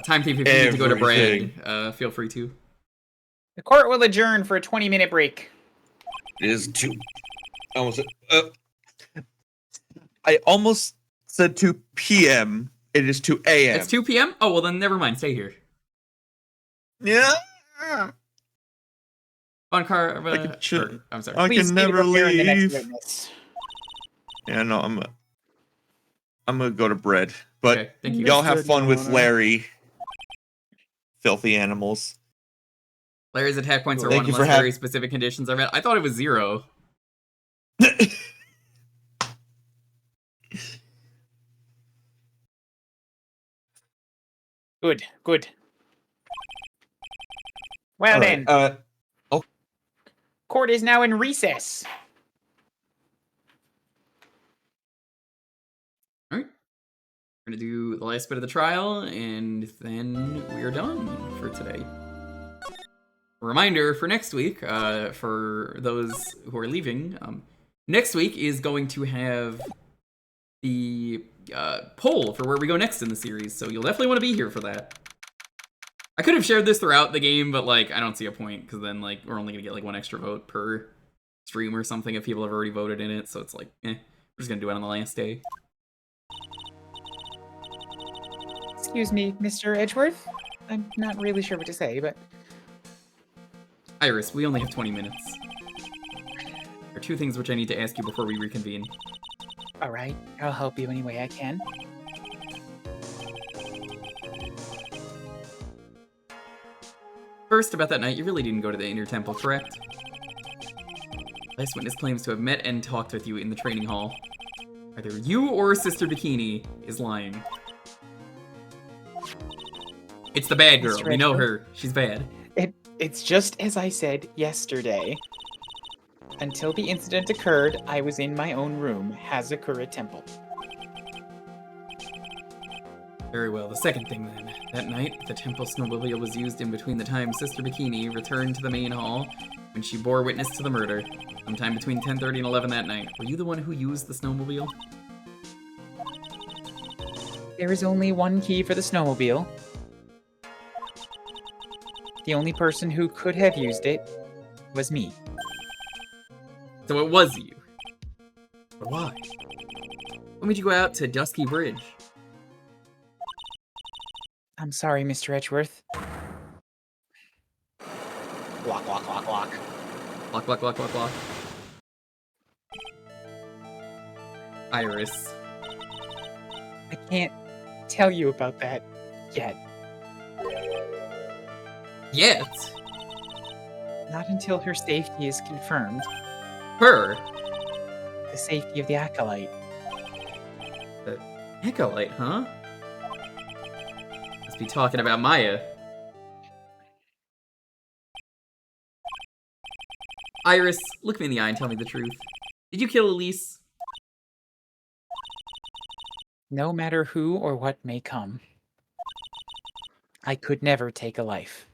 Time to go to Brad. Feel free to. The court will adjourn for a 20-minute break. It is 2. I almost said 2 p.m. It is 2 a.m. It's 2 p.m.? Oh, well then never mind. Stay here. Yeah. I'm sorry. I Please can be never preparing the next leave. witness. Yeah, no, I'm. I'm gonna go to bread. But Okay, thank you. y'all have Understood, fun Your with Honor. Larry. Filthy animals. Larry's attack points are Thank 1 you for unless very having- specific conditions are met. I thought it was 0. Good, good. Well All then, right. court is now in recess. Alright. We're gonna do the last bit of the trial, and then we are done for today. A reminder for next week, for those who are leaving, next week is going to have the poll for where we go next in the series, so you'll definitely want to be here for that. I could have shared this throughout the game, but like I don't see a point, because then like we're only gonna get like 1 extra vote per stream or something if people have already voted in it, so it's like, we're just gonna do it on the last day. Excuse me, Mr. Edgeworth? I'm not really sure what to say, but... Iris, we only have 20 minutes. There are 2 things which I need to ask you before we reconvene. Alright, I'll help you any way I can. First, about that night, you really didn't go to the Inner Temple, correct? Last witness claims to have met and talked with you in the training hall. Either you or Sister Bikini is lying. It's the bad girl. Mr. We know Edgeworth? her. She's bad. It's just as I said yesterday. Until the incident occurred, I was in my own room, Hazakura Temple. Very well. The second thing, then. That night, the temple snowmobile was used in between the time Sister Bikini returned to the main hall when she bore witness to the murder. Sometime between 10:30 and 11 that night. Were you the one who used the snowmobile? There is only one key for the snowmobile. The only person who could have used it was me. So it was you. But why? When would you go out to Dusky Bridge? I'm sorry, Mr. Edgeworth. Lock, lock, lock, lock. Lock, lock, lock, lock, lock. Iris. I can't tell you about that yet. Yet? Not until her safety is confirmed. Her? The safety of the Acolyte. The Acolyte, huh? Must be talking about Maya. Iris, look me in the eye and tell me the truth. Did you kill Elise? No matter who or what may come, I could never take a life.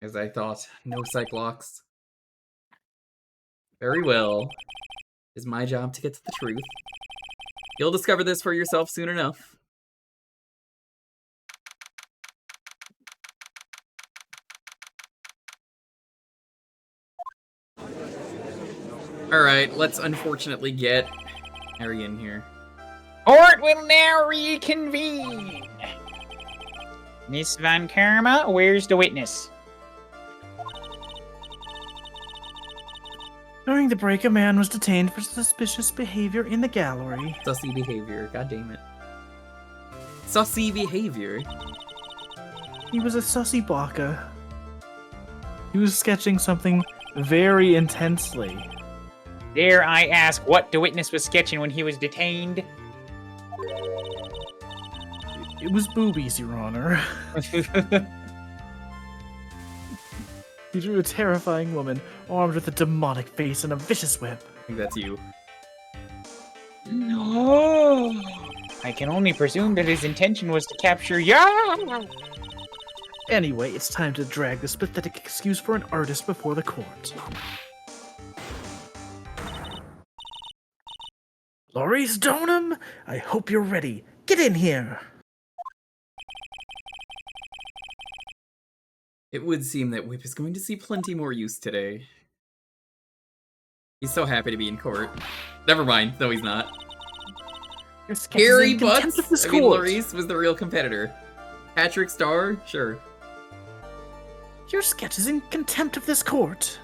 As I thought, no Cyclops. Very well. It's my job to get to the truth. You'll discover this for yourself soon enough. Alright, let's unfortunately get Harry in here. Court will now reconvene. Miss Von Karma, where's the witness? During the break, a man was detained for suspicious behavior in the gallery. Sussy behavior, god damn it. Sussy behavior? He was a sussy baka. He was sketching something very intensely. Dare I ask what the witness was sketching when he was detained? It was boobies, Your Honor. He drew a terrifying woman, armed with a demonic face and a vicious whip. I think that's you. No. I can only presume that his intention was to capture ya. Anyway, it's time to drag this pathetic excuse for an artist before the court. Laurie Stoneham, I hope you're ready. Get in here! It would seem that Whip is going to see plenty more use today. He's so happy to be in court. Never mind, no he's not. Your sketch is Harry in contempt of Butts? this I mean, court. Laurice was the real competitor. Patrick Starr? Sure. Your sketch is in contempt of this court.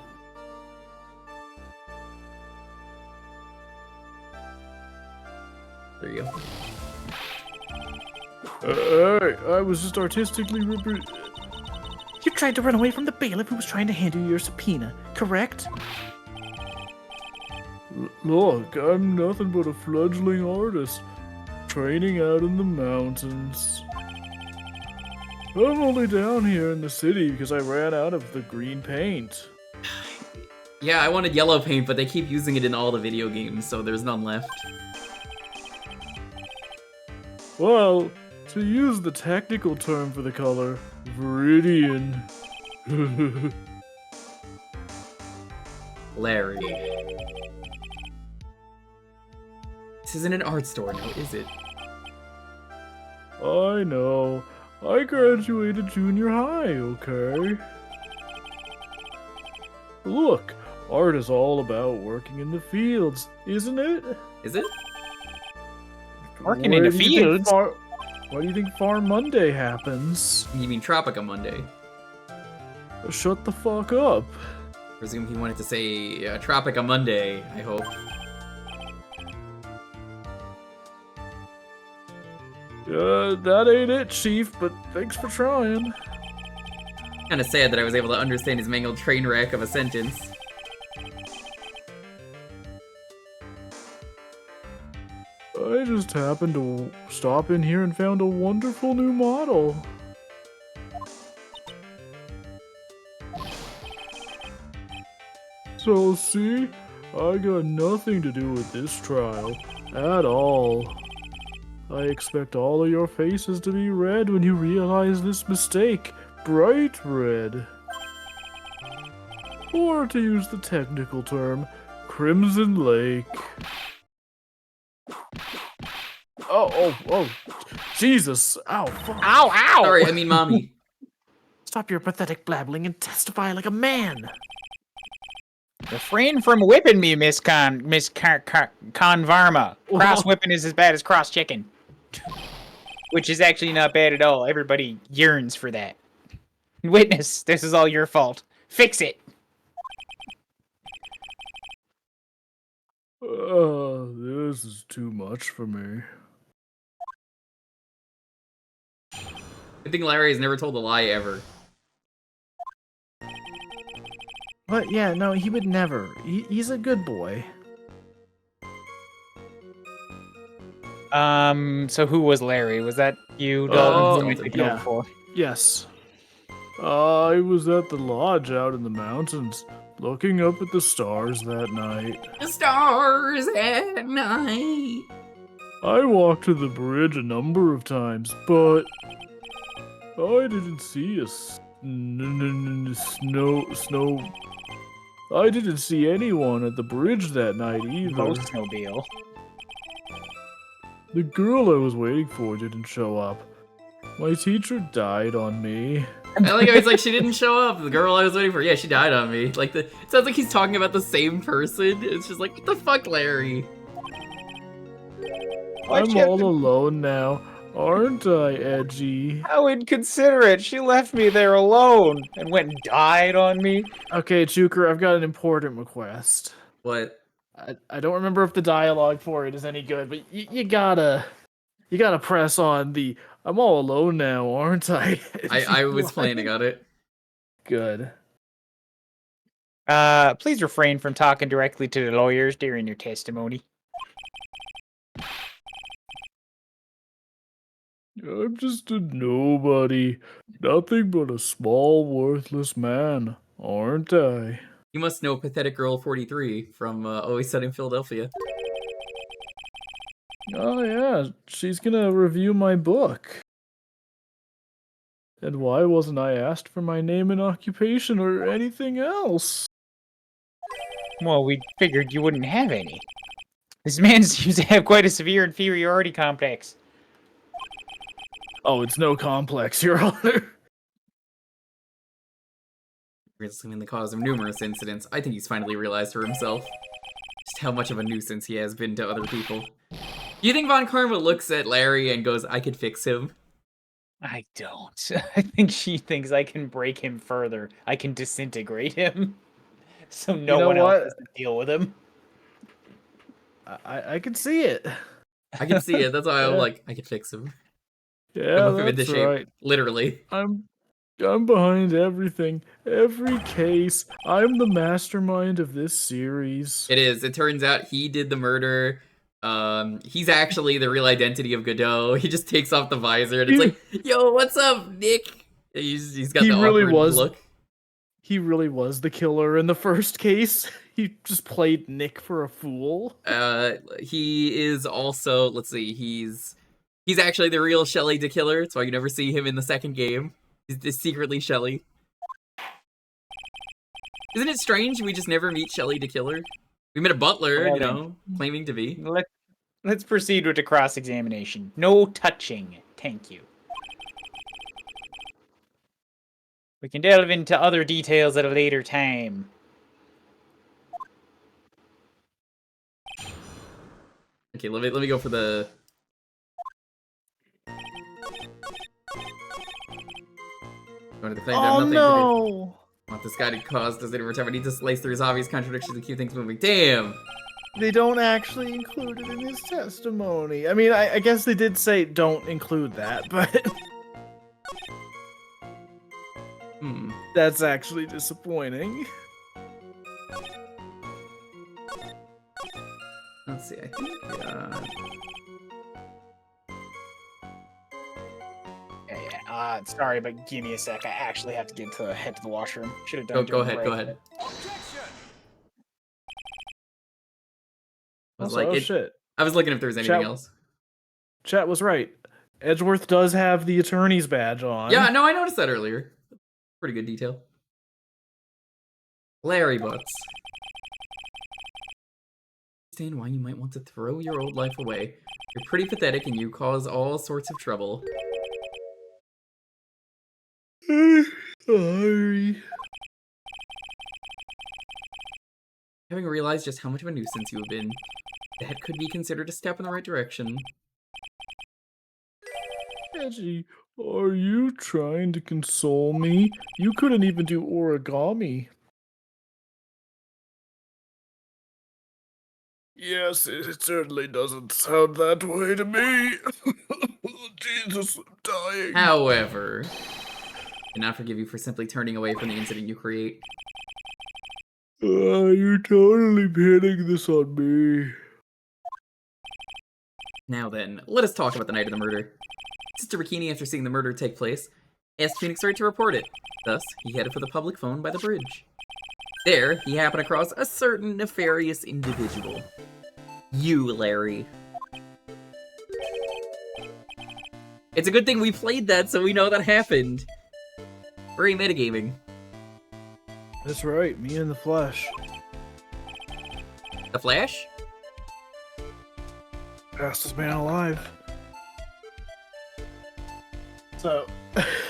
There you go. I was just artistically You tried to run away from the bailiff who was trying to hand you your subpoena, correct? Look, I'm nothing but a fledgling artist, training out in the mountains. I'm only down here in the city because I ran out of the green paint. Yeah, I wanted yellow paint, but they keep using it in all the video games, so there's none left. Well, to use the technical term for the color, viridian. Larry. This isn't an art store now, is it? I know. I graduated junior high, okay? Look, art is all about working in the fields, isn't it? Is it? Working in the fields? Why do you think Farm Monday happens? You mean Tropica Monday? Shut the fuck up. Presume he wanted to say Tropica Monday, I hope. That ain't it, Chief, but thanks for trying. Kinda sad that I was able to understand his mangled train wreck of a sentence. I just happened to stop in here and found a wonderful new model. So see, I got nothing to do with this trial, at all. I expect all of your faces to be red when you realize this mistake. Bright red. Or to use the technical term, Crimson Lake. Oh, Jesus. Ow, fuck. Ow, ow! Sorry, I mean mommy. Stop your pathetic blabbling and testify like a man. Refrain from whipping me, Miss Convarma. Cross whipping is as bad as cross chicken. Which is actually not bad at all. Everybody yearns for that. Witness, this is all your fault. Fix it. This is too much for me. I think Larry has never told a lie ever. But yeah, no, he would never. He's a good boy. So who was Larry? Was that you, Dalton? Who am I taking yeah. over for? Yes. I was at the lodge out in the mountains, looking up at the stars that night. The stars at night. I walked to the bridge a number of times, but I didn't see a snow. I didn't see anyone at the bridge that night either. Snowmobile. The girl I was waiting for didn't show up. My teacher died on me. I like how he's like, she didn't show up. The girl I was waiting for, yeah, she died on me. Like, it sounds like he's talking about the same person. It's just like, what the fuck, Larry? I'm all alone now. Aren't I, Edgy? How inconsiderate. She left me there alone and went and died on me. Okay, Jewker, I've got an important request. What? I don't remember if the dialogue for it is any good, but you gotta press on the I'm all alone now, aren't I? I was planning on it. Good. Please refrain from talking directly to the lawyers during your testimony. I'm just a nobody. Nothing but a small, worthless man, aren't I? You must know Pathetic Girl 43 from Always Sunny in Philadelphia. Oh yeah, she's gonna review my book. And why wasn't I asked for my name and occupation or anything else? Well, we figured you wouldn't have any. This man seems to have quite a severe inferiority complex. Oh, it's no complex, Your Honor. Assuming the cause of numerous incidents, I think he's finally realized for himself just how much of a nuisance he has been to other people. Do you think Von Karma looks at Larry and goes, I could fix him? I don't. I think she thinks I can break him further. I can disintegrate him. So no one else has to deal with him. I can see it. I can see it. That's why I'm Yeah. like, I can fix him. Yeah, Whip him into that's shape. right. Literally. I'm behind everything. Every case. I'm the mastermind of this series. It is. It turns out he did the murder. He's actually the real identity of Godot. He just takes off the visor and it's like, yo, what's up, Nick? He's got He the really awkward was- look. He really was the killer in the first case. He just played Nick for a fool. He is also, let's see, he's actually the real Shelly the Killer. That's why you never see him in the second game. He's secretly Shelly. Isn't it strange we just never meet Shelly the Killer? We met a butler, Well, you know, claiming to be. Let's proceed with the cross-examination. No touching. Thank you. We can delve into other details at a later time. Okay, let me go for the... Going to the thing, Oh nothing to no! do. Want this guy to cause does it every time I need to slice through his obvious contradictions and keep things moving. Damn! They don't actually include it in his testimony. I mean, I guess they did say don't include that, but that's actually disappointing. Let's see, I think, Sorry, but give me a sec. I actually have to head to the washroom. Should have done. Go during the ahead, go break. ahead. I was Also, like, shit. I was looking if there was anything else. Chat was right. Edgeworth does have the attorney's badge on. Yeah, no, I noticed that earlier. Pretty good detail. Larry Butts. Understand why you might want to throw your old life away. You're pretty pathetic and you cause all sorts of trouble. Sorry. Having realized just how much of a nuisance you have been, that could be considered a step in the right direction. Edgy, are you trying to console me? You couldn't even do origami. Yes, it certainly doesn't sound that way to me. Jesus, I'm dying. However, I cannot forgive you for simply turning away from the incident you create. You're totally pinning this on me. Now then, let us talk about the night of the murder. Sister Bikini, after seeing the murder take place, asked Phoenix Wright to report it. Thus, he headed for the public phone by the bridge. There, he happened across a certain nefarious individual. You, Larry. It's a good thing we played that so we know that happened. Very metagaming. That's right, me and the Flash. The Flash? Fastest man alive. So,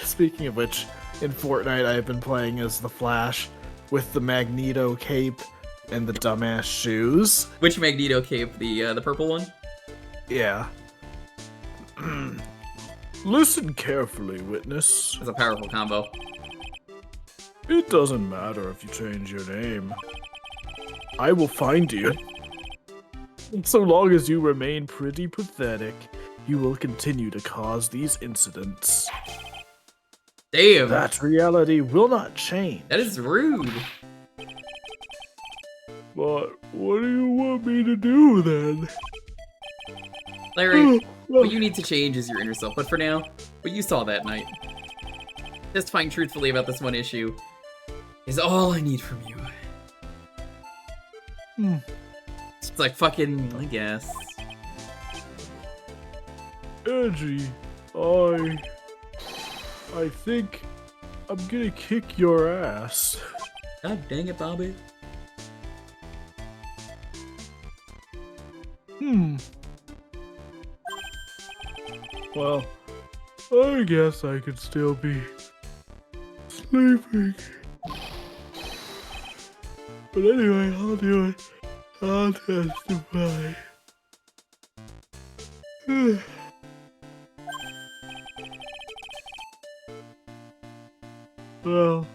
speaking of which, in Fortnite I've been playing as the Flash with the Magneto cape and the dumbass shoes. Which Magneto cape? The purple one? Yeah. Listen carefully, witness. That's a powerful combo. It doesn't matter if you change your name. I will find you. So long as you remain pretty pathetic, you will continue to cause these incidents. Damn! That reality will not change. That is rude. But what do you want me to do then? Larry, what you need to change is your inner self, but for now, what you saw that night, testifying truthfully about this one issue, is all I need from you. It's like fucking, I guess. Edgy, I think I'm gonna kick your ass. God dang it, Bobby. Well, I guess I could still be sleeping. But anyway, I'll do it. I'll testify. Well,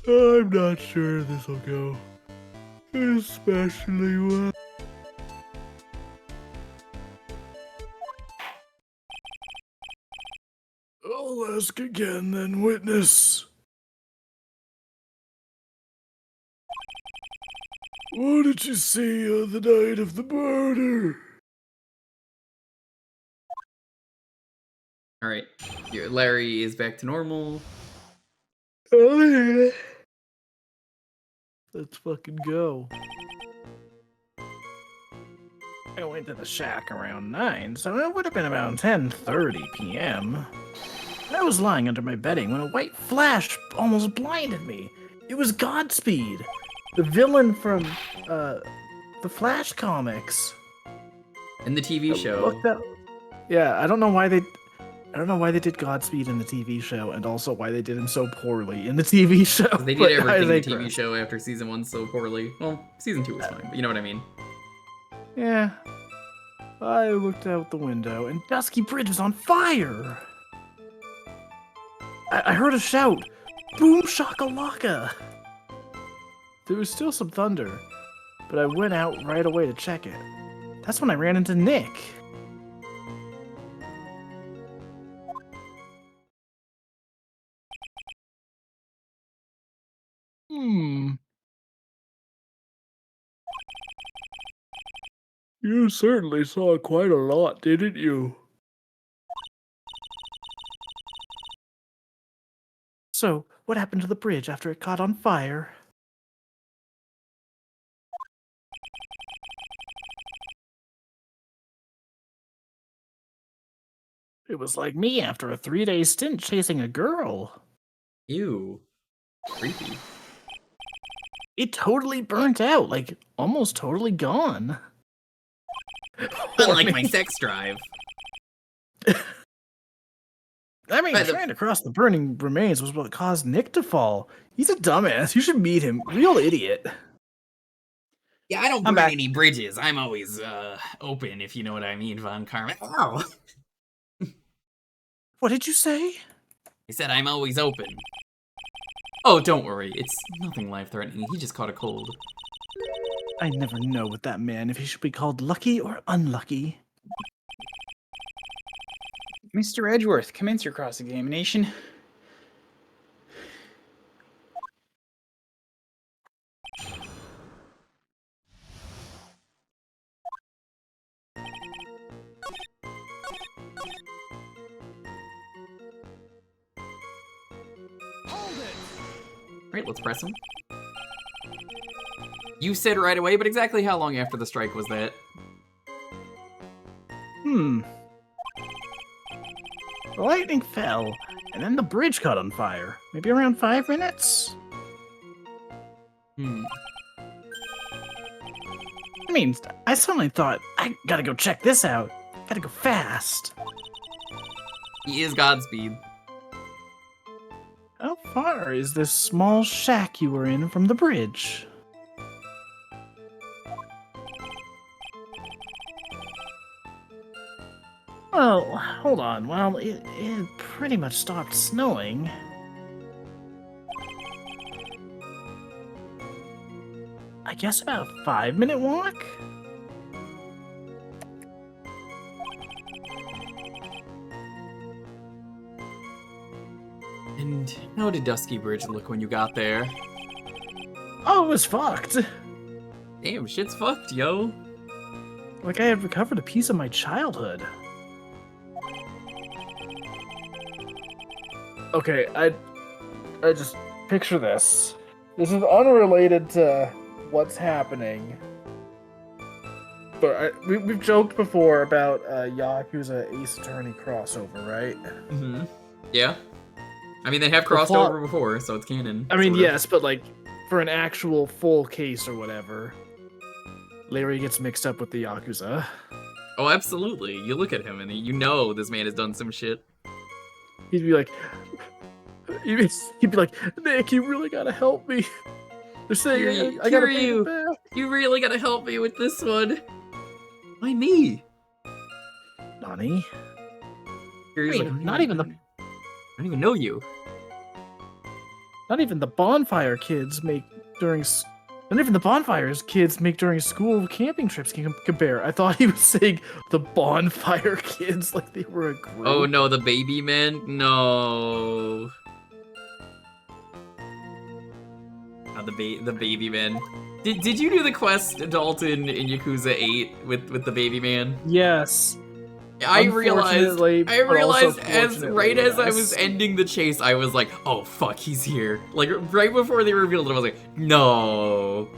I'm not sure this'll go especially well. I'll ask again then, witness. What did you see on the night of the murder? All right, Larry is back to normal. Oh yeah. Let's fucking go. I went to the shack around 9, so it would have been about 10:30 p.m. I was lying under my bedding when a white flash almost blinded me. It was Godspeed, the villain from the Flash comics. In the TV show. Look that. Yeah, I don't know why they did Godspeed in the TV show, and also why they did him so poorly in the TV show. They but did everything in the digress. TV show after season 1 so poorly. Well, season 2 was fine, but you know what I mean. Yeah. I looked out the window, and Dusky Bridge was on fire. I heard a shout, "Boom shakalaka!" There was still some thunder, but I went out right away to check it. That's when I ran into Nick. You certainly saw quite a lot, didn't you? So, what happened to the bridge after it caught on fire? It was like me after a 3-day stint chasing a girl. Ew. Creepy. It totally burnt out, like almost totally gone. Unlike my sex drive. I mean, By the- trying to cross the burning remains was what caused Nick to fall. He's a dumbass. You should meet him. Real idiot. Yeah, I don't I'm burn back. any bridges. I'm always open, if you know what I mean, Von Carmen. Ow! What did you say? I said I'm always open. Oh, don't worry. It's nothing life-threatening. He just caught a cold. I never know with that man if he should be called lucky or unlucky. Mr. Edgeworth, commence your cross-examination. Right, let's press him. You said right away, but exactly how long after the strike was that? The lightning fell, and then the bridge caught on fire. Maybe around 5 minutes? Hmm. I mean, I suddenly thought, I gotta go check this out. Gotta go fast. He is Godspeed. How far is this small shack you were in from the bridge? Well, hold on. Well, it pretty much stopped snowing. I guess about a 5-minute walk? And how did Dusky Bridge look when you got there? Oh, it was fucked. Damn, shit's fucked, yo. Like I had recovered a piece of my childhood. Okay, I just picture this. This is unrelated to what's happening. But we've joked before about Yakuza Ace Attorney crossover, right? Mm-hmm. Yeah. I mean, they have crossed plot- over before, so it's canon. I mean, sort of. yes, but like for an actual full case or whatever, Larry gets mixed up with the Yakuza. Oh, absolutely. You look at him and you know this man has done some shit. He'd be like, Nick, you really gotta help me. They're saying I gotta pay Kiryu, you back. you really gotta help me with this one. Why me? Nani? Kiryu's Wait, not even the I don't even know you. Not even the bonfire kids make during Not even the bonfires kids make during school camping trips can compare. I thought he was saying the bonfire kids like they were a group. Oh no, the baby man? No. Oh, the baby man. Did you do the quest, Dalton, in Yakuza 8 with the baby man? Yes. I realized but also as fortunately, as I was yes. ending the chase, I was like, oh fuck, he's here. Like right before they revealed it, I was like, no.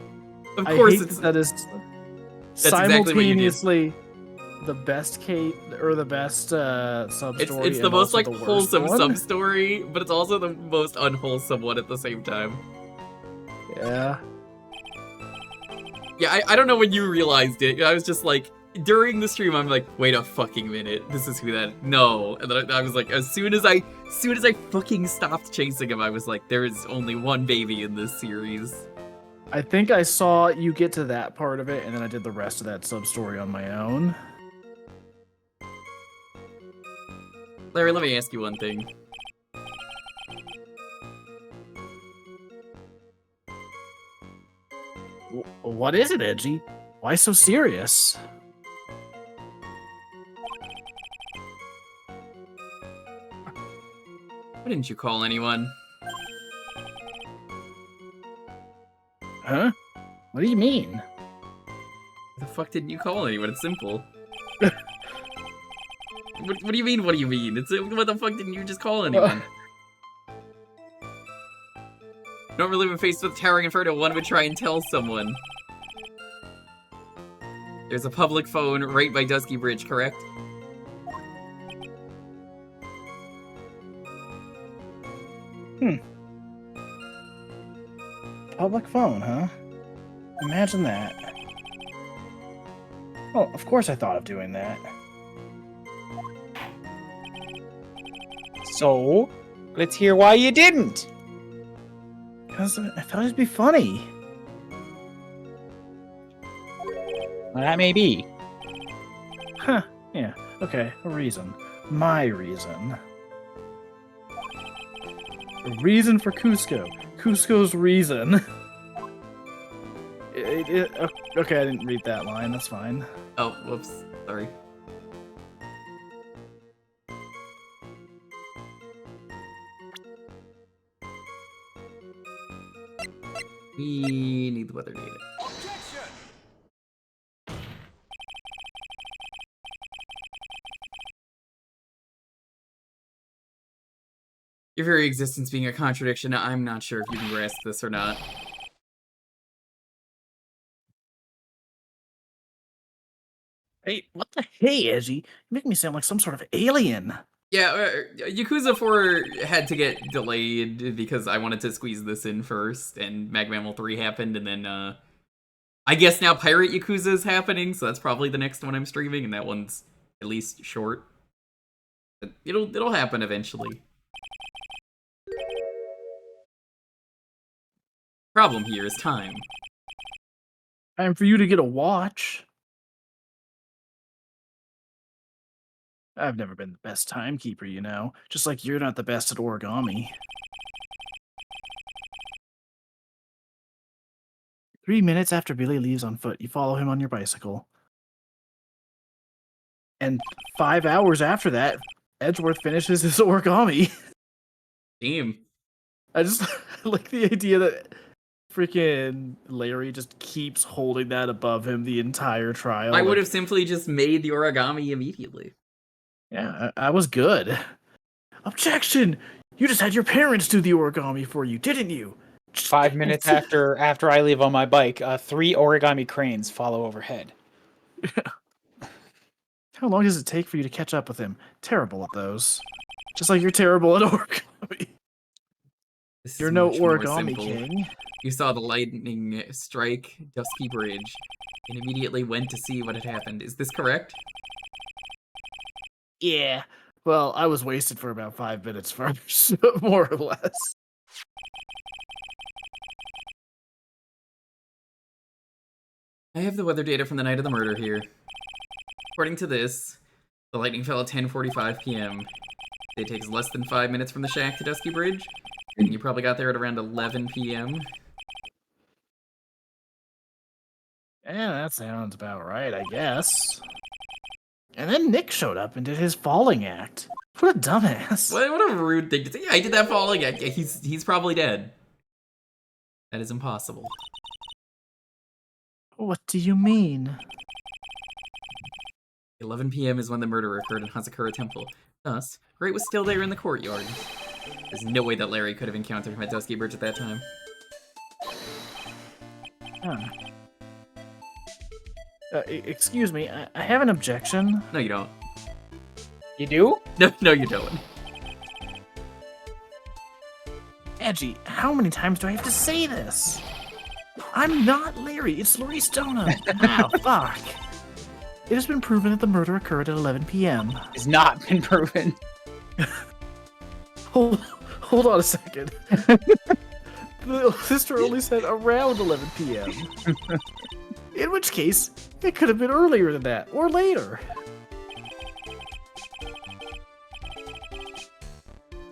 Of course I hate it's that is exactly what you did. simultaneously the best Kate or the best sub story. It's the and most also like the worst wholesome one. sub story, but it's also the most unwholesome one at the same time. Yeah. Yeah, I don't know when you realized it. I was just like, during the stream, I'm like, wait a fucking minute, this is who that? No, and then I was like, as soon as I fucking stopped chasing him, I was like, there is only one baby in this series. I think I saw you get to that part of it, and then I did the rest of that sub story on my own. Larry, let me ask you one thing. What is it, Edgy? Why so serious? Why didn't you call anyone? Huh? What do you mean? Why the fuck didn't you call anyone? It's simple. What do you mean, what do you mean? It's what the fuck didn't you just call anyone? Normally when faced with Towering Inferno, one would try and tell someone. There's a public phone right by Dusky Bridge, correct? Public phone, huh? Imagine that. Well, of course I thought of doing that. So, let's hear why you didn't. Because I thought it'd be funny. Well, that may be. Huh. Yeah. Okay. A reason. My reason. A reason for Cusco. Cusco's reason. Okay, I didn't read that line. That's fine. Oh, whoops. Sorry. We need the weather data. Your very existence being a contradiction, I'm not sure if you can grasp this or not. Hey, what the hey, Edgy? You make me sound like some sort of alien. Yeah, Yakuza 4 had to get delayed because I wanted to squeeze this in first, and Mag Mammal 3 happened, and then, I guess now Pirate Yakuza is happening, so that's probably the next one I'm streaming, and that one's at least short. But it'll happen eventually. Problem here is time. Time for you to get a watch. I've never been the best timekeeper, you know. Just like you're not the best at origami. 3 minutes after Billy leaves on foot, you follow him on your bicycle. And 5 hours after that, Edgeworth finishes his origami. Damn. I just like the idea that freaking Larry just keeps holding that above him the entire trial. I would have simply just made the origami immediately. Yeah, I was good. Objection! You just had your parents do the origami for you, didn't you? 5 minutes after I leave on my bike, 3 origami cranes follow overhead. How long does it take for you to catch up with him? Terrible at those. Just like you're terrible at origami. This is You're no much more origami simple. king. You saw the lightning strike Dusky Bridge and immediately went to see what had happened. Is this correct? Yeah. Well, I was wasted for about 5 minutes first, more or less. I have the weather data from the night of the murder here. According to this, the lightning fell at 10:45 p.m. It takes less than 5 minutes from the shack to Dusky Bridge, and you probably got there at around 11 p.m. Yeah, that sounds about right, I guess. And then Nick showed up and did his falling act. What a dumbass. What a rude thing to say. Yeah, I did that falling act. Yeah, he's probably dead. That is impossible. What do you mean? 11 p.m. is when the murder occurred in Hazakura Temple. Thus, Wright was still there in the courtyard. There's no way that Larry could have encountered him at Dusky Bridge at that time. Huh. Excuse me, I have an objection. No, you don't. You do? No, you don't. Edgy, how many times do I have to say this? I'm not Larry, it's Laurie Stona. Wow, fuck. It has been proven that the murder occurred at 11 p.m. It's not been proven. Hold on a second. The sister only said around 11 p.m. In which case, it could have been earlier than that, or later.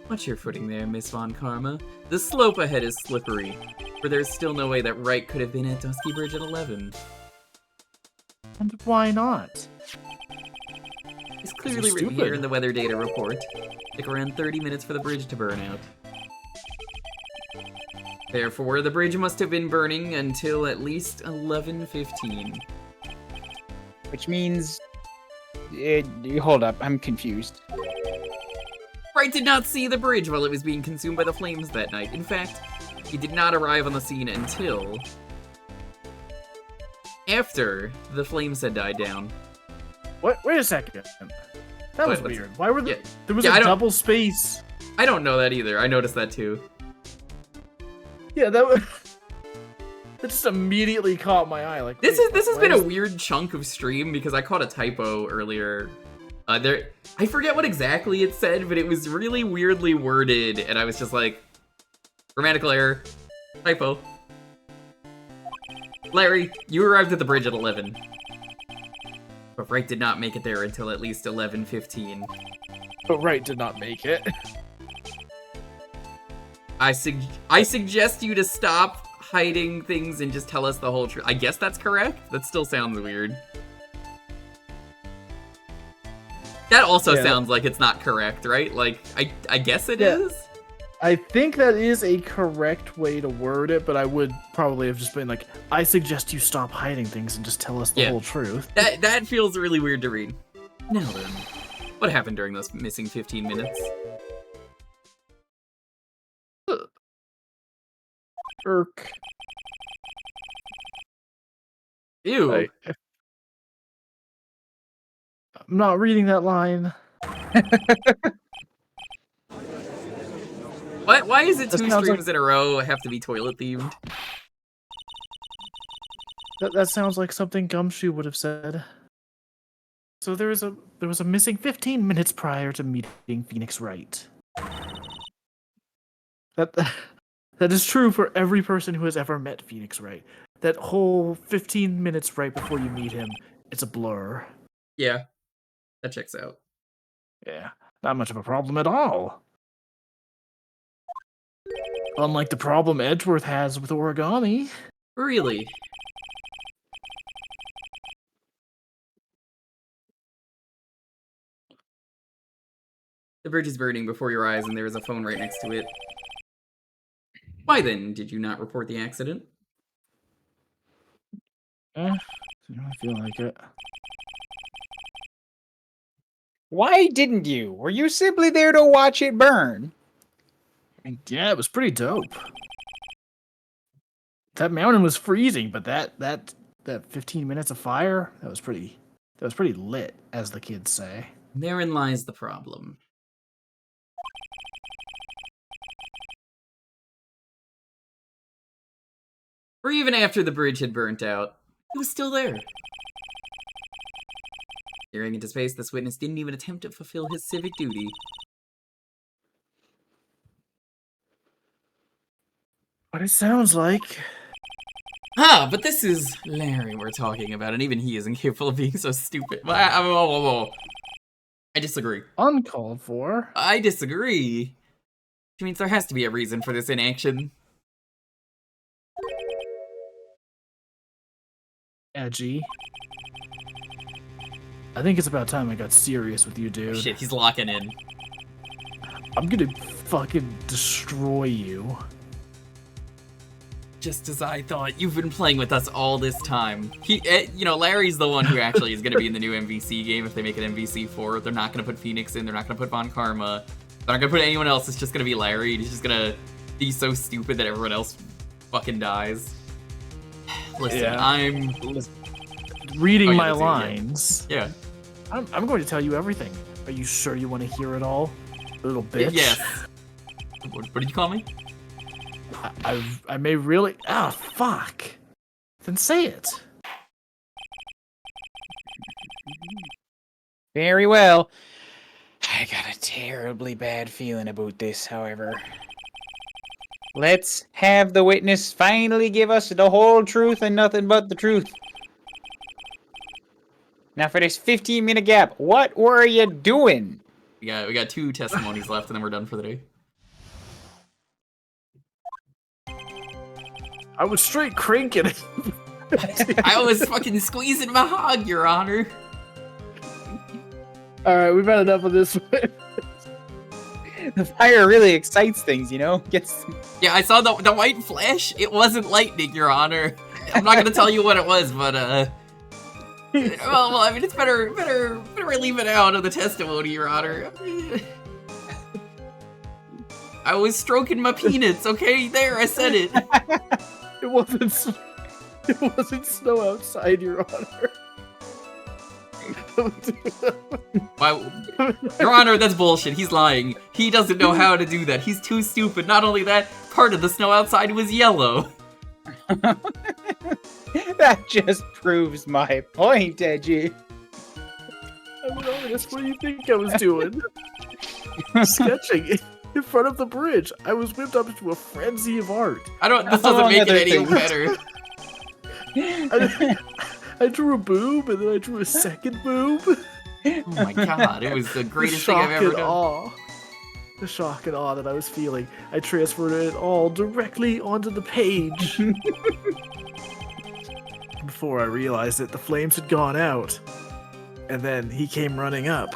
Watch your footing there, Miss Von Karma. The slope ahead is slippery, for there's still no way that Wright could have been at Dusky Bridge at 11. And why not? It's clearly written here in the weather data report. Took around 30 minutes for the bridge to burn out. Therefore, the bridge must have been burning until at least 11:15. Which means... hold up, I'm confused. Wright did not see the bridge while it was being consumed by the flames that night. In fact, he did not arrive on the scene until... after the flames had died down. What? Wait a second. That was What's- weird. Why were yeah. there was Yeah, a I don't- double space? I don't know that either. I noticed that too. Yeah, that was. That just immediately caught my eye. Like This wait, has why been a is- weird chunk of stream because I caught a typo earlier. I forget what exactly it said, but it was really weirdly worded, and I was just like, grammatical error, typo. Larry, you arrived at the bridge at 11. But Wright did not make it there until at least 11:15. But Wright did not make it. I suggest you to stop hiding things and just tell us the whole truth. I guess that's correct? That still sounds weird. That also Yeah. sounds like it's not correct, right? Like, I guess it is? I think that is a correct way to word it, but I would probably have just been like, I suggest you stop hiding things and just tell us the Yeah. whole truth. That feels really weird to read. Now then, what happened during those missing 15 minutes? Irk. Ew. I'm not reading that line. Why is it That two sounds streams in a row have to be toilet themed? That sounds like something Gumshoe would have said. So there was a missing 15 minutes prior to meeting Phoenix Wright. That is true for every person who has ever met Phoenix Wright. That whole 15 minutes right before you meet him, it's a blur. Yeah, that checks out. Yeah, not much of a problem at all. Unlike the problem Edgeworth has with origami. Really? The bridge is burning before your eyes and there is a phone right next to it. Why then did you not report the accident? I feel like it. Why didn't you? Were you simply there to watch it burn? Yeah, it was pretty dope. That mountain was freezing, but that 15 minutes of fire, that was pretty lit, as the kids say. Therein lies the problem. Or even after the bridge had burnt out, he was still there. Staring into space, this witness didn't even attempt to fulfill his civic duty. What it sounds like. Ah, but this is Larry we're talking about, and even he isn't capable of being so stupid. I disagree. Uncalled for. I disagree. Which means there has to be a reason for this inaction. Edgy. I think it's about time I got serious with you, dude. Shit, he's locking in. I'm gonna fucking destroy you. Just as I thought, you've been playing with us all this time. Larry's the one who actually is going to be in the new MVC game if they make an MVC 4. They're not going to put Phoenix in, they're not going to put Von Karma. They're not going to put anyone else, it's just going to be Larry, and he's just going to be so stupid that everyone else fucking dies. Listen, Yeah. I'm... Reading Oh, yeah, my that's it, yeah. lines. Yeah. I'm going to tell you everything. Are you sure you want to hear it all? Little bitch? Yes. What did you call me? I may really... Ah, fuck. Then say it. Very well. I got a terribly bad feeling about this, however. Let's have the witness finally give us the whole truth and nothing but the truth. Now for this 15-minute gap, what were you doing? We got 2 testimonies left, and then we're done for the day. I was straight cranking it. I was fucking squeezing my hog, Your Honor. Alright, we've had enough of this one. The fire really excites things, you know? Yeah, I saw the white flash. It wasn't lightning, Your Honor. I'm not gonna tell you what it was, but well, I mean, it's better we leave it out of the testimony, Your Honor. I was stroking my peanuts. Okay, there, I said it. It wasn't snow outside, Your Honor. Your Honor, that's bullshit. He's lying. He doesn't know how to do that. He's too stupid. Not only that, part of the snow outside was yellow. That just proves my point, Edgy. I'm honest, what do you think I was doing? Sketching in front of the bridge. I was whipped up into a frenzy of art. This doesn't make it any better. I drew a boob, and then I drew a second boob. Oh my god, it was the greatest thing I've ever done. The shock and awe that I was feeling, I transferred it all directly onto the page. Before I realized it, the flames had gone out. And then he came running up.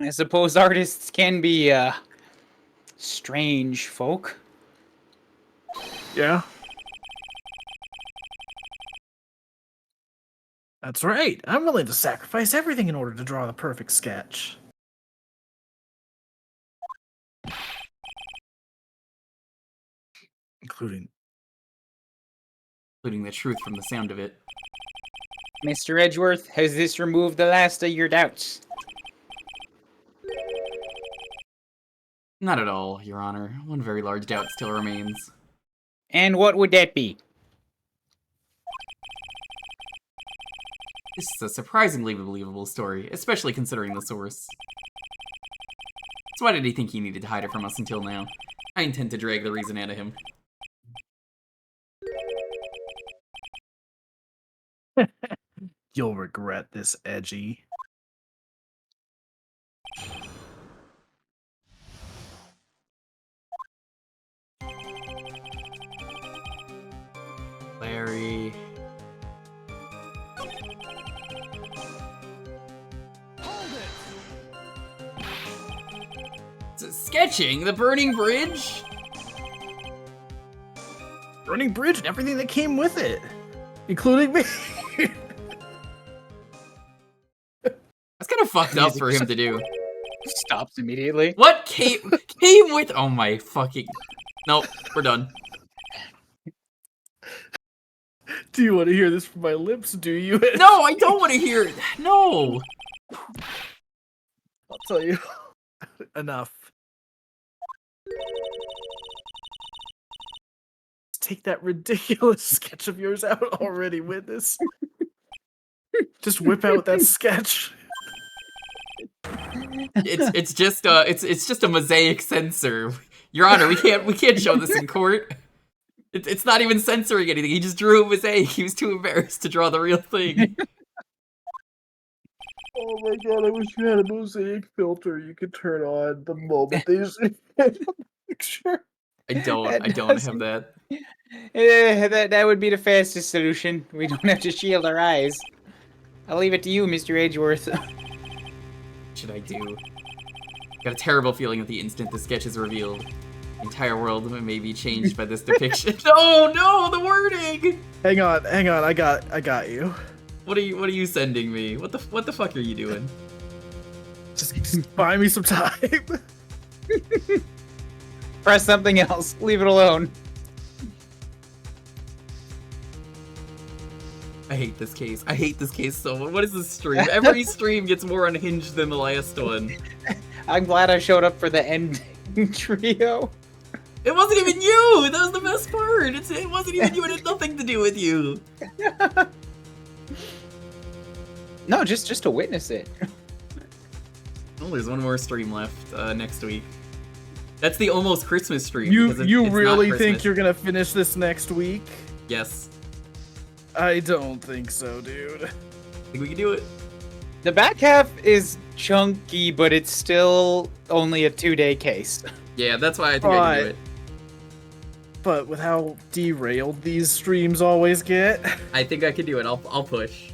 I suppose artists can be, strange folk. Yeah. That's right. I'm willing to sacrifice everything in order to draw the perfect sketch. Including the truth from the sound of it. Mr. Edgeworth, has this removed the last of your doubts? Not at all, Your Honor. One very large doubt still remains. And what would that be? This is a surprisingly believable story, especially considering the source. So why did he think he needed to hide it from us until now? I intend to drag the reason out of him. You'll regret this, Edgy. Larry... Sketching the burning bridge? Burning bridge and everything that came with it. Including me. That's kind of fucked up for him to do. Stops immediately. What came with... Oh my fucking... Nope, we're done. Do you want to hear this from my lips, do you? No, I don't want to hear it. No. I'll tell you. Enough. Take that ridiculous sketch of yours out already, witness. Just whip out that sketch. It's just a Mosaic censor. Your Honor, we can't show this in court. It's not even censoring anything. He just drew a Mosaic. He was too embarrassed to draw the real thing. Oh my god, I wish you had a Mosaic filter you could turn on the moment they see the picture. I don't have that. That would be the fastest solution. We don't have to shield our eyes. I'll leave it to you, Mr. Edgeworth. What should I do? Got a terrible feeling that the instant the sketch is revealed, the entire world may be changed by this depiction. No, the wording. Hang on, I got you. What are you sending me? What the fuck are you doing? Just buy me some time. Press something else. Leave it alone. I hate this case. I hate this case so much. What is this stream? Every stream gets more unhinged than the last one. I'm glad I showed up for the ending trio. It wasn't even you! That was the best part! It wasn't even you, it had nothing to do with you! No, just to witness it. Oh, there's one more stream left next week. That's the almost Christmas stream. You because it's really not think Christmas. you're gonna finish this next week? Yes. I don't think so, dude. I think we can do it. The back half is chunky, but it's still only a 2-day case. Yeah, that's why I think I can do it. But with how derailed these streams always get, I think I can do it. I'll push.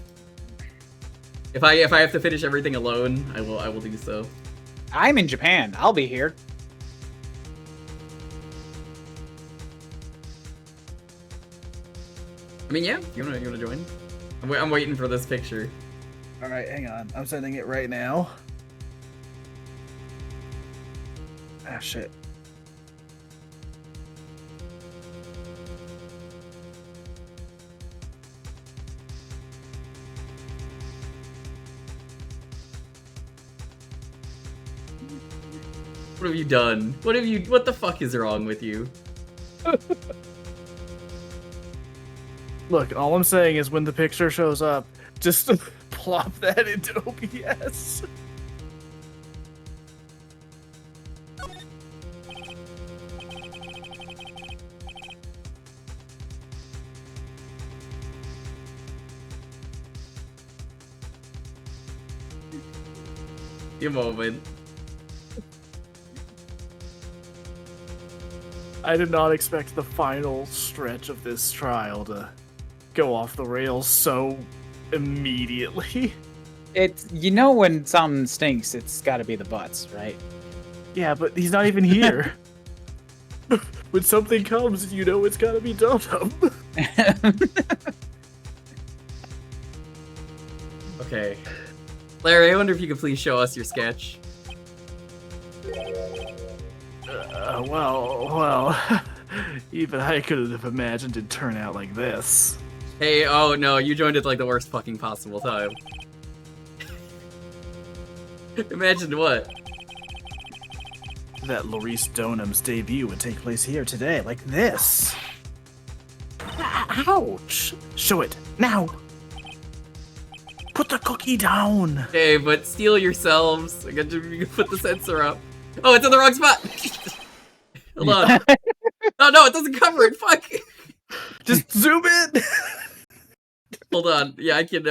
If I have to finish everything alone, I will do so. I'm in Japan. I'll be here. I mean, yeah, you wanna join? I'm waiting for this picture. all right, hang on. I'm sending it right now. Ah, shit. What have you done? What the fuck is wrong with you? Look, all I'm saying is when the picture shows up, just plop that into OBS. A moment. I did not expect the final stretch of this trial to go off the rails so immediately. It's, you know, when something stinks, it's got to be the butts, right? Yeah, but he's not even here. When something comes, you know it's gotta be Dotum. Okay. Larry, I wonder if you could please show us your sketch. Well, even I couldn't have imagined it'd turn out like this. Hey, oh no, you joined at like the worst fucking possible time. Imagine what? That Laurice Donham's debut would take place here today, like this. Ouch! Show it, now! Put the cookie down! Okay, but steal yourselves. You can put the sensor up. Oh, it's in the wrong spot! Hold on. Oh no, it doesn't cover it, fuck! Just zoom in! Hold on. Yeah, I can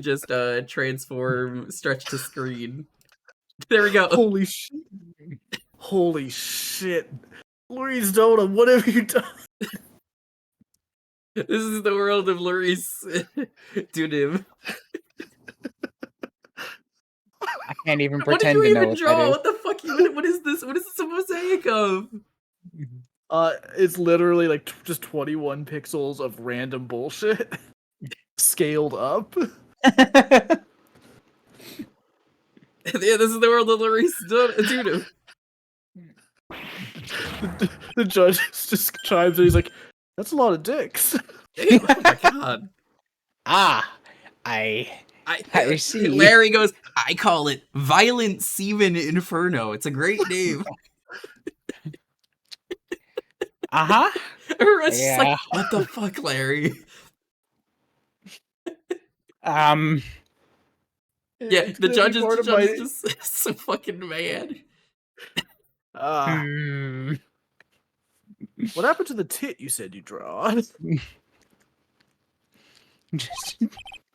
just transform stretch to screen. There we go. Holy shit. Holy shit. Laurice Donham, what have you done? This is the world of Laurice Donham. I can't even What did pretend you to know even what draw? that is. What the fuck? What is this? What is this a mosaic of? It's literally like just 21 pixels of random bullshit scaled up. Yeah, this is the world of Laurice Donham. The judge just chimes in, he's like, that's a lot of dicks. Oh my god. I see. Larry goes, I call it Violent Semen Inferno. It's a great name. Uh-huh. Everyone's just Yeah. like, what the fuck, Larry? Yeah, the judge is just so fucking mad. What happened to the tit you said you draw? Just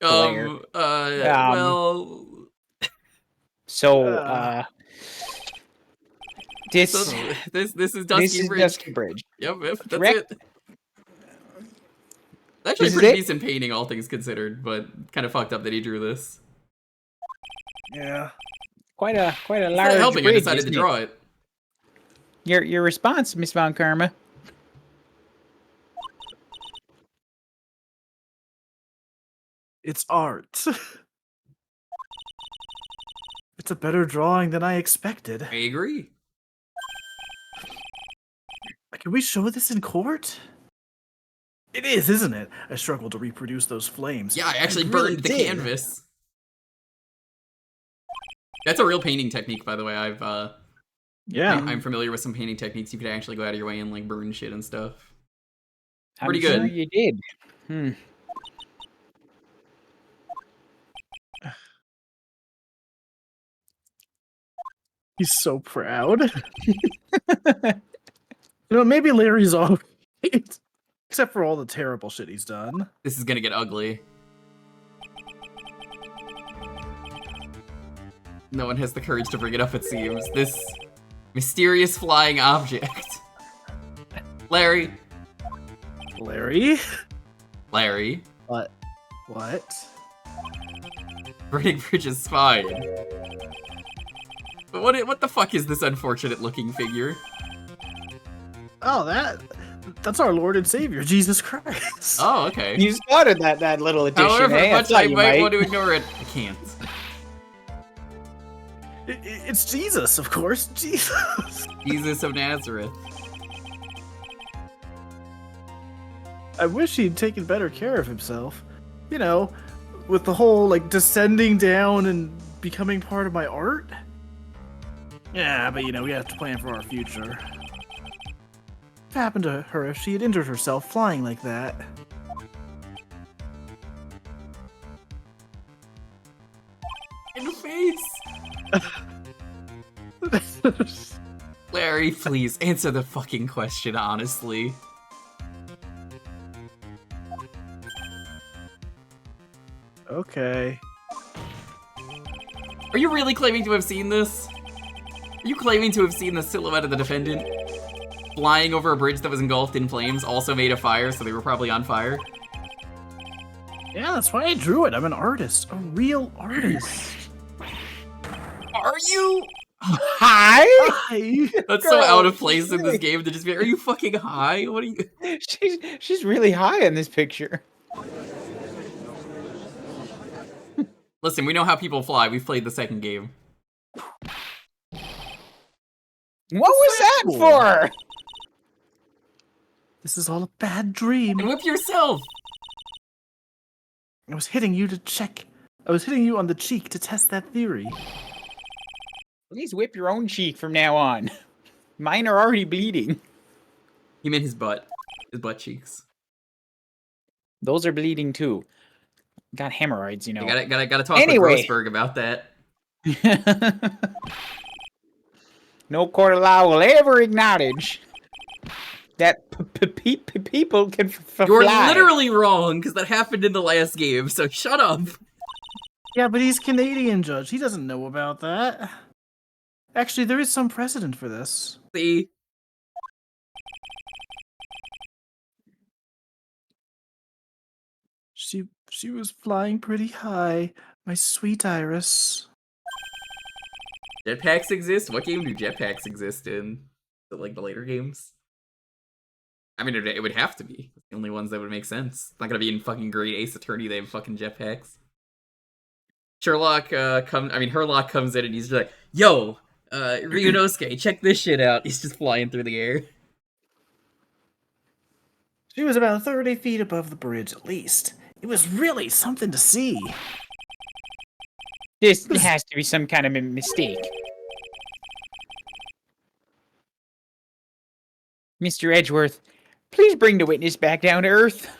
Blair. Well... So, This, So this is this Dusky is Bridge. Dusky Bridge. Yep, that's Correct. it. Actually, This is pretty it? decent painting, all things considered, but kind of fucked up that he drew this. Yeah. Quite a Instead of large helping, I bridge. decided to isn't draw it. Your response, Miss Von Karma. It's art. It's a better drawing than I expected. I agree. Can we show this in court? It is, isn't it? I struggle to reproduce those flames. Yeah, I actually really burned the did. canvas. That's a real painting technique, by the way. Yeah. I'm familiar with some painting techniques. You could actually go out of your way and like burn shit and stuff. I'm Pretty sure good. you did. Hmm. He's so proud. Maybe Larry's all right. Except for all the terrible shit he's done. This is gonna get ugly. No one has the courage to bring it up, it seems. This mysterious flying object. Larry. Larry? Larry. What? Burning Bridge is fine. But what the fuck is this unfortunate looking figure? Oh, that's our Lord and Savior, Jesus Christ. Oh, okay. You spotted that little addition, However eh? much thought I you might want to ignore it, I can't. It's Jesus, of course. Jesus. Jesus of Nazareth. I wish he'd taken better care of himself. You know, with the whole, like, descending down and becoming part of my art. Yeah, but we have to plan for our future. What happened to her if she had injured herself flying like that? In the face! Larry, please, answer the fucking question, honestly. Okay. Are you really claiming to have seen this? Are you claiming to have seen the silhouette of the defendant flying over a bridge that was engulfed in flames, also made of fire, so they were probably on fire? Yeah, that's why I drew it. I'm an artist. A real artist. Are you? Hi? Hi. That's so Girl, out of place she's in this really- game to just be, are you fucking high? What are you? She's really high in this picture. Listen, we know how people fly. We've played the second game. What was that cool? for? This is all a bad dream. And whip yourself! I was hitting you to check. I was hitting you on the cheek to test that theory. Please whip your own cheek from now on. Mine are already bleeding. He meant his butt. His butt cheeks. Those are bleeding too. Got hemorrhoids, you know. I gotta talk Anyway. with Grossberg about that. No court of law will ever acknowledge that people can You're fly. literally wrong, because that happened in the last game, so shut up. Yeah, but he's Canadian, Judge. He doesn't know about that. Actually, there is some precedent for this. See? She was flying pretty high, my sweet Iris. Jetpacks exist? What game do jetpacks exist in? Is it like the later games? I mean, it would have to be. It's the only ones that would make sense. It's not gonna be in fucking Great Ace Attorney, they have fucking jetpacks. Herlock comes in and he's just like, yo, Ryunosuke, check this shit out. He's just flying through the air. She was about 30 feet above the bridge at least. It was really something to see. This has to be some kind of a mistake. Mr. Edgeworth, please bring the witness back down to earth.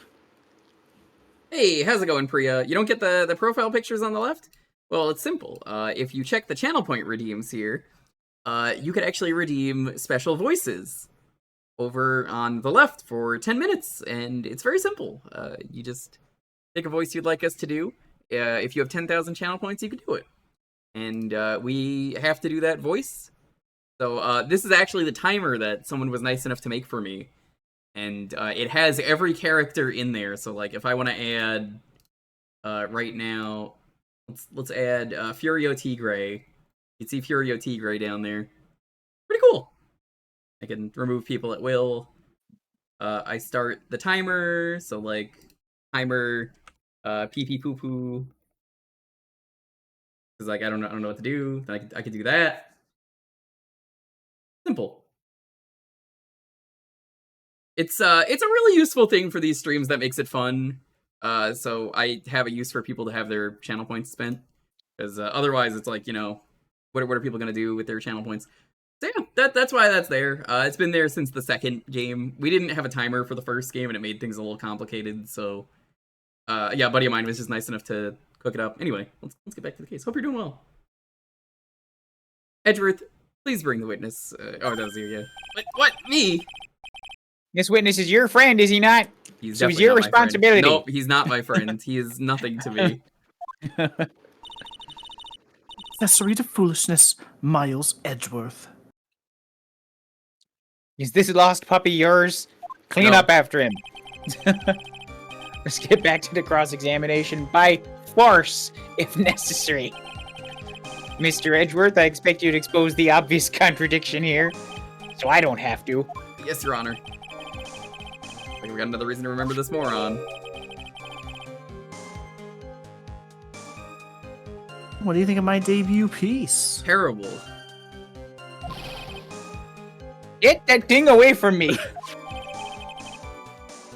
Hey, how's it going, Priya? You don't get the profile pictures on the left? Well, it's simple. If you check the channel point redeems here, you could actually redeem special voices over on the left for 10 minutes, and it's very simple. You just pick a voice you'd like us to do. If you have 10,000 channel points, you can do it. And we have to do that voice So this is actually the timer that someone was nice enough to make for me, and it has every character in there. So like, if I want to add, right now, let's add Furio Tigre. You can see Furio Tigre down there. Pretty cool. I can remove people at will. I start the timer, so like timer, pee pee poo poo. Cause like I don't know what to do. Then I could do that. Simple. It's a really useful thing for these streams that makes it fun. So I have a use for people to have their channel points spent. Because otherwise, it's like, you know, what are people gonna do with their channel points? So yeah, that's why that's there. It's been there since the second game. We didn't have a timer for the first game, and it made things a little complicated. So, yeah, a buddy of mine was just nice enough to cook it up. Anyway, let's get back to the case. Hope you're doing well. Edgeworth, please bring the witness. Oh, that was you, yeah. What? Me? This witness is your friend, is he not? He's So it's definitely your not my friend. responsibility. Nope, he's not my friend. He is nothing to me. Accessory to foolishness, Miles Edgeworth. Is this lost puppy yours? Clean No. up after him. Let's get back to the cross-examination by force, if necessary. Mr. Edgeworth, I expect you to expose the obvious contradiction here, so I don't have to. Yes, Your Honor. I think we got another reason to remember this moron. What do you think of my debut piece? Terrible. Get that thing away from me!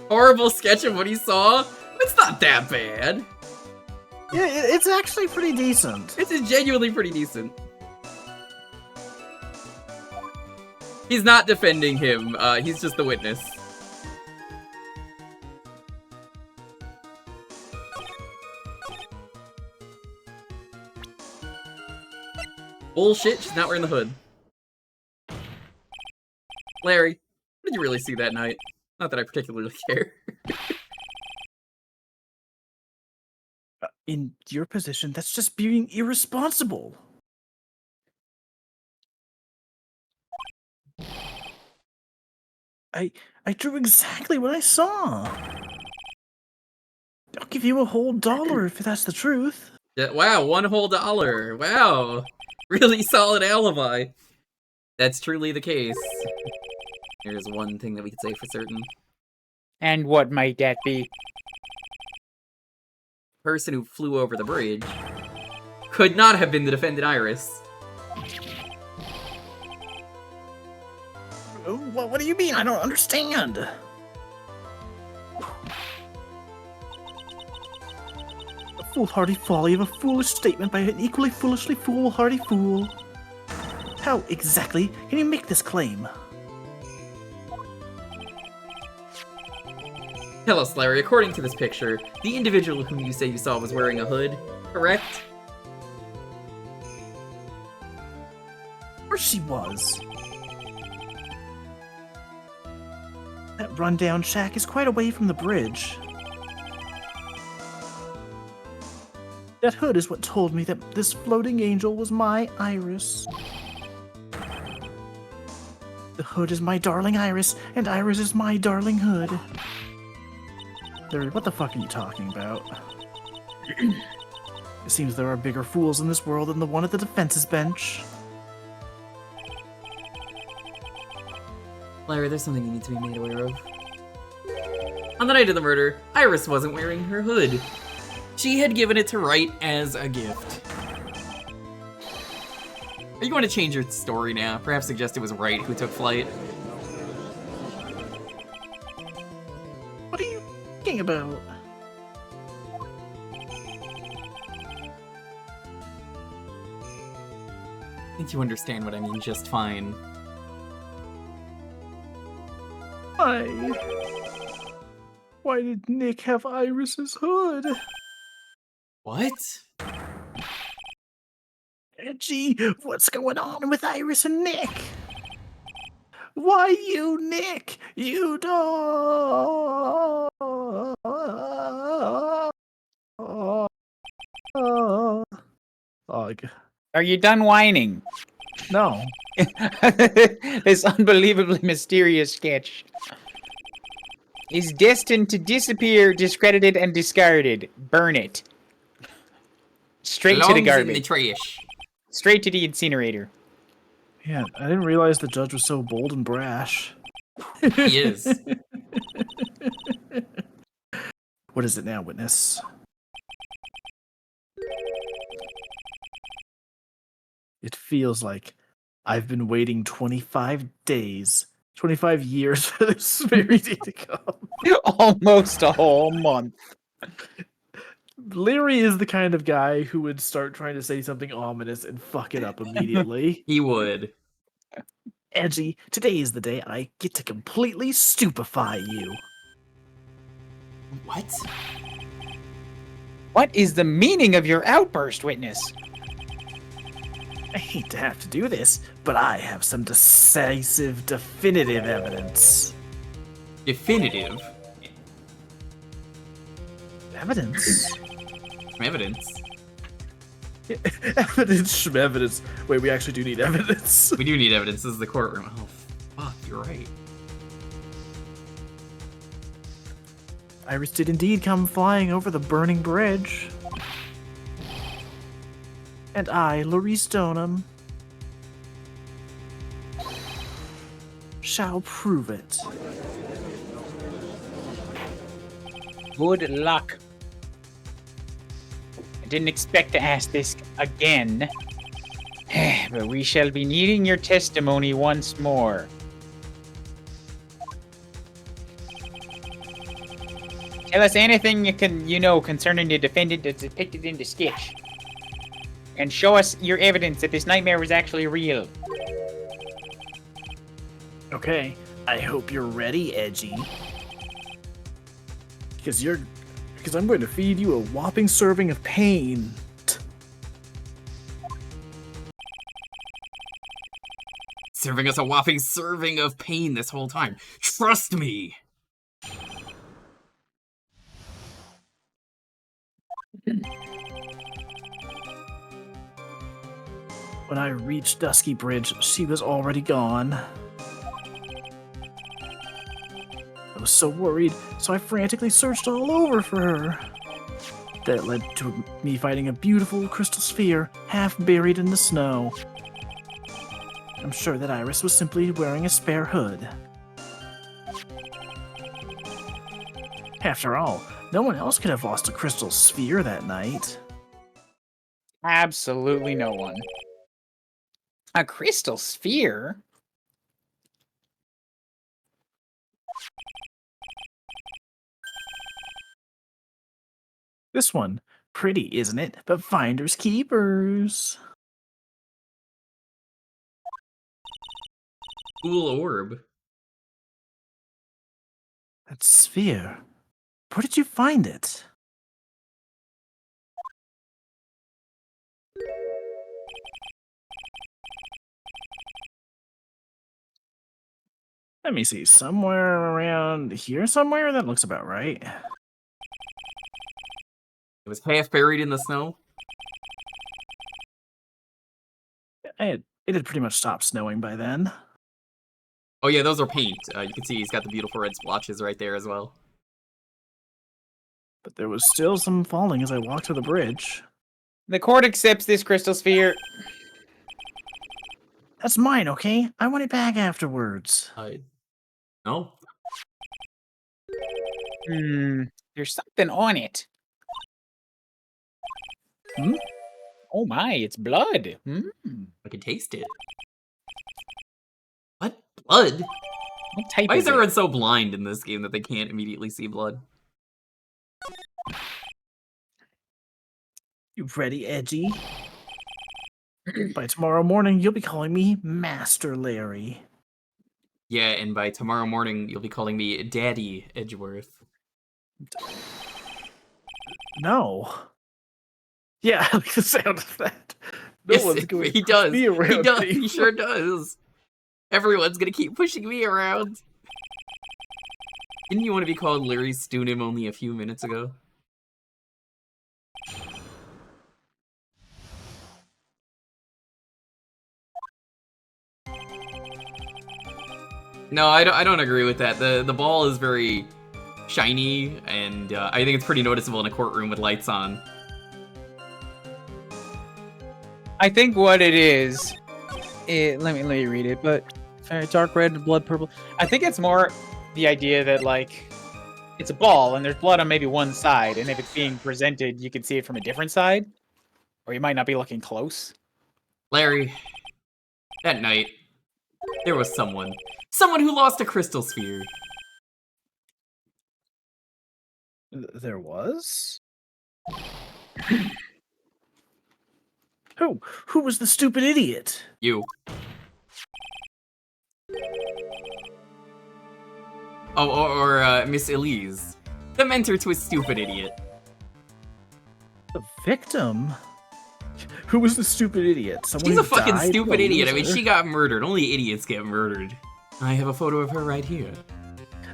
Horrible sketch of what he saw? It's not that bad. Yeah, it's actually pretty decent. It's genuinely pretty decent. He's not defending him, he's just the witness. Bullshit, she's not wearing the hood. Larry, what did you really see that night? Not that I particularly care. In your position, that's just being irresponsible. I drew exactly what I saw. I'll give you a whole $1 if that's the truth. Yeah, wow, $1 whole. Wow. Really solid alibi. That's truly the case. There's one thing that we could say for certain. And what might that be? Person who flew over the bridge could not have been the defendant Iris. What do you mean? I don't understand. A foolhardy folly of a foolish statement by an equally foolishly foolhardy fool. How exactly can you make this claim? Tell us, Larry, according to this picture, the individual whom you say you saw was wearing a hood, correct? Of course she was. That rundown shack is quite away from the bridge. That hood is what told me that this floating angel was my Iris. The hood is my darling Iris, and Iris is my darling hood. Larry, what the fuck are you talking about? It seems there are bigger fools in this world than the one at the defense's bench. Larry, there's something you need to be made aware of. On the night of the murder, Iris wasn't wearing her hood. She had given it to Wright as a gift. Are you going to change your story now? Perhaps suggest it was Wright who took flight? What are you thinking about? I think you understand what I mean just fine. Why did Nick have Iris's hood? What? Gee, what's going on with Iris and Nick? Why you, Nick? You dog. Are you done whining? No. This unbelievably mysterious sketch is destined to disappear, discredited, and discarded. Burn it. Straight to the Belongs in the garbage. trash. Straight to the incinerator. Yeah, I didn't realize the judge was so bold and brash. He is. What is it now, witness? It feels like I've been waiting 25 days, 25 years for this very day to come. Almost a whole month. Larry is the kind of guy who would start trying to say something ominous and fuck it up immediately. He would. Edgy, today is the day I get to completely stupefy you. What? What is the meaning of your outburst, witness? I hate to have to do this, but I have some decisive, definitive evidence. Definitive. Evidence? Evidence. Evidence, evidence. Wait, we actually do need evidence. We do need evidence. This is the courtroom. Oh, fuck, you're right. Iris did indeed come flying over the burning bridge. And I, Laurie Stoneham, shall prove it. Good luck. I didn't expect to ask this again. But we shall be needing your testimony once more. Tell us anything you know concerning the defendant that's depicted in the sketch. And show us your evidence that this nightmare was actually real. Okay, I hope you're ready, Edgy. Because I'm going to feed you a whopping serving of pain. Serving us a whopping serving of pain this whole time. Trust me. When I reached Dusky Bridge, she was already gone. I was so worried, so I frantically searched all over for her. That led to me finding a beautiful crystal sphere, half buried in the snow. I'm sure that Iris was simply wearing a spare hood. After all, no one else could have lost a crystal sphere that night. Absolutely no one. A crystal sphere? This one, pretty, isn't it? But finders keepers. Cool orb. That sphere. Where did you find it? Let me see. Somewhere around here somewhere? That looks about right. It was half buried in the snow. It had pretty much stopped snowing by then. Oh yeah, those are paint. You can see he's got the beautiful red splotches right there as well. But there was still some falling as I walked to the bridge. The court accepts this crystal sphere. That's mine, okay? I want it back afterwards. No? There's something on it. Hmm? Oh my, it's blood. I can taste it. What? Blood? What type Why is is it? everyone so blind in this game that they can't immediately see blood? You ready, Edgy? By tomorrow morning, you'll be calling me Master Larry. Yeah, and by tomorrow morning, you'll be calling me Daddy Edgeworth. No. Yeah, I like the sound of that. No Yes, one's going he to does. push me around. He does. He anymore. sure does. Everyone's gonna keep pushing me around. Didn't you want to be called Larry Stoonim only a few minutes ago? No, I don't agree with that. The ball is very shiny, and I think it's pretty noticeable in a courtroom with lights on. I think what it is, let me read it, but dark red and blood purple. I think it's more the idea that, like, it's a ball and there's blood on maybe one side, and if it's being presented, you can see it from a different side, or you might not be looking close. Larry, that night, there was someone who lost a crystal sphere. There was? Who was the stupid idiot? You. Oh, or Miss Elise, the mentor to a stupid idiot. The victim? Who was the stupid idiot? Someone She's who a fucking died? stupid A idiot. I mean, loser? she got murdered. Only idiots get murdered. I have a photo of her right here.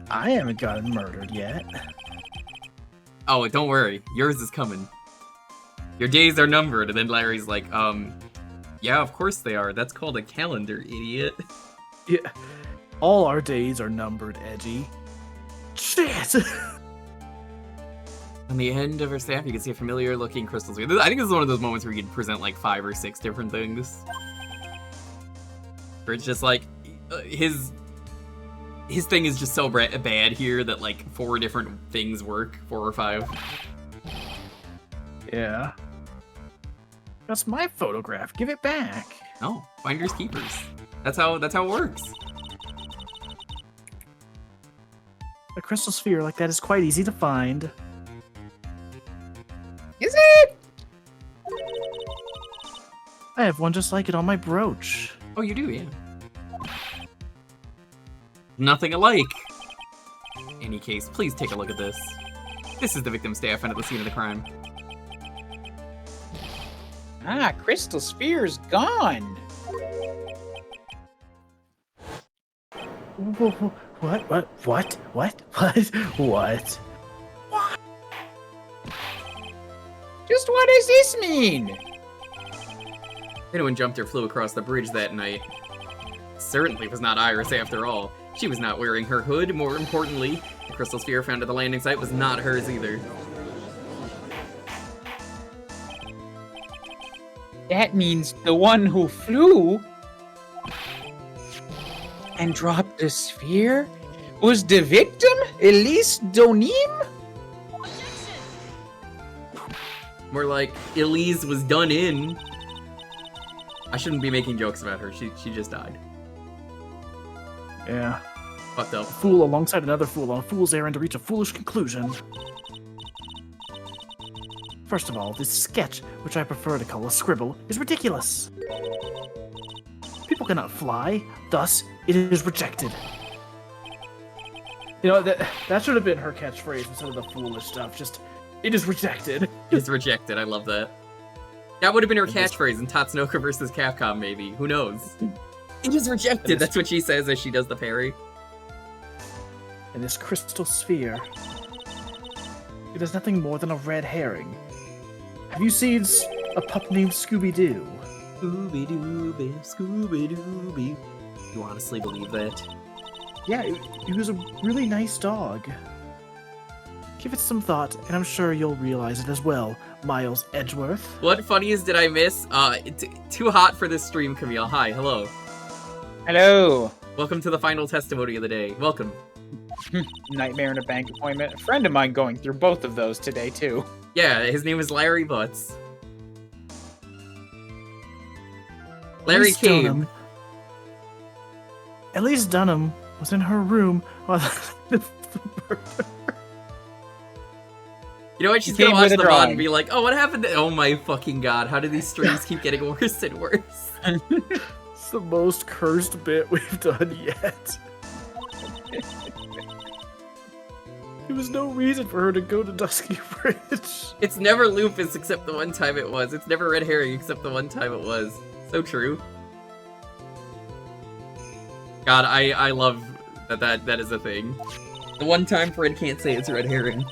I haven't gotten murdered yet. Oh, don't worry. Yours is coming. Your days are numbered. And then Larry's like, yeah, of course they are. That's called a calendar, idiot. Yeah. All our days are numbered, Edgy. Shit! On the end of her staff, you can see a familiar-looking crystal sphere. I think this is one of those moments where you can present like 5 or 6 different things. Where it's just like, his thing is just so bad here that like 4 different things work, 4 or 5. Yeah. That's my photograph. Give it back. No, finders keepers. That's how it works. A crystal sphere like that is quite easy to find. Is it? I have one just like it on my brooch. Oh, you do, yeah. Nothing alike. In any case, please take a look at this. This is the victim's staff found at the scene of the crime. Ah, crystal sphere's gone. What? Just what does this mean? Anyone jumped or flew across the bridge that night. Certainly was not Iris after all. She was not wearing her hood. More importantly, the crystal sphere found at the landing site was not hers either. That means the one who flew and dropped the sphere was the victim, Elise Donim? More like, Elise was done in. I shouldn't be making jokes about her. She just died. Yeah. Fucked up. Fool alongside another fool on a fool's errand to reach a foolish conclusion. First of all, this sketch, which I prefer to call a scribble, is ridiculous. People cannot fly, thus, it is rejected. You know, that should have been her catchphrase instead of the foolish stuff. Just, it is rejected. It's rejected. I love that. That would have been her catchphrase in Tatsunoko vs. Capcom, maybe. Who knows? It is rejected. That's what she says as she does the parry. In this crystal sphere, it is nothing more than a red herring. Have you seen a pup named Scooby-Doo? Scooby-Dooby, Scooby-Dooby. You honestly believe that? Yeah, he was a really nice dog. Give it some thought, and I'm sure you'll realize it as well, Miles Edgeworth. What funniest did I miss? Too hot for this stream, Camille. Hi, hello. Hello. Welcome to the final testimony of the day. Welcome. Nightmare and a bank appointment. A friend of mine going through both of those today, too. Yeah, his name is Larry Butts. Larry came. Elise Dunham was in her room while the murder. You know what? She's He gonna came watch with the a VOD drawing. and be like, oh, what happened to... Oh my fucking god, how do these streams keep getting worse and worse? It's the most cursed bit we've done yet. There was no reason for her to go to Dusky Bridge. It's never Lupus except the one time it was. It's never Red Herring except the one time it was. So true. God, I love that is a thing. The one time Fred can't say it's Red Herring.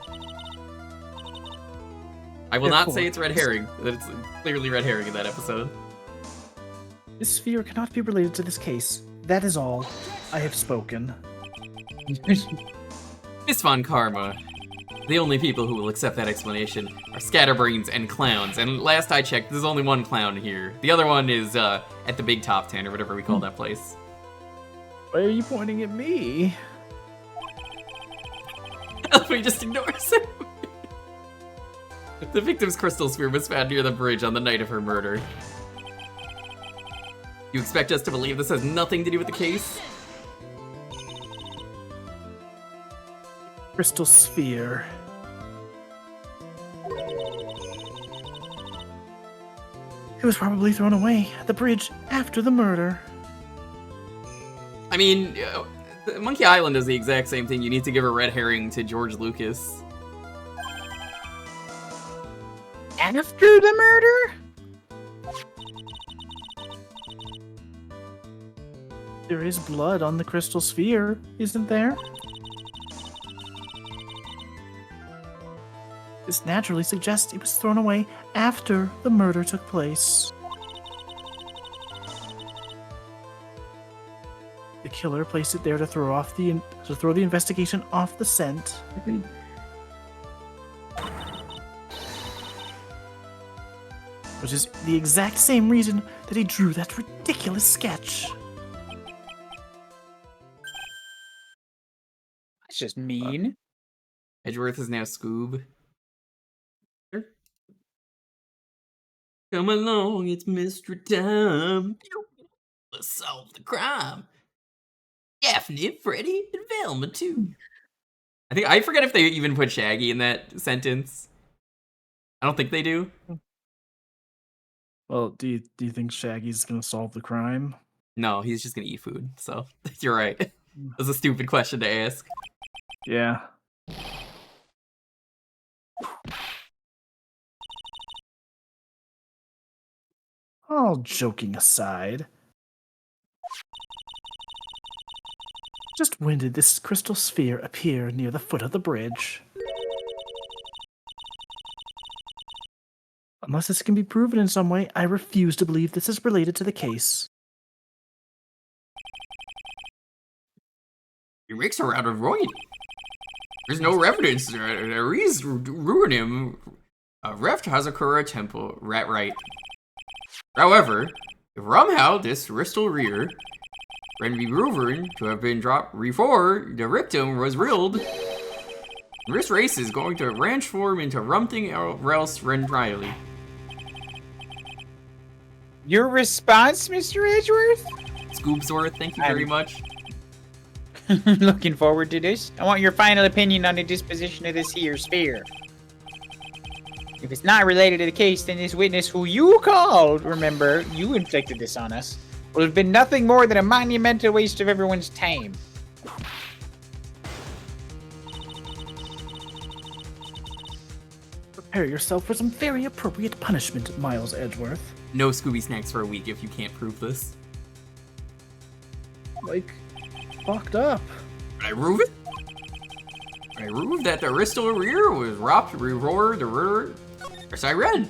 I will not say it's Red Herring. That it's clearly Red Herring in that episode. This sphere cannot be related to this case. That is all. I have spoken. Miss Von Karma. The only people who will accept that explanation are scatterbrains and clowns. And last I checked, there's only one clown here. The other one is at the Big Top 10 or whatever we call that place. Why are you pointing at me? Elfie just ignores him. The victim's crystal sphere was found near the bridge on the night of her murder. You expect us to believe this has nothing to do with the case? Crystal sphere. It was probably thrown away at the bridge after the murder. I mean, Monkey Island does the exact same thing. You need to give a red herring to George Lucas. After the murder? There is blood on the crystal sphere, isn't there? This naturally suggests it was thrown away after the murder took place. The killer placed it there to throw the investigation off the scent. Which is the exact same reason that he drew that ridiculous sketch. That's just mean. Edgeworth is now Scoob. Come along, it's mystery time. Let's solve the crime. Daphne, Freddy, and Velma too. I forget if they even put Shaggy in that sentence. I don't think they do. Well, do you think Shaggy's gonna solve the crime? No, he's just gonna eat food. So you're right. That's a stupid question to ask. Yeah. All joking aside, just when did this crystal sphere appear near the foot of the bridge? Unless this can be proven in some way, I refuse to believe this is related to the case. He makes her out of royalty. There's no evidence that he's ruining him. Reft has a Kura temple, right. However, if somehow this crystal rear can be proven to have been dropped before the victim was reeled, this race is going to transform into something else entirely. Your response, Mr. Edgeworth? Scoopsworth, thank you very much. Looking forward to this. I want your final opinion on the disposition of this here sphere. If it's not related to the case, then this witness who you called, remember, you inflicted this on us, will have been nothing more than a monumental waste of everyone's time. Prepare yourself for some very appropriate punishment, Miles Edgeworth. No Scooby snacks for a week if you can't prove this. Like, fucked up. I prove it? I prove that the crystal rear was robbed before the murder. Yes, I read.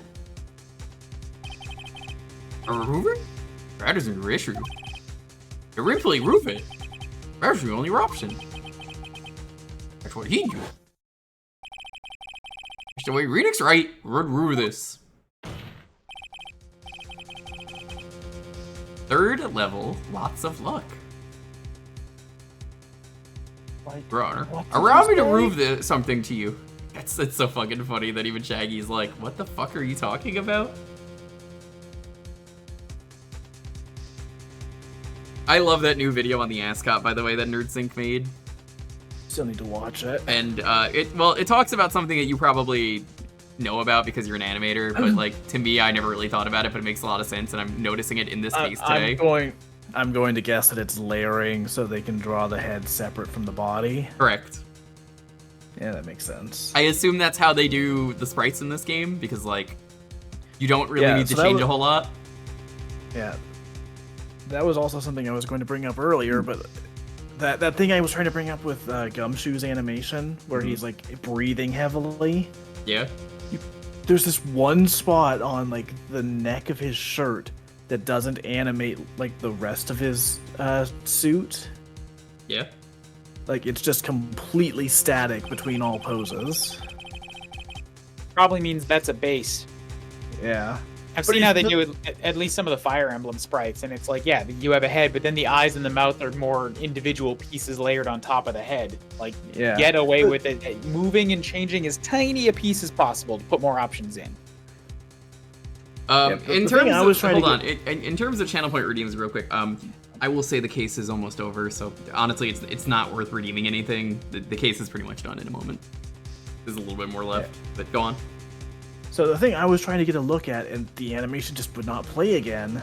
A remover? That isn't your issue. The Ripley roof it. That's the only option. That's what he do. That's the way Renix right. Would rule this. Third level, lots of luck. Like, Your Honor, what did allow you me to say? prove something to you. It's so fucking funny that even Shaggy's like, what the fuck are you talking about? I love that new video on the Ascot, by the way, that NerdSync made. Still need to watch it. And it talks about something that you probably know about because you're an animator, but like to me, I never really thought about it, but it makes a lot of sense, and I'm noticing it in this case today. I'm going to guess that it's layering so they can draw the head separate from the body. Correct. Yeah, that makes sense. I assume that's how they do the sprites in this game, because like you don't really need to so change a whole lot. Yeah. That was also something I was going to bring up earlier, but that thing I was trying to bring up with Gumshoe's animation, where he's like breathing heavily. Yeah. There's this one spot on like the neck of his shirt that doesn't animate like the rest of his suit. Yeah. Like it's just completely static between all poses. Probably means that's a base. Yeah. I've But seen how they he's do it, at least some of the Fire Emblem sprites, and it's like, yeah, you have a head, but then the eyes and the mouth are more individual pieces layered on top of the head. Like, Yeah. get away with it, moving and changing as tiny a piece as possible to put more options in. In the terms thing I of, was trying to hold on, in terms of channel point redeems, real quick, I will say the case is almost over. So honestly, it's not worth redeeming anything. The case is pretty much done in a moment. There's a little bit more left, but go on. So the thing I was trying to get a look at, and the animation just would not play again,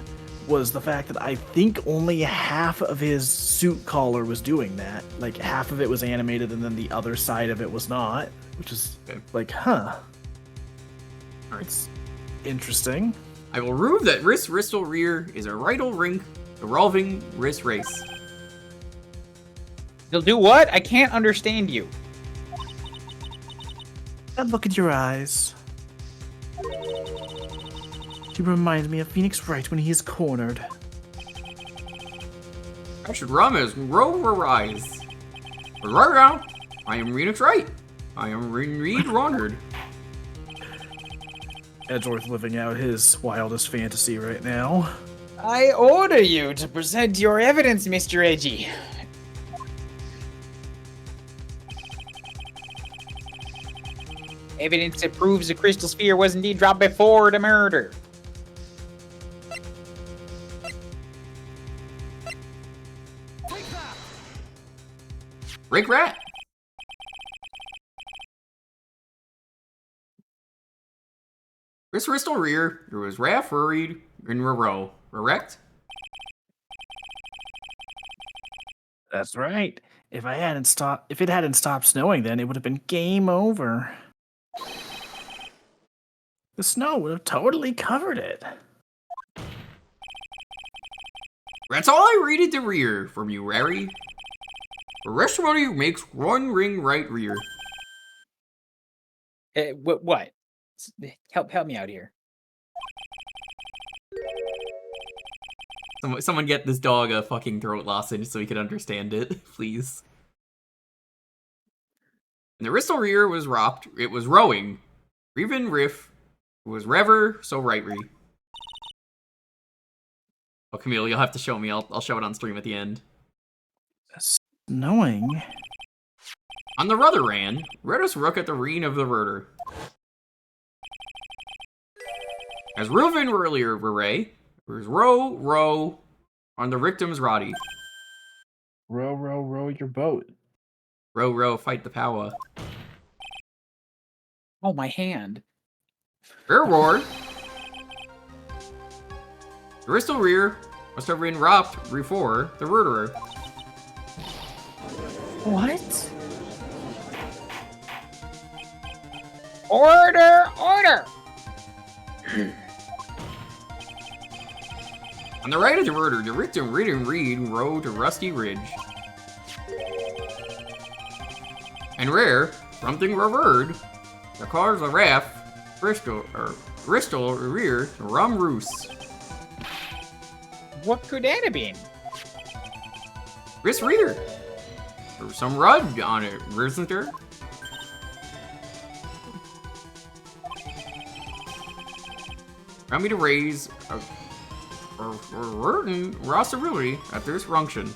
was the fact that I think only half of his suit collar was doing that. Like half of it was animated, and then the other side of it was not, which is like, huh. All right. It's interesting. I will prove that wrist wristle rear is a rightal rink revolving wrist race. You'll do what? I can't understand you. And look at your eyes. She reminds me of Phoenix Wright when he is cornered. I should run as rise. But right now, I am Phoenix Wright. I am Reed Ronard. Edgeworth living out his wildest fantasy right now. I order you to present your evidence, Mr. Edgy. Evidence that proves the crystal sphere was indeed dropped before the murder. Rick Rat. Wrist wristle rear. There was Raph, Reed, and Row. Correct? That's right. If it hadn't stopped snowing, then it would have been game over. The snow would have totally covered it. That's all I read at the rear from you, Rary. The rest of money makes one ring right rear. What? Help me out here. Someone get this dog a fucking throat lozenge so he can understand it, please. And the wristle rear was rocked. It was rowing. Reven riff. It was rever, so right re. Oh, Camille, you'll have to show me. I'll show it on stream at the end. Snowing? On the rudder ran, Redus rook at the reen of the rudder. As Ruven earlier Ray, there's row on the victim's Roddy. Row your boat. Row, fight the power. Oh, my hand. Rear roar. The wristle rear must have been robbed before the rudderer. What? Order! On the right of the rudder, the victim reed row to Rusty Ridge. And rare, something revered, the cars of Raff, Bristol rear, Rum Roos. What could that have been? Chris Reader. There was some rud on it, isn't there? Allow me to raise a rosterability at this function.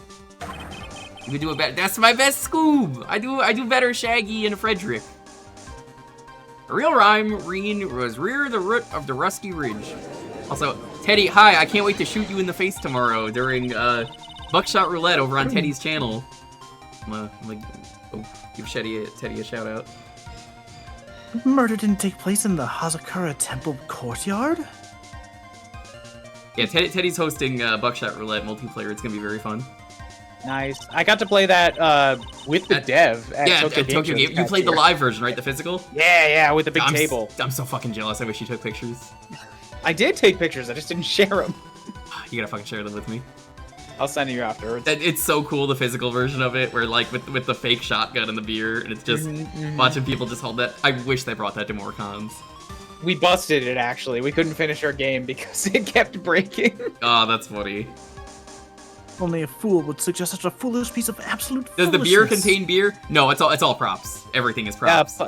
You can do it better. That's my best Scoob. I do better Shaggy and Frederick. A real rhyme, Reen was rear the root of the Rusty Ridge. Also, Teddy, hi, I can't wait to shoot you in the face tomorrow during Buckshot Roulette over on Teddy's channel. I'm gonna give Teddy a shout out. Murder didn't take place in the Hazakura Temple courtyard? Yeah, Teddy's hosting Buckshot Roulette multiplayer. It's gonna be very fun. Nice. I got to play that with the dev at Tokyo Game. You played the live version, right? The physical? Yeah, with the big table. I'm so fucking jealous. I wish you took pictures. I did take pictures. I just didn't share them. You gotta fucking share them with me. I'll send you afterwards. It's so cool, the physical version of it, where like with the fake shotgun and the beer, and it's just watching people just hold that. I wish they brought that to more cons. We busted it, actually. We couldn't finish our game because it kept breaking. Oh, that's funny. Only a fool would suggest such a foolish piece of absolute Does the beer contain beer? No, it's all props. Everything is props.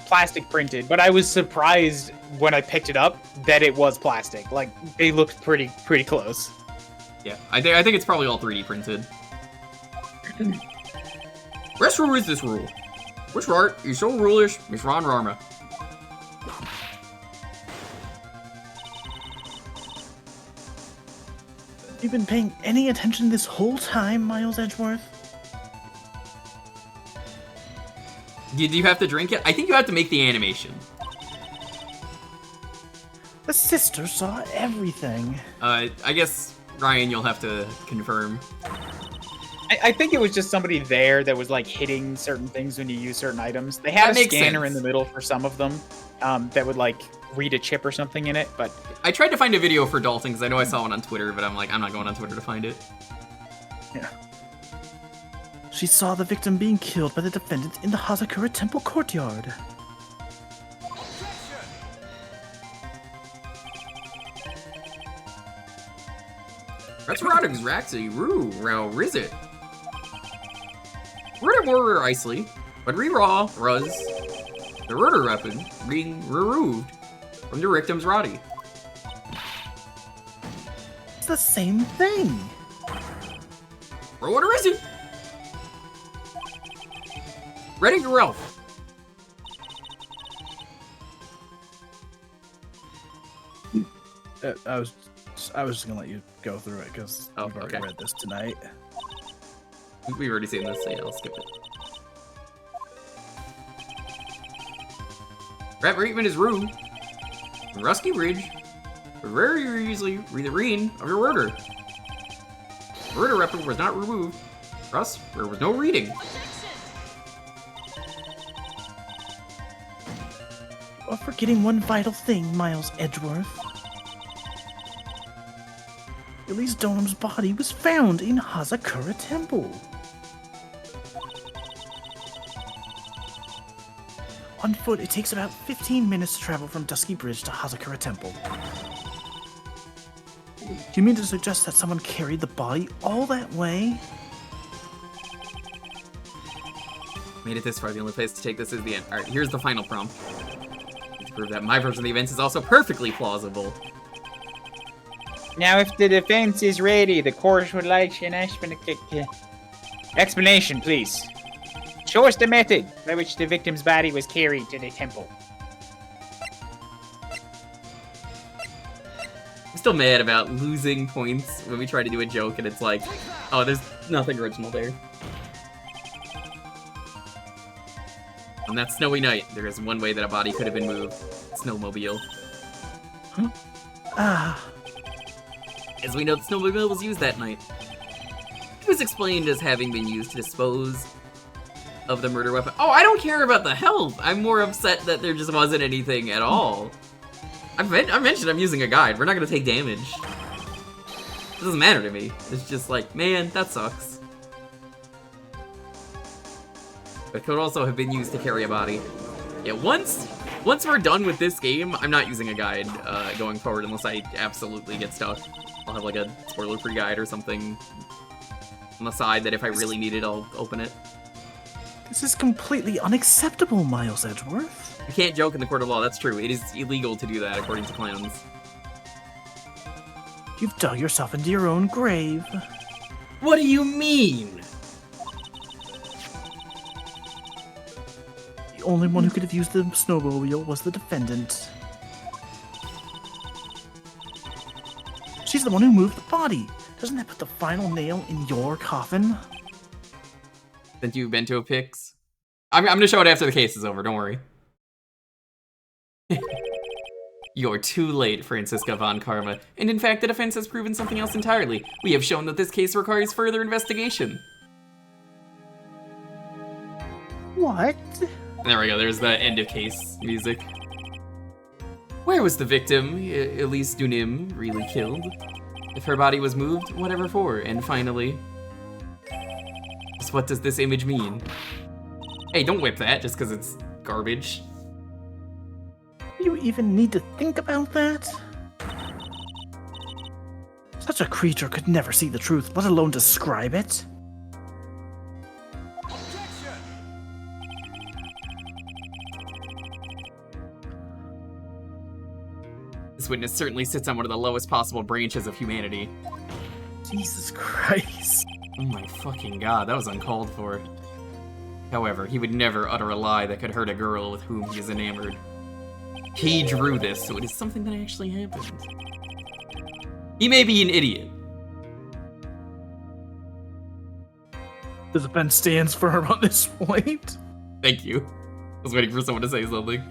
Plastic printed, but I was surprised when I picked it up that it was plastic. Like, they looked pretty close. Yeah, I think it's probably all 3D printed. Rest rule is this rule. Which Wright is so rulish, Miss Ron Rarma. You've been paying any attention this whole time, Miles Edgeworth? Do you have to drink it? I think you have to make the animation. The sister saw everything. I guess, Ryan, you'll have to confirm. I think it was just somebody there that was like hitting certain things when you use certain items. They had a scanner in the middle for some of them that would like read a chip or something in it, but... I tried to find a video for Dalton because I know I saw one on Twitter, but I'm like, I'm not going on Twitter to find it. Yeah. She saw the victim being killed by the defendant in the Hazakura temple courtyard. Retrodix Raxi, Roo, Rao, Rizit. Rudder Warrior Icely, but re-raw, Ruz. The Rudder weapon being removed from the victim's Roddy. It's the same thing. Bro, what is it? Ready your Ralph. I was just gonna let you go through it because you've already read this tonight. We've already seen this, so yeah, I'll skip it. Rat treatment is rude. Rusky Bridge. Very easily read the reading of your order. Order weapon was not removed. Russ, there was no reading. Or forgetting one vital thing, Miles Edgeworth. Elise Donham's body was found in Hazakura Temple. On foot, it takes about 15 minutes to travel from Dusky Bridge to Hazakura Temple. Do you mean to suggest that someone carried the body all that way? Made it this far, the only place to take this is the end. Alright, here's the final prompt. To prove that my version of the events is also perfectly plausible. Now, if the defense is ready, the court would like an explanation, please. Show us the method by which the victim's body was carried to the temple. I'm still mad about losing points when we try to do a joke and it's like, oh, there's nothing original there. On that snowy night, there is one way that a body could have been moved. Snowmobile. Huh? Ah. As we know, the snowmobile was used that night. It was explained as having been used to dispose of the murder weapon. Oh, I don't care about the health. I'm more upset that there just wasn't anything at all. I mentioned I'm using a guide. We're not gonna take damage. It doesn't matter to me. It's just like, man, that sucks. But it could also have been used to carry a body. Yeah, once we're done with this game, I'm not using a guide going forward unless I absolutely get stuck. I'll have like a spoiler-free guide or something on the side that if I really need it, I'll open it. This is completely unacceptable, Miles Edgeworth. You can't joke in the court of law, that's true. It is illegal to do that, according to clowns. You've dug yourself into your own grave. What do you mean? The only one who could have used the snowmobile was the defendant. She's the one who moved the body. Doesn't that put the final nail in your coffin? Since you've been to a Pix, I'm gonna show it after the case is over, don't worry. You're too late, Francisca von Karma. And in fact, the defense has proven something else entirely. We have shown that this case requires further investigation. What? There we go, there's the end of case music. Where was the victim, Elise Dunim, really killed? If her body was moved, whatever for? And finally, just what does this image mean? Hey, don't whip that just because it's garbage. Do you even need to think about that? Such a creature could never see the truth, let alone describe it. This witness certainly sits on one of the lowest possible branches of humanity. Jesus Christ. Oh my fucking god, that was uncalled for. However, he would never utter a lie that could hurt a girl with whom he is enamored. He drew this, so it is something that actually happened. He may be an idiot. The defense stands firm on this point. Thank you. I was waiting for someone to say something.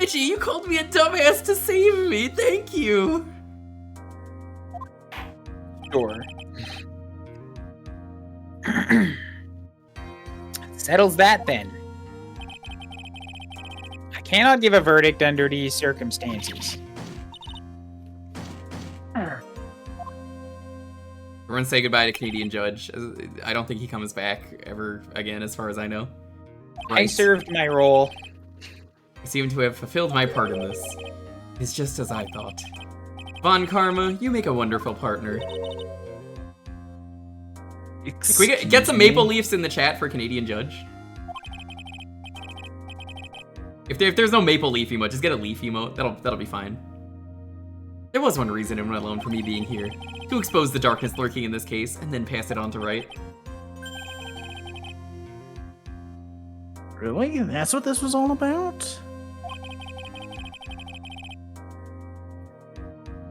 Itchy, you called me a dumbass to save me. Thank you. Sure. Settles that then. I cannot give a verdict under these circumstances. Everyone say goodbye to Canadian Judge. I don't think he comes back ever again, as far as I know. I served my role. I seem to have fulfilled my part in this. It's just as I thought. Von Karma, you make a wonderful partner. Can we get some maple leaves in the chat for Canadian Judge? If there's no maple leaf emote, just get a leaf emote. That'll be fine. There was one reason and one alone for me being here. To expose the darkness lurking in this case, and then pass it on to Wright. Really? That's what this was all about?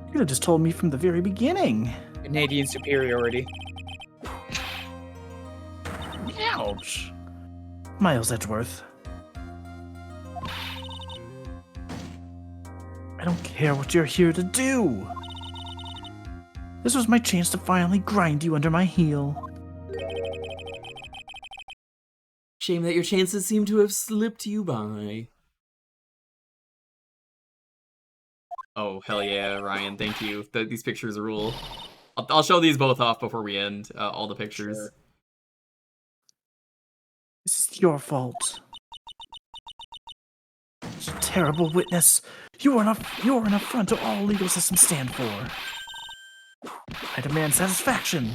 You could have just told me from the very beginning. Canadian superiority. Ouch. Miles Edgeworth. I don't care what you're here to do. This was my chance to finally grind you under my heel. Shame that your chances seem to have slipped you by. Oh, hell yeah, Ryan, thank you. These pictures rule. I'll show these both off before we end all the pictures. Sure. This is your fault. You terrible witness. You are an affront to all legal systems stand for. I demand satisfaction.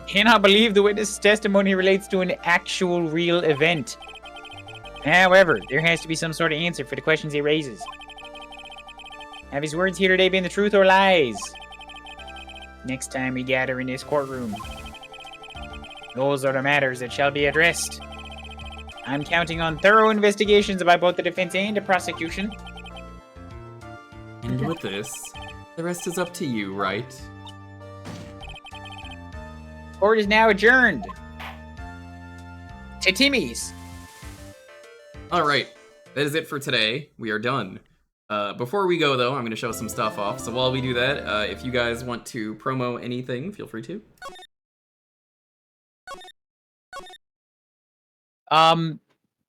Cannot believe the witness testimony relates to an actual real event. However, there has to be some sort of answer for the questions he raises. Have his words here today been the truth or lies? Next time we gather in this courtroom, those are the matters that shall be addressed. I'm counting on thorough investigations by both the defense and the prosecution. And with this, the rest is up to you, right? Court is now adjourned. To Timmy's. Alright, that is it for today. We are done. Before we go, though, I'm going to show some stuff off. So while we do that, if you guys want to promo anything, feel free to.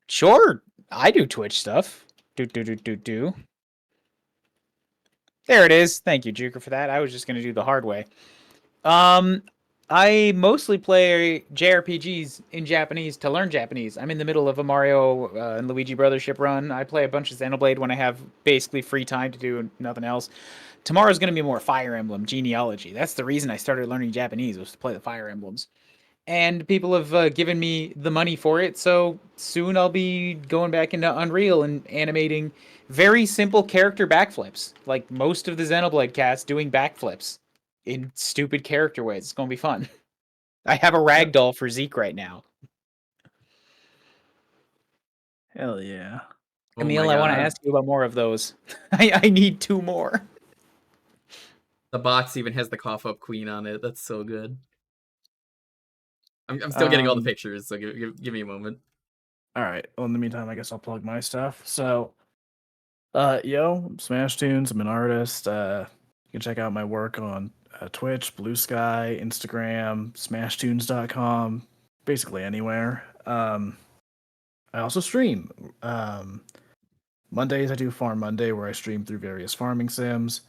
Sure. I do Twitch stuff. Do. There it is. Thank you, Jewker, for that. I was just going to do the hard way. I mostly play JRPGs in Japanese to learn Japanese. I'm in the middle of a Mario and Luigi Brothership run. I play a bunch of Xenoblade when I have basically free time to do nothing else. Tomorrow's going to be more Fire Emblem genealogy. That's the reason I started learning Japanese, was to play the Fire Emblems. And people have given me the money for it, so soon I'll be going back into Unreal and animating very simple character backflips. Like most of the Xenoblade cast doing backflips in stupid character ways. It's going to be fun. I have a ragdoll for Zeke right now. Hell yeah. Camille, I want to ask you about more of those. I need 2 more. The box even has the cough up queen on it. That's so good. I'm still getting all the pictures, so give me a moment. All right. Well, in the meantime, I guess I'll plug my stuff. So, I'm Smash Tunes. I'm an artist. You can check out my work on Twitch, Blue Sky, Instagram, smashtunes.com, basically anywhere. I also stream. Mondays I do Farm Monday, where I stream through various farming sims.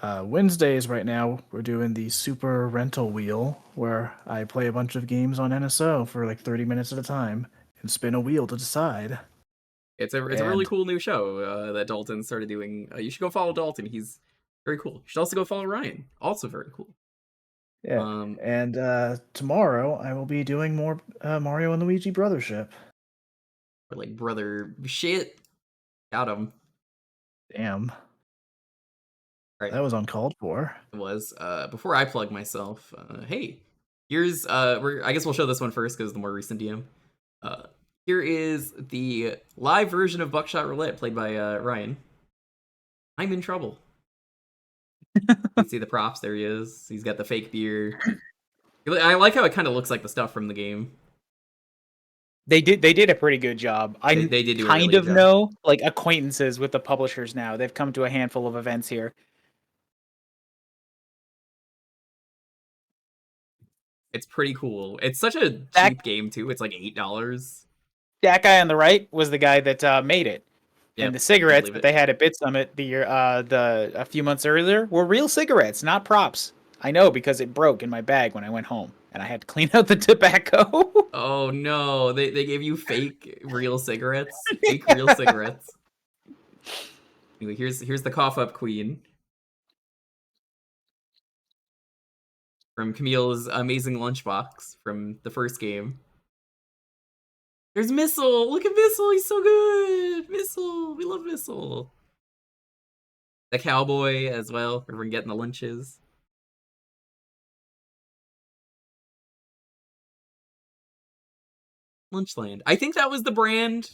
Wednesdays right now we're doing the Super Rental Wheel, where I play a bunch of games on NSO for like 30 minutes at a time and spin a wheel to decide. It's a really And- cool new show that Dalton started doing. You should go follow Dalton. He's very cool. You should also go follow Ryan. Also very cool. Yeah. And tomorrow I will be doing more Mario and Luigi Brothership. Or like brother shit. Got him. Damn. Right. That was uncalled for. It was. Before I plug myself, hey, here's I guess we'll show this one first because the more recent DM. Here is the live version of Buckshot Roulette played by Ryan. I'm in trouble. You can see the props. There he is. He's got the fake beer. I like how it kind of looks like the stuff from the game. They did a pretty good job. They did do a kind really of good job. know like acquaintances with the publishers now. They've come to a handful of events here. It's pretty cool. It's such a cheap game too. It's like $8. That guy on the right was the guy that made it. Yep, And the cigarettes believe that it. they had at Bit Summit a few months earlier were real cigarettes, not props. I know because it broke in my bag when I went home and I had to clean out the tobacco. Oh no, they gave you fake real cigarettes. Fake real cigarettes. Anyway, here's the cough up queen. From Camille's amazing lunchbox from the first game. There's Missile! Look at Missile, he's so good! Missile! We love Missile! The cowboy as well, everyone getting the lunches. Lunchland. I think that was the brand.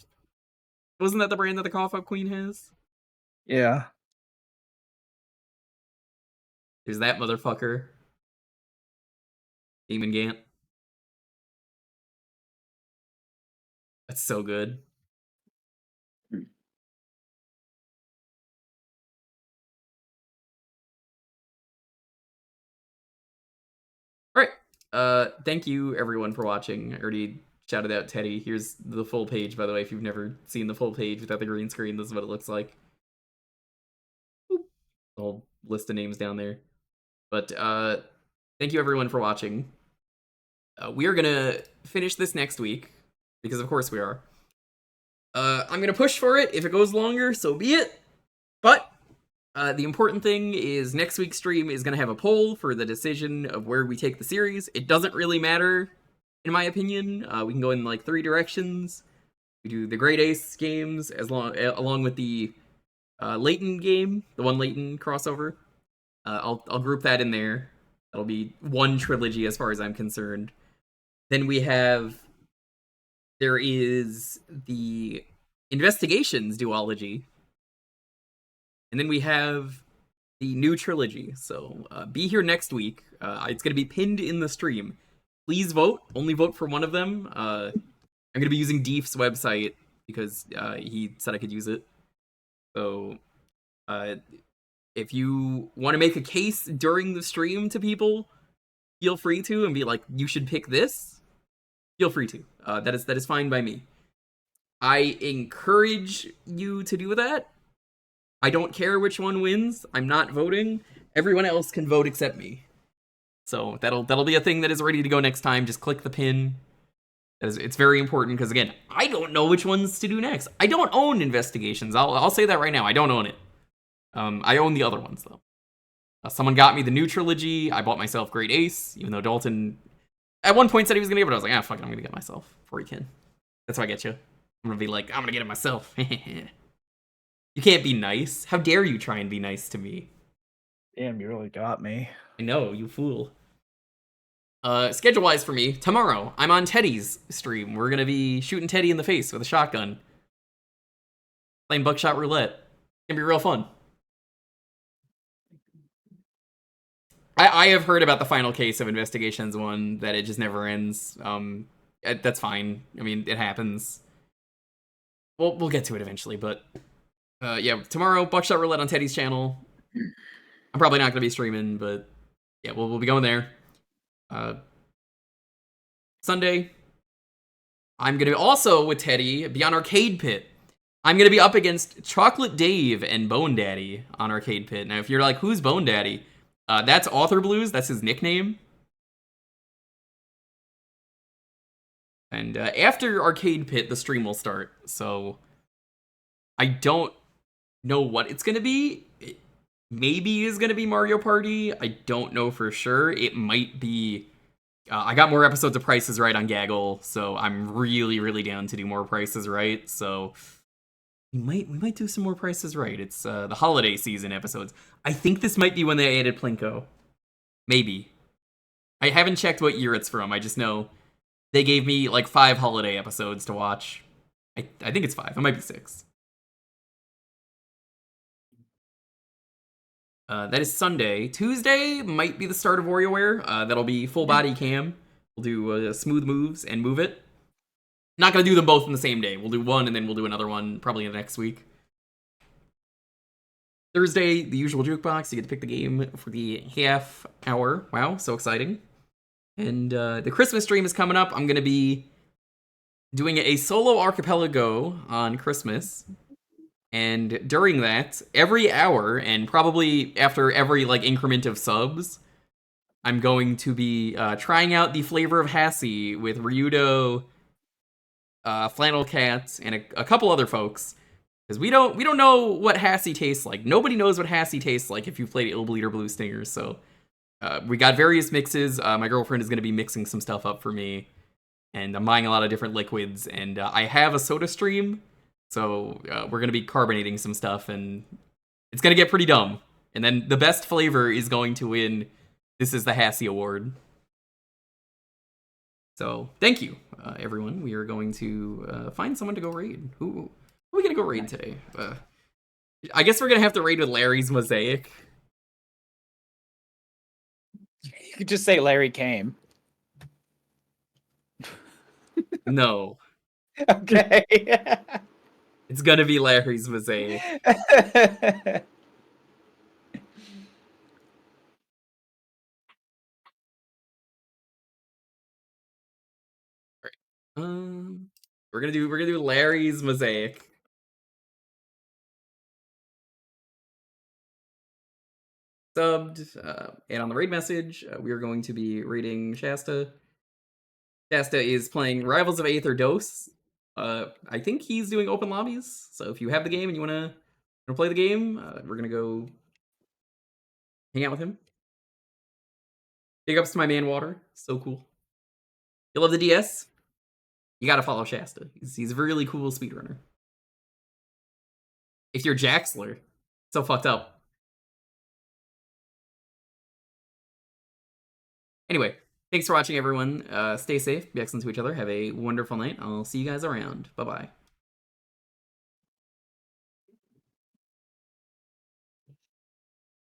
Wasn't that the brand that the Cough Up Queen has? Yeah. There's that motherfucker. Demon Gant. That's so good. Alright. Thank you everyone for watching. I already shouted out Teddy. Here's the full page, by the way, if you've never seen the full page without the green screen, this is what it looks like. Boop. The whole list of names down there. But thank you everyone for watching. We are gonna finish this next week, because of course we are. I'm gonna push for it. If it goes longer, so be it. But the important thing is next week's stream is gonna have a poll for the decision of where we take the series. It doesn't really matter, in my opinion. We can go in like 3 directions. We do the Great Ace games along with the Layton game, the one Layton crossover. I'll group that in there. That'll be one trilogy as far as I'm concerned. Then there is the Investigations duology. And then we have the new trilogy. So be here next week. It's going to be pinned in the stream. Please vote. Only vote for one of them. I'm going to be using Deef's website because he said I could use it. So if you want to make a case during the stream to people, feel free to and be like, you should pick this. Feel free to. That is fine by me. I encourage you to do that. I don't care which one wins. I'm not voting. Everyone else can vote except me. So that'll be a thing that is ready to go next time. Just click the pin. It's very important because again, I don't know which ones to do next. I don't own Investigations. I'll say that right now. I don't own it. I own the other ones though. Someone got me the new trilogy. I bought myself Great Ace, even though Dalton at one point said he was gonna get it, but I was like, fuck it, I'm gonna get it myself before he can. That's how I get you. I'm gonna be like, I'm gonna get it myself. You can't be nice. How dare you try and be nice to me? Damn, you really got me. I know, you fool. Schedule-wise for me, tomorrow, I'm on Teddy's stream. We're gonna be shooting Teddy in the face with a shotgun. Playing Buckshot Roulette. It's gonna be real fun. I have heard about the final case of Investigations 1, that it just never ends. That's fine. I mean, it happens. We'll get to it eventually, but... yeah, tomorrow, Buckshot Roulette on Teddy's channel. I'm probably not going to be streaming, but... yeah, we'll be going there. Sunday, I'm going to also, with Teddy, be on Arcade Pit. I'm gonna be up against Chocolate Dave and Bone Daddy on Arcade Pit. Now, if you're like, who's Bone Daddy? That's Author Blues. That's his nickname. And after Arcade Pit, the stream will start. So I don't know what it's gonna be. It maybe is gonna be Mario Party. I don't know for sure. It might be. I got more episodes of Price is Right on Gaggle, so I'm really, really down to do more Price is Right. So we might do some more Price is Right. It's the holiday season episodes. I think this might be when they added Plinko. Maybe. I haven't checked what year it's from. I just know they gave me like 5 holiday episodes to watch. I think it's 5. It might be 6. That is Sunday. Tuesday might be the start of WarioWare. That'll be full body cam. We'll do smooth moves and move it. Not gonna do them both in the same day. We'll do one and then we'll do another one probably in the next week. Thursday, the usual jukebox. You get to pick the game for the half hour. Wow, so exciting. And the Christmas stream is coming up. I'm gonna be doing a solo archipelago on Christmas. And during that, every hour, and probably after every like increment of subs, I'm going to be trying out the flavor of Hassie with Ryudo, Flannel Cat, and a couple other folks. Because we don't know what Hassie tastes like. Nobody knows what Hassie tastes like if you've played Ill Bleed or Blue Stingers. So we got various mixes. My girlfriend is going to be mixing some stuff up for me. And I'm buying a lot of different liquids. And I have a soda stream. So we're going to be carbonating some stuff, and it's going to get pretty dumb. And then the best flavor is going to win. This is the Hassie Award. So thank you, everyone. We are going to find someone to go raid. Who are we going to go raid today? I guess we're going to have to raid with Larry's Mosaic. You could just say Larry came. No. Okay. It's gonna be Larry's Mosaic. We're gonna do Larry's Mosaic. Subbed, and on the raid message, we are going to be raiding Shasta. Shasta is playing Rivals of Aether Dose. I think he's doing open lobbies, so if you have the game and you wanna play the game, we're gonna go hang out with him. Big ups to my man Water, so cool. You love the DS? You gotta follow Shasta. He's a really cool speedrunner. If you're Jaxler, so fucked up. Anyway, thanks for watching, everyone. Stay safe, be excellent to each other. Have a wonderful night. I'll see you guys around. Bye-bye.